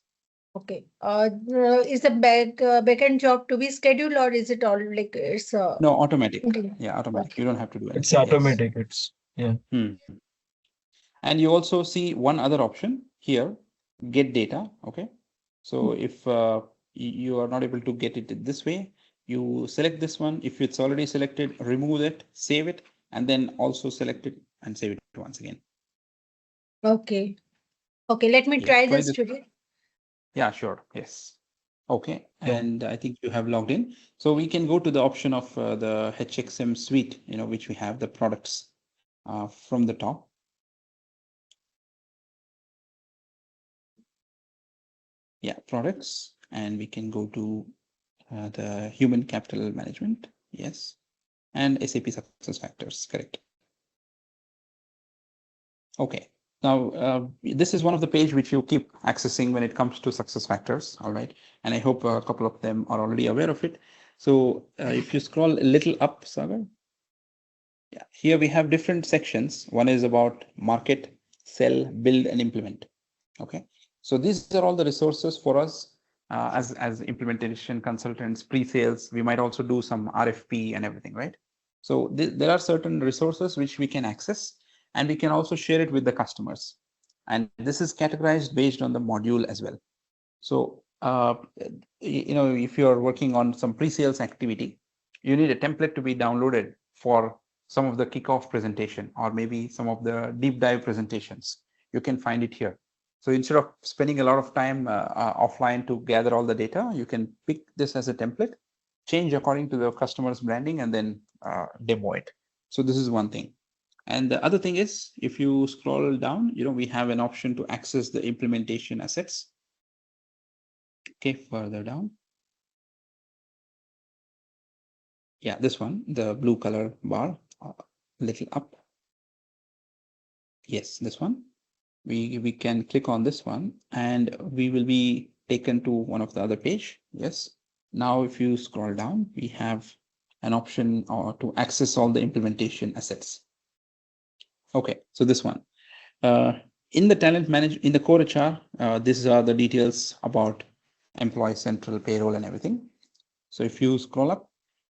Okay. Is the backend job to be scheduled, or is it all like it's No, automatic. okay. Yeah, automatic. Okay. You don't have to do anything. It's automatic. It's yeah. And you also see one other option here, get data. Okay. So if you are not able to get it this way, you select this one. If it's already selected, remove it, save it, and then also select it and save it once again. Okay. Okay, let me try this today. Yeah, sure. Yes. Okay. And I think you have logged in. So we can go to the option of the HXM suite, which we have the products from the top. Yeah, products. And we can go to the human capital management. Yes. And SAP SuccessFactors. Correct. Okay. Now, this is one of the page which you keep accessing when it comes to SuccessFactors. All right. And I hope a couple of them are already aware of it. So if you scroll a little up, Sagar. Yeah, here we have different sections. One is about market, sell, build, and implement. Okay. So these are all the resources for us as implementation consultants, pre-sales. We might also do some RFP and everything, right? So there are certain resources which we can access, and we can also share it with the customers. And this is categorized based on the module as well. So, if you're working on some pre-sales activity, you need a template to be downloaded for some of the kickoff presentation or maybe some of the deep dive presentations. You can find it here. So instead of spending a lot of time offline to gather all the data, you can pick this as a template, change according to the customer's branding, and then demo it. So this is one thing. And the other thing is, if you scroll down, we have an option to access the implementation assets. Okay, further down. Yeah, this one, the blue color bar, little up. Yes, this one. We can click on this one and we will be taken to one of the other page. Yes. Now, if you scroll down, we have an option to access all the implementation assets. Okay, so this one. In the talent management, in the core HR, these are the details about employee central payroll and everything. So if you scroll up,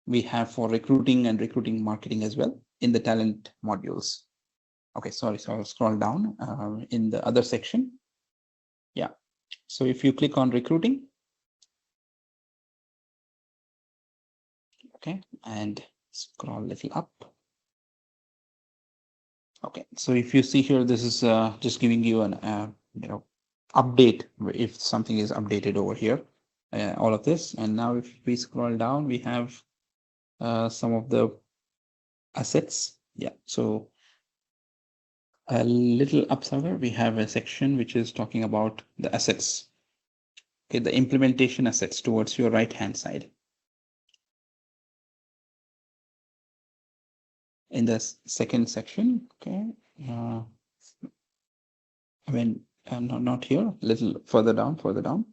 we have for recruiting and recruiting marketing as well in the talent modules. Okay, sorry, so I'll scroll down in the other section. Yeah, so if you click on recruiting, okay, and scroll a little up. Okay, so if you see here, this is just giving you an update if something is updated over here, all of this. And now if we scroll down, we have some of the assets. Yeah, so a little up somewhere, we have a section which is talking about the assets. Okay, the implementation assets towards your right hand side. In the second section, okay. Not here, a little further down.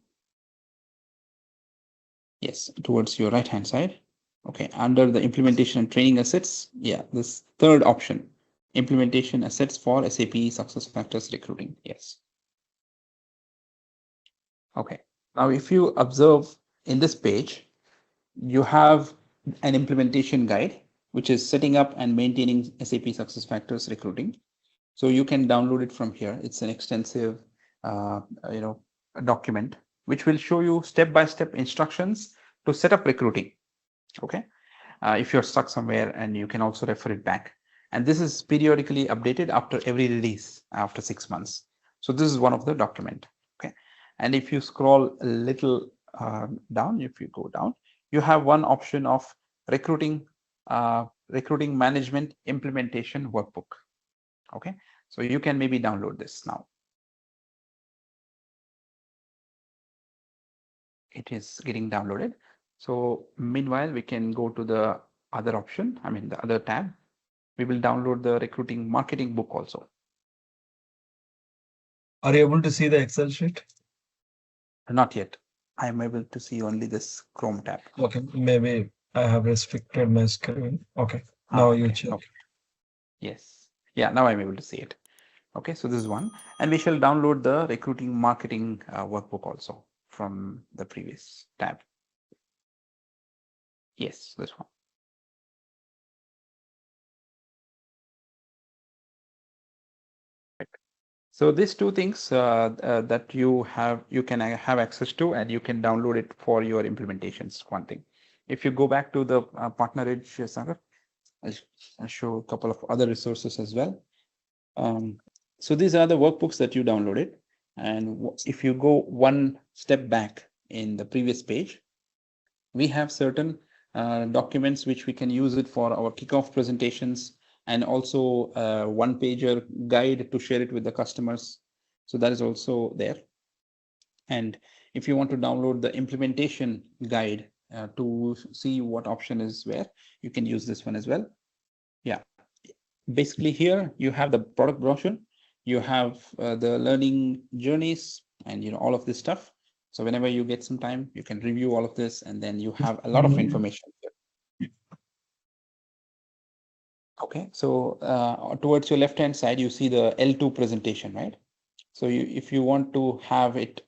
Yes, towards your right hand side. Okay, under the implementation and training assets, yeah, this third option, implementation assets for SAP SuccessFactors recruiting. Yes. Okay, now if you observe in this page, you have an implementation guide, which is setting up and maintaining SAP SuccessFactors recruiting. So you can download it from here. It's an extensive, a document which will show you step-by-step instructions to set up recruiting. Okay, if you're stuck somewhere, and you can also refer it back. And this is periodically updated after every release after 6 months. So this is one of the document. Okay, and if you scroll a little down, if you go down, you have one option of recruiting management implementation workbook. Okay, so you can maybe download this now. It is getting downloaded. So meanwhile, we can go to the other option, the other tab. We will download the recruiting marketing book also. Are you able to see the Excel sheet? Not yet. I am able to see only this Chrome tab. Okay, maybe I have restricted my screen. Okay, now you check. Okay. Yes. Yeah, now I'm able to see it. Okay, so this is one. And we shall download the recruiting marketing workbook also from the previous tab. Yes, this one. So these two things that you can have access to, and you can download it for your implementations. One thing. If you go back to the PartnerEdge, Sagar, I'll show a couple of other resources as well. So these are the workbooks that you downloaded. And if you go one step back in the previous page, we have certain documents which we can use it for our kickoff presentations, and also a one-pager guide to share it with the customers. So that is also there. And if you want to download the implementation guide to see what option is where, you can use this one as well. Yeah, basically here you have the product brochure, you have the learning journeys, and all of this stuff. So whenever you get some time, you can review all of this, and then you have a lot of information here. Okay, so towards your left-hand side, you see the L2 presentation, right? So if you want to have it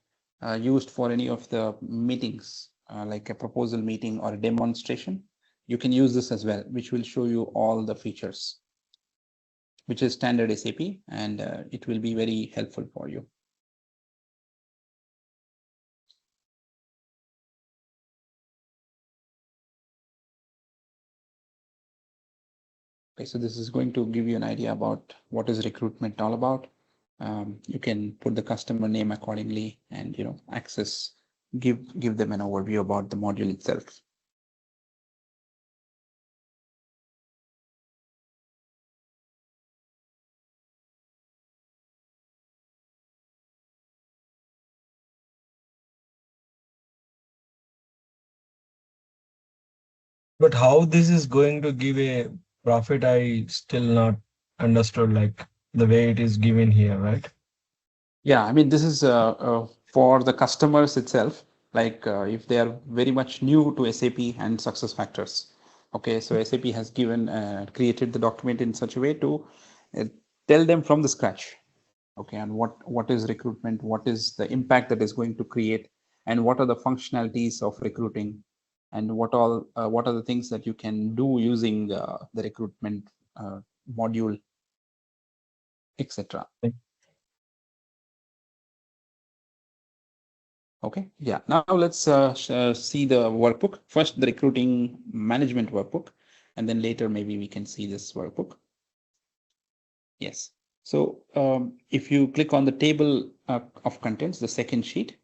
used for any of the meetings, like a proposal meeting or a demonstration, you can use this as well, which will show you all the features, which is standard SAP, and it will be very helpful for you. Okay, so this is going to give you an idea about what is recruitment all about. You can put the customer name accordingly, and access, give them an overview about the module itself. But how this is going to give a profit, I still not understood, like the way it is given here, right? Yeah, this is for the customers itself, like if they are very much new to SAP and SuccessFactors. Okay, so SAP has created the document in such a way to tell them from the scratch. Okay, and what is recruitment, what is the impact that is going to create, and what are the functionalities of recruiting, and what are the things that you can do using the recruitment module, etc. Okay, yeah. Now let's see the workbook. First, the recruiting management workbook, and then later maybe we can see this workbook. Yes. So if you click on the table of contents, the second sheet.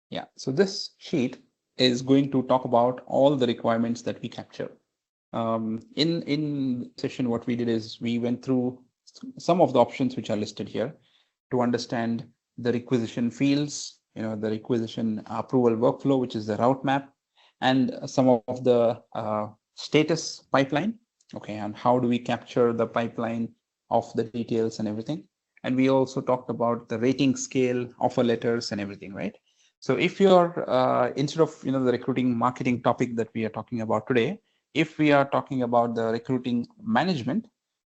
Yeah, so this sheet is going to talk about all the requirements that we capture. In session, what we did is we went through some of the options which are listed here to understand the requisition fields, the requisition approval workflow, which is the route map, and some of the status pipeline. Okay, and how do we capture the pipeline of the details and everything. And we also talked about the rating scale, offer letters, and everything, right? So if you're instead of the recruiting marketing topic that we are talking about today, if we are talking about the recruiting management,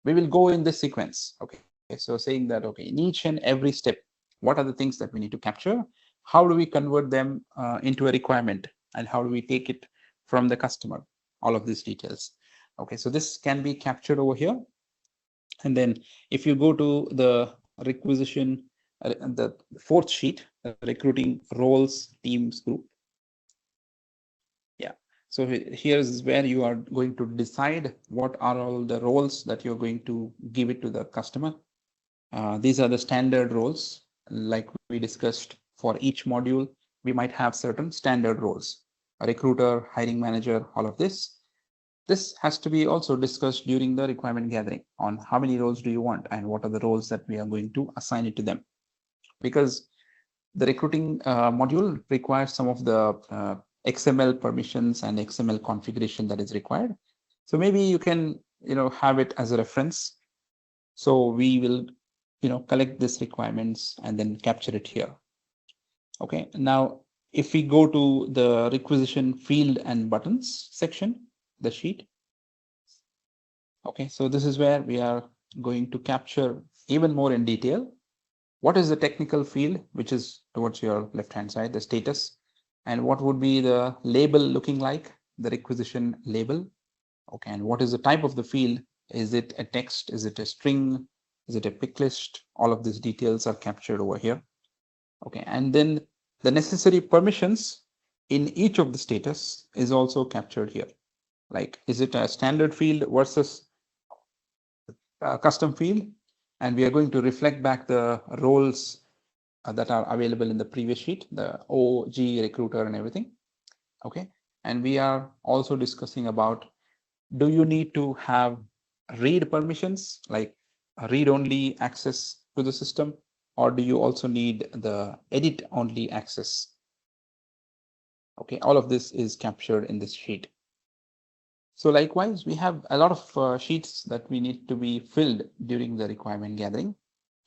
we will go in this sequence. Okay, so saying that, okay, in each and every step, what are the things that we need to capture? How do we convert them into a requirement? And how do we take it from the customer? All of these details. Okay, so this can be captured over here. And then if you go to the requisition, the fourth sheet, recruiting roles, teams, group. Yeah, so here's where you are going to decide what are all the roles that you're going to give it to the customer. These are the standard roles. Like we discussed, for each module, we might have certain standard roles, a recruiter, hiring manager, all of this. This has to be also discussed during the requirement gathering on how many roles do you want and what are the roles that we are going to assign it to them. Because the recruiting module requires some of the XML permissions and XML configuration that is required. So maybe you can, have it as a reference. So we will, collect these requirements and then capture it here. Okay, now if we go to the requisition field and buttons section, the sheet. Okay, so this is where we are going to capture even more in detail. What is the technical field, which is towards your left-hand side, the status, and what would be the label looking like, the requisition label. Okay, and what is the type of the field? Is it a text? Is it a string? Is it a pick list? All of these details are captured over here. Okay, and then the necessary permissions in each of the status is also captured here. Like, is it a standard field versus a custom field? And we are going to reflect back the roles that are available in the previous sheet, the OG, recruiter, and everything. Okay, and we are also discussing about, do you need to have read permissions, like read-only access to the system, or do you also need the edit-only access? Okay, all of this is captured in this sheet. So likewise, we have a lot of sheets that we need to be filled during the requirement gathering.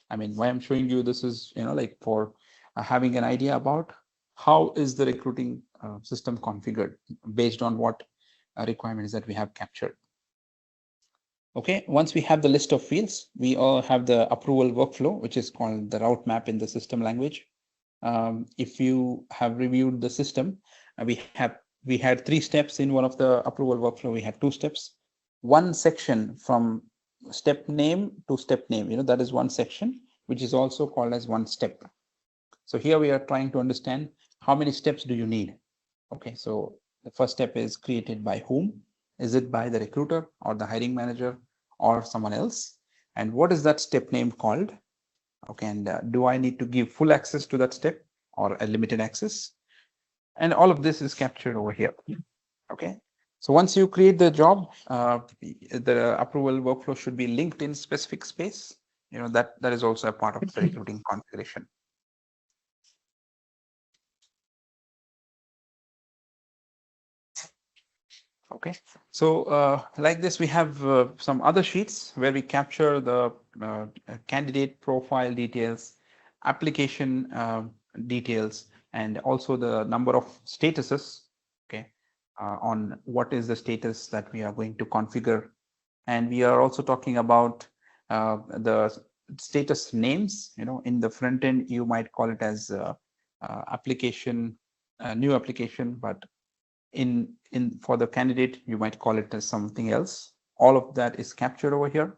I mean, why I'm showing you this is, like for having an idea about how is the recruiting system configured based on what requirements that we have captured. Okay, once we have the list of fields, we all have the approval workflow, which is called the route map in the system language. If you have reviewed the system, we had 3 steps in one of the approval workflow. We had 2 steps, one section from step name to step name, that is one section, which is also called as one step. So here we are trying to understand how many steps do you need. Okay, so the first step is created by whom? Is it by the recruiter or the hiring manager or someone else? And what is that step name called? Okay, and do I need to give full access to that step or a limited access? And all of this is captured over here. Okay, so once you create the job, the approval workflow should be linked in specific space. That is also a part of the recruiting configuration. Okay, so like this, we have some other sheets where we capture the candidate profile details, application details, and also the number of statuses, okay, on what is the status that we are going to configure. And we are also talking about the status names. In the front end, you might call it as application, new application, but for the candidate, you might call it as something else. All of that is captured over here.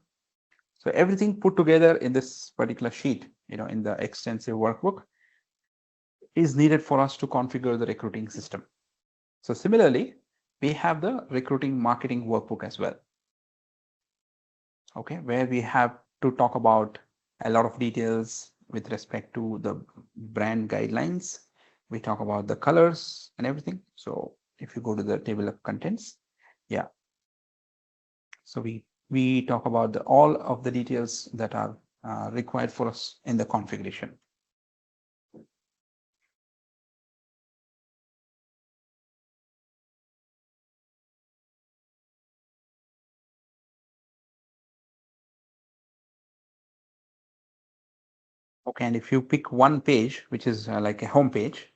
So everything put together in this particular sheet, in the extensive workbook, is needed for us to configure the recruiting system. So similarly, we have the recruiting marketing workbook as well. Okay, where we have to talk about a lot of details with respect to the brand guidelines. We talk about the colors and everything. So if you go to the table of contents, yeah. So we talk about all of the details that are required for us in the configuration. Okay, and if you pick one page, which is like a home page,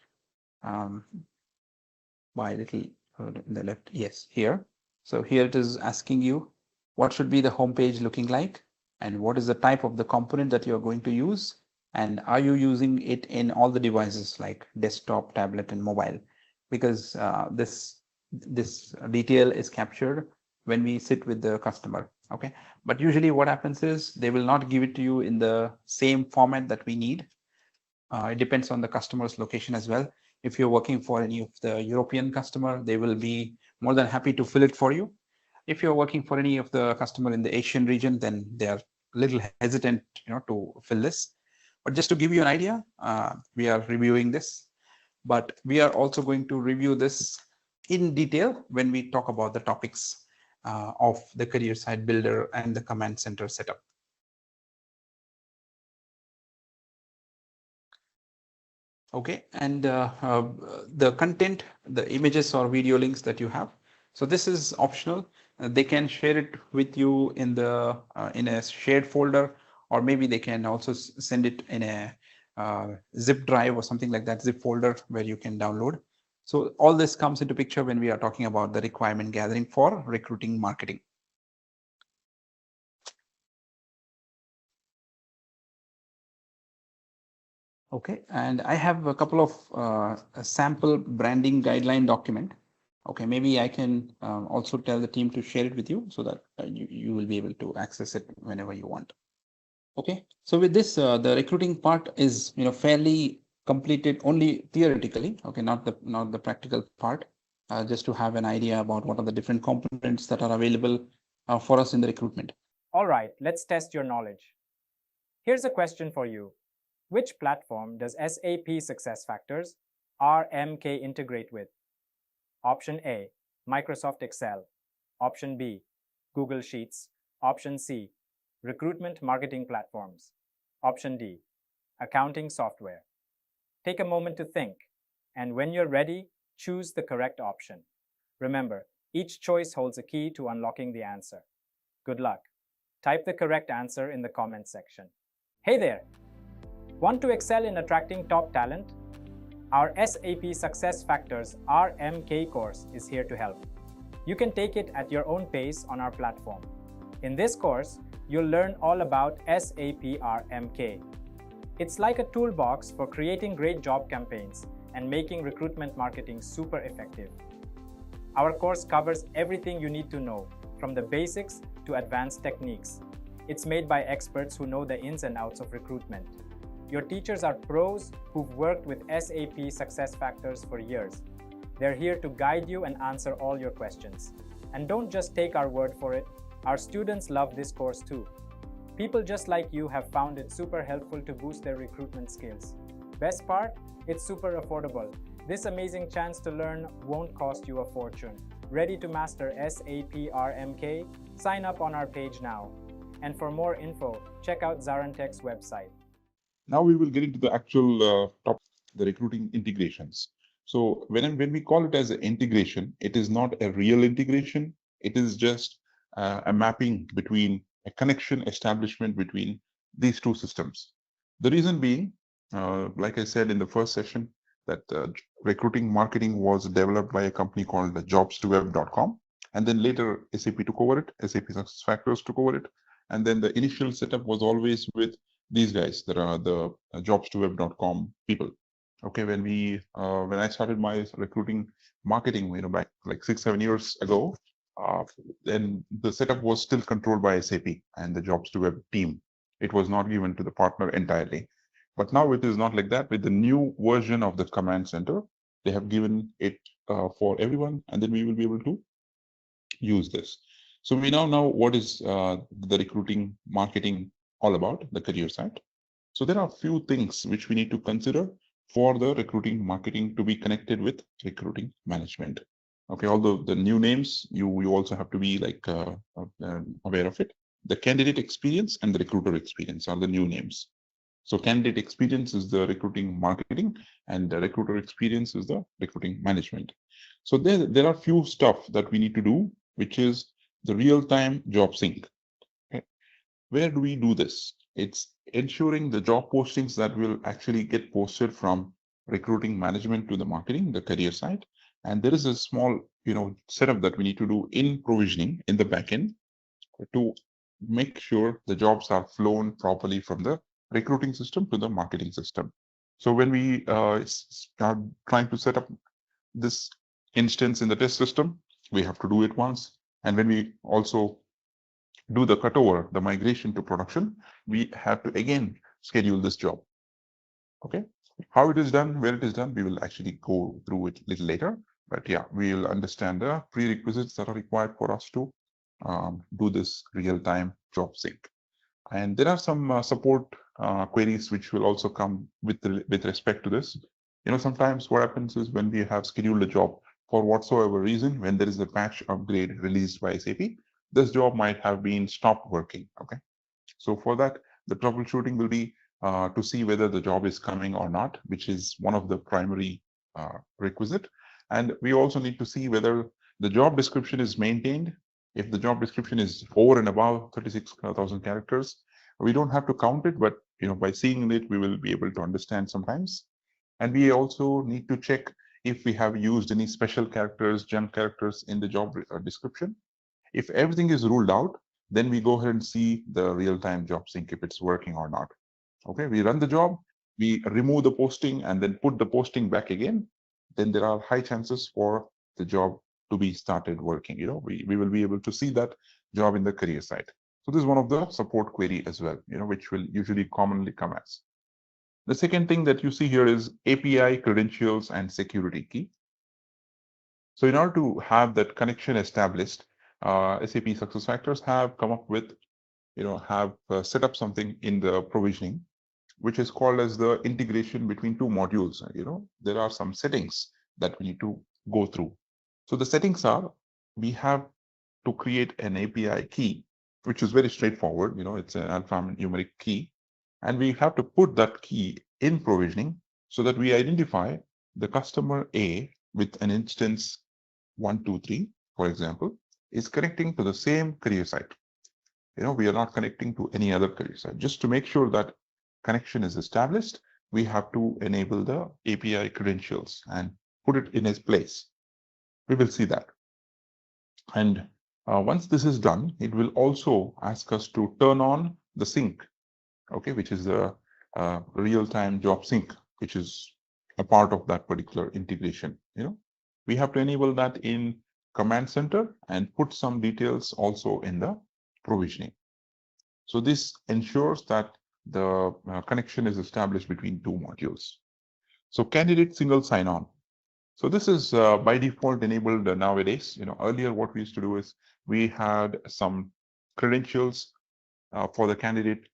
by little in the left, yes, here. So here it is asking you what should be the home page looking like, and what is the type of the component that you're going to use, and are you using it in all the devices like desktop, tablet, and mobile? Because this detail is captured when we sit with the customer. Okay, but usually what happens is they will not give it to you in the same format that we need. It depends on the customer's location as well. If you're working for any of the European customer, they will be more than happy to fill it for you. If you're working for any of the customer in the Asian region, then they are a little hesitant, to fill this. But just to give you an idea, we are reviewing this, but we are also going to review this in detail when we talk about the topics of the career site builder and the command center setup. Okay, and the content, the images or video links that you have. So this is optional. They can share it with you in a shared folder, or maybe they can also send it in a zip drive or something like that, zip folder where you can download. So all this comes into picture when we are talking about the requirement gathering for recruiting marketing. Okay, and I have a couple of a sample branding guideline document. Okay, maybe I can also tell the team to share it with you so that you will be able to access it whenever you want. Okay, so with this, the recruiting part is fairly completed only theoretically. Okay, not the practical part. Just to have an idea about what are the different components that are available for us in the recruitment. All right, let's test your knowledge. Here's a question for you. Which platform does SAP SuccessFactors RMK integrate with? Option A, Microsoft Excel. Option B, Google Sheets. Option C, recruitment marketing platforms. Option D, accounting software. Take a moment to think, and when you're ready, choose the correct option. Remember, each choice holds a key to unlocking the answer. Good luck. Type the correct answer in the comment section. Hey there! Want to excel in attracting top talent? Our SAP SuccessFactors RMK course is here to help. You can take it at your own pace on our platform. In this course, you'll learn all about SAP RMK. It's like a toolbox for creating great job campaigns and making recruitment marketing super effective. Our course covers everything you need to know, from the basics to advanced techniques. It's made by experts who know the ins and outs of recruitment. Your teachers are pros who've worked with SAP SuccessFactors for years. They're here to guide you and answer all your questions. And don't just take our word for it, our students love this course too. People just like you have found it super helpful to boost their recruitment skills. Best part? It's super affordable. This amazing chance to learn won't cost you a fortune. Ready to master SAP RMK? Sign up on our page now. And for more info, check out ZaranTech's website. Now we will get into the actual topic, the recruiting integrations. So when we call it as an integration, it is not a real integration. It is just a mapping between a connection establishment between these two systems. The reason being, like I said in the first session, that recruiting marketing was developed by a company called jobs2web.com. And then later SAP took over it, SAP SuccessFactors took over it. And then the initial setup was always with these guys that are the jobs2web.com people. Okay, when I started my recruiting marketing, back like 6-7 years ago, then the setup was still controlled by SAP and the jobs2web team. It was not given to the partner entirely. But now it is not like that. With the new version of the command center, they have given it for everyone, and then we will be able to use this. So we now know what is the recruiting marketing all about, the career site. So there are a few things which we need to consider for the recruiting marketing to be connected with recruiting management. Okay, although the new names, you also have to be like aware of it. The candidate experience and the recruiter experience are the new names. So candidate experience is the recruiting marketing, and the recruiter experience is the recruiting management. So there are few stuff that we need to do, which is the real-time job sync. Okay. Where do we do this? It's ensuring the job postings that will actually get posted from recruiting management to the marketing, the career site. And there is a small, setup that we need to do in provisioning in the backend to make sure the jobs are flown properly from the recruiting system to the marketing system. So when we start trying to set up this instance in the test system, we have to do it once. And when we also do the cutover, the migration to production, we have to again schedule this job. Okay, how it is done, where it is done, we will actually go through it a little later. But yeah, we will understand the prerequisites that are required for us to do this real-time job sync. And there are some support queries which will also come with respect to this. Sometimes what happens is when we have scheduled a job for whatsoever reason, when there is a patch upgrade released by SAP, this job might have been stopped working. Okay, so for that, the troubleshooting will be to see whether the job is coming or not, which is one of the primary requisite. And we also need to see whether the job description is maintained. If the job description is over and above 36,000 characters, we don't have to count it, but by seeing it, we will be able to understand sometimes. And we also need to check if we have used any special characters, junk characters in the job description. If everything is ruled out, then we go ahead and see the real-time job sync if it's working or not. Okay, we run the job, we remove the posting and then put the posting back again. Then there are high chances for the job to be started working. We will be able to see that job in the career site. So this is one of the support query as well, which will usually commonly come as. The second thing that you see here is API credentials and security key. So in order to have that connection established, SAP SuccessFactors have come up with, have set up something in the provisioning, which is called as the integration between two modules. There are some settings that we need to go through. So the settings are, we have to create an API key, which is very straightforward. It's an alphanumeric key, and we have to put that key in provisioning so that we identify the customer A with an instance 123, for example, is connecting to the same career site. We are not connecting to any other career site. Just to make sure that connection is established, we have to enable the API credentials and put it in its place. We will see that. And once this is done, it will also ask us to turn on the sync, okay, which is the real-time job sync, which is a part of that particular integration. We have to enable that in Command Center and put some details also in the provisioning. So this ensures that the connection is established between two modules. So candidate single sign-on. So this is by default enabled nowadays. Earlier what we used to do is we had some credentials for the candidate,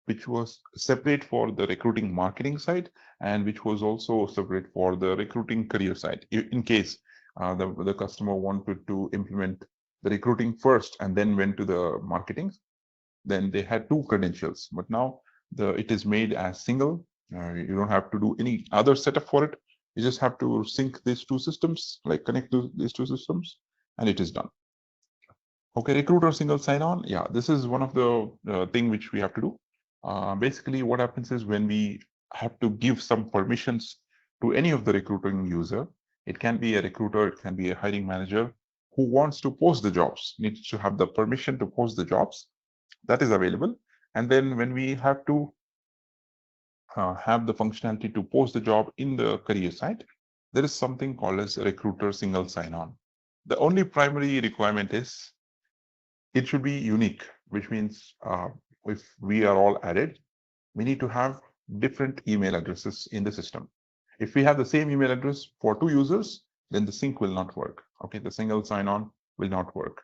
which was separate for the recruiting marketing side and which was also separate for the recruiting career side. In case the customer wanted to implement the recruiting first and then went to the marketing, then they had two credentials. But now it is made as single. You don't have to do any other setup for it. You just have to sync these two systems, like connect to these two systems, and it is done. Okay, recruiter single sign-on. Yeah, this is one of the thing which we have to do. Basically, what happens is when we have to give some permissions to any of the recruiting user, it can be a recruiter, it can be a hiring manager who wants to post the jobs, needs to have the permission to post the jobs. That is available. And then when we have to have the functionality to post the job in the career site, there is something called as recruiter single sign-on. The only primary requirement is it should be unique, which means if we are all added, we need to have different email addresses in the system. If we have the same email address for two users, then the sync will not work. Okay, the single sign-on will not work.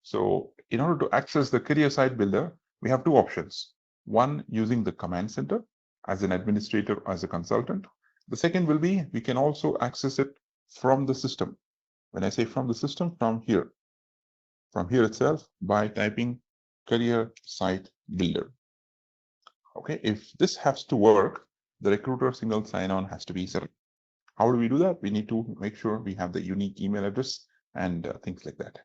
So in order to access the career site builder, we have two options. One, using the command center as an administrator, as a consultant. The second will be, we can also access it from the system. When I say from the system, from here itself, by typing career site builder. Okay, if this has to work, the recruiter single sign-on has to be set up. How do we do that? We need to make sure we have the unique email address and things like that.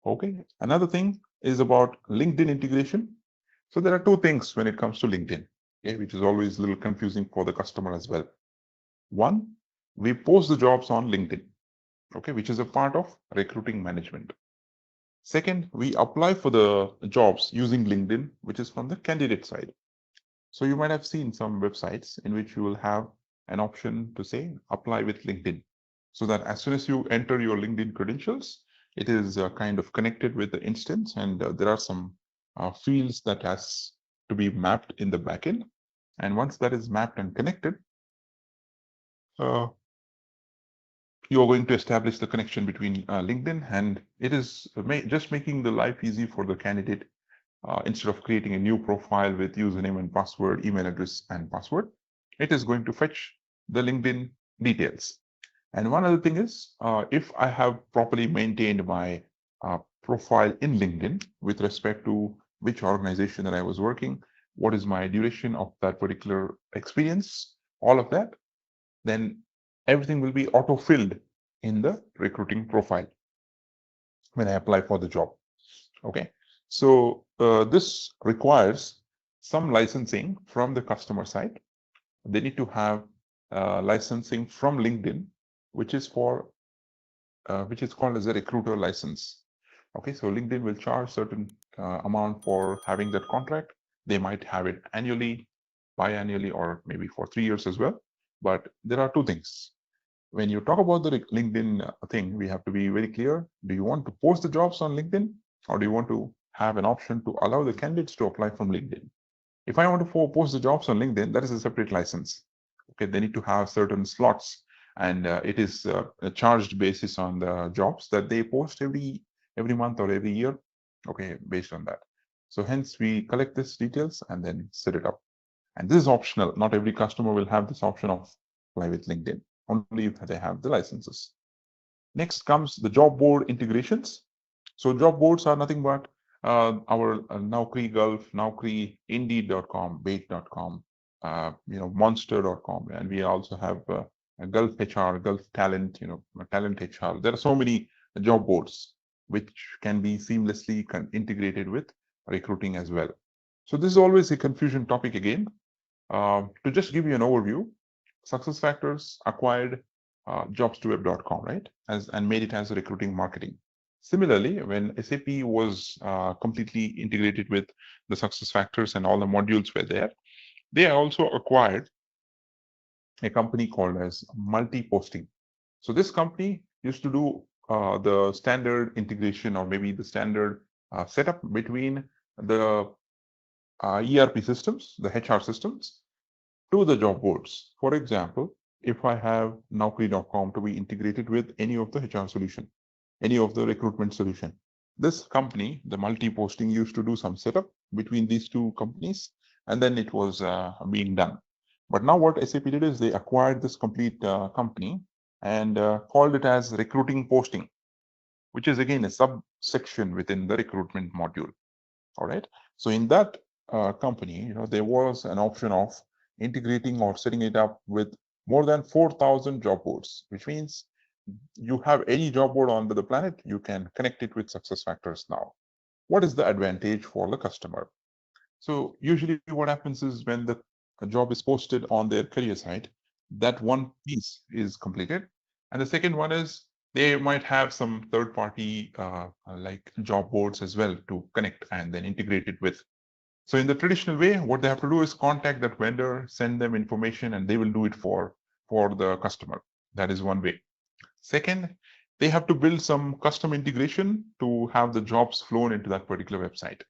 Okay, another thing is about LinkedIn integration. So there are two things when it comes to LinkedIn, okay, which is always a little confusing for the customer as well. One, we post the jobs on LinkedIn, okay, which is a part of recruiting management. Second, we apply for the jobs using LinkedIn, which is from the candidate side. So you might have seen some websites in which you will have an option to say apply with LinkedIn, so that as soon as you enter your LinkedIn credentials, it is kind of connected with the instance, and there are some fields that has to be mapped in the backend. And once that is mapped and connected, you're going to establish the connection between LinkedIn, and it is just making the life easy for the candidate. Instead of creating a new profile with username and password, email address and password, it is going to fetch the LinkedIn details. And one other thing is, if I have properly maintained my profile in LinkedIn with respect to which organization that I was working, what is my duration of that particular experience, all of that, then everything will be auto-filled in the recruiting profile when I apply for the job. Okay, so this requires some licensing from the customer side. They need to have licensing from LinkedIn, which is called as a recruiter license. Okay, so LinkedIn will charge certain amount for having that contract. They might have it annually, biannually, or maybe for 3 years as well. But there are two things. When you talk about the LinkedIn thing, we have to be very clear. Do you want to post the jobs on LinkedIn, or do you want to have an option to allow the candidates to apply from LinkedIn? If I want to post the jobs on LinkedIn, that is a separate license. Okay, they need to have certain slots, and it is a charged basis on the jobs that they post every month or every year. Okay, based on that. So hence we collect these details and then set it up. And this is optional. Not every customer will have this option of apply with LinkedIn, only if they have the licenses. Next comes the job board integrations. So job boards are nothing but our Naukri Gulf, Naukri, Indeed.com, Bait.com, Monster.com, and we also have Gulf HR, Gulf Talent, Talent HR. There are so many job boards which can be seamlessly integrated with recruiting as well. So this is always a confusion topic again. To just give you an overview, SuccessFactors acquired jobs2web.com, right? And made it as a recruiting marketing. Similarly, when SAP was completely integrated with the SuccessFactors and all the modules were there, they also acquired a company called as Multi-Posting. So this company used to do the standard integration, or maybe the standard setup between the ERP systems, the HR systems, to the job boards. For example, if I have Naukri.com to be integrated with any of the HR solution, any of the recruitment solution, this company, the Multi-Posting, used to do some setup between these two companies, and then it was being done. But now what SAP did is they acquired this complete company and called it as Recruiting Posting, which is again a subsection within the recruitment module. All right. So in that company, there was an option of integrating or setting it up with more than 4,000 job boards, which means you have any job board on the planet, you can connect it with SuccessFactors now. What is the advantage for the customer? So usually what happens is when the job is posted on their career site, that one piece is completed. And the second one is they might have some third-party like job boards as well to connect and then integrate it with. So in the traditional way, what they have to do is contact that vendor, send them information, and they will do it for the customer. That is one way. Second, they have to build some custom integration to have the jobs flown into that particular website.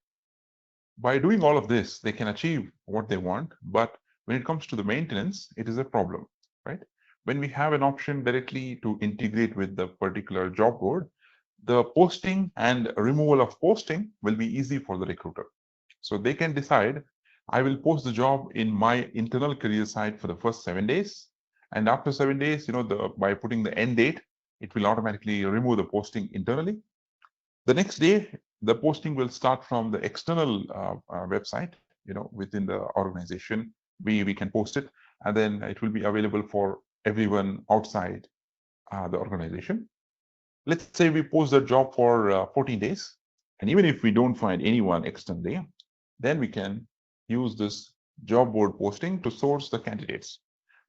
By doing all of this, they can achieve what they want, but when it comes to the maintenance, it is a problem, right? When we have an option directly to integrate with the particular job board, the posting and removal of posting will be easy for the recruiter. So they can decide, I will post the job in my internal career site for the first 7 days. And after 7 days, by putting the end date, it will automatically remove the posting internally. The next day, the posting will start from the external website, within the organization. We can post it, and then it will be available for everyone outside the organization. Let's say we post the job for 14 days, and even if we don't find anyone externally, then we can use this job board posting to source the candidates.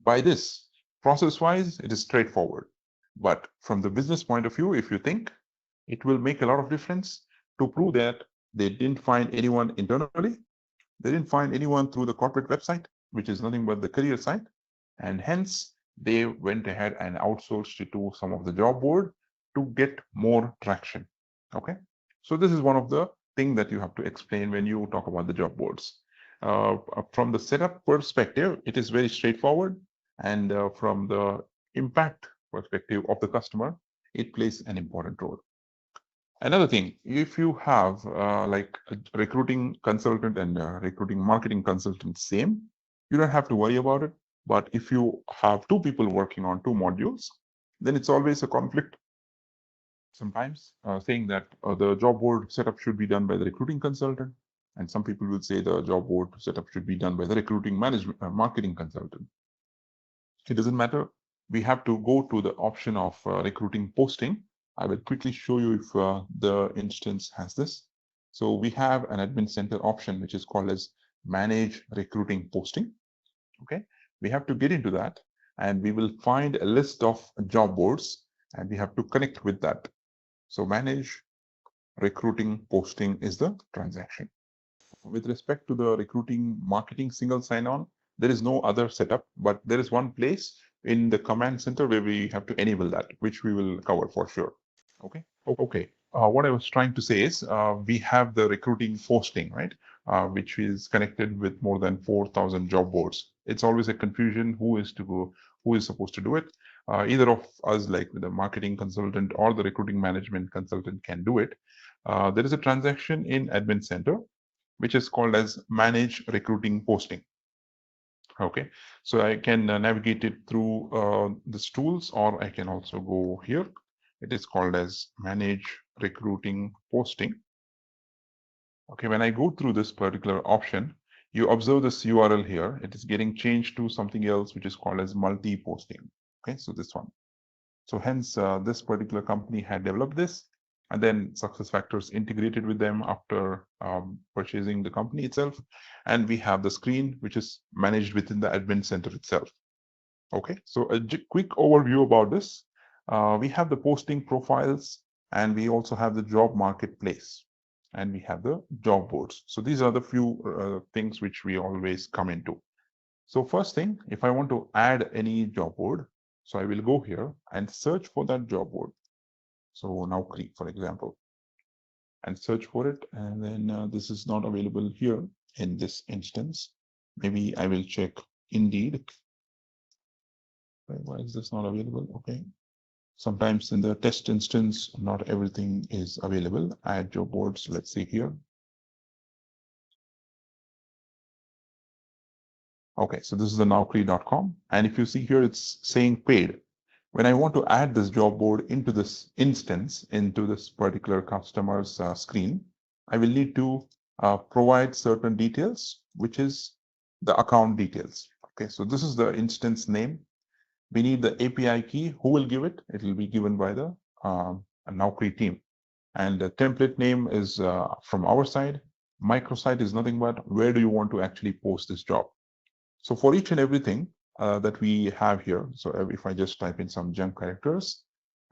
By this, process-wise, it is straightforward. But from the business point of view, if you think, it will make a lot of difference to prove that they didn't find anyone internally, they didn't find anyone through the corporate website, which is nothing but the career site, and hence they went ahead and outsourced it to some of the job board, to get more traction. Okay, so this is one of the things that you have to explain when you talk about the job boards. From the setup perspective, it is very straightforward, and from the impact perspective of the customer, it plays an important role. Another thing, if you have like a recruiting consultant and recruiting marketing consultant same, you don't have to worry about it. But if you have two people working on two modules, then it's always a conflict. Sometimes saying that the job board setup should be done by the recruiting consultant, and some people will say the job board setup should be done by the recruiting management marketing consultant. It doesn't matter. We have to go to the option of recruiting posting. I will quickly show you if the instance has this. So we have an admin center option, which is called as manage recruiting posting. Okay, we have to get into that, and we will find a list of job boards, and we have to connect with that. So manage recruiting posting is the transaction. With respect to the recruiting marketing single sign-on, there is no other setup, but there is one place in the command center where we have to enable that, which we will cover for sure. Okay. Okay. What I was trying to say is we have the recruiting posting, right, which is connected with more than 4,000 job boards. It's always a confusion who is supposed to do it. Either of us, like the marketing consultant or the recruiting management consultant, can do it. There is a transaction in admin center, which is called as manage recruiting posting. Okay, so I can navigate it through these tools, or I can also go here. It is called as manage recruiting posting. Okay, when I go through this particular option, you observe this URL here. It is getting changed to something else, which is called as multi-posting. Okay, so this one. So hence, this particular company had developed this, and then SuccessFactors integrated with them after purchasing the company itself. And we have the screen, which is managed within the admin center itself. Okay, so a quick overview about this. We have the posting profiles, and we also have the job marketplace, and we have the job boards. So these are the few things which we always come into. So first thing, if I want to add any job board, so I will go here and search for that job board. So now click, for example, and search for it. And then this is not available here in this instance. Maybe I will check Indeed. Why is this not available? Okay. Sometimes in the test instance, not everything is available. Add job boards. Let's see here. Okay, so this is the nowcree.com. And if you see here, it's saying paid. When I want to add this job board into this instance, into this particular customer's screen, I will need to provide certain details, which is the account details. Okay, so this is the instance name. We need the API key. Who will give it? It will be given by the Nowcree team. And the template name is from our side. Microsite is nothing but where do you want to actually post this job. So for each and everything that we have here, so if I just type in some junk characters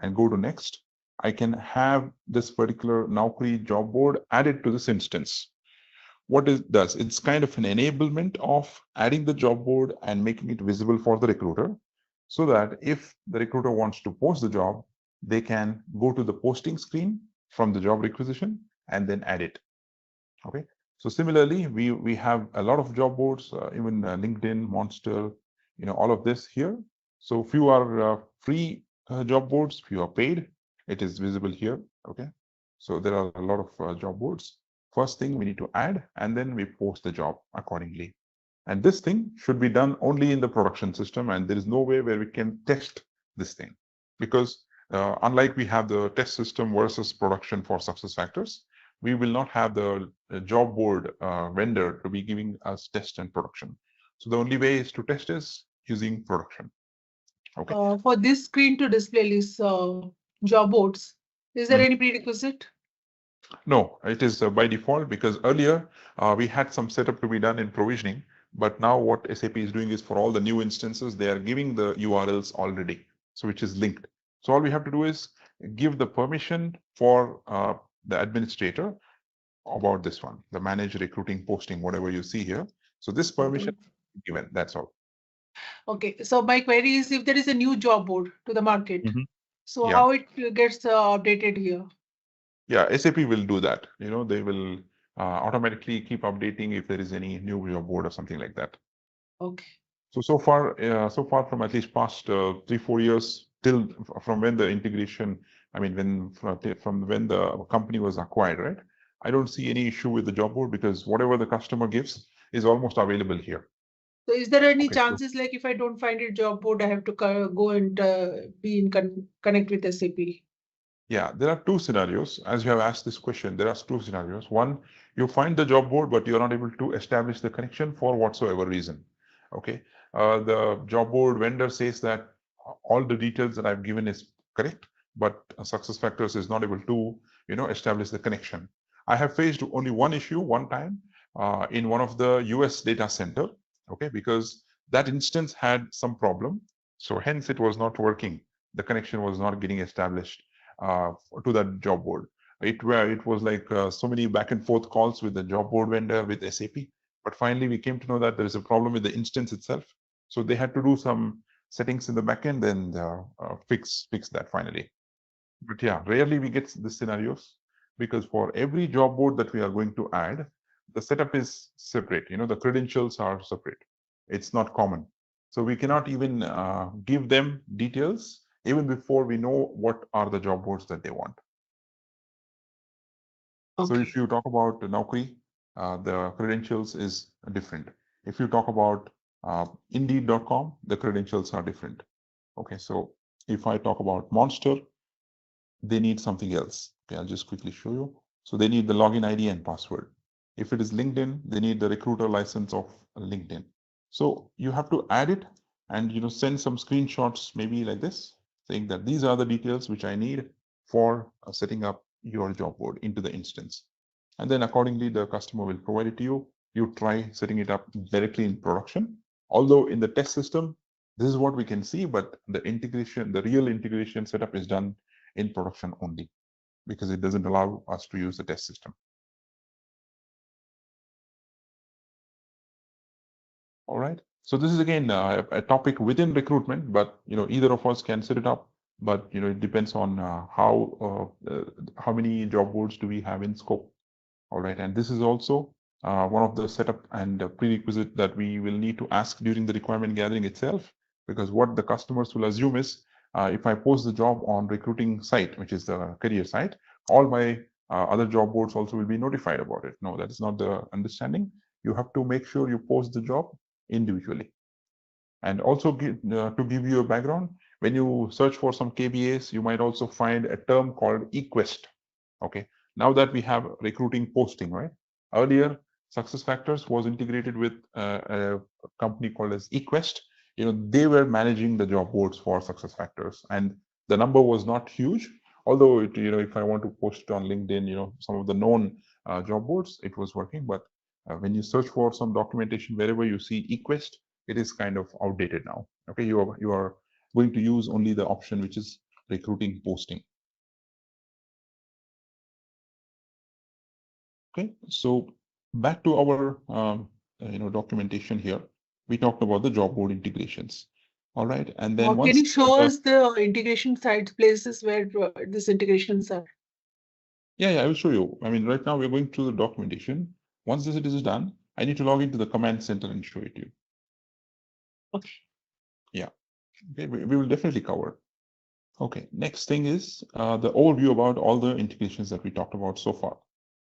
and go to next, I can have this particular Nowcree job board added to this instance. What it does, it's kind of an enablement of adding the job board and making it visible for the recruiter, so that if the recruiter wants to post the job, they can go to the posting screen from the job requisition and then add it. Okay. So similarly, we have a lot of job boards, even LinkedIn, Monster, all of this here. So few are free job boards, few are paid. It is visible here. Okay. So there are a lot of job boards. First thing we need to add, and then we post the job accordingly. And this thing should be done only in the production system, and there is no way where we can test this thing, because unlike we have the test system versus production for SuccessFactors, we will not have the job board vendor to be giving us test and production. So the only way is to test is using production. Okay. For this screen to display these job boards, is there any prerequisite? No, it is by default, because earlier we had some setup to be done in provisioning, but now what SAP is doing is for all the new instances, they are giving the URLs already, so which is linked. So all we have to do is give the permission for the administrator about this one, the manage recruiting posting, whatever you see here. So this permission given, that's all. Okay, so my query is, if there is a new job board to the market, So how it gets updated here? Yeah, SAP will do that. They will automatically keep updating if there is any new job board or something like that. Okay. So far from at least past 3-4 years till from when the integration, I mean, from when the company was acquired, right? I don't see any issue with the job board because whatever the customer gives is almost available here. So is there any chances like if I don't find a job board, I have to go and be in connect with SAP? Yeah, there are two scenarios. As you have asked this question, there are two scenarios. One, you find the job board, but you're not able to establish the connection for whatsoever reason. Okay. The job board vendor says that all the details that I've given is correct, but SuccessFactors is not able to, establish the connection. I have faced only one issue one time in one of the US data center. Okay, because that instance had some problem. So hence it was not working. The connection was not getting established to that job board. It was like so many back and forth calls with the job board vendor with SAP. But finally, we came to know that there is a problem with the instance itself. So they had to do some settings in the backend and fix that finally. But yeah, rarely we get the scenarios because for every job board that we are going to add, the setup is separate. The credentials are separate. It's not common. So we cannot even give them details even before we know what are the job boards that they want. Okay. So if you talk about Naukri, the credentials is different. If you talk about Indeed.com, the credentials are different. Okay, so if I talk about Monster, they need something else. Okay, I'll just quickly show you. So they need the login ID and password. If it is LinkedIn, they need the recruiter license of LinkedIn. So you have to add it and send some screenshots, maybe like this, saying that these are the details which I need for setting up your job board into the instance. And then accordingly, the customer will provide it to you. You try setting it up directly in production. Although in the test system, this is what we can see, but the integration, the real integration setup is done in production only because it doesn't allow us to use the test system. All right. So this is again a topic within recruitment, but either of us can set it up. But it depends on how many job boards do we have in scope. All right, and this is also one of the setup and prerequisite that we will need to ask during the requirement gathering itself, because what the customers will assume is if I post the job on recruiting site, which is the career site, all my other job boards also will be notified about it. No, that is not the understanding. You have to make sure you post the job individually. And also to give you a background, when you search for some KBAs, you might also find a term called eQuest. Okay, now that we have recruiting posting, right? Earlier, SuccessFactors was integrated with a company called as eQuest. They were managing the job boards for SuccessFactors, and the number was not huge. Although if I want to post it on LinkedIn, some of the known job boards, it was working. But when you search for some documentation, wherever you see eQuest, it is kind of outdated now. Okay, you are going to use only the option which is recruiting posting. Okay, so back to our documentation here. We talked about the job board integrations. All right, and then can you show us the integration sites, places where these integrations are? Yeah, I will show you. I mean, right now we're going through the documentation. Once this is done, I need to log into the command center and show it to you. Okay. Yeah. Okay, we will definitely cover. Okay, next thing is the overview about all the integrations that we talked about so far.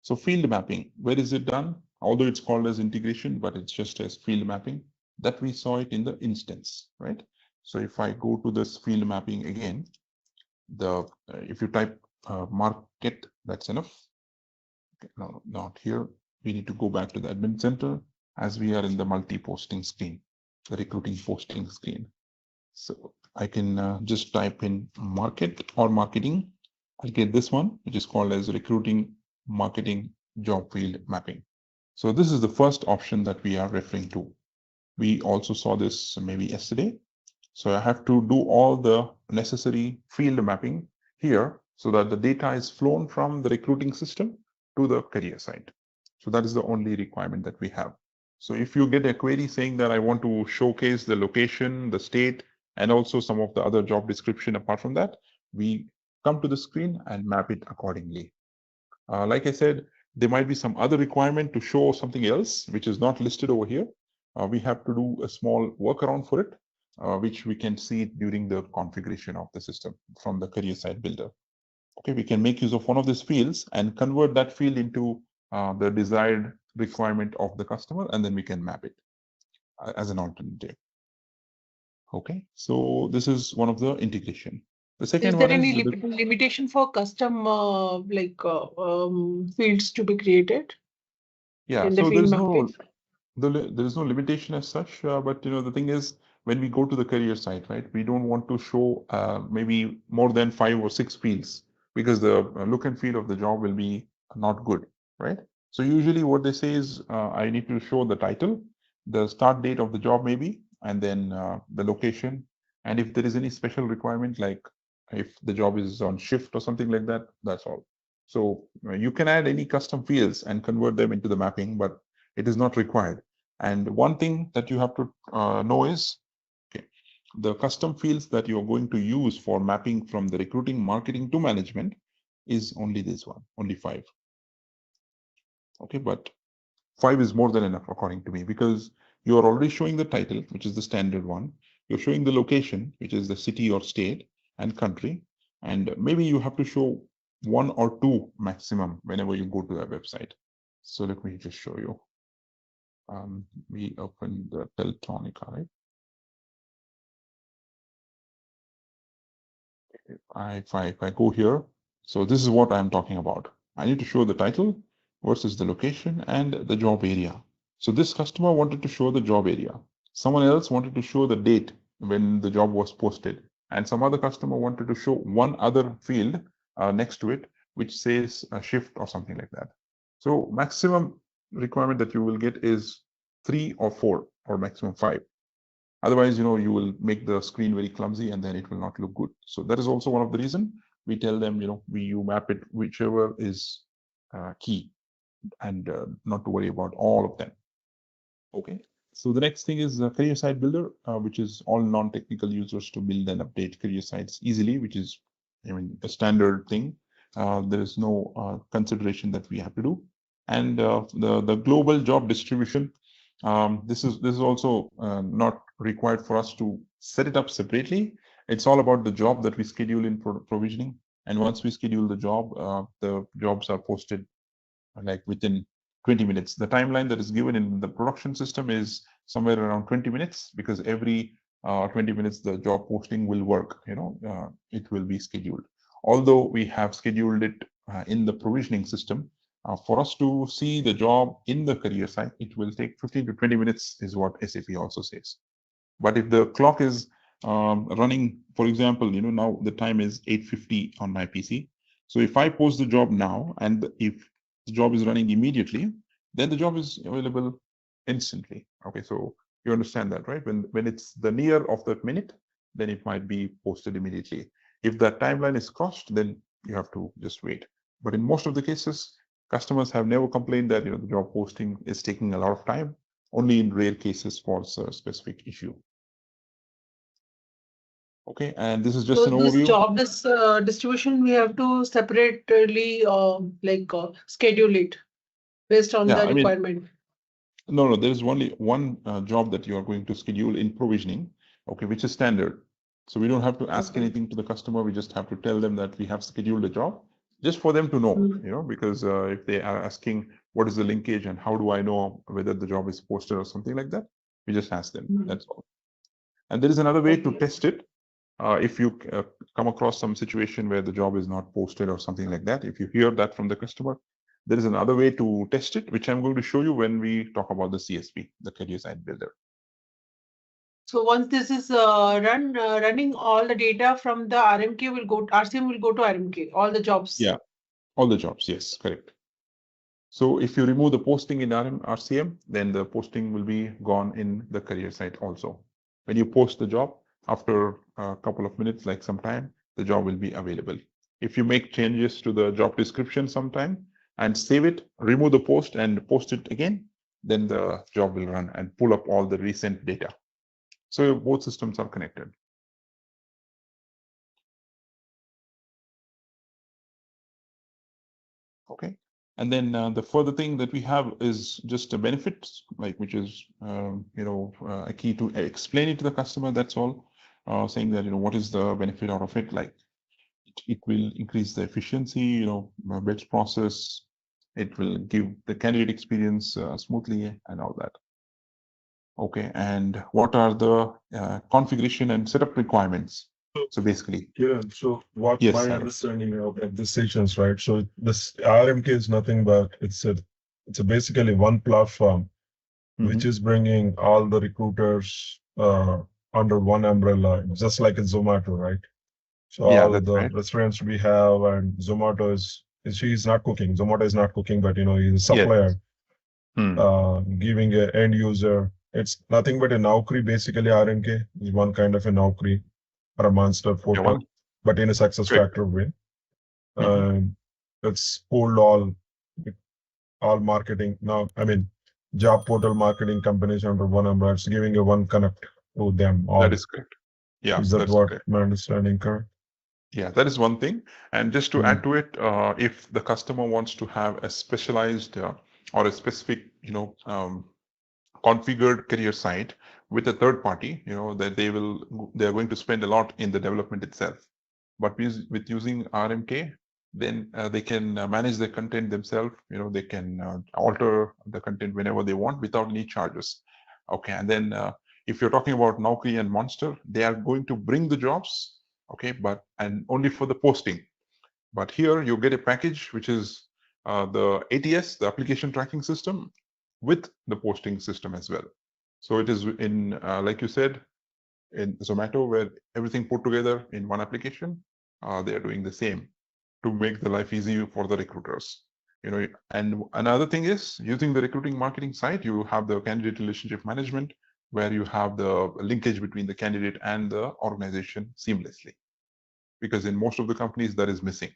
So field mapping, where is it done? Although it's called as integration, but it's just as field mapping that we saw it in the instance, right? So if I go to this field mapping again, if you type market, that's enough. Okay, no, not here. We need to go back to the admin center as we are in the multi-posting screen, the recruiting posting screen. So I can just type in market or marketing. I'll get this one, which is called as recruiting marketing job field mapping. So this is the first option that we are referring to. We also saw this maybe yesterday. So I have to do all the necessary field mapping here so that the data is flown from the recruiting system to the career site. So that is the only requirement that we have. So if you get a query saying that I want to showcase the location, the state, and also some of the other job description apart from that, we come to the screen and map it accordingly. Like I said, there might be some other requirement to show something else, which is not listed over here. We have to do a small workaround for it, which we can see during the configuration of the system from the career site builder. Okay, we can make use of one of these fields and convert that field into the desired requirement of the customer, and then we can map it as an alternative. Okay, so this is one of the integration. The second is there one any is limitation for custom fields to be created? Yeah, so there is no limitation as such, but the thing is, when we go to the career site, right, we don't want to show maybe more than 5 or 6 fields, because the look and feel of the job will be not good, right? So usually what they say is, I need to show the title, the start date of the job maybe, and then the location, and if there is any special requirement, like if the job is on shift or something like that, that's all. So you can add any custom fields and convert them into the mapping, but it is not required. And one thing that you have to know is, okay, the custom fields that you're going to use for mapping from the recruiting, marketing to management is only this one, only 5. Okay, but 5 is more than enough according to me, because you are already showing the title, which is the standard one. You're showing the location, which is the city or state and country. And maybe you have to show 1 or 2 maximum whenever you go to that website. So let me just show you. We open the Teltonica, right? If I go here, so this is what I'm talking about. I need to show the title versus the location and the job area. So this customer wanted to show the job area. Someone else wanted to show the date when the job was posted. And some other customer wanted to show one other field next to it, which says a shift or something like that. So maximum requirement that you will get is 3 or 4 or maximum 5. Otherwise, you will make the screen very clumsy and then it will not look good. So that is also one of the reason we tell them, you map it whichever is key, and not to worry about all of them. Okay. So the next thing is career site builder, which is all non-technical users to build and update career sites easily, which is, a standard thing. There is no consideration that we have to do. And the global job distribution, this is also not required for us to set it up separately. It's all about the job that we schedule in provisioning. And once we schedule the jobs are posted like within 20 minutes. The timeline that is given in the production system is somewhere around 20 minutes, because every 20 minutes the job posting will work, it will be scheduled. Although we have scheduled it in the provisioning system, for us to see the job in the career site, it will take 15 to 20 minutes is what SAP also says. But if the clock is running, for example, now the time is 8:50 on my PC. So if I post the job now, and if the job is running immediately, then the job is available instantly. Okay, so you understand that, right? When it's the near of that minute, then it might be posted immediately. If that timeline is crossed, then you have to just wait. But in most of the cases, customers have never complained that the job posting is taking a lot of time. Only in rare cases for a specific issue. Okay, and this is just an overview. This job distribution, we have to separately schedule it based on the requirement. No, there is only one job that you are going to schedule in provisioning, okay, which is standard. So we don't have to ask anything to the customer. We just have to tell them that we have scheduled a job, just for them to know, because if they are asking what is the linkage and how do I know whether the job is posted or something like that, we just ask them. That's all. And there is another way to test it. If you come across some situation where the job is not posted or something like that, if you hear that from the customer, there is another way to test it, which I'm going to show you when we talk about the CSB, the career site builder. So once this is running, all the data from the RMK will go, RCM will go to RMK, all the jobs. Yeah, all the jobs, yes, correct. So if you remove the posting in RCM, then the posting will be gone in the career site also. When you post the job, after a couple of minutes, like some time, the job will be available. If you make changes to the job description sometime and save it, remove the post and post it again, then the job will run and pull up all the recent data. So both systems are connected. Okay. And then the further thing that we have is just a benefits, like which is a key to explain it to the customer. That's all. Saying that what is the benefit out of it? Like it will increase the efficiency, batch process. It will give the candidate experience smoothly and all that. Okay, and what are the configuration and setup requirements? So basically, yeah. So what yes, my understanding of this sessions, right? So this RMK is nothing but it's basically one platform which is bringing all the recruiters under one umbrella, just like a Zomato, right? So all the restaurants we have, and Zomato she's not cooking. Zomato is not cooking, but he's a supplier, giving an end user. It's nothing but a Naukri, basically. RMK is one kind of a Naukri or a monster portal, but in a SuccessFactors way. It's pulled all marketing now. I mean, job portal marketing companies under one umbrella. It's giving a one connect to them all. That is correct. Yeah, is that what my understanding correct? Yeah, that is one thing. And just to add to it, if the customer wants to have a specialized or a specific, configured career site with a third party, that they're going to spend a lot in the development itself. But with using RMK, then they can manage the content themselves. They can alter the content whenever they want without any charges. Okay, and then if you're talking about Naukri and Monster, they are going to bring the jobs. Okay, and only for the posting. But here you get a package which is the ATS, the application tracking system, with the posting system as well. So it is in, like you said, in Zomato, where everything put together in one application. They are doing the same to make the life easy for the recruiters. And another thing is, using the recruiting marketing site, you have the candidate relationship management, where you have the linkage between the candidate and the organization seamlessly. Because in most of the companies, that is missing.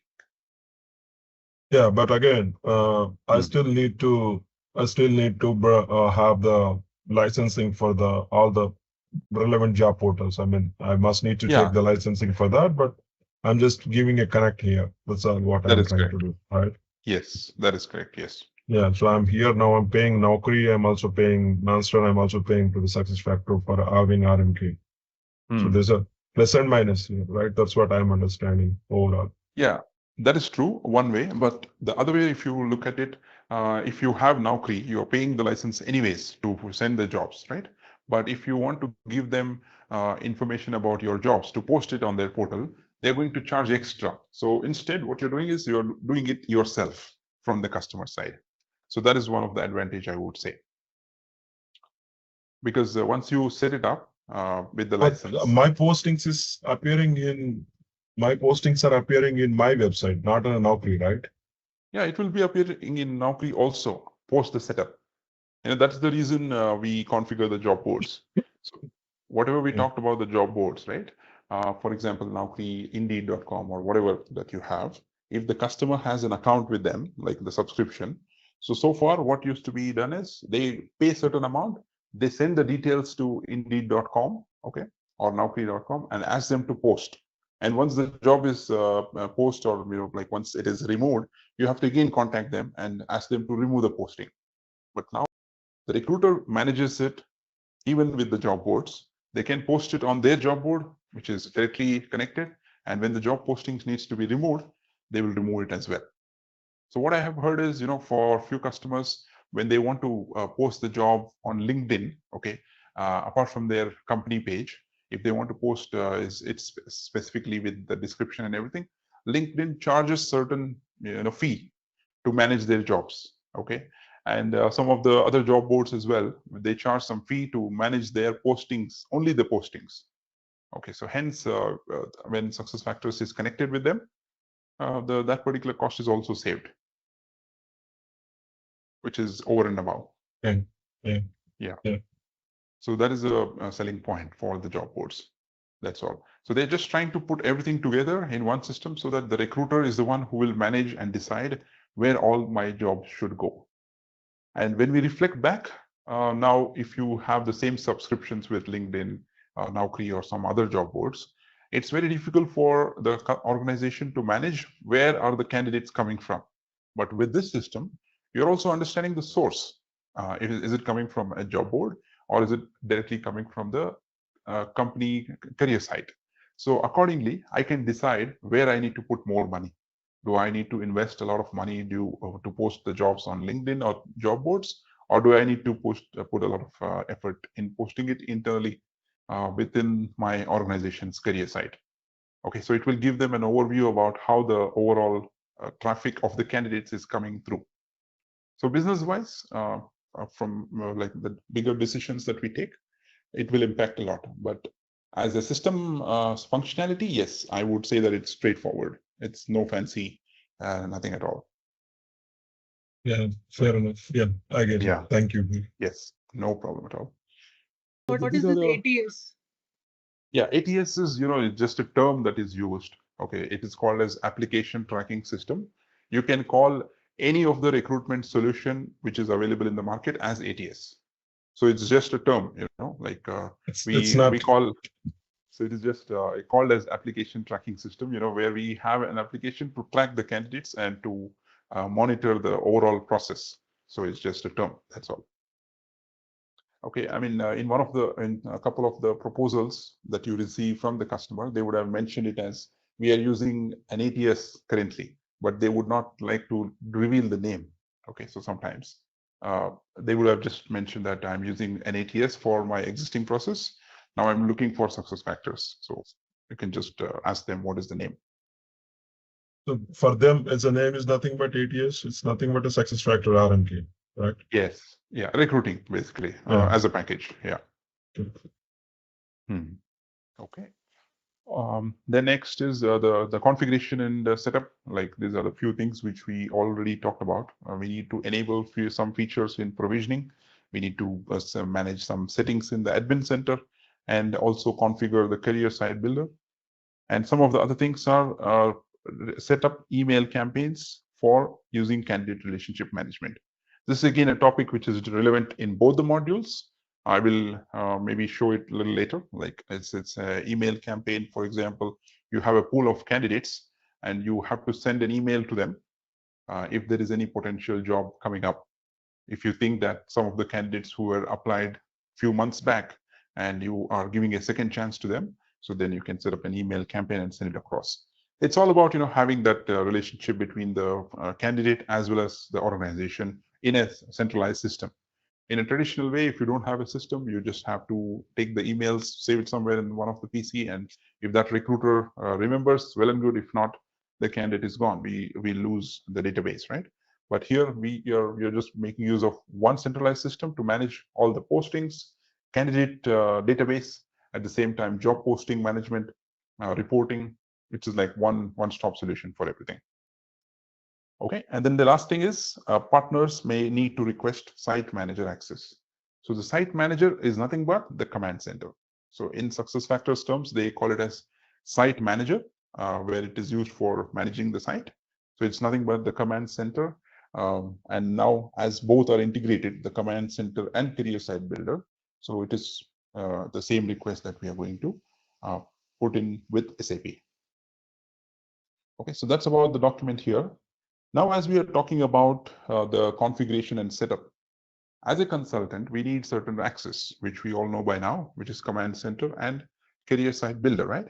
Yeah, but again, I still need to have the licensing for all the relevant job portals. I mean, I must need to take the licensing for that, but I'm just giving a connect here. That's all what I'm trying to do, right? Yes, that is correct. Yes. Yeah, so I'm here now. I'm paying Naukri. I'm also paying Monster. I'm also paying to the SuccessFactors for having RMK. So there's a plus and minus here, right? That's what I'm understanding overall. Yeah, that is true one way, but the other way, if you look at it, if you have Naukri, you're paying the license anyways to send the jobs, right? But if you want to give them information about your jobs to post it on their portal, they're going to charge extra. So instead, what you're doing is you're doing it yourself from the customer side. So that is one of the advantage, I would say. Because once you set it up with the license. My postings are appearing in my website, not on Naukri, right? Yeah, it will be appearing in Naukri also, post the setup. That's the reason we configure the job boards. So whatever we talked about the job boards, right? For example, Naukri, Indeed.com, or whatever that you have, if the customer has an account with them, like the subscription, so far what used to be done is they pay a certain amount, they send the details to Indeed.com, okay, or Naukri.com, and ask them to post. And once the job is posted, or like once it is removed, you have to again contact them and ask them to remove the posting. But now the recruiter manages it even with the job boards. They can post it on their job board, which is directly connected. And when the job postings needs to be removed, they will remove it as well. So what I have heard is, for a few customers, when they want to post the job on LinkedIn, okay, apart from their company page, if they want to post it's specifically with the description and everything, LinkedIn charges certain fee to manage their jobs, okay? And some of the other job boards as well, they charge some fee to manage their postings, only the postings. Okay, so hence, when SuccessFactors is connected with them, that particular cost is also saved, which is over and above. Yeah. So that is a selling point for the job boards. That's all. So they're just trying to put everything together in one system so that the recruiter is the one who will manage and decide where all my jobs should go. And when we reflect back, now if you have the same subscriptions with LinkedIn, Naukri, or some other job boards, it's very difficult for the organization to manage where are the candidates coming from. But with this system, you're also understanding the source. Is it coming from a job board, or is it directly coming from the company career site? So accordingly, I can decide where I need to put more money. Do I need to invest a lot of money to post the jobs on LinkedIn or job boards, or do I need to put a lot of effort in posting it internally within my organization's career site? Okay, so it will give them an overview about how the overall traffic of the candidates is coming through. So business-wise, from like the bigger decisions that we take, it will impact a lot. But as a system functionality, yes, I would say that it's straightforward. It's no fancy, nothing at all. Yeah, fair enough. Yeah, I get it. Thank you. Yes, no problem at all. What is this ATS? Yeah, ATS is, it's just a term that is used. Okay, it is called as application tracking system. You can call any of the recruitment solution which is available in the market as ATS. So it's just a term, like we call. So it is just called as application tracking system, where we have an application to track the candidates and to monitor the overall process. So it's just a term, that's all. Okay, I mean, in a couple of the proposals that you receive from the customer, they would have mentioned it as we are using an ATS currently, but they would not like to reveal the name. Okay, so sometimes they would have just mentioned that I'm using an ATS for my existing process. Now I'm looking for SuccessFactors. So you can just ask them what is the name. So for them, as a name is nothing but ATS. It's nothing but a SuccessFactors RMK, right? Yes. Yeah. Recruiting basically as a package. Yeah. Okay. The next is the configuration and setup. Like these are the few things which we already talked about. We need to enable some features in provisioning. We need to manage some settings in the admin center and also configure the career site builder. And some of the other things are set up email campaigns for using candidate relationship management. This is again a topic which is relevant in both the modules. I will maybe show it a little later. Like it's an email campaign, for example. You have a pool of candidates and you have to send an email to them if there is any potential job coming up. If you think that some of the candidates who were applied a few months back and you are giving a second chance to them, so then you can set up an email campaign and send it across. It's all about having that relationship between the candidate as well as the organization in a centralized system. In a traditional way, if you don't have a system, you just have to take the emails, save it somewhere in one of the PC, and if that recruiter remembers, well and good. If not, the candidate is gone. We lose the database, right? But here you're just making use of one centralized system to manage all the postings, candidate database, at the same time job posting management, reporting, which is like one-stop solution for everything. Okay, and then the last thing is partners may need to request site manager access. So the site manager is nothing but the command center. So in SuccessFactors terms, they call it as site manager, where it is used for managing the site. So it's nothing but the command center. And now as both are integrated, the command center and career site builder, so it is the same request that we are going to put in with SAP. Okay, so that's about the document here. Now, as we are talking about the configuration and setup, as a consultant, we need certain access, which we all know by now, which is command center and career site builder, right?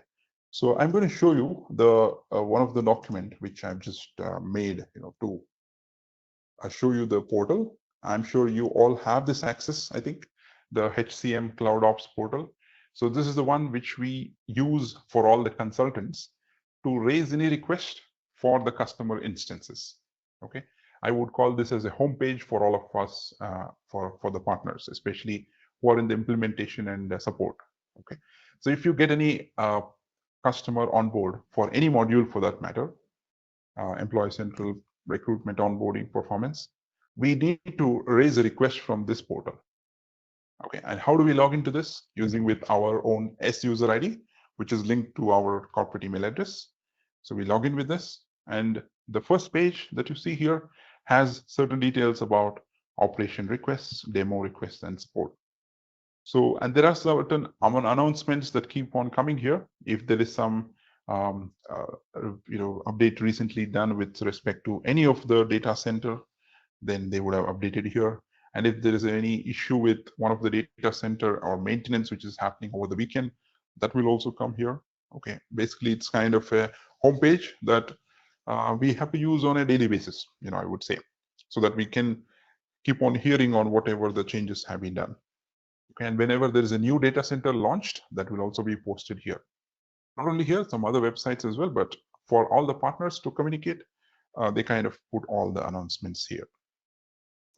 So I'm going to show you the one of the document which I've just made, to show you the portal. I'm sure you all have this access, I think, the HCM Cloud Ops portal. So this is the one which we use for all the consultants to raise any request for the customer instances. Okay, I would call this as a homepage for all of us, for the partners, especially who are in the implementation and support. Okay, so if you get any customer on board for any module for that matter, Employee Central, Recruitment, Onboarding, Performance, we need to raise a request from this portal. Okay, and how do we log into this? Using with our own user ID, which is linked to our corporate email address. So we log in with this, and the first page that you see here has certain details about operation requests, demo requests, and support. So, and there are certain announcements that keep on coming here. If there is some update recently done with respect to any of the data center, then they would have updated here. And if there is any issue with one of the data center or maintenance which is happening over the weekend, that will also come here. Okay, basically it's kind of a homepage that we have to use on a daily basis, I would say, so that we can keep on hearing on whatever the changes have been done. Okay, and whenever there is a new data center launched, that will also be posted here. Not only here, some other websites as well, but for all the partners to communicate, they kind of put all the announcements here.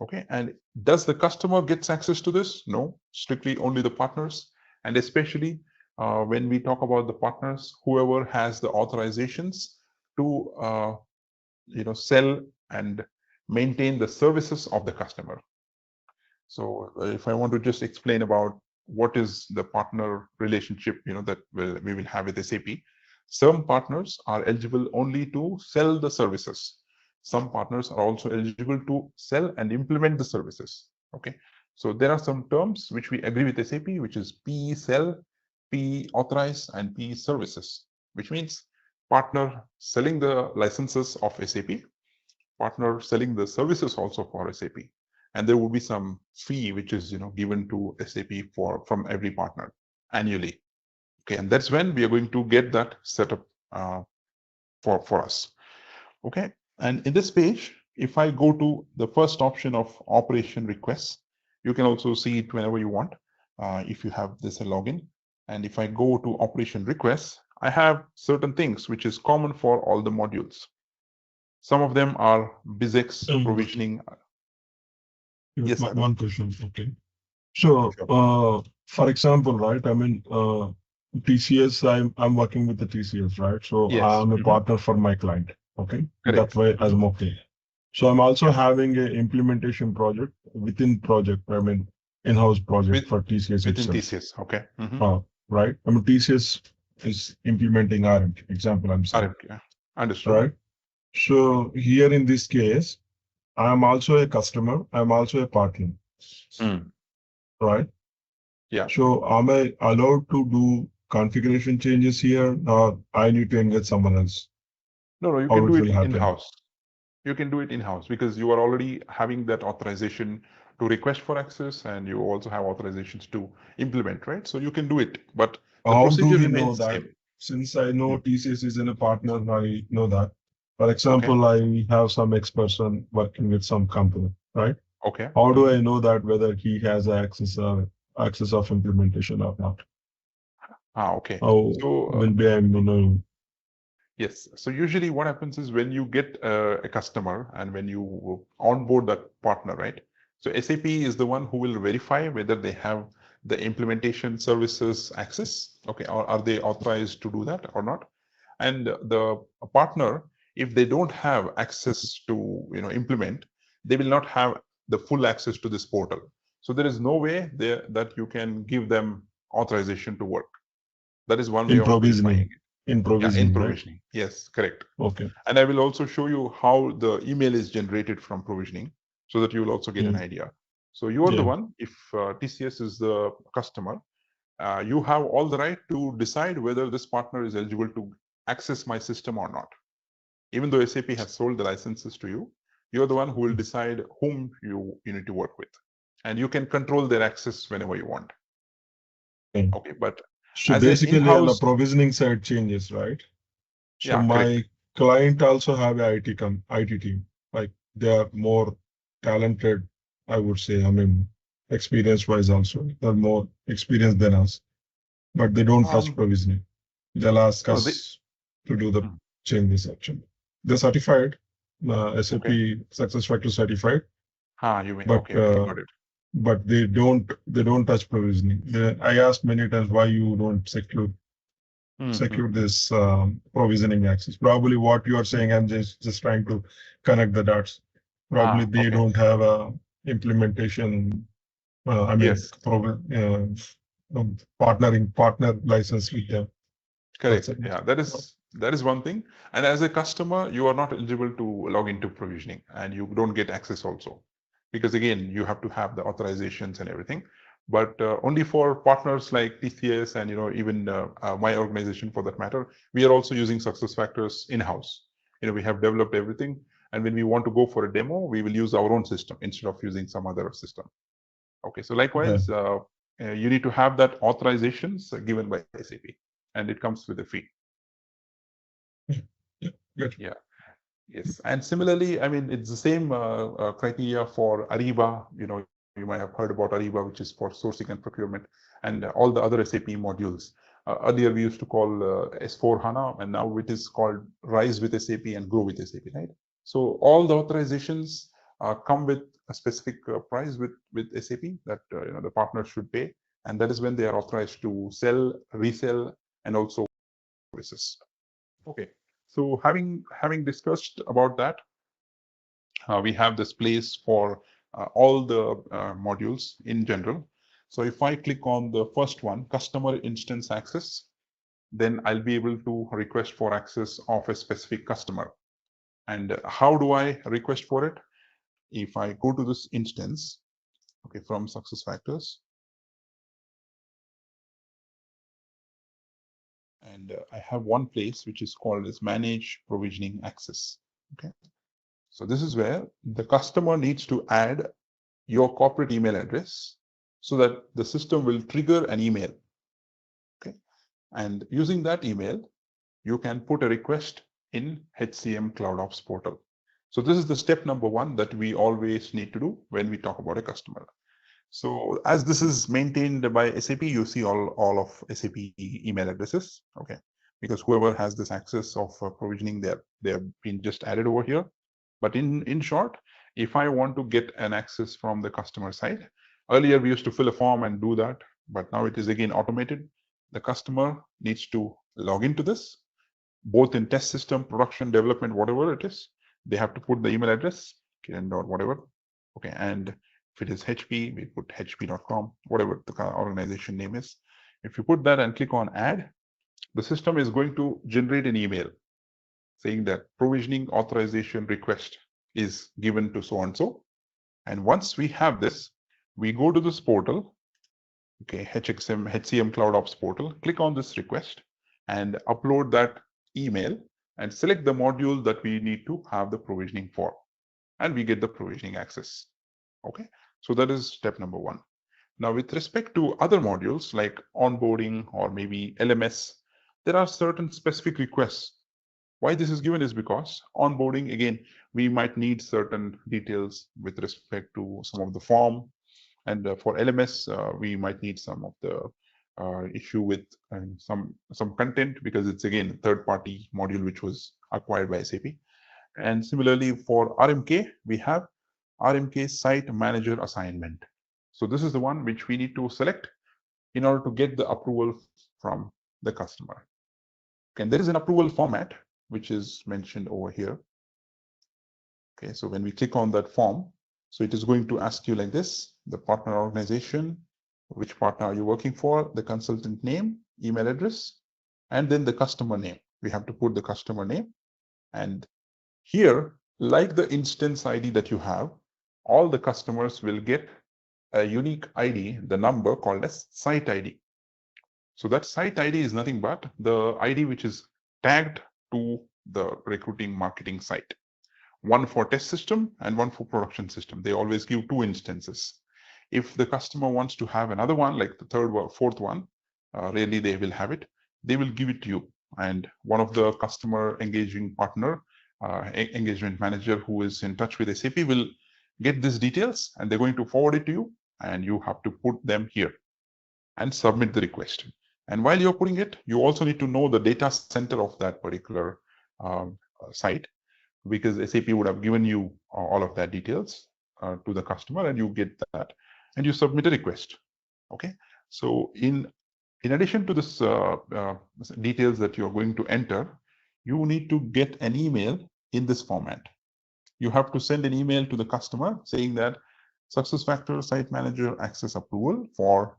Okay, and does the customer gets access to this? No, strictly only the partners, and especially when we talk about the partners, whoever has the authorizations to sell and maintain the services of the customer. So if I want to just explain about what is the partner relationship, that we will have with SAP, some partners are eligible only to sell the services. Some partners are also eligible to sell and implement the services. Okay, so there are some terms which we agree with SAP, which is PE sell, PE authorize, and PE services, which means partner selling the licenses of SAP, partner selling the services also for SAP, and there will be some fee which is given to SAP from every partner annually. Okay, and that's when we are going to get that set up for us. Okay, and in this page, if I go to the first option of operation requests, you can also see it whenever you want if you have this a login. And if I go to operation requests, I have certain things which is common for all the modules. Some of them are BizX provisioning. Yes, one question. Okay. So, for example, right, I mean, TCS, I'm working with the TCS, right? So yes. I'm a partner for my client. Okay. Correct. That way I'm okay. So I'm also having an implementation project within project, I mean, in-house project for TCS within itself. TCS, okay. Right. I mean, TCS is implementing RMK, example I'm saying. RMK, yeah. Understood. Right. So here in this case, I'm also a customer. I'm also a partner. Right? Yeah. So am I allowed to do configuration changes here, or I need to engage someone else? No, you can do it in-house. You can do it in-house because you are already having that authorization to request for access, and you also have authorizations to implement, right? So you can do it, but the procedure remains the same. Since I know TCS is in a partner, I know that. For example, I have some ex-person working with some company, right? Okay. How do I know that whether he has access of implementation or not? Okay. So maybe I'm knowing. Yes. So usually what happens is when you get a customer and when you onboard that partner, right? So SAP is the one who will verify whether they have the implementation services access, okay, or are they authorized to do that or not? And the partner, if they don't have access to implement, they will not have the full access to this portal. So there is no way that you can give them authorization to work. That is one way of verifying it. In provisioning. Yeah, in provisioning. Right? Yes, correct. Okay. And I will also show you how the email is generated from provisioning so that you will also get an idea. So you are the one, if TCS is the customer, you have all the right to decide whether this partner is eligible to access my system or not. Even though SAP has sold the licenses to you, you're the one who will decide whom you need to work with. And you can control their access whenever you want. Okay, but so basically on the provisioning side changes, right? So my client also have an IT team. Like they are more talented, I would say. I mean, experience-wise also, they're more experienced than us. But they don't touch provisioning. They'll ask us to do the changes actually. They're certified, SAP SuccessFactors certified. You mean got it. But they don't touch provisioning. I asked many times why you don't secure this provisioning access. Probably what you are saying, I'm just trying to connect the dots. Probably they don't have a implementation. Partner license with them. Correct. Yeah, that is one thing. And as a customer, you are not eligible to log into provisioning, and you don't get access also, because again, you have to have the authorizations and everything. but only for partners like TCS and even my organization for that matter. We are also using SuccessFactors in-house. We have developed everything, and when we want to go for a demo, we will use our own system instead of using some other system. Okay, so likewise, you need to have that authorizations given by SAP, and it comes with a fee. Good. Yeah. Yes, and similarly, I mean, it's the same criteria for Ariba. You might have heard about Ariba, which is for sourcing and procurement, and all the other SAP modules. Earlier, we used to call S4 HANA, and now it is called Rise with SAP and Grow with SAP, right? So all the authorizations come with a specific price with SAP that the partner should pay, and that is when they are authorized to sell, resell, and also services. Okay. So having discussed about that, we have this place for all the modules in general. So if I click on the first one, customer instance access, then I'll be able to request for access of a specific customer. And how do I request for it? If I go to this instance, okay, from SuccessFactors, and I have one place which is called as manage provisioning access. Okay. So this is where the customer needs to add your corporate email address so that the system will trigger an email. Okay. And using that email, you can put a request in HCM CloudOps portal. So this is the step number one that we always need to do when we talk about a customer. So as this is maintained by SAP, you see all of SAP email addresses. Okay. Because whoever has this access of provisioning, they have been just added over here. But in short, if I want to get an access from the customer side, earlier we used to fill a form and do that, but now it is again automated. The customer needs to log into this, both in test system, production, development, whatever it is. They have to put the email address, or whatever. Okay, and if it is HP, we put hp.com, whatever the organization name is. If you put that and click on add, the system is going to generate an email saying that provisioning authorization request is given to so and so. And once we have this, we go to this portal, okay, HCM CloudOps portal, click on this request and upload that email and select the module that we need to have the provisioning for. And we get the provisioning access. Okay, so that is step number one. Now, with respect to other modules like onboarding or maybe LMS, there are certain specific requests. Why this is given is because onboarding, again, we might need certain details with respect to some of the form. And for LMS, we might need some of the issue with some content because it's, again, a third-party module which was acquired by SAP. And similarly, for RMK, we have RMK Site Manager Assignment. So this is the one which we need to select in order to get the approval from the customer. And there is an approval format which is mentioned over here. Okay, so when we click on that form, so it is going to ask you like this: the partner organization, which partner are you working for, the consultant name, email address, and then the customer name. We have to put the customer name. And here, like the instance ID that you have, all the customers will get a unique ID, the number called as site ID. So that site ID is nothing but the ID which is tagged to the recruiting marketing site. One for test system and one for production system. They always give two instances. If the customer wants to have another one, like the third or fourth one, really they will have it. They will give it to you. And one of the customer engaging partner, engagement manager who is in touch with SAP will get these details and they're going to forward it to you. And you have to put them here and submit the request. And while you're putting it, you also need to know the data center of that particular site, because SAP would have given you all of that details to the customer, and you get that, and you submit a request. Okay. So in addition to this details that you're going to enter, you need to get an email in this format. You have to send an email to the customer saying that SuccessFactors Site Manager access approval for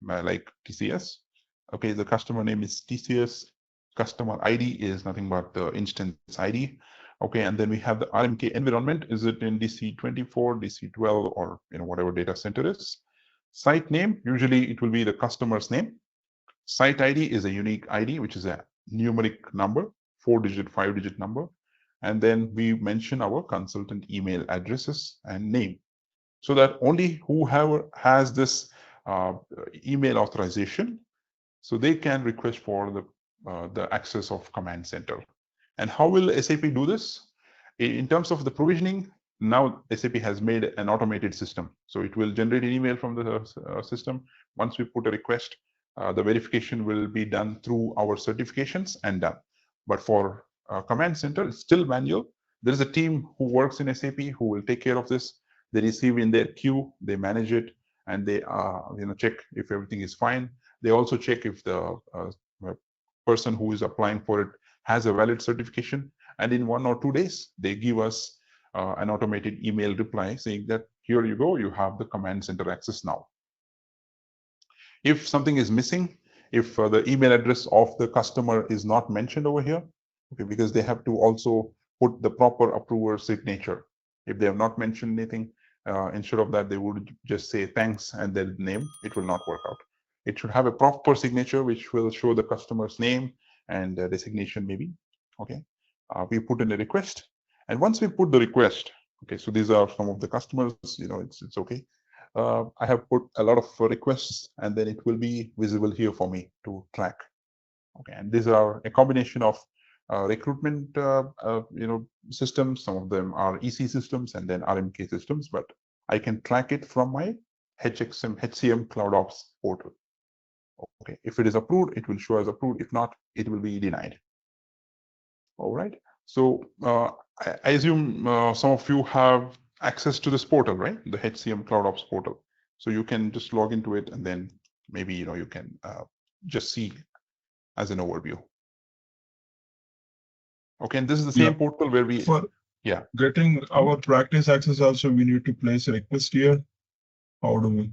like TCS. Okay, the customer name is TCS. Customer ID is nothing but the instance ID. Okay, and then we have the RMK environment. Is it in DC24, DC12, or whatever data center is? Site name, usually it will be the customer's name. Site ID is a unique ID, which is a numeric number, 4-digit, 5-digit number. And then we mention our consultant email addresses and name, so that only whoever has this email authorization, so they can request for the access of command center. And how will SAP do this? In terms of the provisioning, now SAP has made an automated system. So it will generate an email from the system. Once we put a request, the verification will be done through our certifications and done. But for command center, it's still manual. There is a team who works in SAP who will take care of this. They receive in their queue, they manage it, and they check if everything is fine. They also check if the person who is applying for it has a valid certification. And in 1 or 2 days, they give us an automated email reply saying that here you go, you have the command center access now. If something is missing, if the email address of the customer is not mentioned over here, okay, because they have to also put the proper approver signature. If they have not mentioned anything, instead of that, they would just say thanks and their name, it will not work out. It should have a proper signature, which will show the customer's name and designation maybe. Okay, we put in a request. And once we put the request, okay, so these are some of the customers, it's okay. I have put a lot of requests, and then it will be visible here for me to track. Okay, and these are a combination of recruitment systems. Some of them are EC systems and then RMK systems, but I can track it from my HCM CloudOps portal. Okay, if it is approved, it will show as approved. If not, it will be denied. All right. So I assume some of you have access to this portal, right? The HCM CloudOps portal. So you can just log into it, and then maybe you can just see as an overview. Okay, and this is the same portal where we getting our practice access also, we need to place a request here. How do we?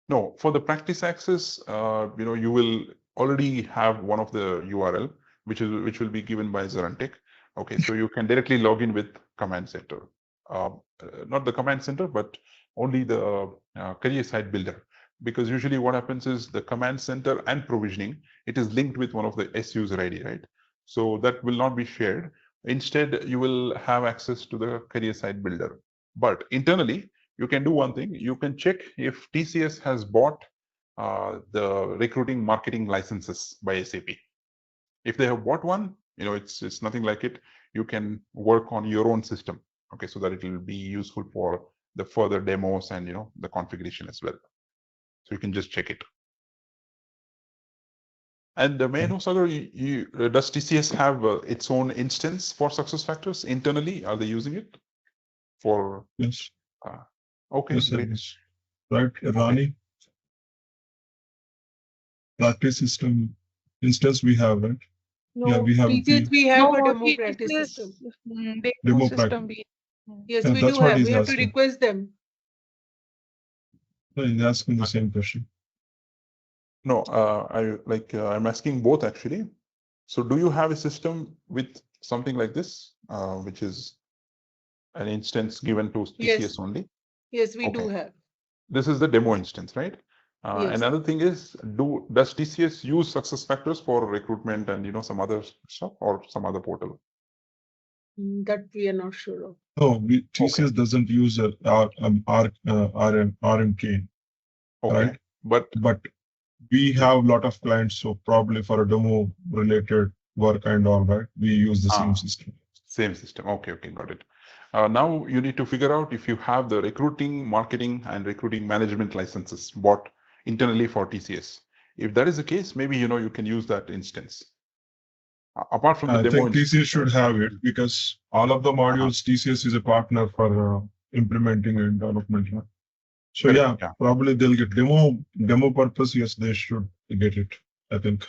No, for the practice access, you will already have one of the URL, which will be given by ZaranTech. Okay, so you can directly log in with command center, not the command center, but only the career site builder. Because usually what happens is the command center and provisioning, it is linked with one of the S-user ID, right? So that will not be shared. Instead, you will have access to the career site builder. But internally, you can do one thing. You can check if TCS has bought the recruiting marketing licenses by SAP. If they have bought one, it's nothing like it. You can work on your own system, okay, so that it will be useful for the further demos and the configuration as well. So you can just check it. And may I know, Sagar, does TCS have its own instance for SuccessFactors internally? Are they using it for? Yes. Okay, yes, great. Yes. Right, Rani. Practice system instance we have, right? No, yeah, we have. We have a demo practice system. Demo system. Yes, we do have. We have to request them. So he's asking the same question. No, I'm asking both actually. So do you have a system with something like this, which is an instance given to TCS only? Yes, we do have. This is the demo instance, right? Yes. Another thing is, does TCS use SuccessFactors for recruitment and some other stuff, or some other portal? That we are not sure of. No, TCS doesn't use RMK, right? But we have a lot of clients, so probably for a demo related work and all that, we use the same system. Same system. Okay, got it. Now you need to figure out if you have the recruiting, marketing, and recruiting management licenses bought internally for TCS. If that is the case, maybe you can use that instance. Apart from the demo, I think TCS should have it, because all of the modules TCS is a partner for implementing and development. So yeah, probably they'll get demo purpose. Yes, they should get it, I think.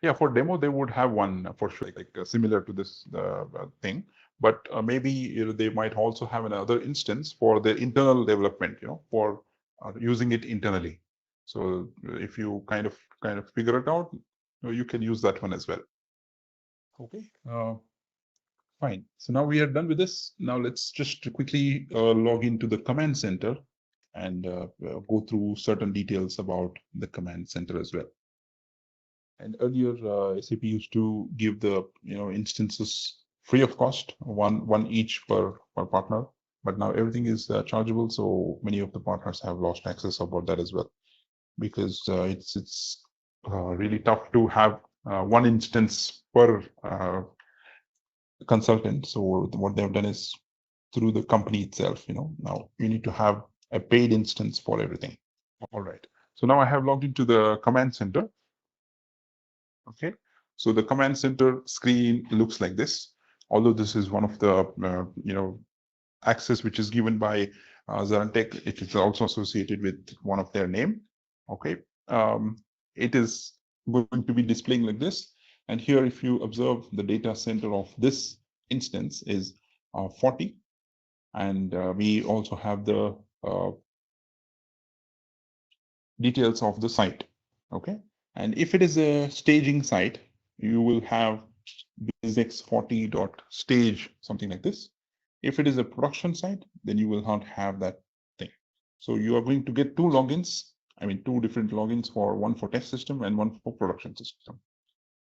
Yeah, for demo they would have one for sure, like similar to this thing. But maybe they might also have another instance for their internal development, for using it internally. So if you kind of figure it out, you can use that one as well. Okay, fine. So now we are done with this. Now let's just quickly log into the command center and go through certain details about the command center as well. And earlier, SAP used to give the instances free of cost, one each per partner. But now everything is chargeable, so many of the partners have lost access about that as well, because it's really tough to have one instance per consultant. So what they've done is through the company itself, now you need to have a paid instance for everything. All right. So now I have logged into the command center. Okay. So the command center screen looks like this. Although this is one of the access which is given by ZaranTech, it is also associated with one of their name. Okay. It is going to be displaying like this. And here, if you observe, the data center of this instance is 40. And we also have the details of the site. Okay. And if it is a staging site, you will have BizX40.stage, something like this. If it is a production site, then you will not have that thing. So you are going to get two logins, two different logins, for one for test system and one for production system.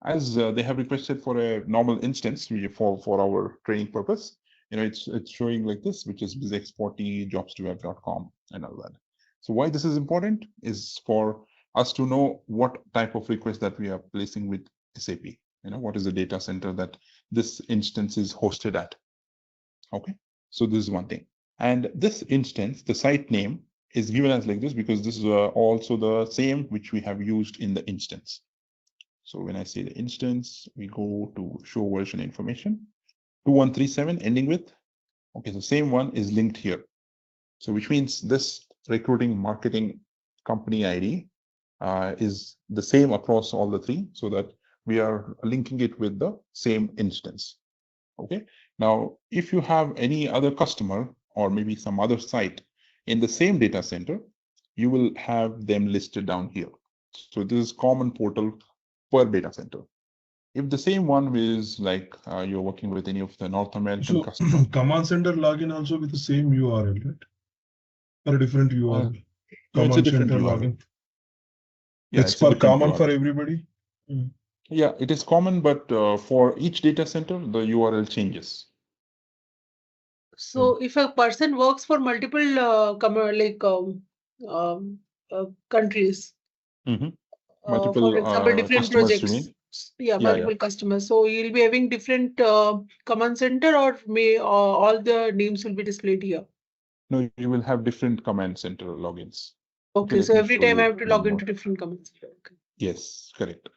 As they have requested for a normal instance for our training purpose, it's showing like this, which is BizX40 jobs2web.com and all that. So why this is important is for us to know what type of request that we are placing with SAP. What is the data center that this instance is hosted at. Okay, so this is one thing. And this instance, the site name is given as like this because this is also the same which we have used in the instance. So when I say the instance, we go to show version information, 2137 ending with. Okay, so same one is linked here. So which means this recruiting marketing company ID is the same across all the three, so that we are linking it with the same instance. Okay. Now, if you have any other customer or maybe some other site in the same data center, you will have them listed down here. So this is common portal per data center. If the same one is like you're working with any of the North American customers. Command center login also with the same URL, right? Or a different URL? No, it's a different URL. Login. Yeah, it's for common URL. For everybody? Yeah, it is common, but for each data center, the URL changes. So if a person works for multiple countries, multiple, for example, different projects, multiple customers. So you'll be having different command center, or may all the names will be displayed here? No, you will have different command center logins. Okay, so every time I have to log into different command center. Okay. Yes, correct.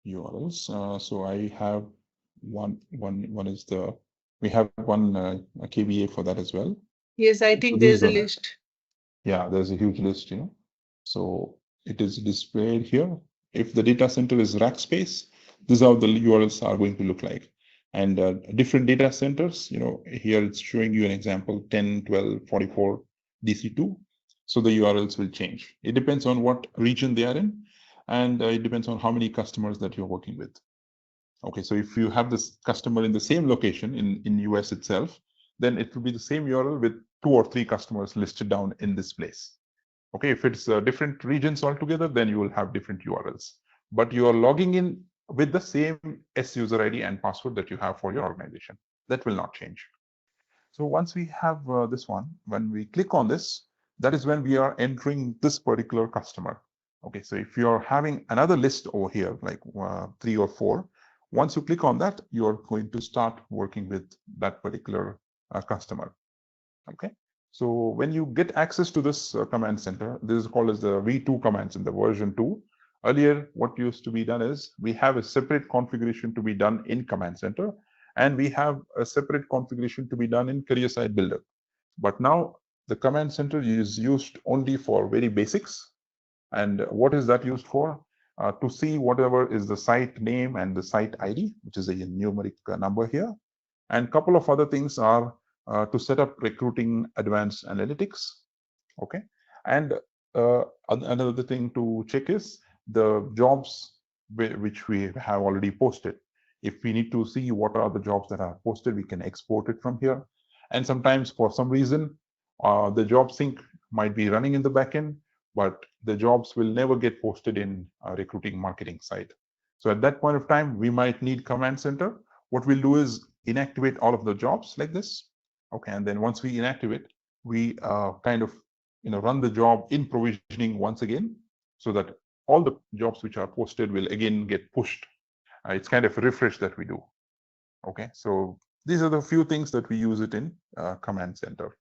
URLs. So I have one is we have one KBA for that as well. Yes, I think there's a list. Yeah, there's a huge list, So it is displayed here. If the data center is rack space, this is how the URLs are going to look like. And different data centers, here it's showing you an example, 10, 12, 44, DC2. So the URLs will change. It depends on what region they are in, and it depends on how many customers that you're working with. Okay, so if you have this customer in the same location in US itself, then it will be the same URL with 2 or 3 customers listed down in this place. Okay, if it's different regions altogether, then you will have different URLs. But you are logging in with the same user ID and password that you have for your organization. That will not change. So once we have this one, when we click on this, that is when we are entering this particular customer. Okay, so if you're having another list over here, like 3 or 4, once you click on that, you're going to start working with that particular customer. Okay, so when you get access to this command center, this is called as the V2 command center, version 2. Earlier, what used to be done is we have a separate configuration to be done in command center, and we have a separate configuration to be done in career site builder. But now the command center is used only for very basics. And what is that used for? To see whatever is the site name and the site ID, which is a numeric number here. And a couple of other things are to set up recruiting advanced analytics. Okay. And another thing to check is the jobs which we have already posted. If we need to see what are the jobs that are posted, we can export it from here. And sometimes for some reason, the job sync might be running in the backend, but the jobs will never get posted in a recruiting marketing site. So at that point of time, we might need command center. What we'll do is inactivate all of the jobs like this. Okay, and then once we inactivate, we kind of run the job in provisioning once again, so that all the jobs which are posted will again get pushed. It's kind of a refresh that we do. Okay, so these are the few things that we use it in command center.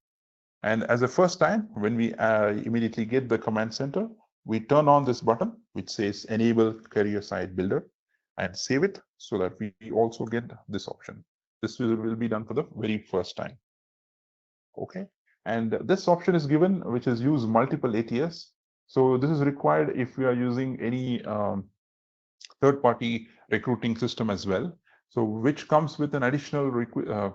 And as a first time, when we immediately get the command center, we turn on this button which says enable career site builder and save it, so that we also get this option. This will be done for the very first time. Okay, and this option is given, which is use multiple ATS. So this is required if we are using any third-party recruiting system as well. So which comes with an additional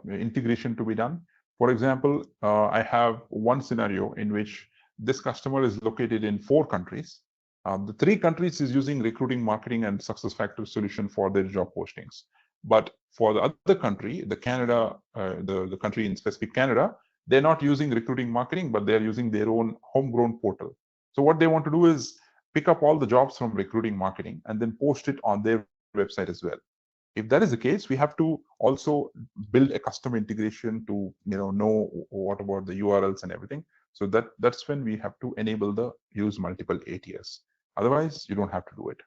integration to be done. For example, I have one scenario in which this customer is located in 4 countries. The 3 countries is using recruiting, marketing, and SuccessFactors solution for their job postings. But for the other country, the Canada, the country in specific Canada, they're not using recruiting marketing, but they're using their own homegrown portal. So what they want to do is pick up all the jobs from recruiting marketing and then post it on their website as well. If that is the case, we have to also build a custom integration to know what about the URLs and everything. So that's when we have to enable the use multiple ATS. Otherwise, you don't have to do it.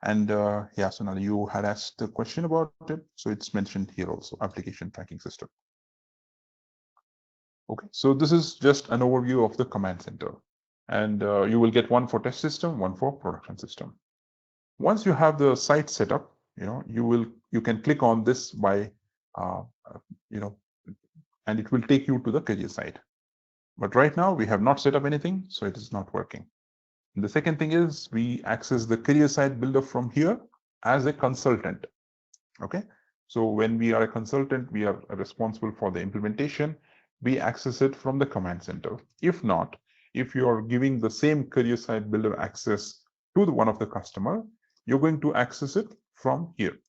And yeah, so now you had asked a question about it. So it's mentioned here also, application tracking system. Okay, so this is just an overview of the command center. And you will get one for test system, one for production system. Once you have the site set up, you can click on this by and it will take you to the career site. But right now we have not set up anything, so it is not working. And the second thing is we access the career site builder from here as a consultant. Okay, so when we are a consultant, we are responsible for the implementation. We access it from the command center. If not, if you are giving the same career site builder access to one of the customer, you're going to access it from here.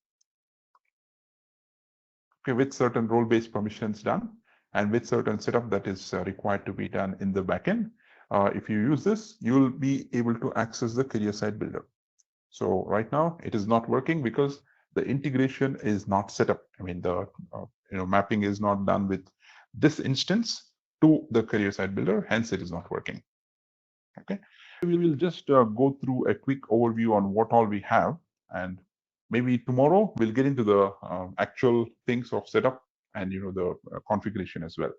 Okay, with certain role-based permissions done and with certain setup that is required to be done in the backend. If you use this, you will be able to access the career site builder. So right now it is not working because the integration is not set up. I mean, the mapping is not done with this instance to the career site builder, hence it is not working. Okay, we will just go through a quick overview on what all we have, and maybe tomorrow we'll get into the actual things of setup and the configuration as well.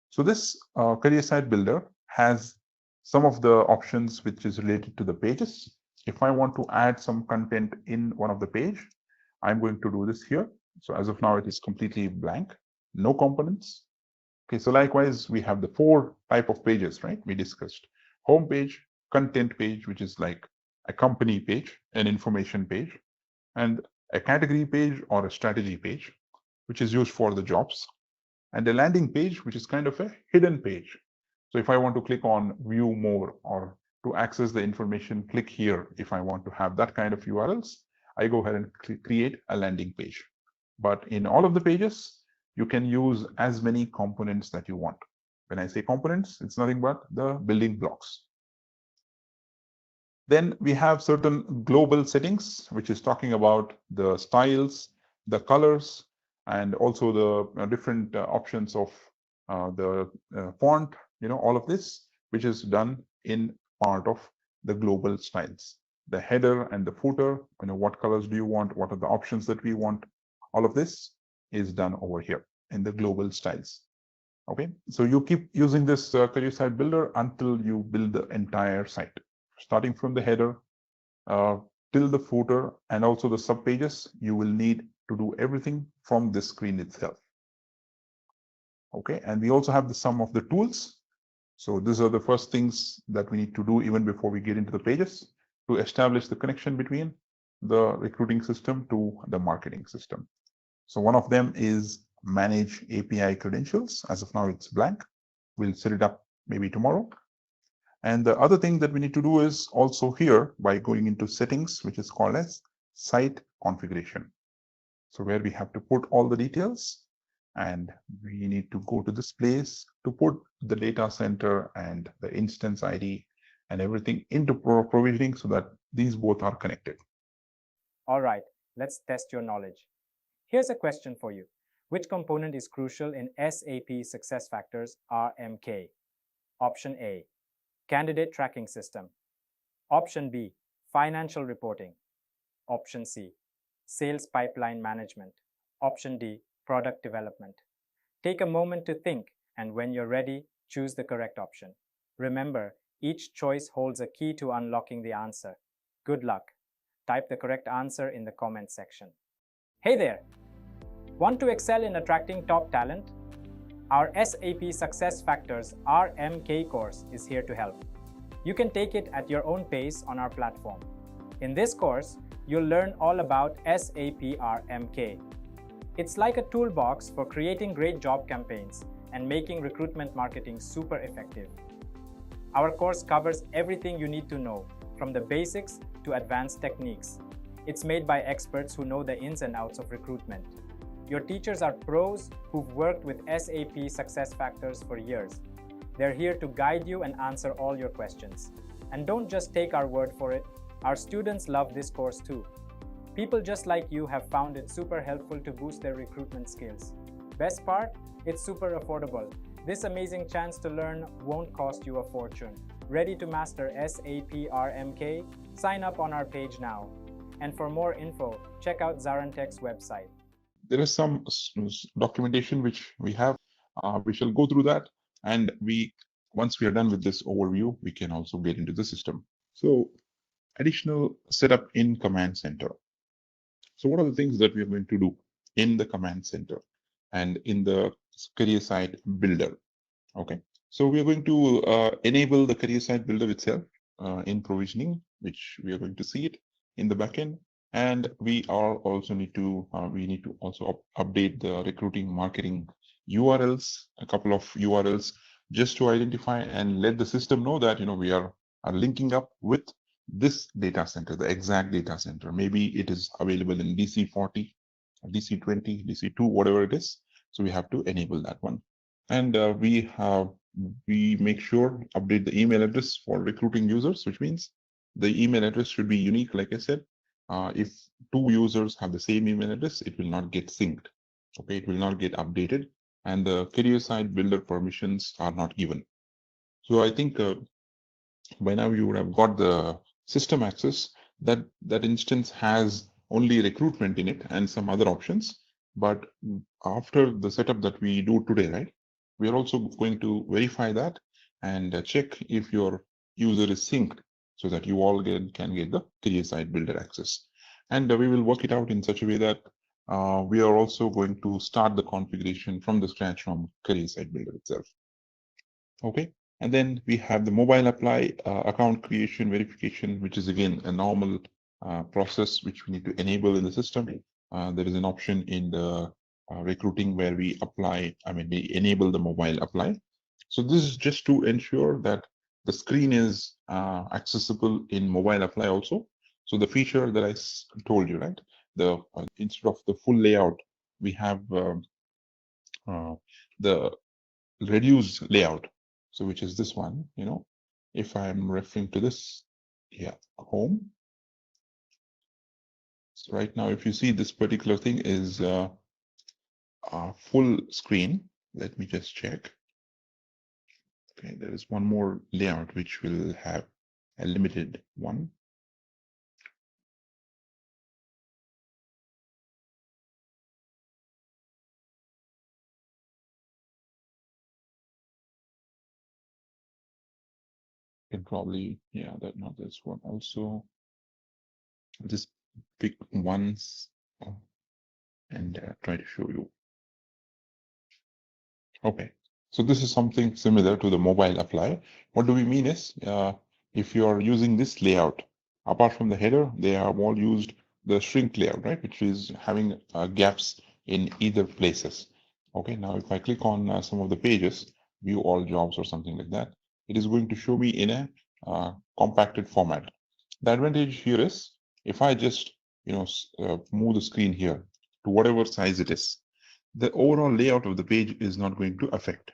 So this career site builder has some of the options which is related to the pages. If I want to add some content in one of the page, I'm going to do this here. So as of now, it is completely blank, no components. Okay, so likewise, we have the 4 type of pages, right? We discussed home page, content page, which is like a company page, an information page, and a category page or a strategy page, which is used for the jobs, and a landing page, which is kind of a hidden page. So if I want to click on view more or to access the information, click here. If I want to have that kind of URLs, I go ahead and create a landing page. But in all of the pages, you can use as many components that you want. When I say components, it's nothing but the building blocks. Then we have certain global settings, which is talking about the styles, the colors, and also the different options of the font, all of this, which is done in part of the global styles. The header and the footer, what colors do you want? What are the options that we want? All of this is done over here in the global styles. Okay, so you keep using this career site builder until you build the entire site, starting from the header till the footer and also the sub pages. You will need to do everything from this screen itself. Okay, and we also have the sum of the tools. So these are the first things that we need to do even before we get into the pages to establish the connection between the recruiting system to the marketing system. So one of them is manage API credentials. As of now, it's blank. We'll set it up maybe tomorrow. And the other thing that we need to do is also here by going into settings, which is called as site configuration. So where we have to put all the details and we need to go to this place to put the data center and the instance ID and everything into provisioning so that these both are connected. All right, let's test your knowledge. Here's a question for you. Which component is crucial in SAP SuccessFactors RMK? Option A, Candidate Tracking System. Option B, Financial Reporting. Option C, Sales Pipeline Management. Option D, Product Development. Take a moment to think, and when you're ready, choose the correct option. Remember, each choice holds a key to unlocking the answer. Good luck. Type the correct answer in the comment section. Hey there! Want to excel in attracting top talent? Our SAP SuccessFactors RMK course is here to help. You can take it at your own pace on our platform. In this course, you'll learn all about SAP RMK. It's like a toolbox for creating great job campaigns and making recruitment marketing super effective. Our course covers everything you need to know, from the basics to advanced techniques. It's made by experts who know the ins and outs of recruitment. Your teachers are pros who've worked with SAP SuccessFactors for years. They're here to guide you and answer all your questions. And don't just take our word for it, our students love this course too. People just like you have found it super helpful to boost their recruitment skills. Best part? It's super affordable. This amazing chance to learn won't cost you a fortune. Ready to master SAP RMK? Sign up on our page now. And for more info, check out ZaranTech's website. There is some documentation which we have. We shall go through that, and once we are done with this overview, we can also get into the system. So, additional setup in Command Center. So what are the things that we are going to do in the Command Center and in the career site builder? Okay, so we are going to enable the career site builder itself in provisioning, which we are going to see it in the backend, and we need to also update the recruiting marketing URLs, a couple of URLs, just to identify and let the system know that we are linking up with this data center, the exact data center. Maybe it is available in DC40, DC20, DC2, whatever it is. So we have to enable that one. And we make sure update the email address for recruiting users, which means the email address should be unique. Like I said, if two users have the same email address, it will not get synced. Okay, it will not get updated, and the career site builder permissions are not given. So I think by now you would have got the system access. That instance has only recruitment in it and some other options. But after the setup that we do today, right, we are also going to verify that and check if your user is synced so that you all can get the career site builder access. And we will work it out in such a way that we are also going to start the configuration from the scratch from career site builder itself. Okay. And then we have the mobile apply, account creation, verification, which is again a normal process which we need to enable in the system. There is an option in the recruiting where we enable the mobile apply. So this is just to ensure that the screen is accessible in mobile apply also. So the feature that I told you, right? Instead of the full layout, we have the reduced layout. So which is this one, if I'm referring to this, home. So right now, if you see this particular thing is full screen. Let me just check. Okay, there is one more layout which will have a limited one. Can probably, not this one also. I'll just pick once and try to show you. Okay, so this is something similar to the mobile apply. What do we mean is, if you are using this layout, apart from the header, they have all used the shrink layout, right? Which is having gaps in either places. Okay, now if I click on some of the pages, view all jobs or something like that, it is going to show me in a compacted format. The advantage here is, if I just move the screen here to whatever size it is, the overall layout of the page is not going to affect.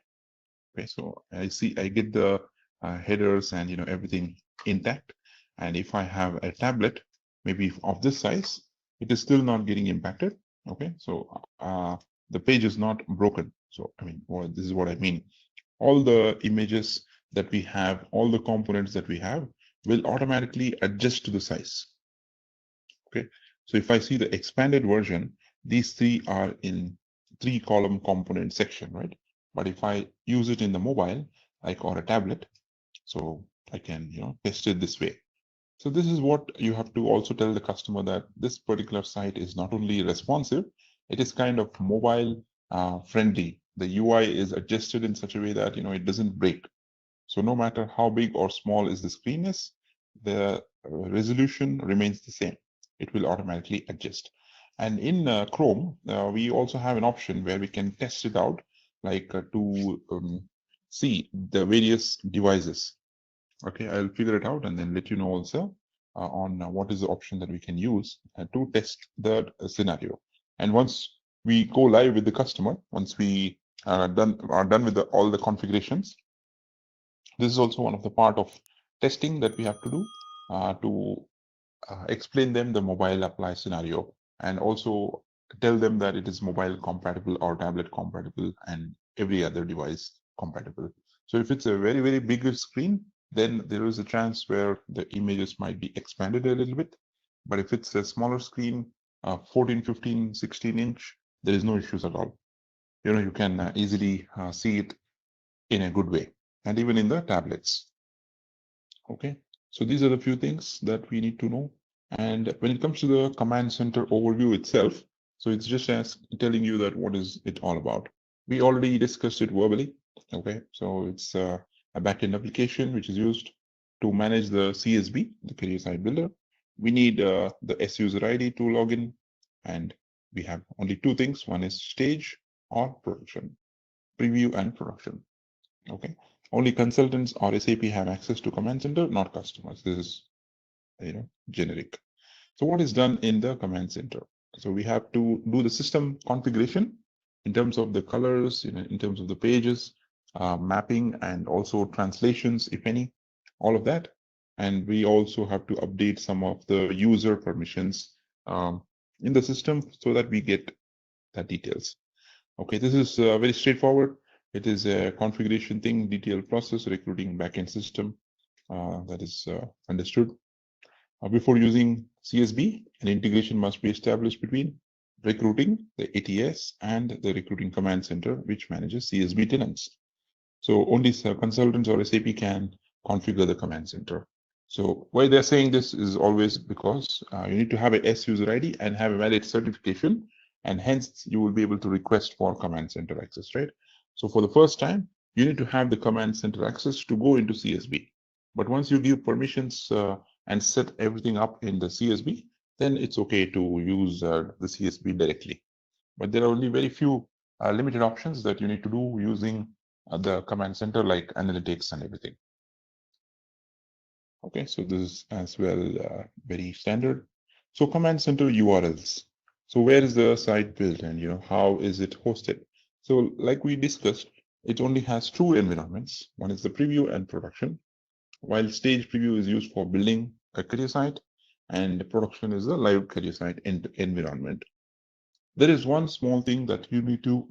Okay, so I get the headers and everything intact. And if I have a tablet, maybe of this size, it is still not getting impacted. Okay, so the page is not broken. So I mean, this is what I mean. All the images that we have, all the components that we have, will automatically adjust to the size. Okay, so if I see the expanded version, these three are in 3-column component section, right? But if I use it in the mobile, like or a tablet, so I can test it this way. So this is what you have to also tell the customer, that this particular site is not only responsive, it is kind of mobile friendly. The UI is adjusted in such a way that it doesn't break. So no matter how big or small is the screen is, the resolution remains the same. It will automatically adjust. And in Chrome, we also have an option where we can test it out, like to see the various devices. Okay, I'll figure it out and then let you know also on what is the option that we can use to test the scenario. And once we go live with the customer, once we are done with all the configurations, this is also one of the part of testing that we have to do to explain them the mobile apply scenario, and also tell them that it is mobile compatible or tablet compatible and every other device compatible. So if it's a very, very big screen, then there is a chance where the images might be expanded a little bit. But if it's a smaller screen, 14, 15, 16 inch, there is no issues at all. You can easily see it in a good way, and even in the tablets. Okay, so these are the few things that we need to know. And when it comes to the command center overview itself, so it's just as telling you that what is it all about. We already discussed it verbally. Okay, so it's a backend application which is used to manage the CSB, the career site builder. We need the S user ID to log in, and we have only two things. One is stage or production, preview and production. Okay, only consultants or SAP have access to command center, not customers. This is generic. So what is done in the command center? So we have to do the system configuration in terms of the colors, in terms of the pages, mapping, and also translations, if any, all of that. And we also have to update some of the user permissions in the system so that we get the details. Okay, this is very straightforward. It is a configuration thing, detailed process, recruiting backend system that is understood. Before using CSB, an integration must be established between recruiting, the ATS, and the recruiting command center, which manages CSB tenants. So only consultants or SAP can configure the command center. So why they're saying this is always because you need to have a S user ID and have a valid certification, and hence you will be able to request for command center access, right? So for the first time, you need to have the command center access to go into CSB. But once you give permissions and set everything up in the CSB, then it's okay to use the CSB directly. But there are only very few limited options that you need to do using the command center, like analytics and everything. Okay, so this is as well very standard. So command center URLs. So where is the site built, and how is it hosted? So like we discussed, it only has two environments. One is the preview and production, while stage preview is used for building a career site, and production is a live career site environment. There is one small thing that you need to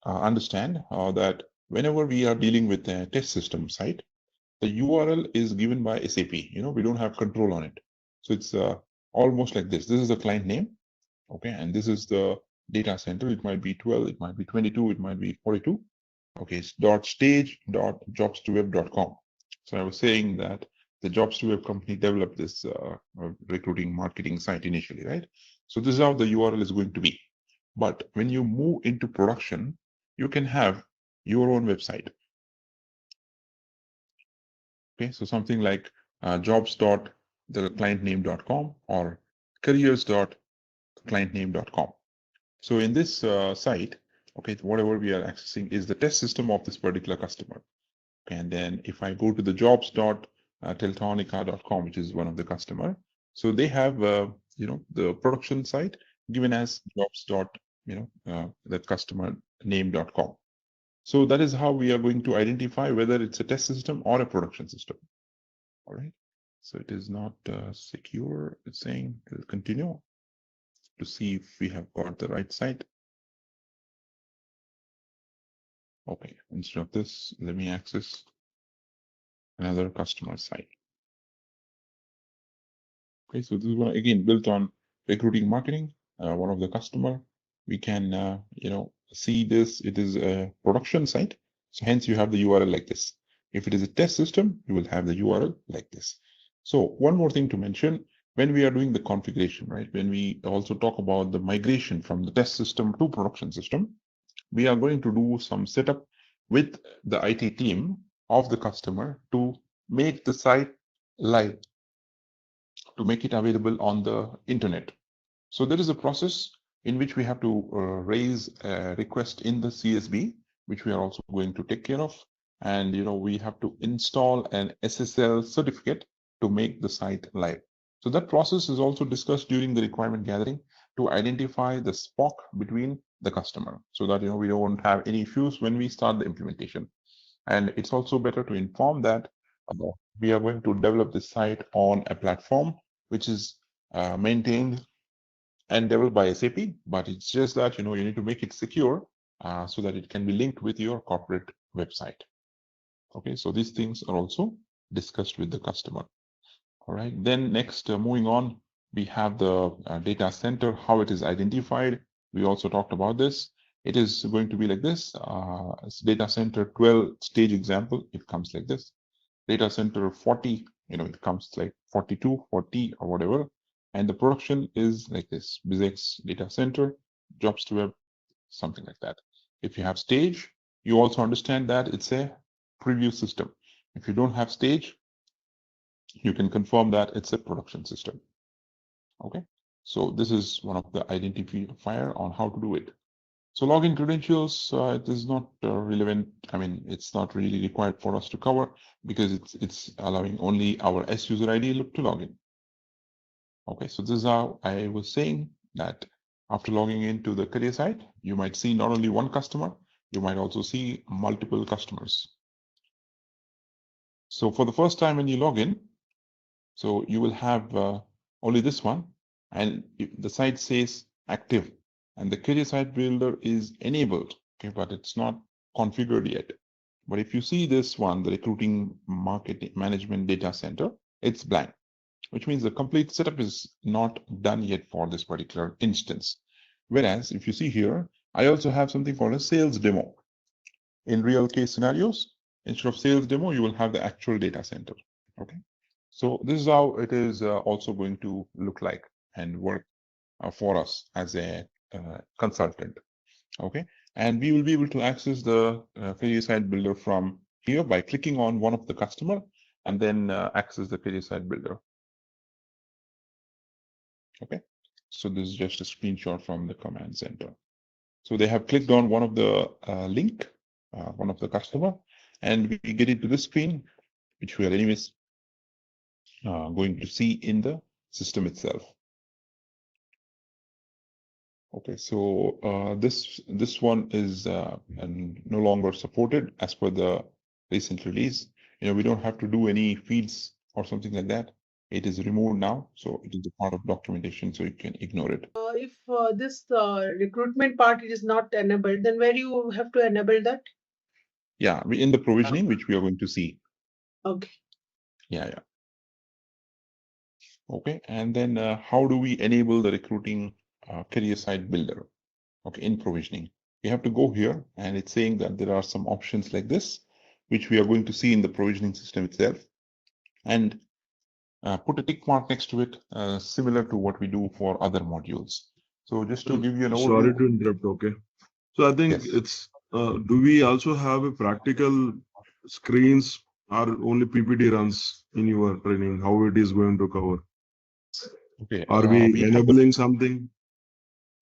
understand, that whenever we are dealing with a test system site, the URL is given by SAP. We don't have control on it. So it's almost like this. This is the client name, okay, and this is the data center. It might be 12, it might be 22, it might be 42. Okay, it's .stage.jobs2web.com. So I was saying that the Jobs2Web company developed this recruiting marketing site initially, right? So this is how the URL is going to be. But when you move into production, you can have your own website. Okay, so something like jobs.theclientname.com or careers.clientname.com. So in this site, okay, whatever we are accessing is the test system of this particular customer. Okay, and then if I go to the jobs.teltonica.com, which is one of the customer, so they have the production site given as jobs. that customer name.com. So that is how we are going to identify whether it's a test system or a production system. All right. So it is not secure. It's saying we'll continue to see if we have got the right site. Okay, instead of this, let me access another customer site. Okay, so this is one again built on recruiting marketing. One of the customer, we can see this. It is a production site, so hence you have the URL like this. If it is a test system, you will have the URL like this. So one more thing to mention, when we are doing the configuration, right? When we also talk about the migration from the test system to production system, we are going to do some setup with the IT team of the customer to make the site live, to make it available on the internet. So there is a process in which we have to raise a request in the CSV, which we are also going to take care of. And we have to install an SSL certificate to make the site live. So that process is also discussed during the requirement gathering to identify the SPOC between the customer, so that we don't have any issues when we start the implementation. And it's also better to inform that we are going to develop this site on a platform which is maintained and developed by SAP, but it's just that you need to make it secure so that it can be linked with your corporate website. Okay, so these things are also discussed with the customer. All right, then next, moving on, we have the data center, how it is identified. We also talked about this. It is going to be like this. Data center 12 stage example, it comes like this. Data center 40, it comes like 42, 40 or whatever. And the production is like this, BizX data center, jobs to web, something like that. If you have stage, you also understand that it's a preview system. If you don't have stage, you can confirm that it's a production system. Okay, so this is one of the identifier on how to do it. So login credentials, it is not relevant. I mean, it's not really required for us to cover because it's allowing only our S user ID to log in. Okay, so this is how I was saying that after logging into the career site, you might see not only one customer, you might also see multiple customers. So for the first time when you log in, so you will have only this one, and the site says active, and the career site builder is enabled, okay, but it's not configured yet. But if you see this one, the recruiting marketing management data center, it's blank, which means the complete setup is not done yet for this particular instance. Whereas if you see here, I also have something called a sales demo. In real case scenarios, instead of sales demo, you will have the actual data center. Okay. So this is how it is also going to look like and work for us as a consultant. Okay. And we will be able to access the career site builder from here by clicking on one of the customer and then access the career site builder. Okay. So this is just a screenshot from the command center. So they have clicked on one of the link, one of the customer, and we get into this screen, which we are anyways going to see in the system itself. Okay, so this one is no longer supported as per the recent release. We don't have to do any feeds or something like that. It is removed now, so it is a part of documentation, so you can ignore it. If this recruitment part is not enabled, then where you have to enable that? Yeah, in the provisioning, which we are going to see. Okay. Yeah. Okay, and then how do we enable the recruiting career site builder? Okay, in provisioning, we have to go here, and it's saying that there are some options like this, which we are going to see in the provisioning system itself, and put a tick mark next to it, similar to what we do for other modules. So just to give you an overview. Sorry to interrupt. Okay, so I think it's. Do we also have a practical screens or only PPT runs in your training? How it is going to cover? Okay. Are we enabling something?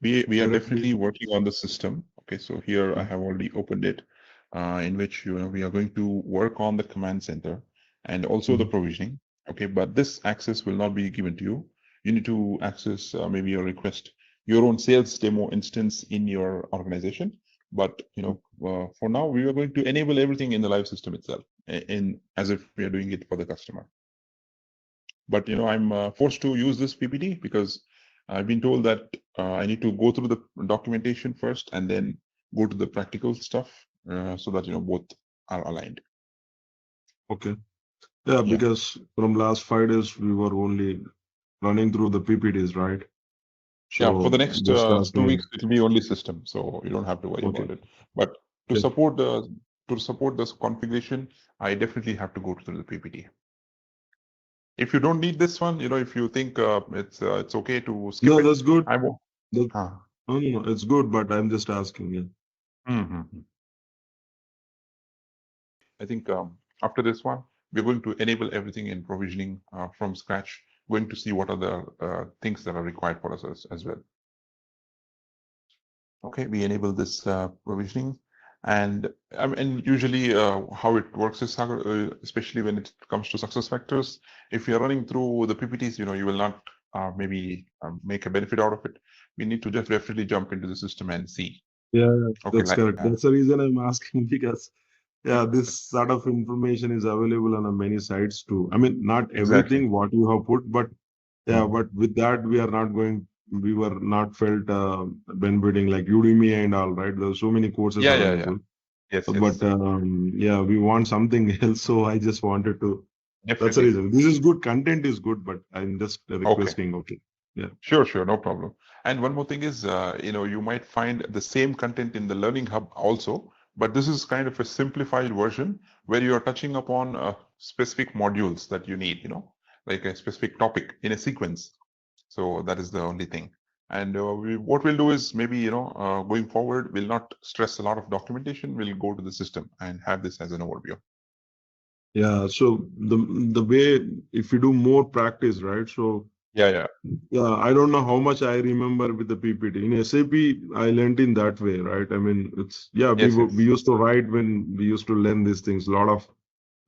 We are definitely working on the system. Okay, so here I have already opened it, in which we are going to work on the command center and also the provisioning. Okay, but this access will not be given to you. You need to access maybe your request your own sales demo instance in your organization. But for now, we are going to enable everything in the live system itself, as if we are doing it for the customer. But I'm forced to use this PPT because I've been told that I need to go through the documentation first and then go to the practical stuff, so that both are aligned. Okay. Yeah, because from last 5 days we were only running through the PPTs, right? So for the next 2 weeks, it will be only system, so you don't have to worry about it. But to support this configuration, I definitely have to go through the PPT. If you don't need this one, if you think it's okay to skip it. No, that's good. No, it's good, but I'm just asking. Yeah. I think after this one, we're going to enable everything in provisioning from scratch. Going to see what are the things that are required for us as well. Okay, we enable this provisioning, and usually how it works is, especially when it comes to SuccessFactors, if you're running through the PPTs, you will not maybe make a benefit out of it. We need to just definitely jump into the system and see. Yeah, okay, that's correct. That's the reason I'm asking, because this sort of information is available on many sites too. I mean, not everything what you have put, but but with that we were not felt benefiting like Udemy and all, right? There's so many courses available. Yes. But we want something else. So I just wanted to. That's the reason. This is good. Content is good, but I'm just requesting. Okay. Yeah. Sure, no problem. And one more thing is, you might find the same content in the Learning Hub also, but this is kind of a simplified version where you are touching upon specific modules that you need, like a specific topic in a sequence. So that is the only thing. And what we'll do is maybe, going forward, we'll not stress a lot of documentation. We'll go to the system and have this as an overview. Yeah. So the way, if you do more practice, right? So yeah, I don't know how much I remember with the PPT. In SAP, I learned in that way, right? I mean, it's we used to write when we used to learn these things. A lot of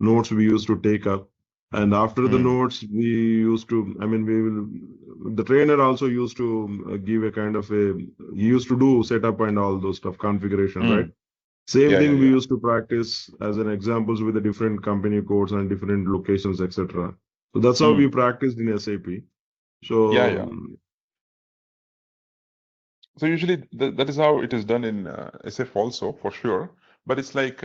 notes we used to take up, and after the notes, we used to. I mean, the trainer also used to give a kind of he used to do setup and all those stuff, configuration, right? Same thing we used to practice as an examples with the different company codes and different locations, etc. So that's how we practiced in SAP. So So usually that is how it is done in SF also, for sure. But it's like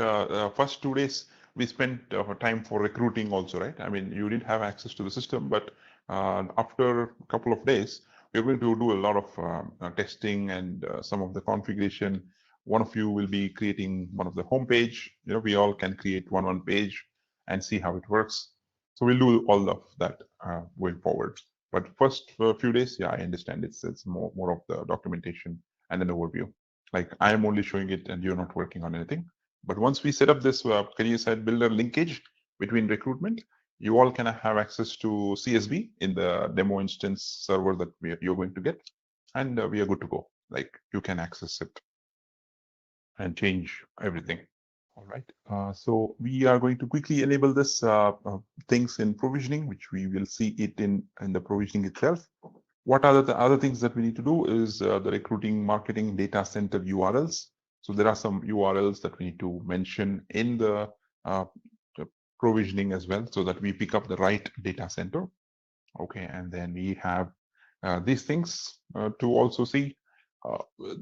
first 2 days we spent time for recruiting also, right? I mean, you didn't have access to the system, but after a couple of days, we're going to do a lot of testing and some of the configuration. One of you will be creating one of the homepage. We all can create one page and see how it works. So we'll do all of that going forward. But first few days, I understand it's more of the documentation and an overview. Like I am only showing it and you're not working on anything. But once we set up this career site builder linkage between recruitment, you all can have access to CSV in the demo instance server that you're going to get, and we are good to go. Like you can access it and change everything. All right. So we are going to quickly enable this things in provisioning, which we will see it in the provisioning itself. What are the other things that we need to do is the recruiting marketing data center URLs. So there are some URLs that we need to mention in the provisioning as well, so that we pick up the right data center. Okay, and then we have these things to also see.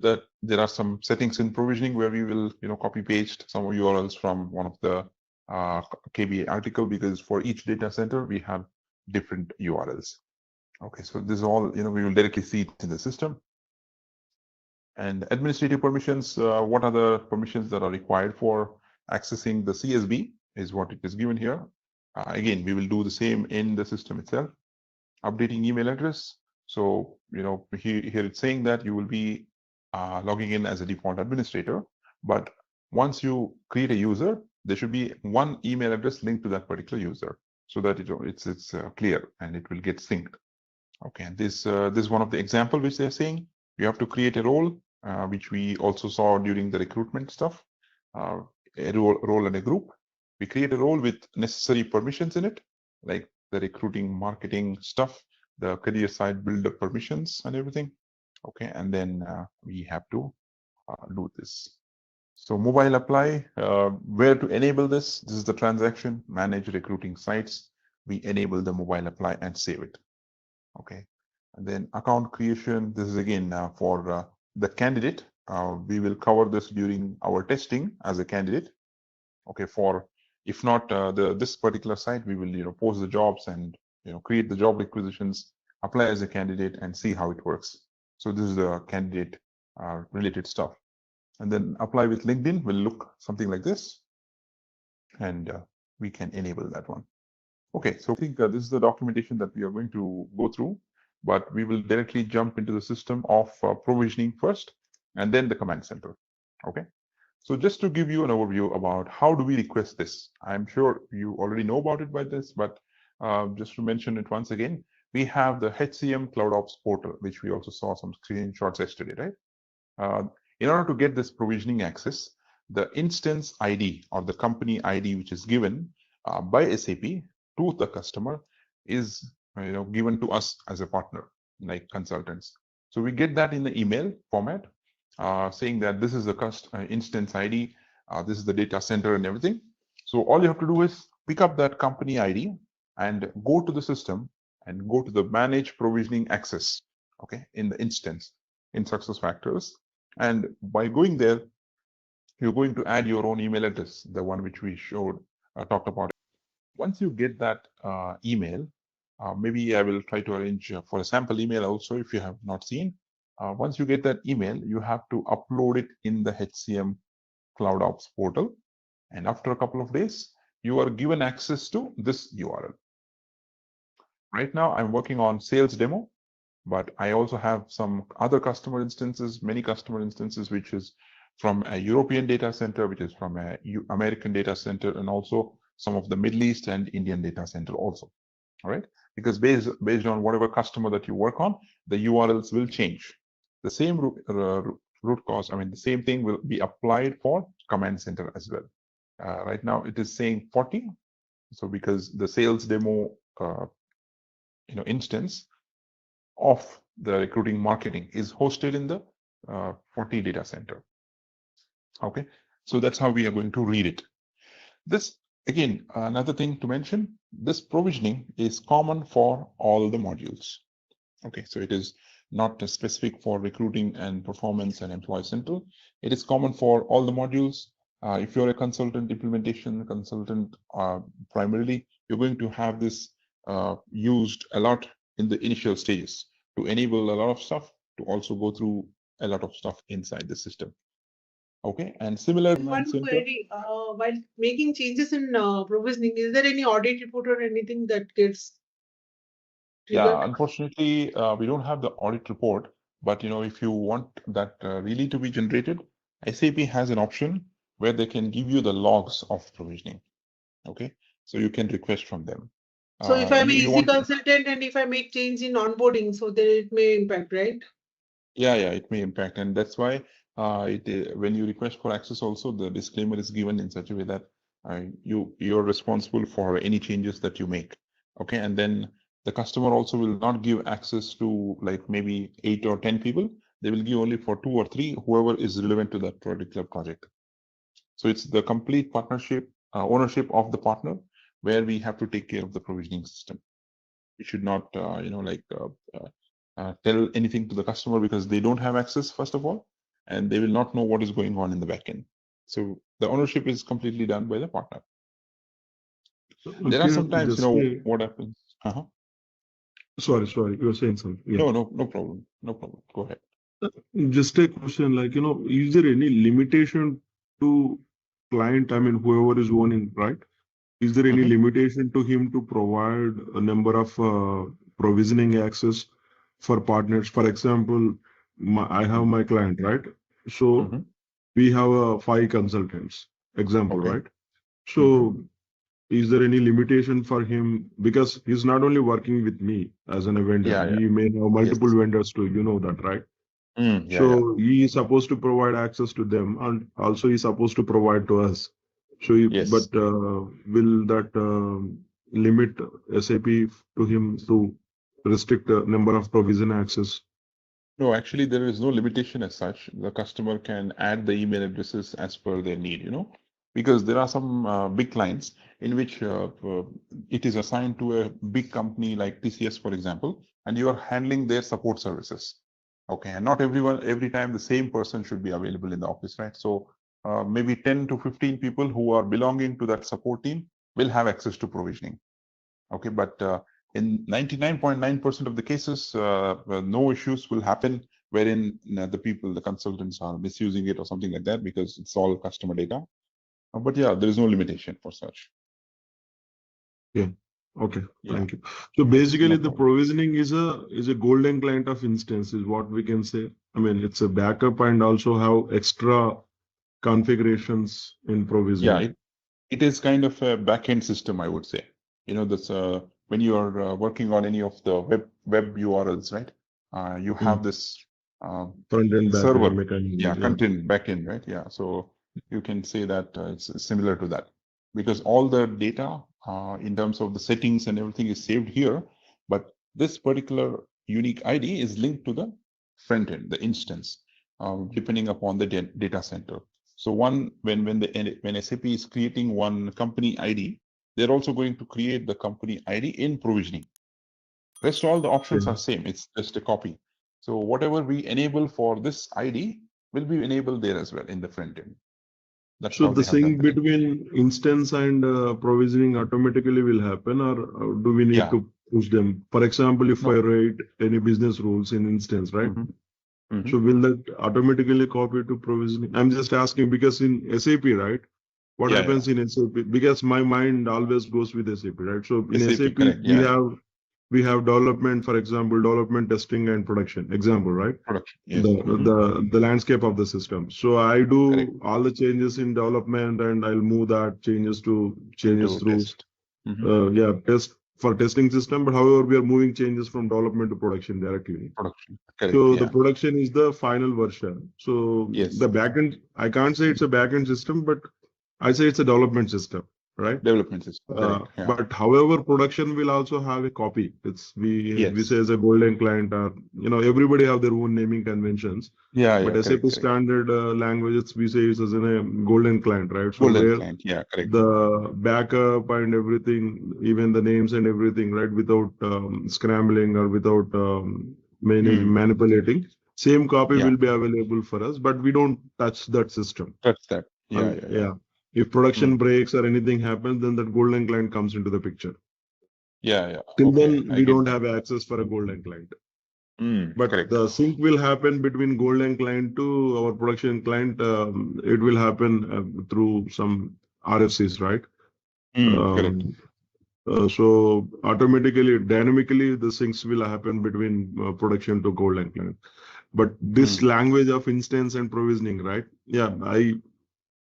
That there are some settings in provisioning where we will, copy paste some URLs from one of the KBA article, because for each data center we have different URLs. Okay, so this is all, we will directly see it in the system. And administrative permissions, what are the permissions that are required for accessing the CSV is what it is given here. Again, we will do the same in the system itself. Updating email address. So, here it's saying that you will be logging in as a default administrator, but once you create a user, there should be one email address linked to that particular user, so that it's clear and it will get synced. Okay, and this is one of the example which they're saying. You have to create a role, which we also saw during the recruitment stuff. A role and a group. We create a role with necessary permissions in it, like the recruiting marketing stuff, the career site builder permissions and everything. Okay, and then we have to do this. So mobile apply, where to enable this? This is the transaction, manage recruiting sites. We enable the mobile apply and save it. Okay, and then account creation. This is again for the candidate. We will cover this during our testing as a candidate. Okay, for if not this particular site, we will post the jobs and create the job requisitions, apply as a candidate, and see how it works. So this is the candidate related stuff. And then apply with LinkedIn will look something like this, and we can enable that one. Okay, so I think this is the documentation that we are going to go through, but we will directly jump into the system of provisioning first, and then the command center. Okay, so just to give you an overview about how do we request this, I'm sure you already know about it by this, but just to mention it once again, we have the HCM CloudOps portal, which we also saw some screenshots yesterday, right? In order to get this provisioning access, the instance ID or the company ID which is given by SAP to the customer is given to us as a partner, like consultants. So we get that in the email format, saying that this is the instance ID, this is the data center and everything. So all you have to do is pick up that company ID and go to the system and go to the manage provisioning access, okay, in the instance in SuccessFactors. And by going there, you're going to add your own email address, the one which we talked about. Once you get that email, maybe I will try to arrange for a sample email also if you have not seen. Once you get that email, you have to upload it in the HCM CloudOps portal. And after a couple of days, you are given access to this URL. Right now, I'm working on sales demo, but I also have some other customer instances, many customer instances, which is from a European data center, which is from a American data center, and also some of the Middle East and Indian data center also. All right, because based on whatever customer that you work on, the URLs will change. The same root cause, I mean, the same thing will be applied for command center as well. Right now, it is saying 40. So because the sales demo, instance of the recruiting marketing is hosted in the 40 data center. Okay, so that's how we are going to read it. This, again, another thing to mention, this provisioning is common for all the modules. Okay, so it is not specific for recruiting and performance and employee central. It is common for all the modules. If you're a consultant, implementation consultant, primarily, you're going to have this used a lot in the initial stages to enable a lot of stuff, to also go through a lot of stuff inside the system. Okay, and similar one query, while making changes in provisioning, is there any audit report or anything that gets triggered? Yeah, unfortunately, we don't have the audit report, but if you want that really to be generated, SAP has an option where they can give you the logs of provisioning. Okay, so you can request from them. So if I'm an easy consultant and if I make change in onboarding, so then it may impact, right? Yeah, it may impact, and that's why when you request for access, also the disclaimer is given in such a way that you're responsible for any changes that you make. Okay, and then the customer also will not give access to like maybe 8 or 10 people. They will give only for 2 or 3, whoever is relevant to that particular project. So it's the complete partnership, ownership of the partner, where we have to take care of the provisioning system. We should not, tell anything to the customer because they don't have access, first of all, and they will not know what is going on in the backend. So the ownership is completely done by the partner. There are sometimes, what happens. Sorry, you were saying something. Yeah. No problem. Go ahead. Just a question, like, is there any limitation to client? I mean, whoever is owning, right? Is there any limitation to him to provide a number of provisioning access for partners? For example, I have my client, right? So we have 5 consultants, example, right? So is there any limitation for him? Because he's not only working with me as an vendor, he may have multiple vendors too, you know that, right? He is supposed to provide access to them, and also he's supposed to provide to us. So, but will that limit SAP to him to restrict the number of provision access? No, actually, there is no limitation as such. The customer can add the email addresses as per their need, because there are some big clients in which it is assigned to a big company like TCS, for example, and you are handling their support services. Okay, and not every time the same person should be available in the office, right? So maybe 10 to 15 people who are belonging to that support team will have access to provisioning. Okay, but in 99.9% of the cases, no issues will happen wherein the consultants are misusing it or something like that, because it's all customer data. But yeah, there is no limitation for such. Yeah. Okay. Yeah. Thank you. So basically, the provisioning is a golden client of instance, is what we can say. I mean, it's a backup and also have extra configurations in provisioning. Yeah, it is kind of a backend system, I would say. That's when you are working on any of the web URLs, right? You have this front-end server, backend, content backend, right? Yeah, so you can say that it's similar to that, because all the data in terms of the settings and everything is saved here, but this particular unique ID is linked to the front end, the instance, depending upon the data center. So when SAP is creating one company ID, they're also going to create the company ID in provisioning. Rest all the options are same. It's just a copy. So whatever we enable for this ID will be enabled there as well in the front end. That's so the sync between instance and provisioning automatically will happen, or do we need to push them? For example, if I write any business rules in instance, right? So will that automatically copy to provisioning? I'm just asking because in SAP, right? What happens in SAP? Because my mind always goes with SAP, right? So in SAP, we have development, for example, development, testing, and production. Example, right? Production. Yes. The landscape of the system. So I do all the changes in development, and I'll move that changes through test. Test for testing system. But however, we are moving changes from development to production directly. Production. Correct. So the production is the final version. So the backend, I can't say it's a backend system, but I say it's a development system, right? Development system. But however, production will also have a copy. We say as a golden client, or everybody have their own naming conventions. But SAP standard languages, we say it's as a golden client, right? So golden client, correct. The backup and everything, even the names and everything, right, without scrambling or without manipulating, same copy will be available for us, but we don't touch that system. Touch that. If production breaks or anything happens, then that golden client comes into the picture. Till then, we don't have access for a golden client. But the sync will happen between golden client to our production client. It will happen through some RFCs, right? So automatically, dynamically, the syncs will happen between production to golden client. But this language of instance and provisioning, right?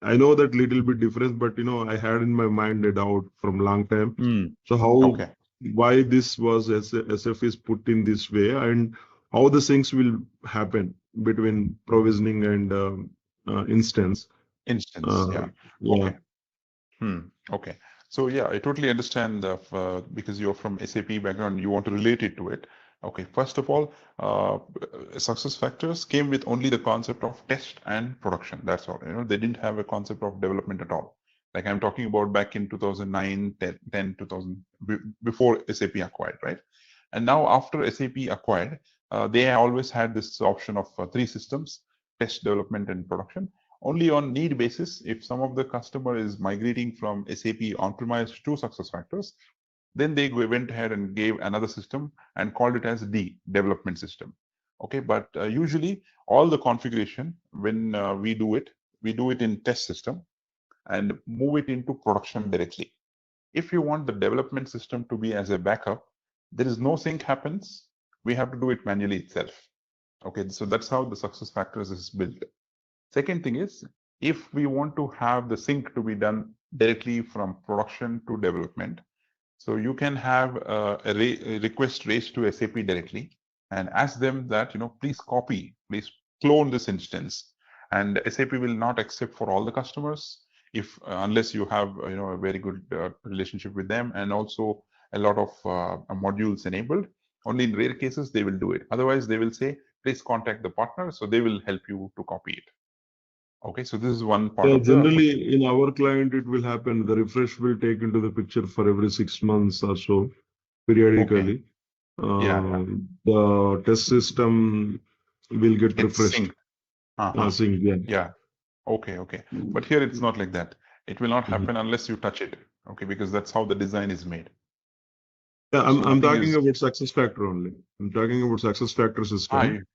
I know that little bit difference, but I had in my mind a doubt from long time. So why this was SF is put in this way, and how the syncs will happen between provisioning and instance. Okay. So I totally understand because you're from SAP background, you want to relate it to it. Okay, first of all, SuccessFactors came with only the concept of test and production. That's all. They didn't have a concept of development at all. Like I'm talking about back in 2009, 10, 2000, before SAP acquired, right? And now after SAP acquired, they always had this option of three systems: test, development, and production. Only on need basis, if some of the customer is migrating from SAP on-premise to SuccessFactors, then they went ahead and gave another system and called it as the development system. Okay, but usually all the configuration, when we do it in test system and move it into production directly. If you want the development system to be as a backup, there is no sync happens. We have to do it manually itself. Okay, so that's how the SuccessFactors is built. Second thing is, if we want to have the sync to be done directly from production to development, so you can have a request raised to SAP directly and ask them that, please clone this instance. And SAP will not accept for all the customers unless you have, a very good relationship with them and also a lot of modules enabled. Only in rare cases they will do it. Otherwise, they will say, please contact the partner. So they will help you to copy it. Okay, so this is one part Yeah, of generally in our client, it will happen. The refresh will take into the picture for every 6 months or so, periodically. Yeah. The test system will get refreshed. Synced. Synced, yeah. Yeah. Okay. But here it's not like that. It will not happen unless you touch it. Okay, because that's how the design is made. Yeah, I'm talking about SuccessFactors only. I'm talking about SuccessFactors system.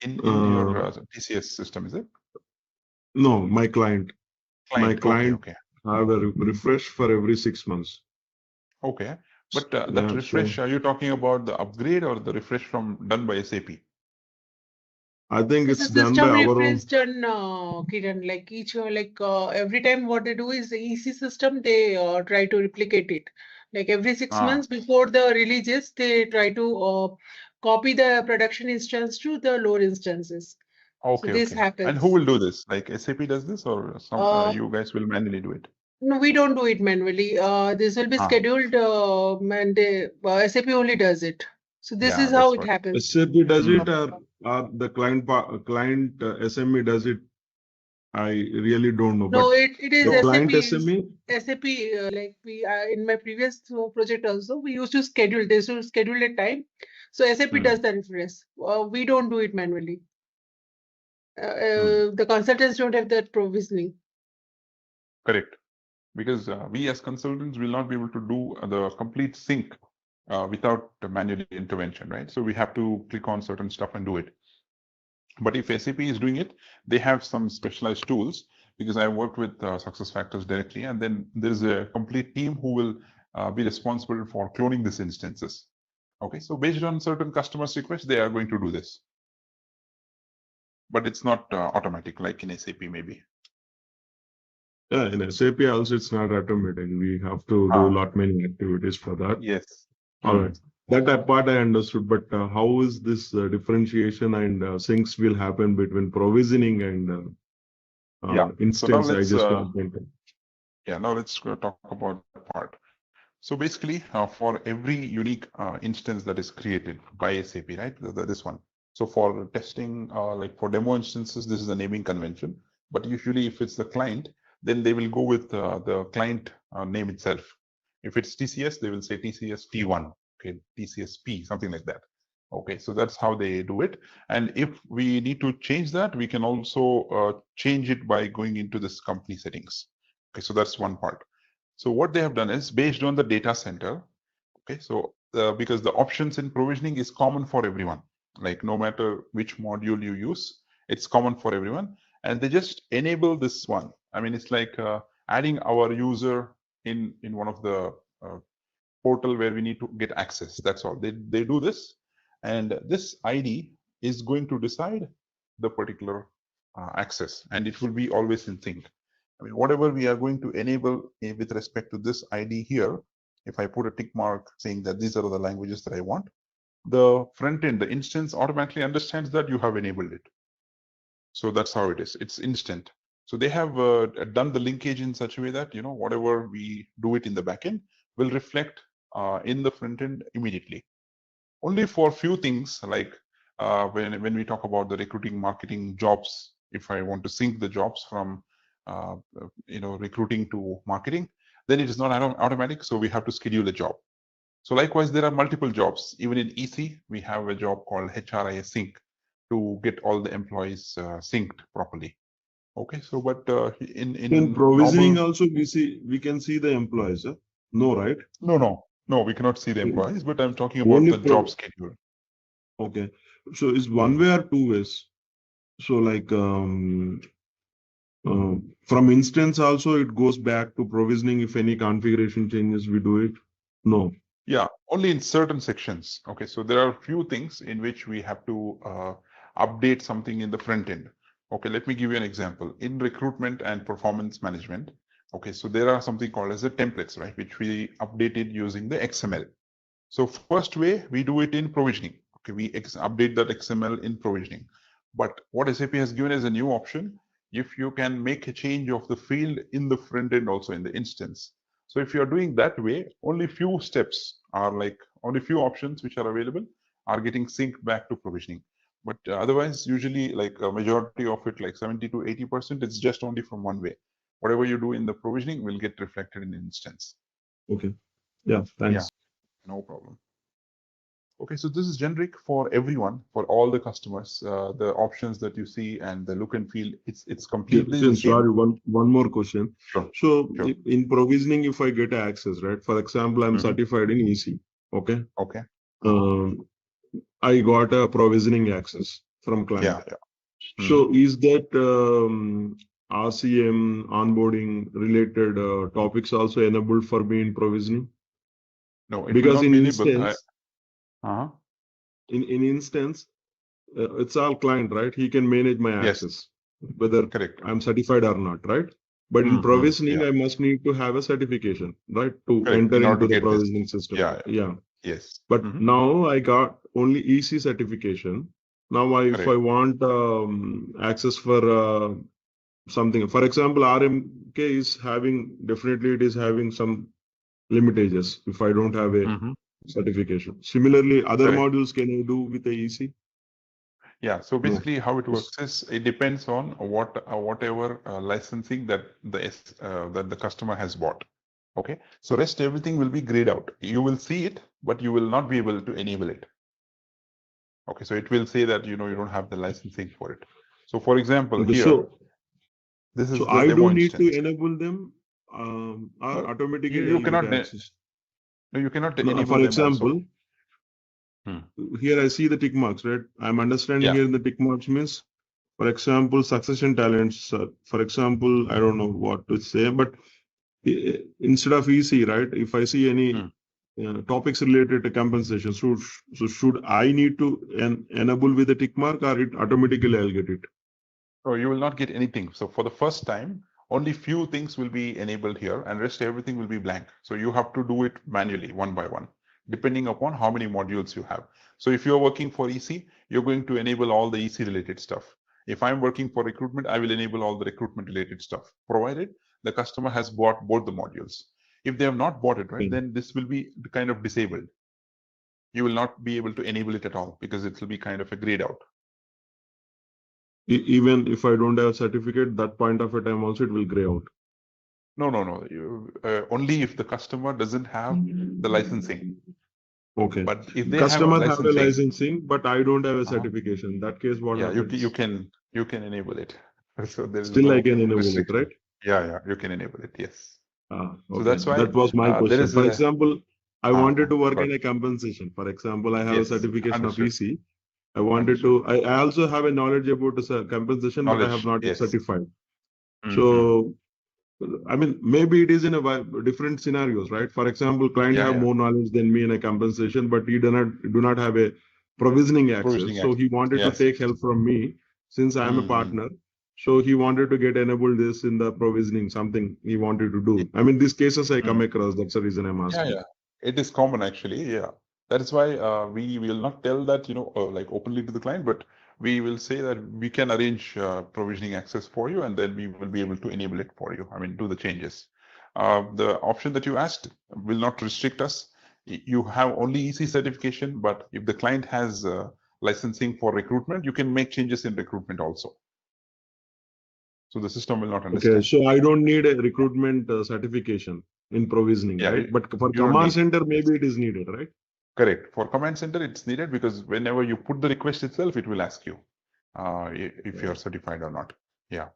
In your TCS system, is it? No, my client. My client okay. have a refresh for every 6 months. Okay, but that refresh, are you talking about the upgrade or the refresh done by SAP? I think it's done by our own. Kiran, like every time what they do is the EC system, they try to replicate it. Like every 6 months before the releases, they try to copy the production instance to the lower instances. Okay, so this happens. And who will do this? Like SAP does this, or some you guys will manually do it? No, we don't do it manually. This will be scheduled, and SAP only does it. So this is how it happens. SAP does it, or the client SME does it. I really don't know. No, but it is the SAP. Client SME. SAP, like we in my previous project also, we used to schedule. They used to schedule a time. So SAP does the refresh. We don't do it manually. The consultants don't have that provisioning. Correct. Because we as consultants will not be able to do the complete sync without the manual intervention, right? So we have to click on certain stuff and do it. But if SAP is doing it, they have some specialized tools, because I worked with SuccessFactors directly, and then there's a complete team who will be responsible for cloning these instances. Okay, so based on certain customers' requests, they are going to do this. But it's not automatic like in SAP maybe. Yeah, in SAP also it's not automatic. We have to do a lot many activities for that. Yes. All right. That part I understood, but how is this differentiation and syncs will happen between provisioning and instance? So now I just want to. Yeah, now let's talk about that part. So basically, for every unique instance that is created by SAP, right? This one. So for testing, like for demo instances, this is the naming convention. But usually, if it's the client, then they will go with the client name itself. If it's TCS, they will say TCS T1, okay, TCS P, something like that. Okay, so that's how they do it. And if we need to change that, we can also change it by going into this company settings. Okay, so that's one part. So what they have done is based on the data center. Okay, so because the options in provisioning is common for everyone, like no matter which module you use, it's common for everyone. And they just enable this one. I mean, it's like adding our user in one of the portal where we need to get access. That's all. They do this, and this ID is going to decide the particular access, and it will be always in sync. I mean, whatever we are going to enable with respect to this ID here, if I put a tick mark saying that these are the languages that I want, the front end, the instance automatically understands that you have enabled it. So that's how it is. It's instant. So they have done the linkage in such a way that, you know, whatever we do it in the backend will reflect in the front end immediately. Only for few things, like when we talk about the recruiting marketing jobs, if I want to sync the jobs from recruiting to marketing, then it is not automatic. So we have to schedule a job. So likewise, there are multiple jobs. Even in EC, we have a job called HRIS sync to get all the employees synced properly. Okay, so but in provisioning normal, also we can see the employees. No, right? No, we cannot see the employees. But I'm talking about the job schedule. Okay, so it's one way or two ways. So like from instance also it goes back to provisioning. If any configuration changes, we do it. No. Yeah, only in certain sections. Okay, so there are a few things in which we have to update something in the front end. Okay, let me give you an example. In recruitment and performance management, okay, so there are something called as the templates, right, which we updated using the XML. So first way, we do it in provisioning. Okay, we update that XML in provisioning. But what SAP has given as a new option, if you can make a change of the field in the front end also in the instance. So if you're doing that way, only few steps are like, only few options which are available are getting synced back to provisioning. But otherwise, usually like a majority of it, like 70 to 80%, it's just only from one way. Whatever you do in the provisioning will get reflected in the instance. Okay. Yeah, thanks. Yeah, no problem. Okay, so this is generic for everyone, for all the customers. The options that you see and the look and feel, it's completely the same. Sorry, one more question. Sure. So Sure. in provisioning, if I get access, right? For example, I'm certified in EC. Okay. Okay. I got a provisioning access from client. Yeah. So is that RCM onboarding related topics also enabled for me in provisioning? No, it because will not in be instance, enabled. in instance, it's all client, right? He can manage my access, whether Correct. I'm certified or not, right? But in provisioning, I must need to have a certification, right, to enter into the provisioning system. Yeah. Yes. But now I got only EC certification. Now, if I want access for something, for example, RMK is having, definitely it is having some limitations if I don't have a certification. Similarly, other modules can I do with the EC? Yeah, so basically how it works is it depends on whatever licensing that the customer has bought. Okay, so rest everything will be grayed out. You will see it, but you will not be able to enable it. Okay, so it will say that you don't have the licensing for it. So for example, here, this is so the I demo do need instance. to enable them or automatically you cannot. No, you cannot enable for them example, also. Here I see the tick marks, right? I'm understanding here the tick marks means, for example, succession talents. For example, I don't know what to say, but instead of EC, right? If I see any topics related to compensation, so should I need to enable with a tick mark, or it automatically I'll get it? So you will not get anything. So for the first time, only few things will be enabled here, and rest everything will be blank. So you have to do it manually, one by one, depending upon how many modules you have. So if you're working for EC, you're going to enable all the EC related stuff. If I'm working for recruitment, I will enable all the recruitment related stuff, provided the customer has bought both the modules. If they have not bought it, right, then this will be kind of disabled. You will not be able to enable it at all because it will be kind of a grayed out. Even if I don't have a certificate, that point of a time also it will gray out. No. Only if the customer doesn't have the licensing. Okay. But if they customers have a licensing, but I don't have a certification. In that case, what happens? You can enable it. So there is still I can enable it, right? Yeah, you can enable it. Yes. Okay. So that's why that was my question. For example, I wanted to work in a compensation. For example, I have a certification of EC. I wanted to. I also have a knowledge about the compensation, but I have not certified. So, I mean, maybe it is in a different scenarios, right? For example, client have more knowledge than me in a compensation, but he do not have a provisioning access. So he wanted to take help from me since I am a partner. So he wanted to get enabled this in the provisioning, something he wanted to do. I mean, these cases I come across. That's the reason I'm asking. Yeah. It is common actually. Yeah. That is why we will not tell that, like openly to the client, but we will say that we can arrange provisioning access for you, and then we will be able to enable it for you. I mean, do the changes. The option that you asked will not restrict us. You have only EC certification, but if the client has licensing for recruitment, you can make changes in recruitment also. So the system will not understand. Okay, so I don't need a recruitment certification in provisioning, right? But for command center, maybe it is needed, right? Correct. For command center, it's needed because whenever you put the request itself, it will ask you if you're certified or not. Yeah.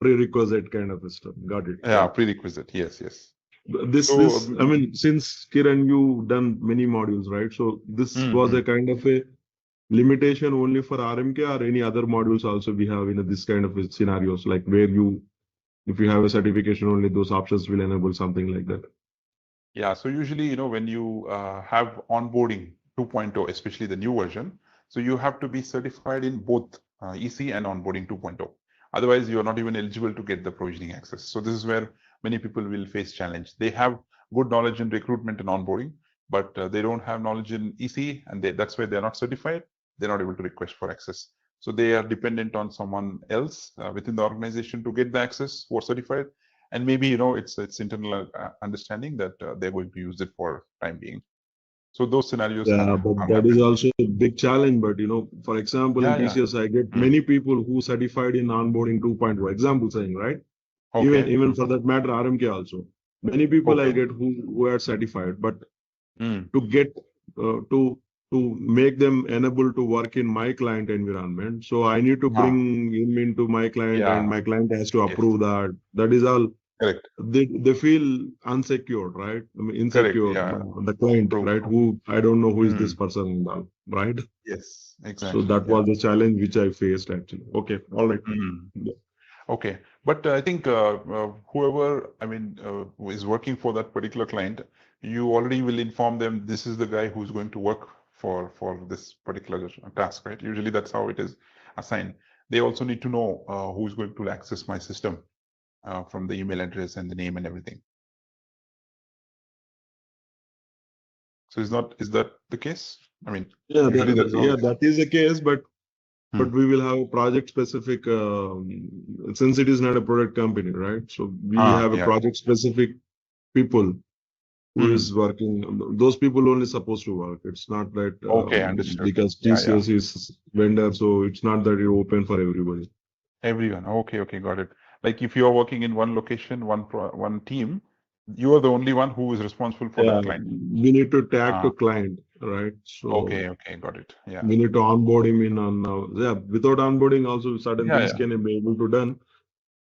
Prerequisite kind of a stuff. Got it. Yeah, prerequisite. Yes. This, I mean, since Kiran, you've done many modules, right? So this was a kind of a limitation only for RMK, or any other modules also we have in this kind of scenarios, like where if you have a certification, only those options will enable something like that. Yeah, so usually, when you have onboarding 2.0, especially the new version, so you have to be certified in both EC and onboarding 2.0. Otherwise, you are not even eligible to get the provisioning access. So this is where many people will face challenge. They have good knowledge in recruitment and onboarding, but they don't have knowledge in EC, and that's why they're not certified. They're not able to request for access. So they are dependent on someone else within the organization to get the access who are certified. And maybe, it's internal understanding that they're going to use it for time being. So those scenarios. Yeah, but that is also a big challenge. But for example, in TCS, I get many people who certified in onboarding 2.0. Example saying, right? Okay. Even for that matter, RMK also. Many people I get who are certified, but to get to make them enable to work in my client environment, so I need to bring him into my client, and my client has to approve that. That is all. Correct. They feel unsecured, right? I mean, insecure. The client, right? Who I don't know who is this person involved, right? Yes, exactly. So that was the challenge which I faced actually. Okay, all right. Okay, but I think whoever who is working for that particular client, you already will inform them this is the guy who's going to work for this particular task, right? Usually that's how it is assigned. They also need to know who's going to access my system from the email address and the name and everything. So is that the case? I mean, yeah, that is the case, but we will have a project specific, since it is not a product company, right? So we have a project specific people who is working. Those people only supposed to work. It's not that understood. Because TCS is vendor, so it's not that you open for everybody. Everyone. Okay, got it. Like if you are working in one location, one team, you are the only one who is responsible for that client. We need to tag to client, right? So okay, got it. Yeah. We need to onboard him in on without onboarding also certain things can be able to done.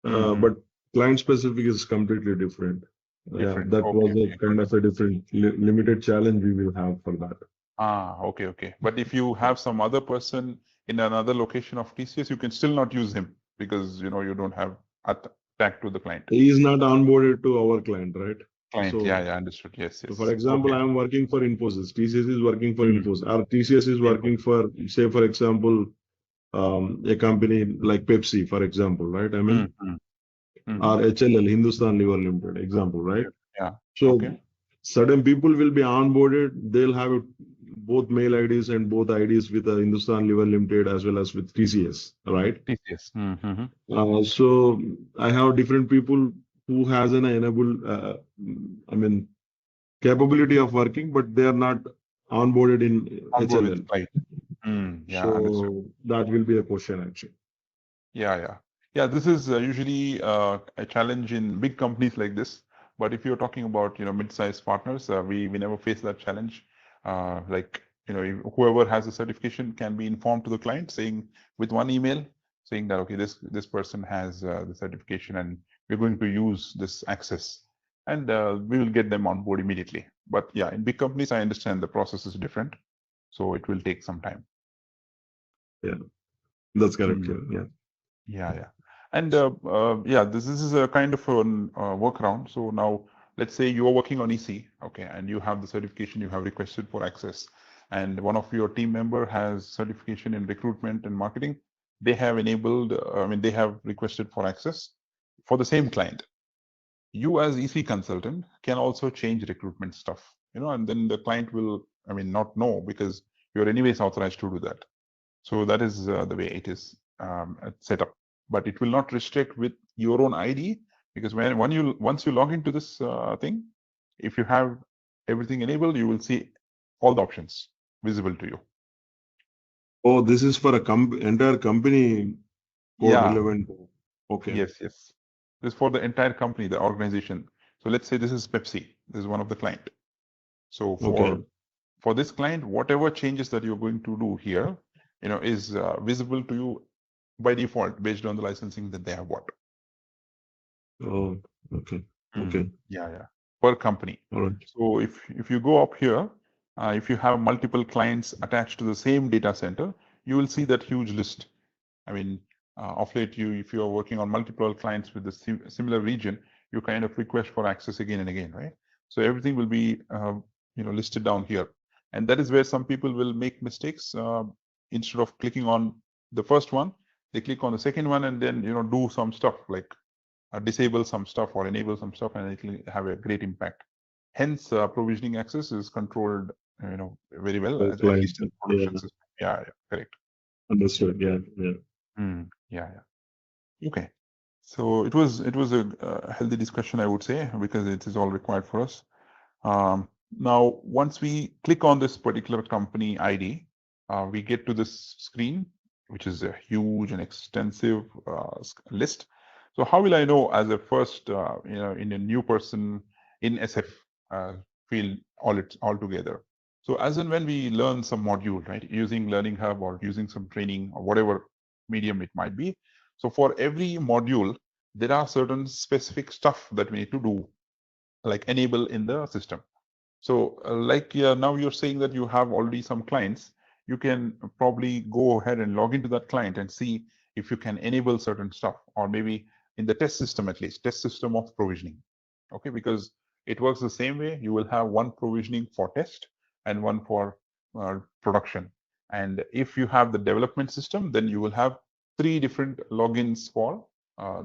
But client specific is completely different. That was a kind of a different limited challenge we will have for that. Okay. But if you have some other person in another location of TCS, you can still not use him because you don't have a tag to the client. He is not onboarded to our client, right? Client, so, understood. Yes. So for example, I am working for Infosys. TCS is working for Infosys. Or TCS is working for, say, for example, a company like Pepsi, for example, right? I mean, or HLL, Hindustan Lever Limited, example, right? Yeah. So certain people will be onboarded. They'll have both mail IDs and both IDs with Hindustan Lever Limited as well as with TCS, right? TCS. So I have different people who has an enabled, capability of working, but they are not onboarded in HLL. Right. So understood. That will be a question actually. Yeah. This is usually a challenge in big companies like this. But if you're talking about mid-sized partners, we never face that challenge. Whoever has a certification can be informed to the client, saying with one email, saying that okay, this person has the certification, and we're going to use this access, and we will get them on board immediately. But yeah, in big companies, I understand the process is different, so it will take some time. Yeah, that's correct. Yeah. And this is a kind of a workaround. So now let's say you are working on EC, okay, and you have the certification, you have requested for access, and one of your team member has certification in recruitment and marketing. They have enabled, they have requested for access for the same client. You as EC consultant can also change recruitment stuff, and then the client will, not know because you're anyways authorized to do that. So that is the way it is set up. But it will not restrict with your own ID because once you log into this thing, if you have everything enabled, you will see all the options visible to you. Oh, this is for entire company code relevant. Okay. Yes. This is for the entire company, the organization. So let's say this is Pepsi. This is one of the client. So for this client, whatever changes that you're going to do here, is visible to you by default based on the licensing that they have bought. Oh, okay. Yeah. Per company. All right. So if you go up here, if you have multiple clients attached to the same data center, you will see that huge list. Of late, if you are working on multiple clients with the similar region, you kind of request for access again and again, right? So everything will be listed down here, and that is where some people will make mistakes. Instead of clicking on the first one, they click on the second one and then do some stuff like disable some stuff or enable some stuff, and it will have a great impact. Hence, provisioning access is controlled, very well. At least in production system. Yeah, correct. Understood. Yeah. Okay. So it was a healthy discussion, I would say, because it is all required for us. Now, once we click on this particular company ID, we get to this screen, which is a huge and extensive list. So how will I know as a first, in a new person in SF field all together? So as and when we learn some module, right, using Learning Hub or using some training or whatever medium it might be. So for every module, there are certain specific stuff that we need to do, like enable in the system. So now you're saying that you have already some clients, you can probably go ahead and log into that client and see if you can enable certain stuff, or maybe in the test system, at least test system of provisioning. Okay, because it works the same way. You will have one provisioning for test and one for production. And if you have the development system, then you will have 3 different logins for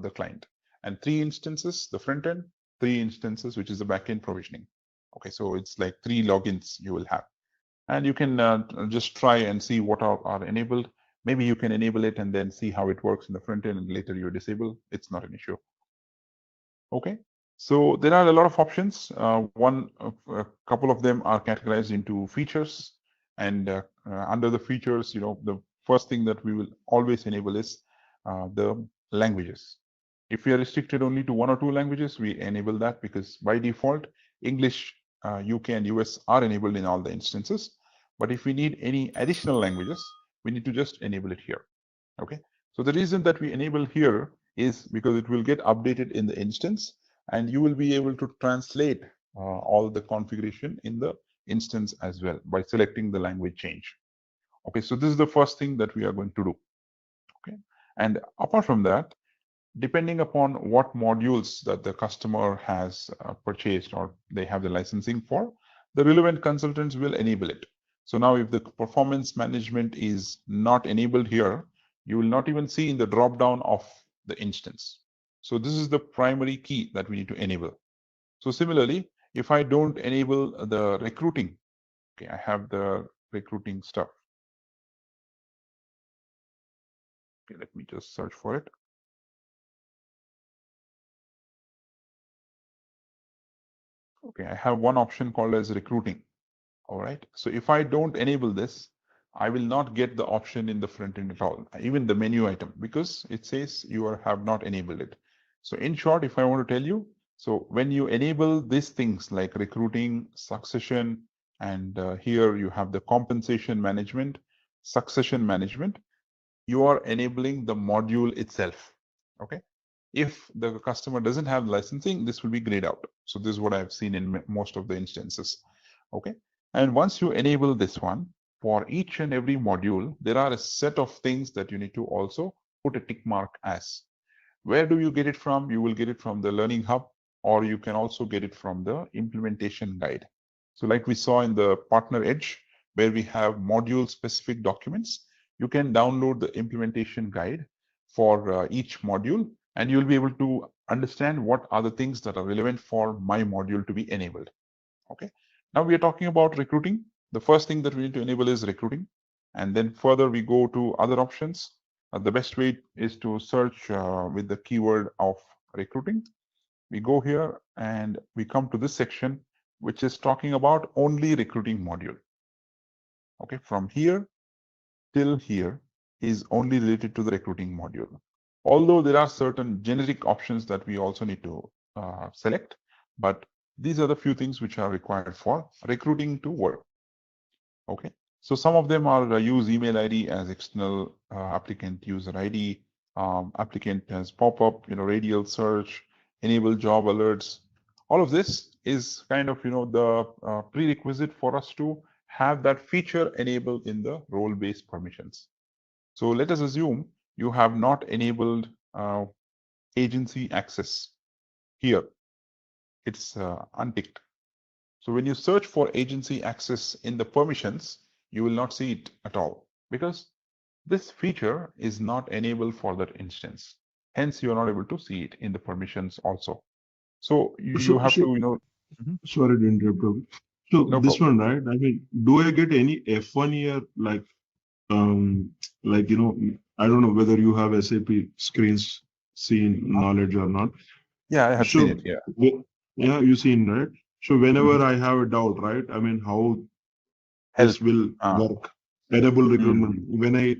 the client, and 3 instances, the front end, 3 instances, which is the backend provisioning. Okay, so it's like 3 logins you will have, and you can just try and see what are enabled. Maybe you can enable it and then see how it works in the front end, and later you disable. It's not an issue. Okay, so there are a lot of options. A couple of them are categorized into features, and under the features, the first thing that we will always enable is the languages. If we are restricted only to 1 or 2 languages, we enable that, because by default, English, UK and US are enabled in all the instances. But if we need any additional languages, we need to just enable it here. Okay, so the reason that we enable here is because it will get updated in the instance, and you will be able to translate all the configuration in the instance as well by selecting the language change. Okay, so this is the first thing that we are going to do. Okay, and apart from that, depending upon what modules that the customer has purchased or they have the licensing for, the relevant consultants will enable it. So now if the performance management is not enabled here, you will not even see in the drop down of the instance. So this is the primary key that we need to enable. So similarly, if I don't enable the recruiting, okay, I have the recruiting stuff. Okay, let me just search for it. Okay, I have one option called as recruiting. All right, so if I don't enable this, I will not get the option in the front end at all, even the menu item, because it says you have not enabled it. So in short, if I want to tell you, so when you enable these things like recruiting, succession, and here you have the compensation management, succession management, you are enabling the module itself. Okay, if the customer doesn't have licensing, this will be grayed out. So this is what I've seen in most of the instances. Okay, and once you enable this one, for each and every module, there are a set of things that you need to also put a tick mark as. Where do you get it from? You will get it from the Learning Hub, or you can also get it from the implementation guide. So like we saw in the Partner Edge, where we have module specific documents, you can download the implementation guide for each module, and you'll be able to understand what are the things that are relevant for my module to be enabled. Okay, now we are talking about recruiting. The first thing that we need to enable is recruiting, and then further we go to other options. The best way is to search with the keyword of recruiting. We go here and we come to this section, which is talking about only recruiting module. Okay, from here till here is only related to the recruiting module. Although there are certain generic options that we also need to select, but these are the few things which are required for recruiting to work. Okay, so some of them are use email ID as external applicant user ID, applicant as pop-up, radial search, enable job alerts. All of this is kind of the prerequisite for us to have that feature enabled in the role-based permissions. So let us assume you have not enabled agency access here. It's unticked. So when you search for agency access in the permissions, you will not see it at all, because this feature is not enabled for that instance. Hence, you are not able to see it in the permissions also. So you have to, Sorry to interrupt. So no this problem. One, right? I mean, do I get any F1 here? Like I don't know whether you have SAP screens seen knowledge or not. Yeah, I have seen it. Yeah. Yeah, you've seen, right? So whenever I have a doubt, right? I mean, how this will work, enable recruitment. When I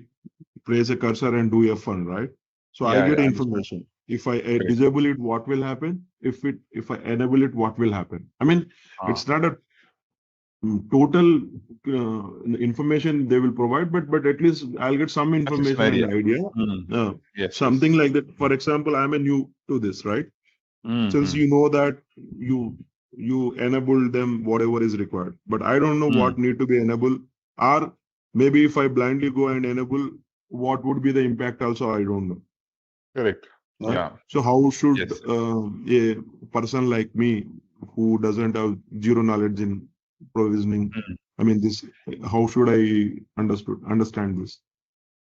place a cursor and do F1, right? So I get information. If I disable it, what will happen? If I enable it, what will happen? I mean, it's not a total information they will provide, but at least I'll get some information and idea. Something like that. For example, I'm a new to this, right? Since you know that you enable them whatever is required, but I don't know what need to be enabled, or maybe if I blindly go and enable, what would be the impact also, I don't know. Correct. Right? Yeah. So how should a person like me who doesn't have zero knowledge in provisioning, I mean this, how should I understand this?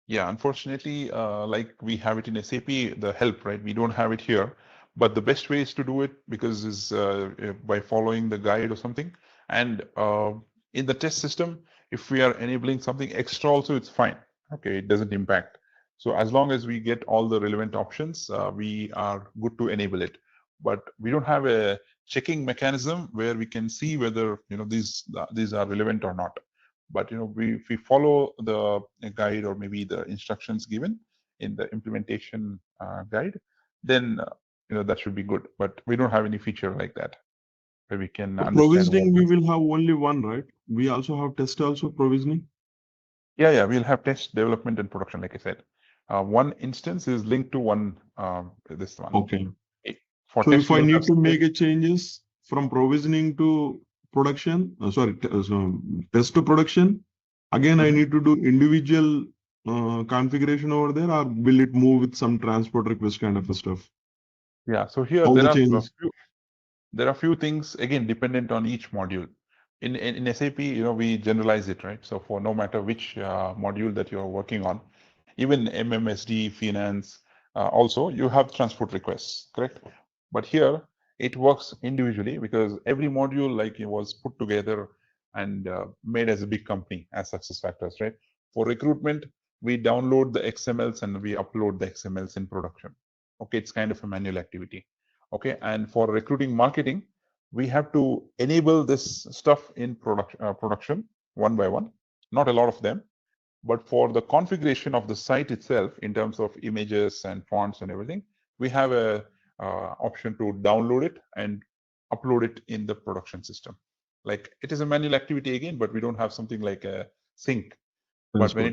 Yeah, unfortunately, like we have it in SAP, the help, right? We don't have it here, but the best way is to do it because is by following the guide or something. And in the test system, if we are enabling something extra also, it's fine. Okay, it doesn't impact. So as long as we get all the relevant options, we are good to enable it. But we don't have a checking mechanism where we can see whether these are relevant or not. But if we follow the guide or maybe the instructions given in the implementation guide, then that should be good. But we don't have any feature like that where we can understand. Provisioning, we will have only one, right? We also have test also provisioning. Yeah, we'll have test, development, and production. Like I said, one instance is linked to one. This one. Okay. For so test, if I need to make a changes from provisioning to production, test to production, again I need to do individual configuration over there, or will it move with some transport request kind of stuff? Yeah. So here there are few things again dependent on each module. In SAP, we generalize it, right? So for no matter which module that you're working on, even MMSD, finance, also you have transport requests, correct? But here it works individually because every module was put together and made as a big company as SuccessFactors, right? For recruitment, we download the XMLs and we upload the XMLs in production. Okay, it's kind of a manual activity. Okay, and for recruiting marketing, we have to enable this stuff in production one by one, not a lot of them. But for the configuration of the site itself, in terms of images and fonts and everything, we have a option to download it and upload it in the production system. Like it is a manual activity again, but we don't have something like a sync. But when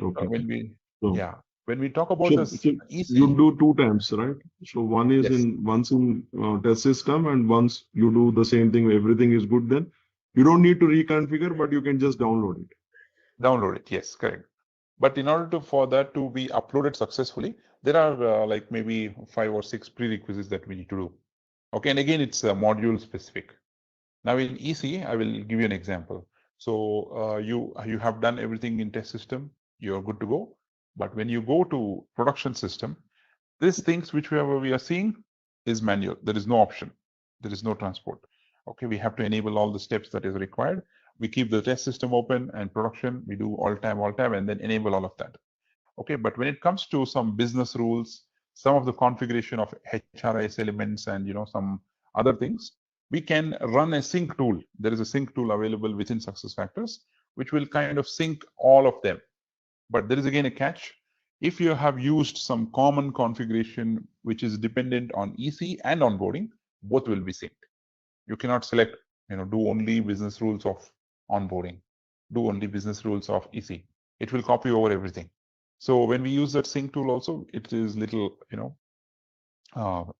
we talk about this, you do two times, right? So one is once in test system, and once you do the same thing, everything is good. Then you don't need to reconfigure, but you can just download it. Download it, yes, correct. But in order for that to be uploaded successfully, there are like maybe 5 or 6 prerequisites that we need to do. Okay, and again, it's module specific. Now in EC, I will give you an example. So you have done everything in test system, you're good to go. But when you go to production system, these things which we are seeing is manual. There is no option. There is no transport. Okay, we have to enable all the steps that is required. We keep the test system open and production, we do all time, and then enable all of that. Okay, but when it comes to some business rules, some of the configuration of HRIS elements and some other things, we can run a sync tool. There is a sync tool available within SuccessFactors, which will kind of sync all of them. But there is again a catch. If you have used some common configuration, which is dependent on EC and onboarding, both will be synced. You cannot select, do only business rules of onboarding, do only business rules of EC. It will copy over everything. So when we use that sync tool also, it is little,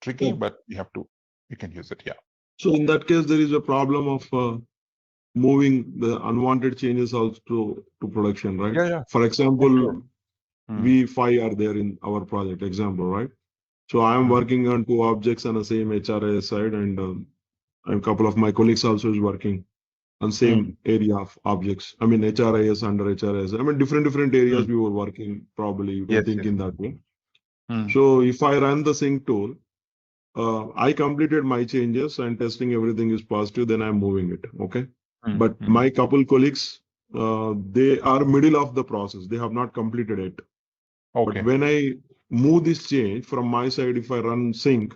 tricky, but you can use it, yeah. So in that case, there is a problem of moving the unwanted changes also to production, right? Yeah. For example, we 5 are there in our project example, right? So I am working on 2 objects on the same HRIS side, and a couple of my colleagues also is working on same area of objects. I mean, HRIS under HRIS. I mean, different areas we were working, probably you can think in that way. So if I run the sync tool, I completed my changes and testing everything is positive, then I'm moving it, okay? But my couple colleagues, they are middle of the process. They have not completed it. Okay. But when I move this change from my side, if I run sync,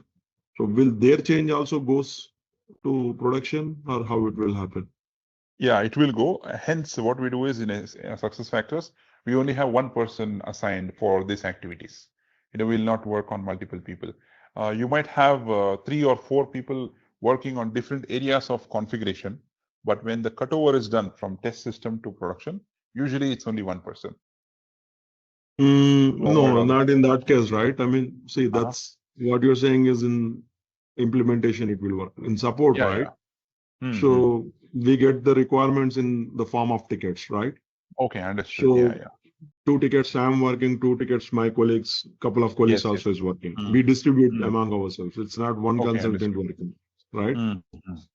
so will their change also goes to production, or how it will happen? Yeah, it will go. Hence, what we do is in SuccessFactors, we only have one person assigned for these activities. We'll not work on multiple people. You might have 3 or 4 people working on different areas of configuration, but when the cutover is done from test system to production, usually it's only one person. No, not in that case, right? I mean, see, that's what you're saying is in implementation, it will work. In support, right? Yeah. So we get the requirements in the form of tickets, right? Okay, understood. So 2 tickets I'm working, 2 tickets my colleagues, couple of colleagues also is working. We distribute among ourselves. It's not one consultant working, right?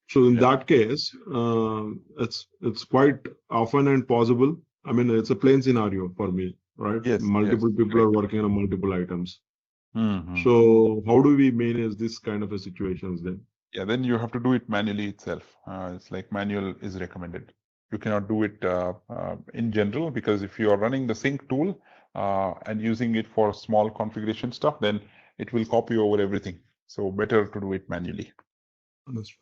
So in that case, it's quite often and possible. I mean, it's a plain scenario for me, right? Multiple people are working on multiple items. So how do we manage this kind of a situations then? Yeah, then you have to do it manually itself. It's like manual is recommended. You cannot do it in general, because if you are running the sync tool and using it for small configuration stuff, then it will copy over everything. So better to do it manually.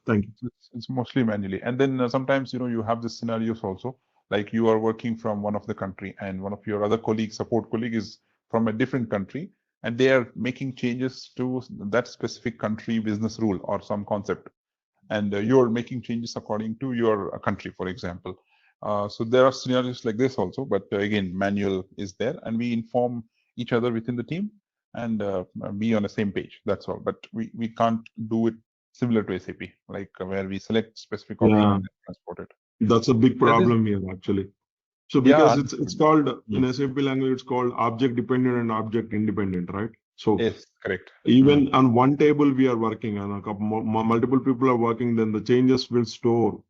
Thank you. It's mostly manually. And then sometimes, you have the scenarios also, like you are working from one of the country and one of your other colleagues, support colleague, is from a different country, and they are making changes to that specific country business rule or some concept. And you're making changes according to your country, for example. So there are scenarios like this also, but again, manual is there, and we inform each other within the team and be on the same page. That's all. But we can't do it similar to SAP, like where we select specific option and transport it. That's a big problem here, actually. So because it's called in SAP language, it's called object dependent and object independent, right? So yes, correct. Even on one table we are working, and a couple multiple people are working, then the changes will store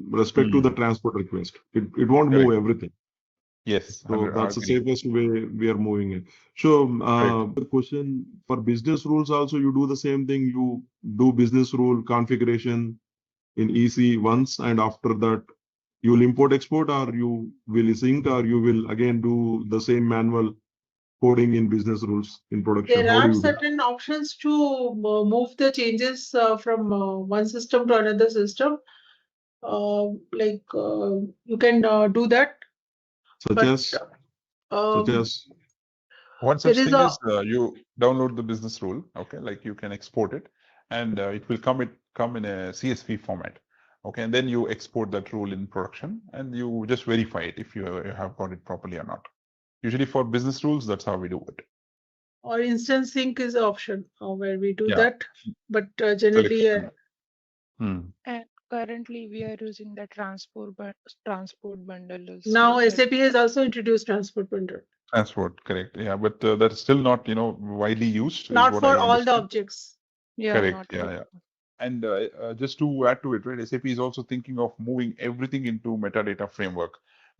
respect to the transport request. It won't move everything. Yes. So that's the safest way we are moving it. So the question for business rules also, you do the same thing. You do business rule configuration in EC once, and after that you will import export, or you will sync, or you will again do the same manual coding in business rules in production. There are certain options to move the changes from one system to another system. You can do that. Such as one such thing is you download the business rule. Okay, like you can export it, and it will come in a CSV format. Okay, and then you export that rule in production, and you just verify it if you have got it properly or not. Usually for business rules, that's how we do it. Or instance sync is an option where we do that, but generally. And currently, we are using the transport bundle. Now SAP has also introduced transport bundle. Transport, correct. Yeah, but that's still not, widely used. Not for all the objects. Yeah, correct. Yeah. And just to add to it, right, SAP is also thinking of moving everything into metadata framework.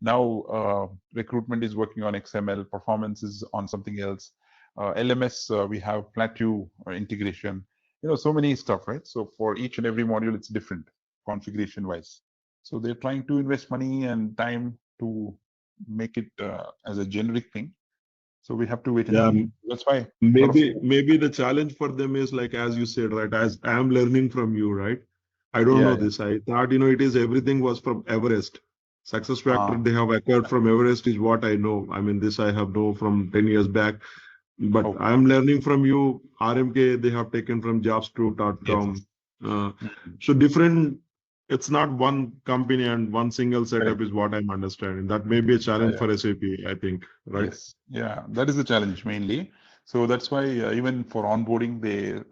Now, recruitment is working on XML, performance is on something else. LMS, we have Plateau integration. So many stuff, right? So for each and every module, it's different configuration-wise. So they're trying to invest money and time to make it as a generic thing. So we have to wait and see. That's why maybe the challenge for them is, like, as you said, right, as I'm learning from you, right? I don't know this. I thought, it is everything was from Everest. SuccessFactors they have acquired from Everest is what I know. I mean, this I have known from 10 years back. But I'm learning from you. RMK they have taken from jobs to DotCom. So different. It's not one company and one single setup is what I'm understanding. That may be a challenge for SAP, I think, right? Yes. Yeah, that is the challenge mainly. So that's why even for onboarding, they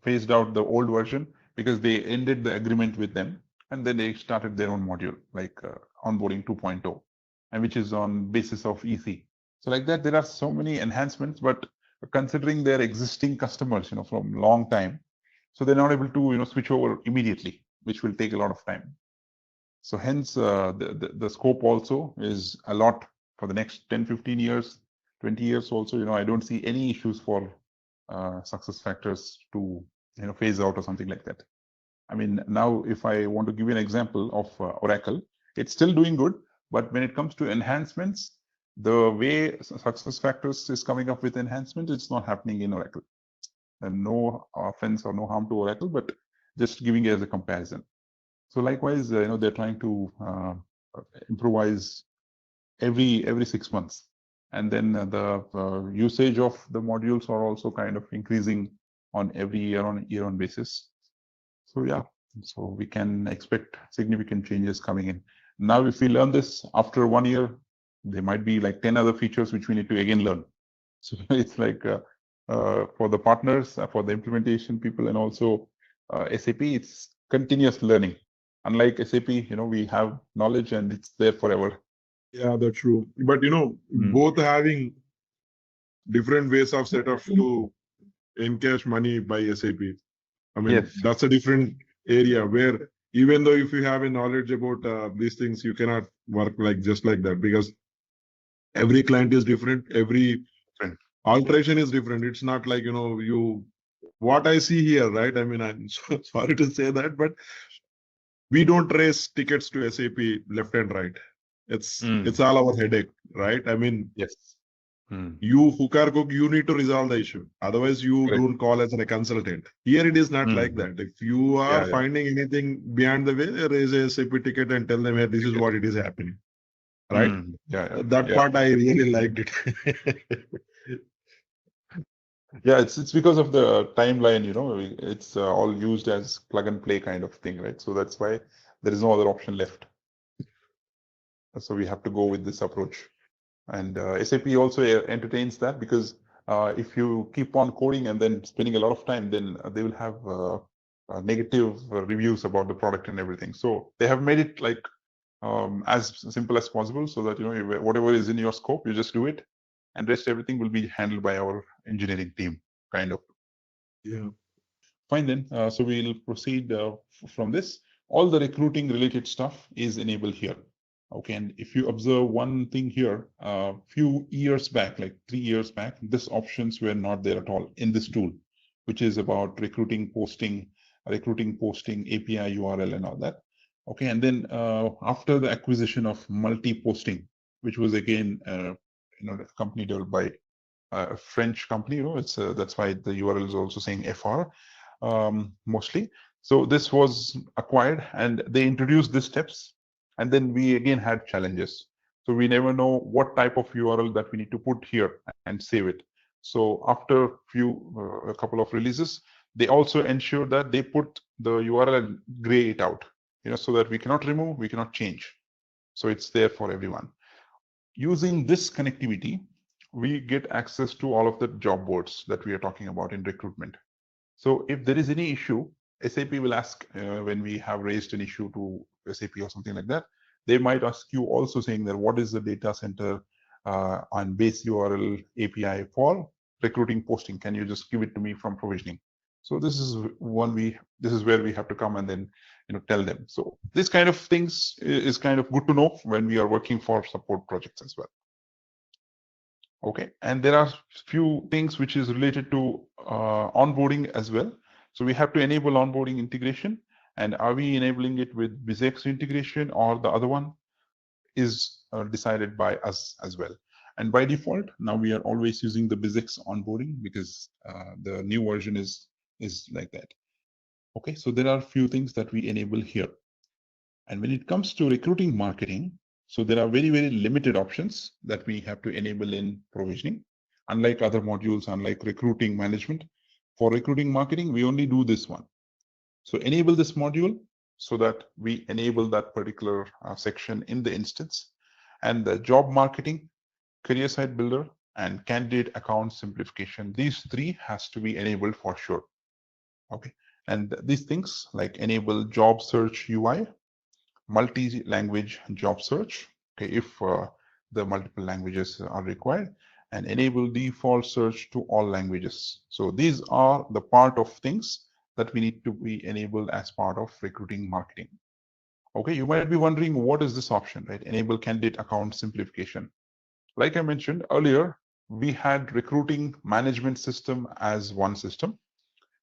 phased out the old version because they ended the agreement with them, and then they started their own module like onboarding 2.0, and which is on basis of EC. So like that, there are so many enhancements, but considering their existing customers, from long time, so they're not able to switch over immediately, which will take a lot of time. So hence the scope also is a lot for the next 10, 15 years, 20 years also. I don't see any issues for SuccessFactors to phase out or something like that. I mean, now if I want to give you an example of Oracle, it's still doing good, but when it comes to enhancements, the way SuccessFactors is coming up with enhancements, it's not happening in Oracle. And no offense or no harm to Oracle, but just giving it as a comparison. So likewise, they're trying to improvise every 6 months, and then the usage of the modules are also kind of increasing on every year-on basis. So yeah, so we can expect significant changes coming in. Now, if we learn this after 1 year, there might be like 10 other features which we need to again learn. So it's like for the partners, for the implementation people, and also SAP, it's continuous learning. Unlike SAP, we have knowledge and it's there forever. Yeah, that's true. But both having different ways of setup to encash money by SAP. I mean, Yes. That's a different area where even though if you have a knowledge about these things, you cannot work just like that, because every client is different. Every alteration is different. It's not like, what I see here, right? I mean, I'm sorry to say that, but we don't raise tickets to SAP left and right. It's all our headache, right? I mean, yes. You hooker cook, you need to resolve the issue. Otherwise, you don't call as a consultant. Here it is not like that. If you are finding anything beyond the way, raise a SAP ticket and tell them, hey, this is what it is happening. Right? That part I really liked it. Yeah, it's because of the timeline, it's all used as plug and play kind of thing, right? So that's why there is no other option left. So we have to go with this approach. And SAP also entertains that, because if you keep on coding and then spending a lot of time, then they will have negative reviews about the product and everything. So they have made it like as simple as possible, so that whatever is in your scope, you just do it, and rest everything will be handled by our engineering team, kind of. Yeah. Fine then. So we'll proceed from this. All the recruiting related stuff is enabled here. Okay, and if you observe one thing here, a few years back, like 3 years back, these options were not there at all in this tool, which is about recruiting posting API URL and all that. Okay, and then after the acquisition of multi-posting, which was again a company developed by a French company, that's why the URL is also saying FR mostly. So this was acquired, and they introduced these steps. And then we again had challenges. So we never know what type of URL that we need to put here and save it. So after a couple of releases, they also ensure that they put the URL and gray it out, so that we cannot remove, we cannot change. So it's there for everyone. Using this connectivity, we get access to all of the job boards that we are talking about in recruitment. So if there is any issue, SAP will ask when we have raised an issue to SAP or something like that, they might ask you also saying that what is the data center on base URL API for recruiting posting? Can you just give it to me from provisioning? So this is where we have to come and then tell them. So this kind of things is kind of good to know when we are working for support projects as well. Okay, and there are few things which is related to onboarding as well. So we have to enable onboarding integration. And are we enabling it with BizX integration, or the other one is decided by us as well? And by default, now we are always using the BizX onboarding, because the new version is like that. Okay, so there are a few things that we enable here. And when it comes to recruiting marketing, so there are very, very limited options that we have to enable in provisioning. Unlike other modules, unlike recruiting management, for recruiting marketing, we only do this one. So enable this module so that we enable that particular section in the instance. And the job marketing, career site builder, and candidate account simplification, these three has to be enabled for sure. Okay, and these things like enable job search UI, multi-language job search, okay, if the multiple languages are required, and enable default search to all languages. So these are the part of things that we need to be enabled as part of recruiting marketing. Okay, you might be wondering, what is this option, right? Enable candidate account simplification. Like I mentioned earlier, we had recruiting management system as one system.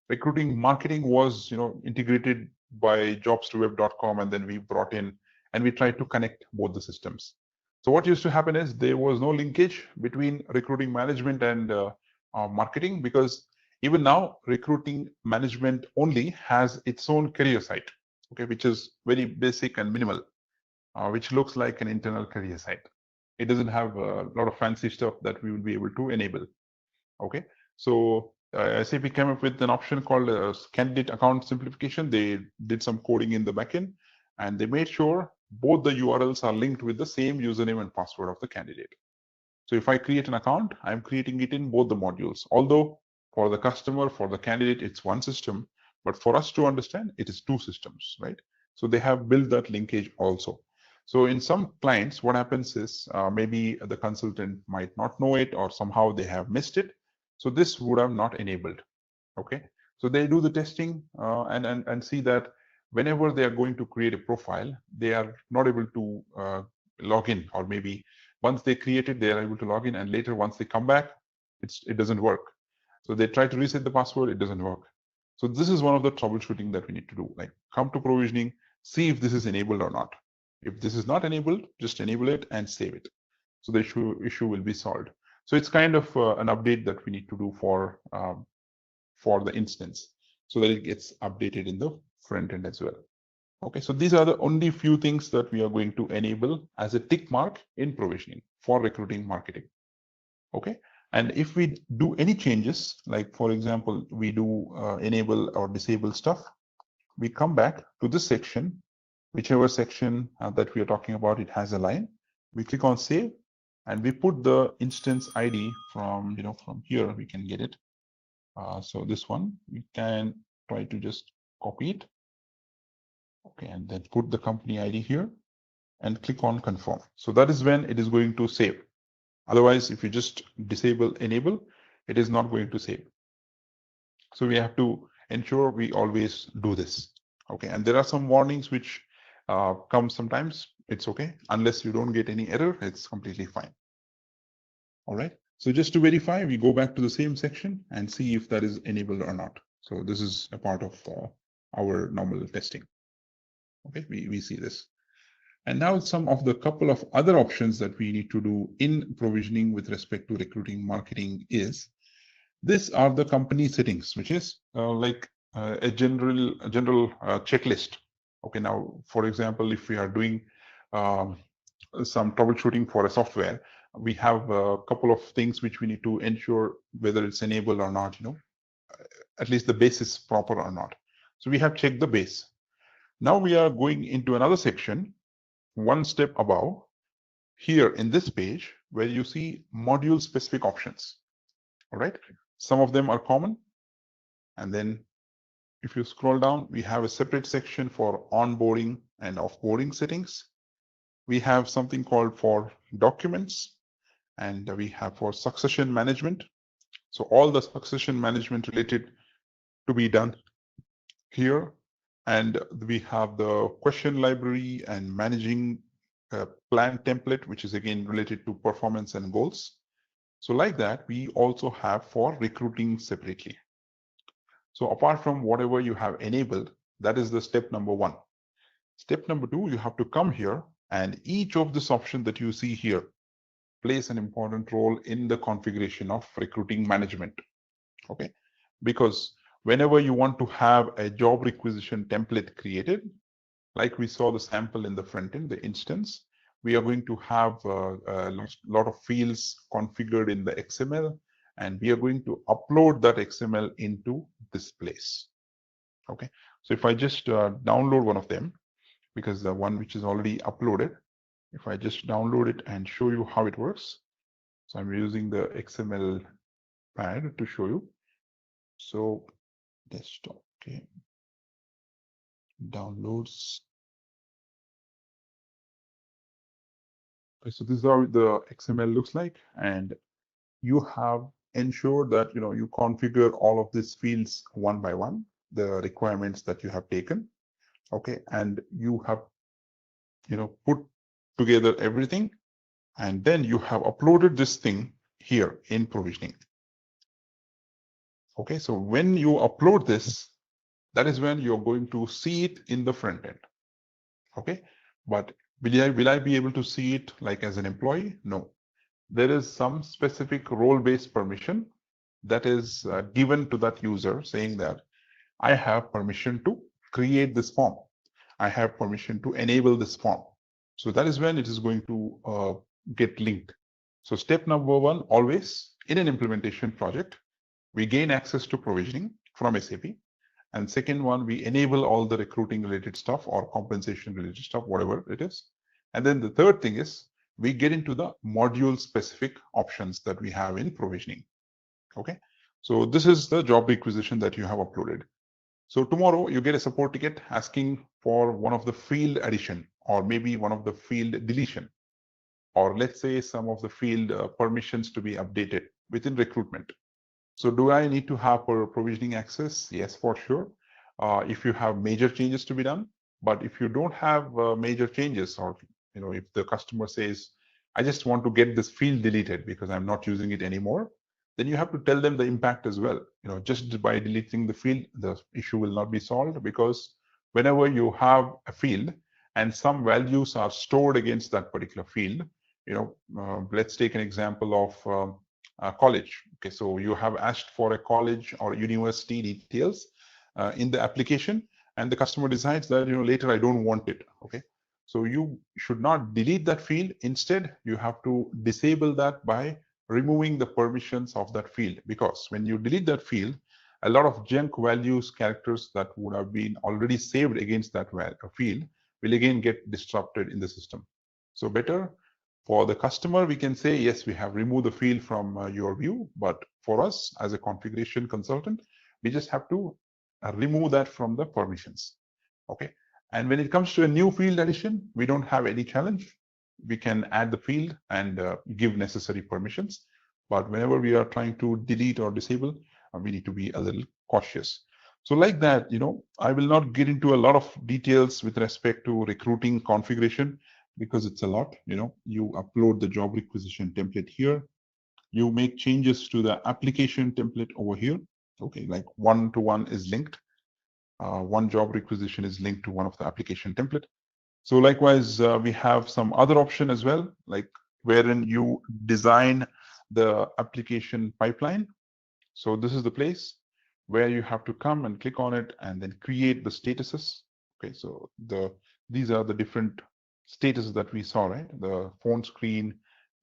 Recruiting marketing was, integrated by jobs2web.com, and then we brought in and we tried to connect both the systems. So what used to happen is there was no linkage between recruiting management and marketing, because Even now, recruiting management only has its own career site, okay, which is very basic and minimal, which looks like an internal career site. It doesn't have a lot of fancy stuff that we will be able to enable. Okay, so SAP came up with an option called candidate account simplification. They did some coding in the backend, and they made sure both the URLs are linked with the same username and password of the candidate. So if I create an account, I'm creating it in both the modules. Although for the customer, for the candidate, it's one system, but for us to understand, it is two systems, right? So they have built that linkage also. So in some clients, what happens is maybe the consultant might not know it, or somehow they have missed it. So this would have not enabled. Okay, so they do the testing and see that whenever they are going to create a profile, they are not able to log in, or maybe once they create it, they are able to log in, and later once they come back, it doesn't work. So they try to reset the password, it doesn't work. So this is one of the troubleshooting that we need to do, like come to provisioning, see if this is enabled or not. If this is not enabled, just enable it and save it. So the issue will be solved. So it's kind of an update that we need to do for the instance, so that it gets updated in the front end as well. Okay, so these are the only few things that we are going to enable as a tick mark in provisioning for recruiting marketing. Okay, and if we do any changes, like for example, we do enable or disable stuff, we come back to this section, whichever section that we are talking about, it has a line. We click on save, and we put the instance ID from here. We can get it. So this one, we can try to just copy it. Okay, and then put the company ID here and click on confirm. So that is when it is going to save. Otherwise, if you just disable enable, it is not going to save. So we have to ensure we always do this. Okay, and there are some warnings which come sometimes. It's okay. Unless you don't get any error, it's completely fine. All right. So just to verify, we go back to the same section and see if that is enabled or not. So this is a part of our normal testing. Okay, we see this. And now some of the couple of other options that we need to do in provisioning with respect to recruiting marketing is, these are the company settings, which is like a general checklist. Okay, now, for example, if we are doing some troubleshooting for a software, we have a couple of things which we need to ensure whether it's enabled or not, at least the base is proper or not. So we have checked the base. Now we are going into another section, one step above, here in this page, where you see module specific options. All right, some of them are common. And then if you scroll down, we have a separate section for onboarding and offboarding settings. We have something called for documents, and we have for succession management. So all the succession management related to be done here. And we have the question library and managing plan template, which is again related to performance and goals. So like that, we also have for recruiting separately. So apart from whatever you have enabled, that is the step number one. Step number two, you have to come here, and each of this option that you see here plays an important role in the configuration of recruiting management. Okay, because whenever you want to have a job requisition template created, like we saw the sample in the front end, the instance, we are going to have a lot of fields configured in the XML, and we are going to upload that XML into this place. Okay, so if I just download one of them, because the one which is already uploaded, if I just download it and show you how it works. So I'm using the XML pad to show you. So desktop, okay, downloads. Okay, so this is how the XML looks like, and you have ensured that you configure all of these fields one by one, the requirements that you have taken. Okay, and you have put together everything, and then you have uploaded this thing here in provisioning. Okay, so when you upload this, that is when you're going to see it in the front end. Okay, but will I be able to see it like as an employee? No. There is some specific role-based permission that is given to that user saying that I have permission to create this form. I have permission to enable this form. So that is when it is going to get linked. So step number one, always in an implementation project, we gain access to provisioning from SAP. And second one, we enable all the recruiting related stuff or compensation related stuff, whatever it is. And then the third thing is we get into the module specific options that we have in provisioning. Okay. So this is the job requisition that you have uploaded. So tomorrow you get a support ticket asking for one of the field addition or maybe one of the field deletion, or let's say some of the field permissions to be updated within recruitment. So do I need to have provisioning access? Yes, for sure. If you have major changes to be done, but if you don't have major changes, or if the customer says, I just want to get this field deleted because I'm not using it anymore, then you have to tell them the impact as well. Just by deleting the field, the issue will not be solved, because whenever you have a field and some values are stored against that particular field, let's take an example of college. Okay, so you have asked for a college or university details in the application, and the customer decides that later I don't want it. Okay, so you should not delete that field. Instead, you have to disable that by removing the permissions of that field, because when you delete that field, a lot of junk values, characters that would have been already saved against that field will again get disrupted in the system. So better for the customer, we can say, yes, we have removed the field from your view, but for us as a configuration consultant, we just have to remove that from the permissions. Okay. And when it comes to a new field addition, we don't have any challenge. We can add the field and give necessary permissions. But whenever we are trying to delete or disable, we need to be a little cautious. So like that, I will not get into a lot of details with respect to recruiting configuration, because it's a lot. You upload the job requisition template here. You make changes to the application template over here. Okay, like one-to-one is linked. One job requisition is linked to one of the application template. So likewise, we have some other option as well, like wherein you design the application pipeline. So this is the place where you have to come and click on it and then create the statuses. Okay, so these are the different statuses that we saw, right? The phone screen,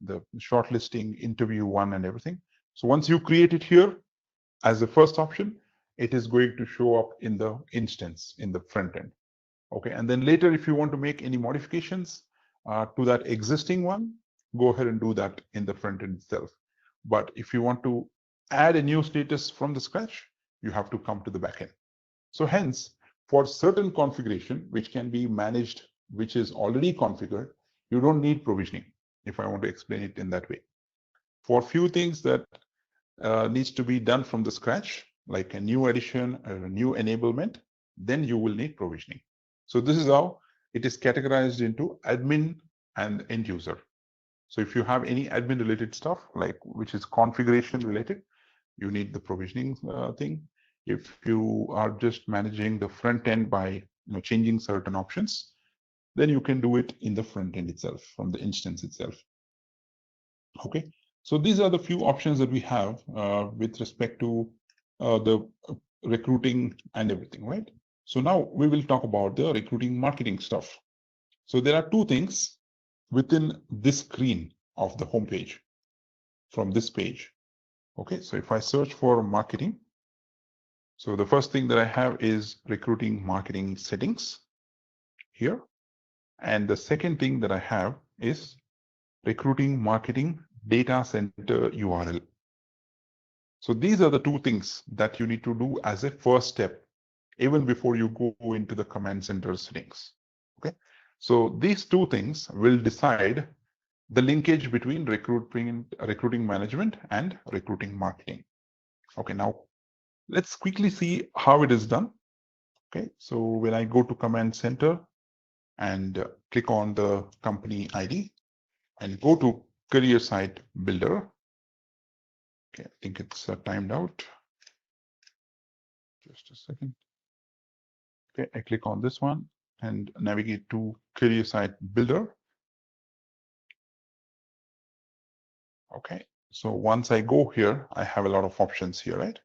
the shortlisting, interview one, and everything. So once you create it here as the first option, it is going to show up in the instance in the front end. Okay, and then later, if you want to make any modifications to that existing one, go ahead and do that in the front end itself. But if you want to add a new status from the scratch, you have to come to the backend. So hence, for certain configuration, which can be managed, which is already configured, you don't need provisioning, if I want to explain it in that way. For few things that needs to be done from the scratch, like a new addition or a new enablement, then you will need provisioning. So this is how it is categorized into admin and end user. So if you have any admin related stuff, like which is configuration related, you need the provisioning thing. If you are just managing the front end by changing certain options, then you can do it in the front end itself, from the instance itself. Okay, so these are the few options that we have with respect to the recruiting and everything, right? So now we will talk about the recruiting marketing stuff. So there are two things within this screen of the home page from this page. Okay, so if I search for marketing, so the first thing that I have is recruiting marketing settings here. And the second thing that I have is recruiting marketing data center URL. So these are the two things that you need to do as a first step, even before you go into the command center settings. Okay, so these two things will decide the linkage between recruiting management and recruiting marketing. Okay, now let's quickly see how it is done. Okay, so when I go to command center and click on the company ID and go to career site builder. Okay, I think it's timed out. Just a second. Okay, I click on this one and navigate to career site builder. Okay, So once I go here, I have a lot of options here, right?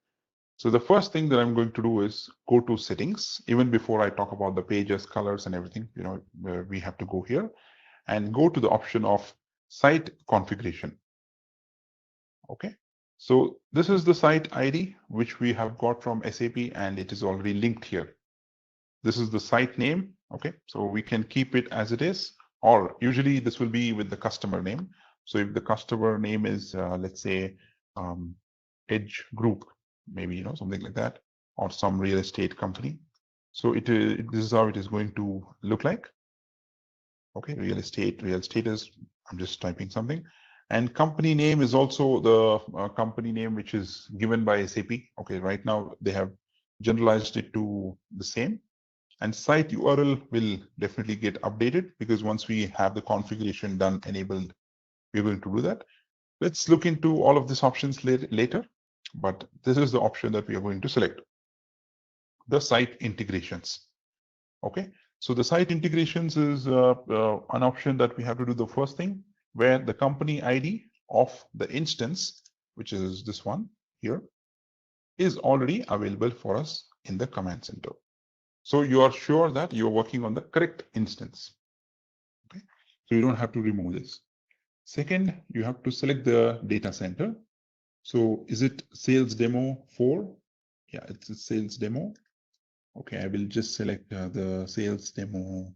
So the first thing that I'm going to do is go to settings. Even before I talk about the pages, colors, and everything, we have to go here and go to the option of site configuration. Okay. So this is the site ID, which we have got from SAP, and it is already linked here. This is the site name. Okay. So we can keep it as it is, or usually this will be with the customer name. So if the customer name is, let's say, Edge Group, maybe, something like that, or some real estate company. So this is how it is going to look like. Okay, real status. I'm just typing something. And company name is also the company name which is given by SAP. Okay, right now they have generalized it to the same. And site URL will definitely get updated, because once we have the configuration done, enabled, we're going to do that. Let's look into all of these options later, but this is the option that we are going to select. The site integrations. Okay, so the site integrations is an option that we have to do the first thing, where the company ID of the instance, which is this one here, is already available for us in the command center. So you are sure that you're working on the correct instance. Okay, so you don't have to remove this. Second, you have to select the data center. So is it sales demo 4? Yeah, it's a sales demo. Okay, I will just select the sales demo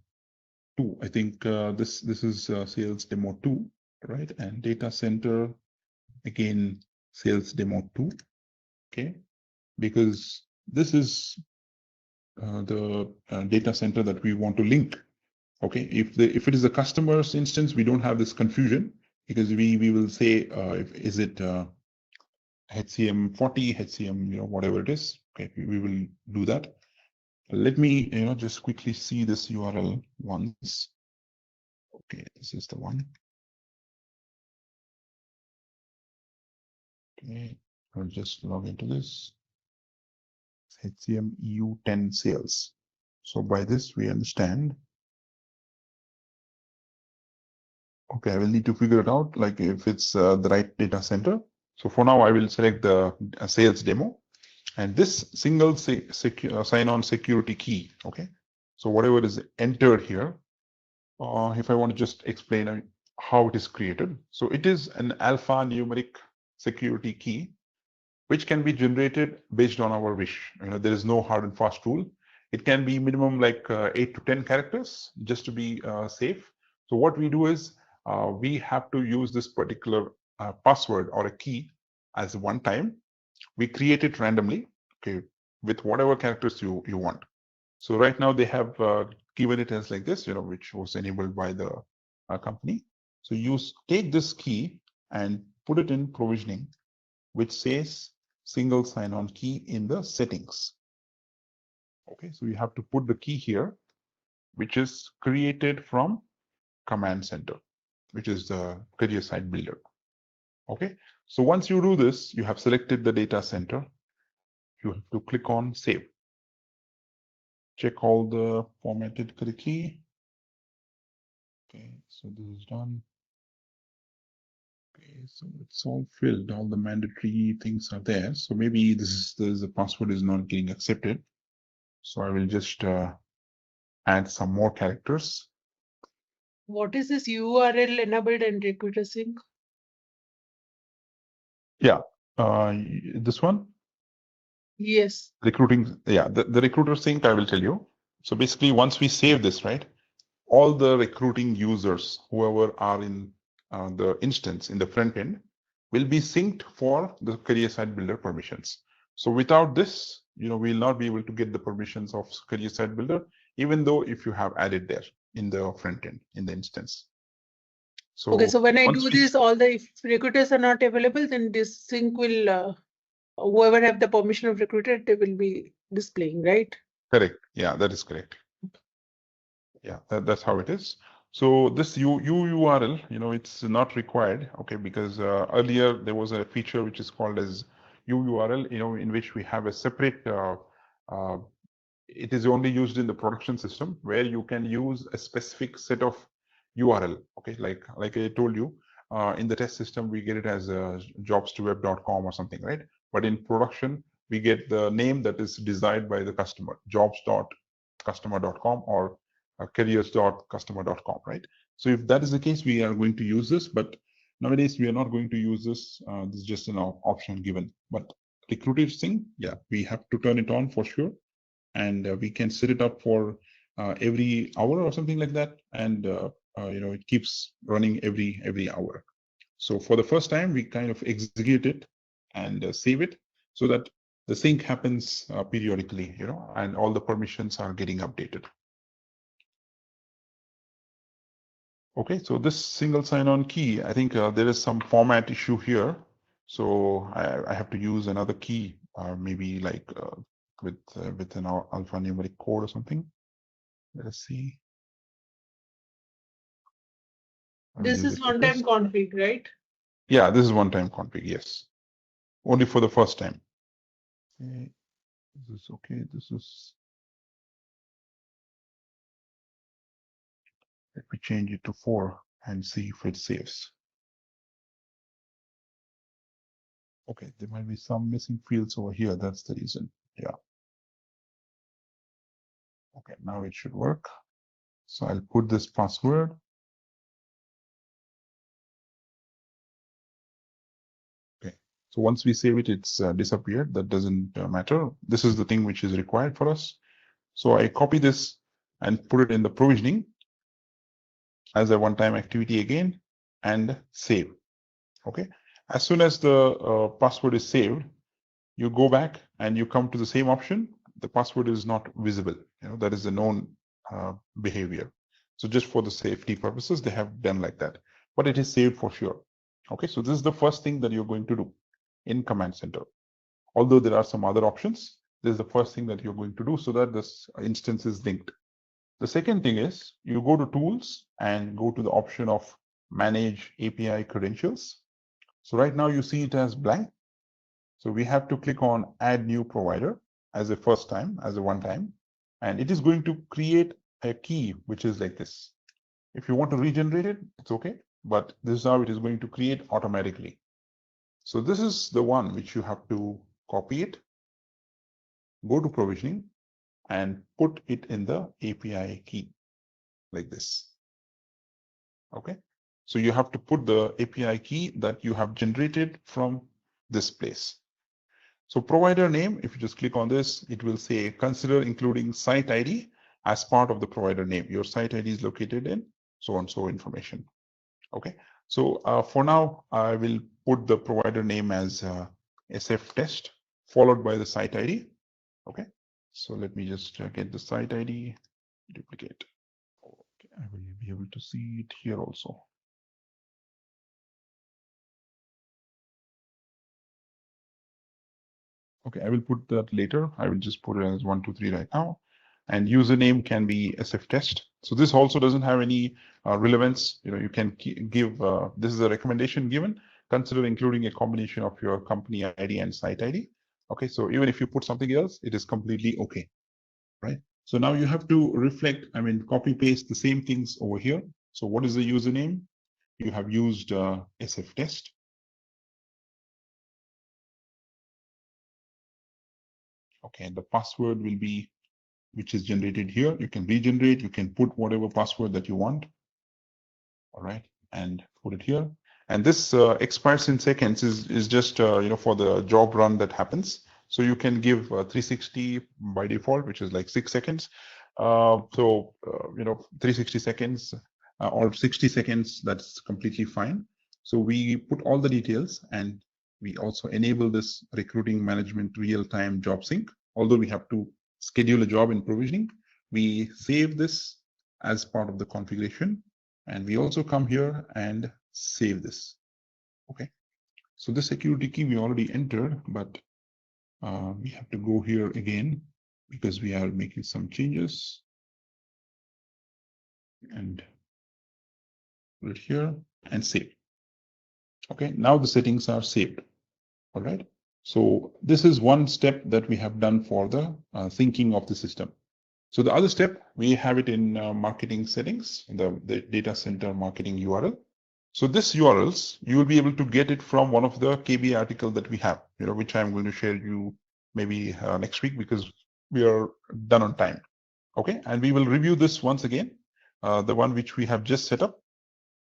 2. I think this is sales demo 2, right? And data center, again, sales demo 2. Okay, because this is the data center that we want to link. Okay, if it is a customer's instance, we don't have this confusion, because we will say is it HCM 40, HCM whatever it is. Okay, we will do that. Let me just quickly see this URL once. Okay, this is the one. Okay, I'll just log into this. HCM EU10 sales. So by this we understand. Okay, I will need to figure it out, like if it's the right data center. So for now, I will select the sales demo, and this single sign-on security key. Okay, so whatever is entered here, if I want to just explain how it is created. So it is an alphanumeric security key, which can be generated based on our wish. There is no hard and fast rule. It can be minimum like 8 to 10 characters, just to be safe. So what we do is we have to use this particular password or a key as one time. We create it randomly, okay, with whatever characters you want. So right now they have given it as like this, which was enabled by the company. So you take this key and put it in provisioning, which says single sign-on key in the settings. Okay, so you have to put the key here, which is created from command center, which is the career site builder. Okay, so once you do this, you have selected the data center. You have to click on save. Check all the formatted correctly. Okay, so this is done. Okay, so it's all filled. All the mandatory things are there. So maybe the password is not getting accepted. So I will just add some more characters. What is this URL enabled and recruiter sync? Yeah, this one. Yes. Recruiting. Yeah, the recruiter sync, I will tell you. So basically, once we save this, right, all the recruiting users, whoever are in the instance in the front end, will be synced for the career site builder permissions. So without this, we'll not be able to get the permissions of career site builder, even though if you have added there in the front end in the instance. So okay, so when I do this, if recruiters are not available, then this sync will whoever have the permission of recruiter, they will be displaying, right? Correct. Yeah, that is correct. Yeah, that's how it is. So this URL, it's not required, okay, because earlier there was a feature which is called as URL, in which we have a separate, it is only used in the production system, where you can use a specific set of URL, okay, like I told you, in the test system, we get it as jobs2web.com or something, right? But in production, we get the name that is desired by the customer, jobs.customer.com or careers.customer.com, right? So if that is the case, we are going to use this, but nowadays we are not going to use this. This is just an option given. But recruiters thing, yeah, we have to turn it on for sure. And we can set it up for every hour or something like that. And it keeps running every hour. So for the first time, we kind of execute it and save it so that the sync happens periodically, and all the permissions are getting updated. Okay, so this single sign-on key, I think there is some format issue here. So I have to use another key, maybe like with an alphanumeric code or something. Let us see. This is one-time config, right? Yeah, this is one-time config, yes. Only for the first time. Okay. This is okay. This is. Let me change it to 4 and see if it saves. Okay, there might be some missing fields over here. That's the reason. Yeah. Okay, now it should work. So I'll put this password. Okay. So once we save it, it's disappeared. That doesn't matter. This is the thing which is required for us. So I copy this and put it in the provisioning as a one-time activity again and save. Okay. As soon as the password is saved, you go back and you come to the same option. The password is not visible. That is a known behavior. So just for the safety purposes, they have done like that, but it is saved for sure. Okay, so this is the first thing that you're going to do in Command Center. Although there are some other options, this is the first thing that you're going to do so that this instance is linked. The second thing is you go to Tools and go to the option of Manage API Credentials. So right now you see it as blank. So we have to click on Add New Provider as a first time, as a one time, and it is going to create a key which is like this. If you want to regenerate it, it's okay, but this is how it is going to create automatically. So this is the one which you have to copy it, go to provisioning, and put it in the API key like this. Okay, so you have to put the API key that you have generated from this place. So provider name, if you just click on this, it will say consider including site ID as part of the provider name. Your site ID is located in so and so information. Okay, so for now, I will put the provider name as SF test followed by the site ID. Okay, so let me just get the site ID, duplicate. Okay, I will be able to see it here also. Okay, I will put that later. I will just put it as 123 right now. And username can be SF test. So this also doesn't have any relevance. You can give, this is a recommendation given, consider including a combination of your company ID and site ID. Okay, so even if you put something else, it is completely okay, right? So now you have to reflect, copy paste the same things over here. So what is the username? You have used SF test. Okay, and the password will be, which is generated here. You can regenerate, you can put whatever password that you want. All right, and put it here. And this expires in seconds is just, for the job run that happens. So you can give 360 by default, which is like 6 seconds. 360 seconds or 60 seconds, that's completely fine. So we put all the details and we also enable this recruiting management real-time job sync. Although we have to schedule a job in provisioning, we save this as part of the configuration. And we also come here and save this. Okay. So the security key we already entered, but we have to go here again because we are making some changes. And put it here and save. Okay. Now the settings are saved. All right. So this is one step that we have done for the syncing of the system. So the other step, we have it in marketing settings, the data center marketing URL. So this URLs, you will be able to get it from one of the KB article that we have, which I'm going to share you maybe next week because we are done on time. Okay, and we will review this once again, the one which we have just set up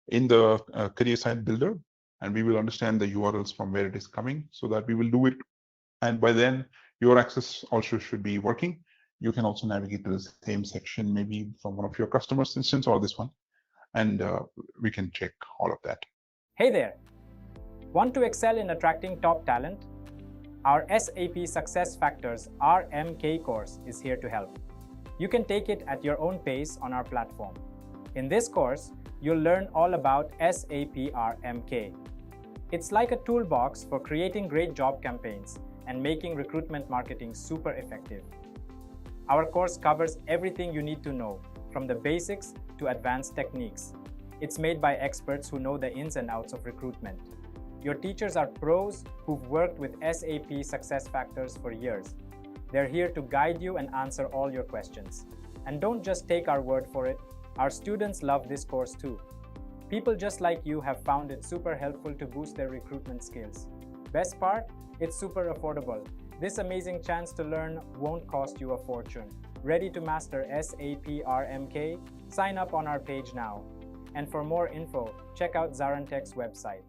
in the career site builder, and we will understand the URLs from where it is coming so that we will do it. And by then, your access also should be working. You can also navigate to the same section, maybe from one of your customers instance or this one. And we can check all of that. Hey there! Want to excel in attracting top talent? Our SAP SuccessFactors RMK course is here to help. You can take it at your own pace on our platform. In this course, you'll learn all about SAP RMK. It's like a toolbox for creating great job campaigns and making recruitment marketing super effective. Our course covers everything you need to know, from the basics to advanced techniques. It's made by experts who know the ins and outs of recruitment. Your teachers are pros who've worked with SAP SuccessFactors for years. They're here to guide you and answer all your questions. And don't just take our word for it. Our students love this course too. People just like you have found it super helpful to boost their recruitment skills. Best part? It's super affordable. This amazing chance to learn won't cost you a fortune. Ready to master SAP RMK? Sign up on our page now. And for more info, check out ZaranTech's website.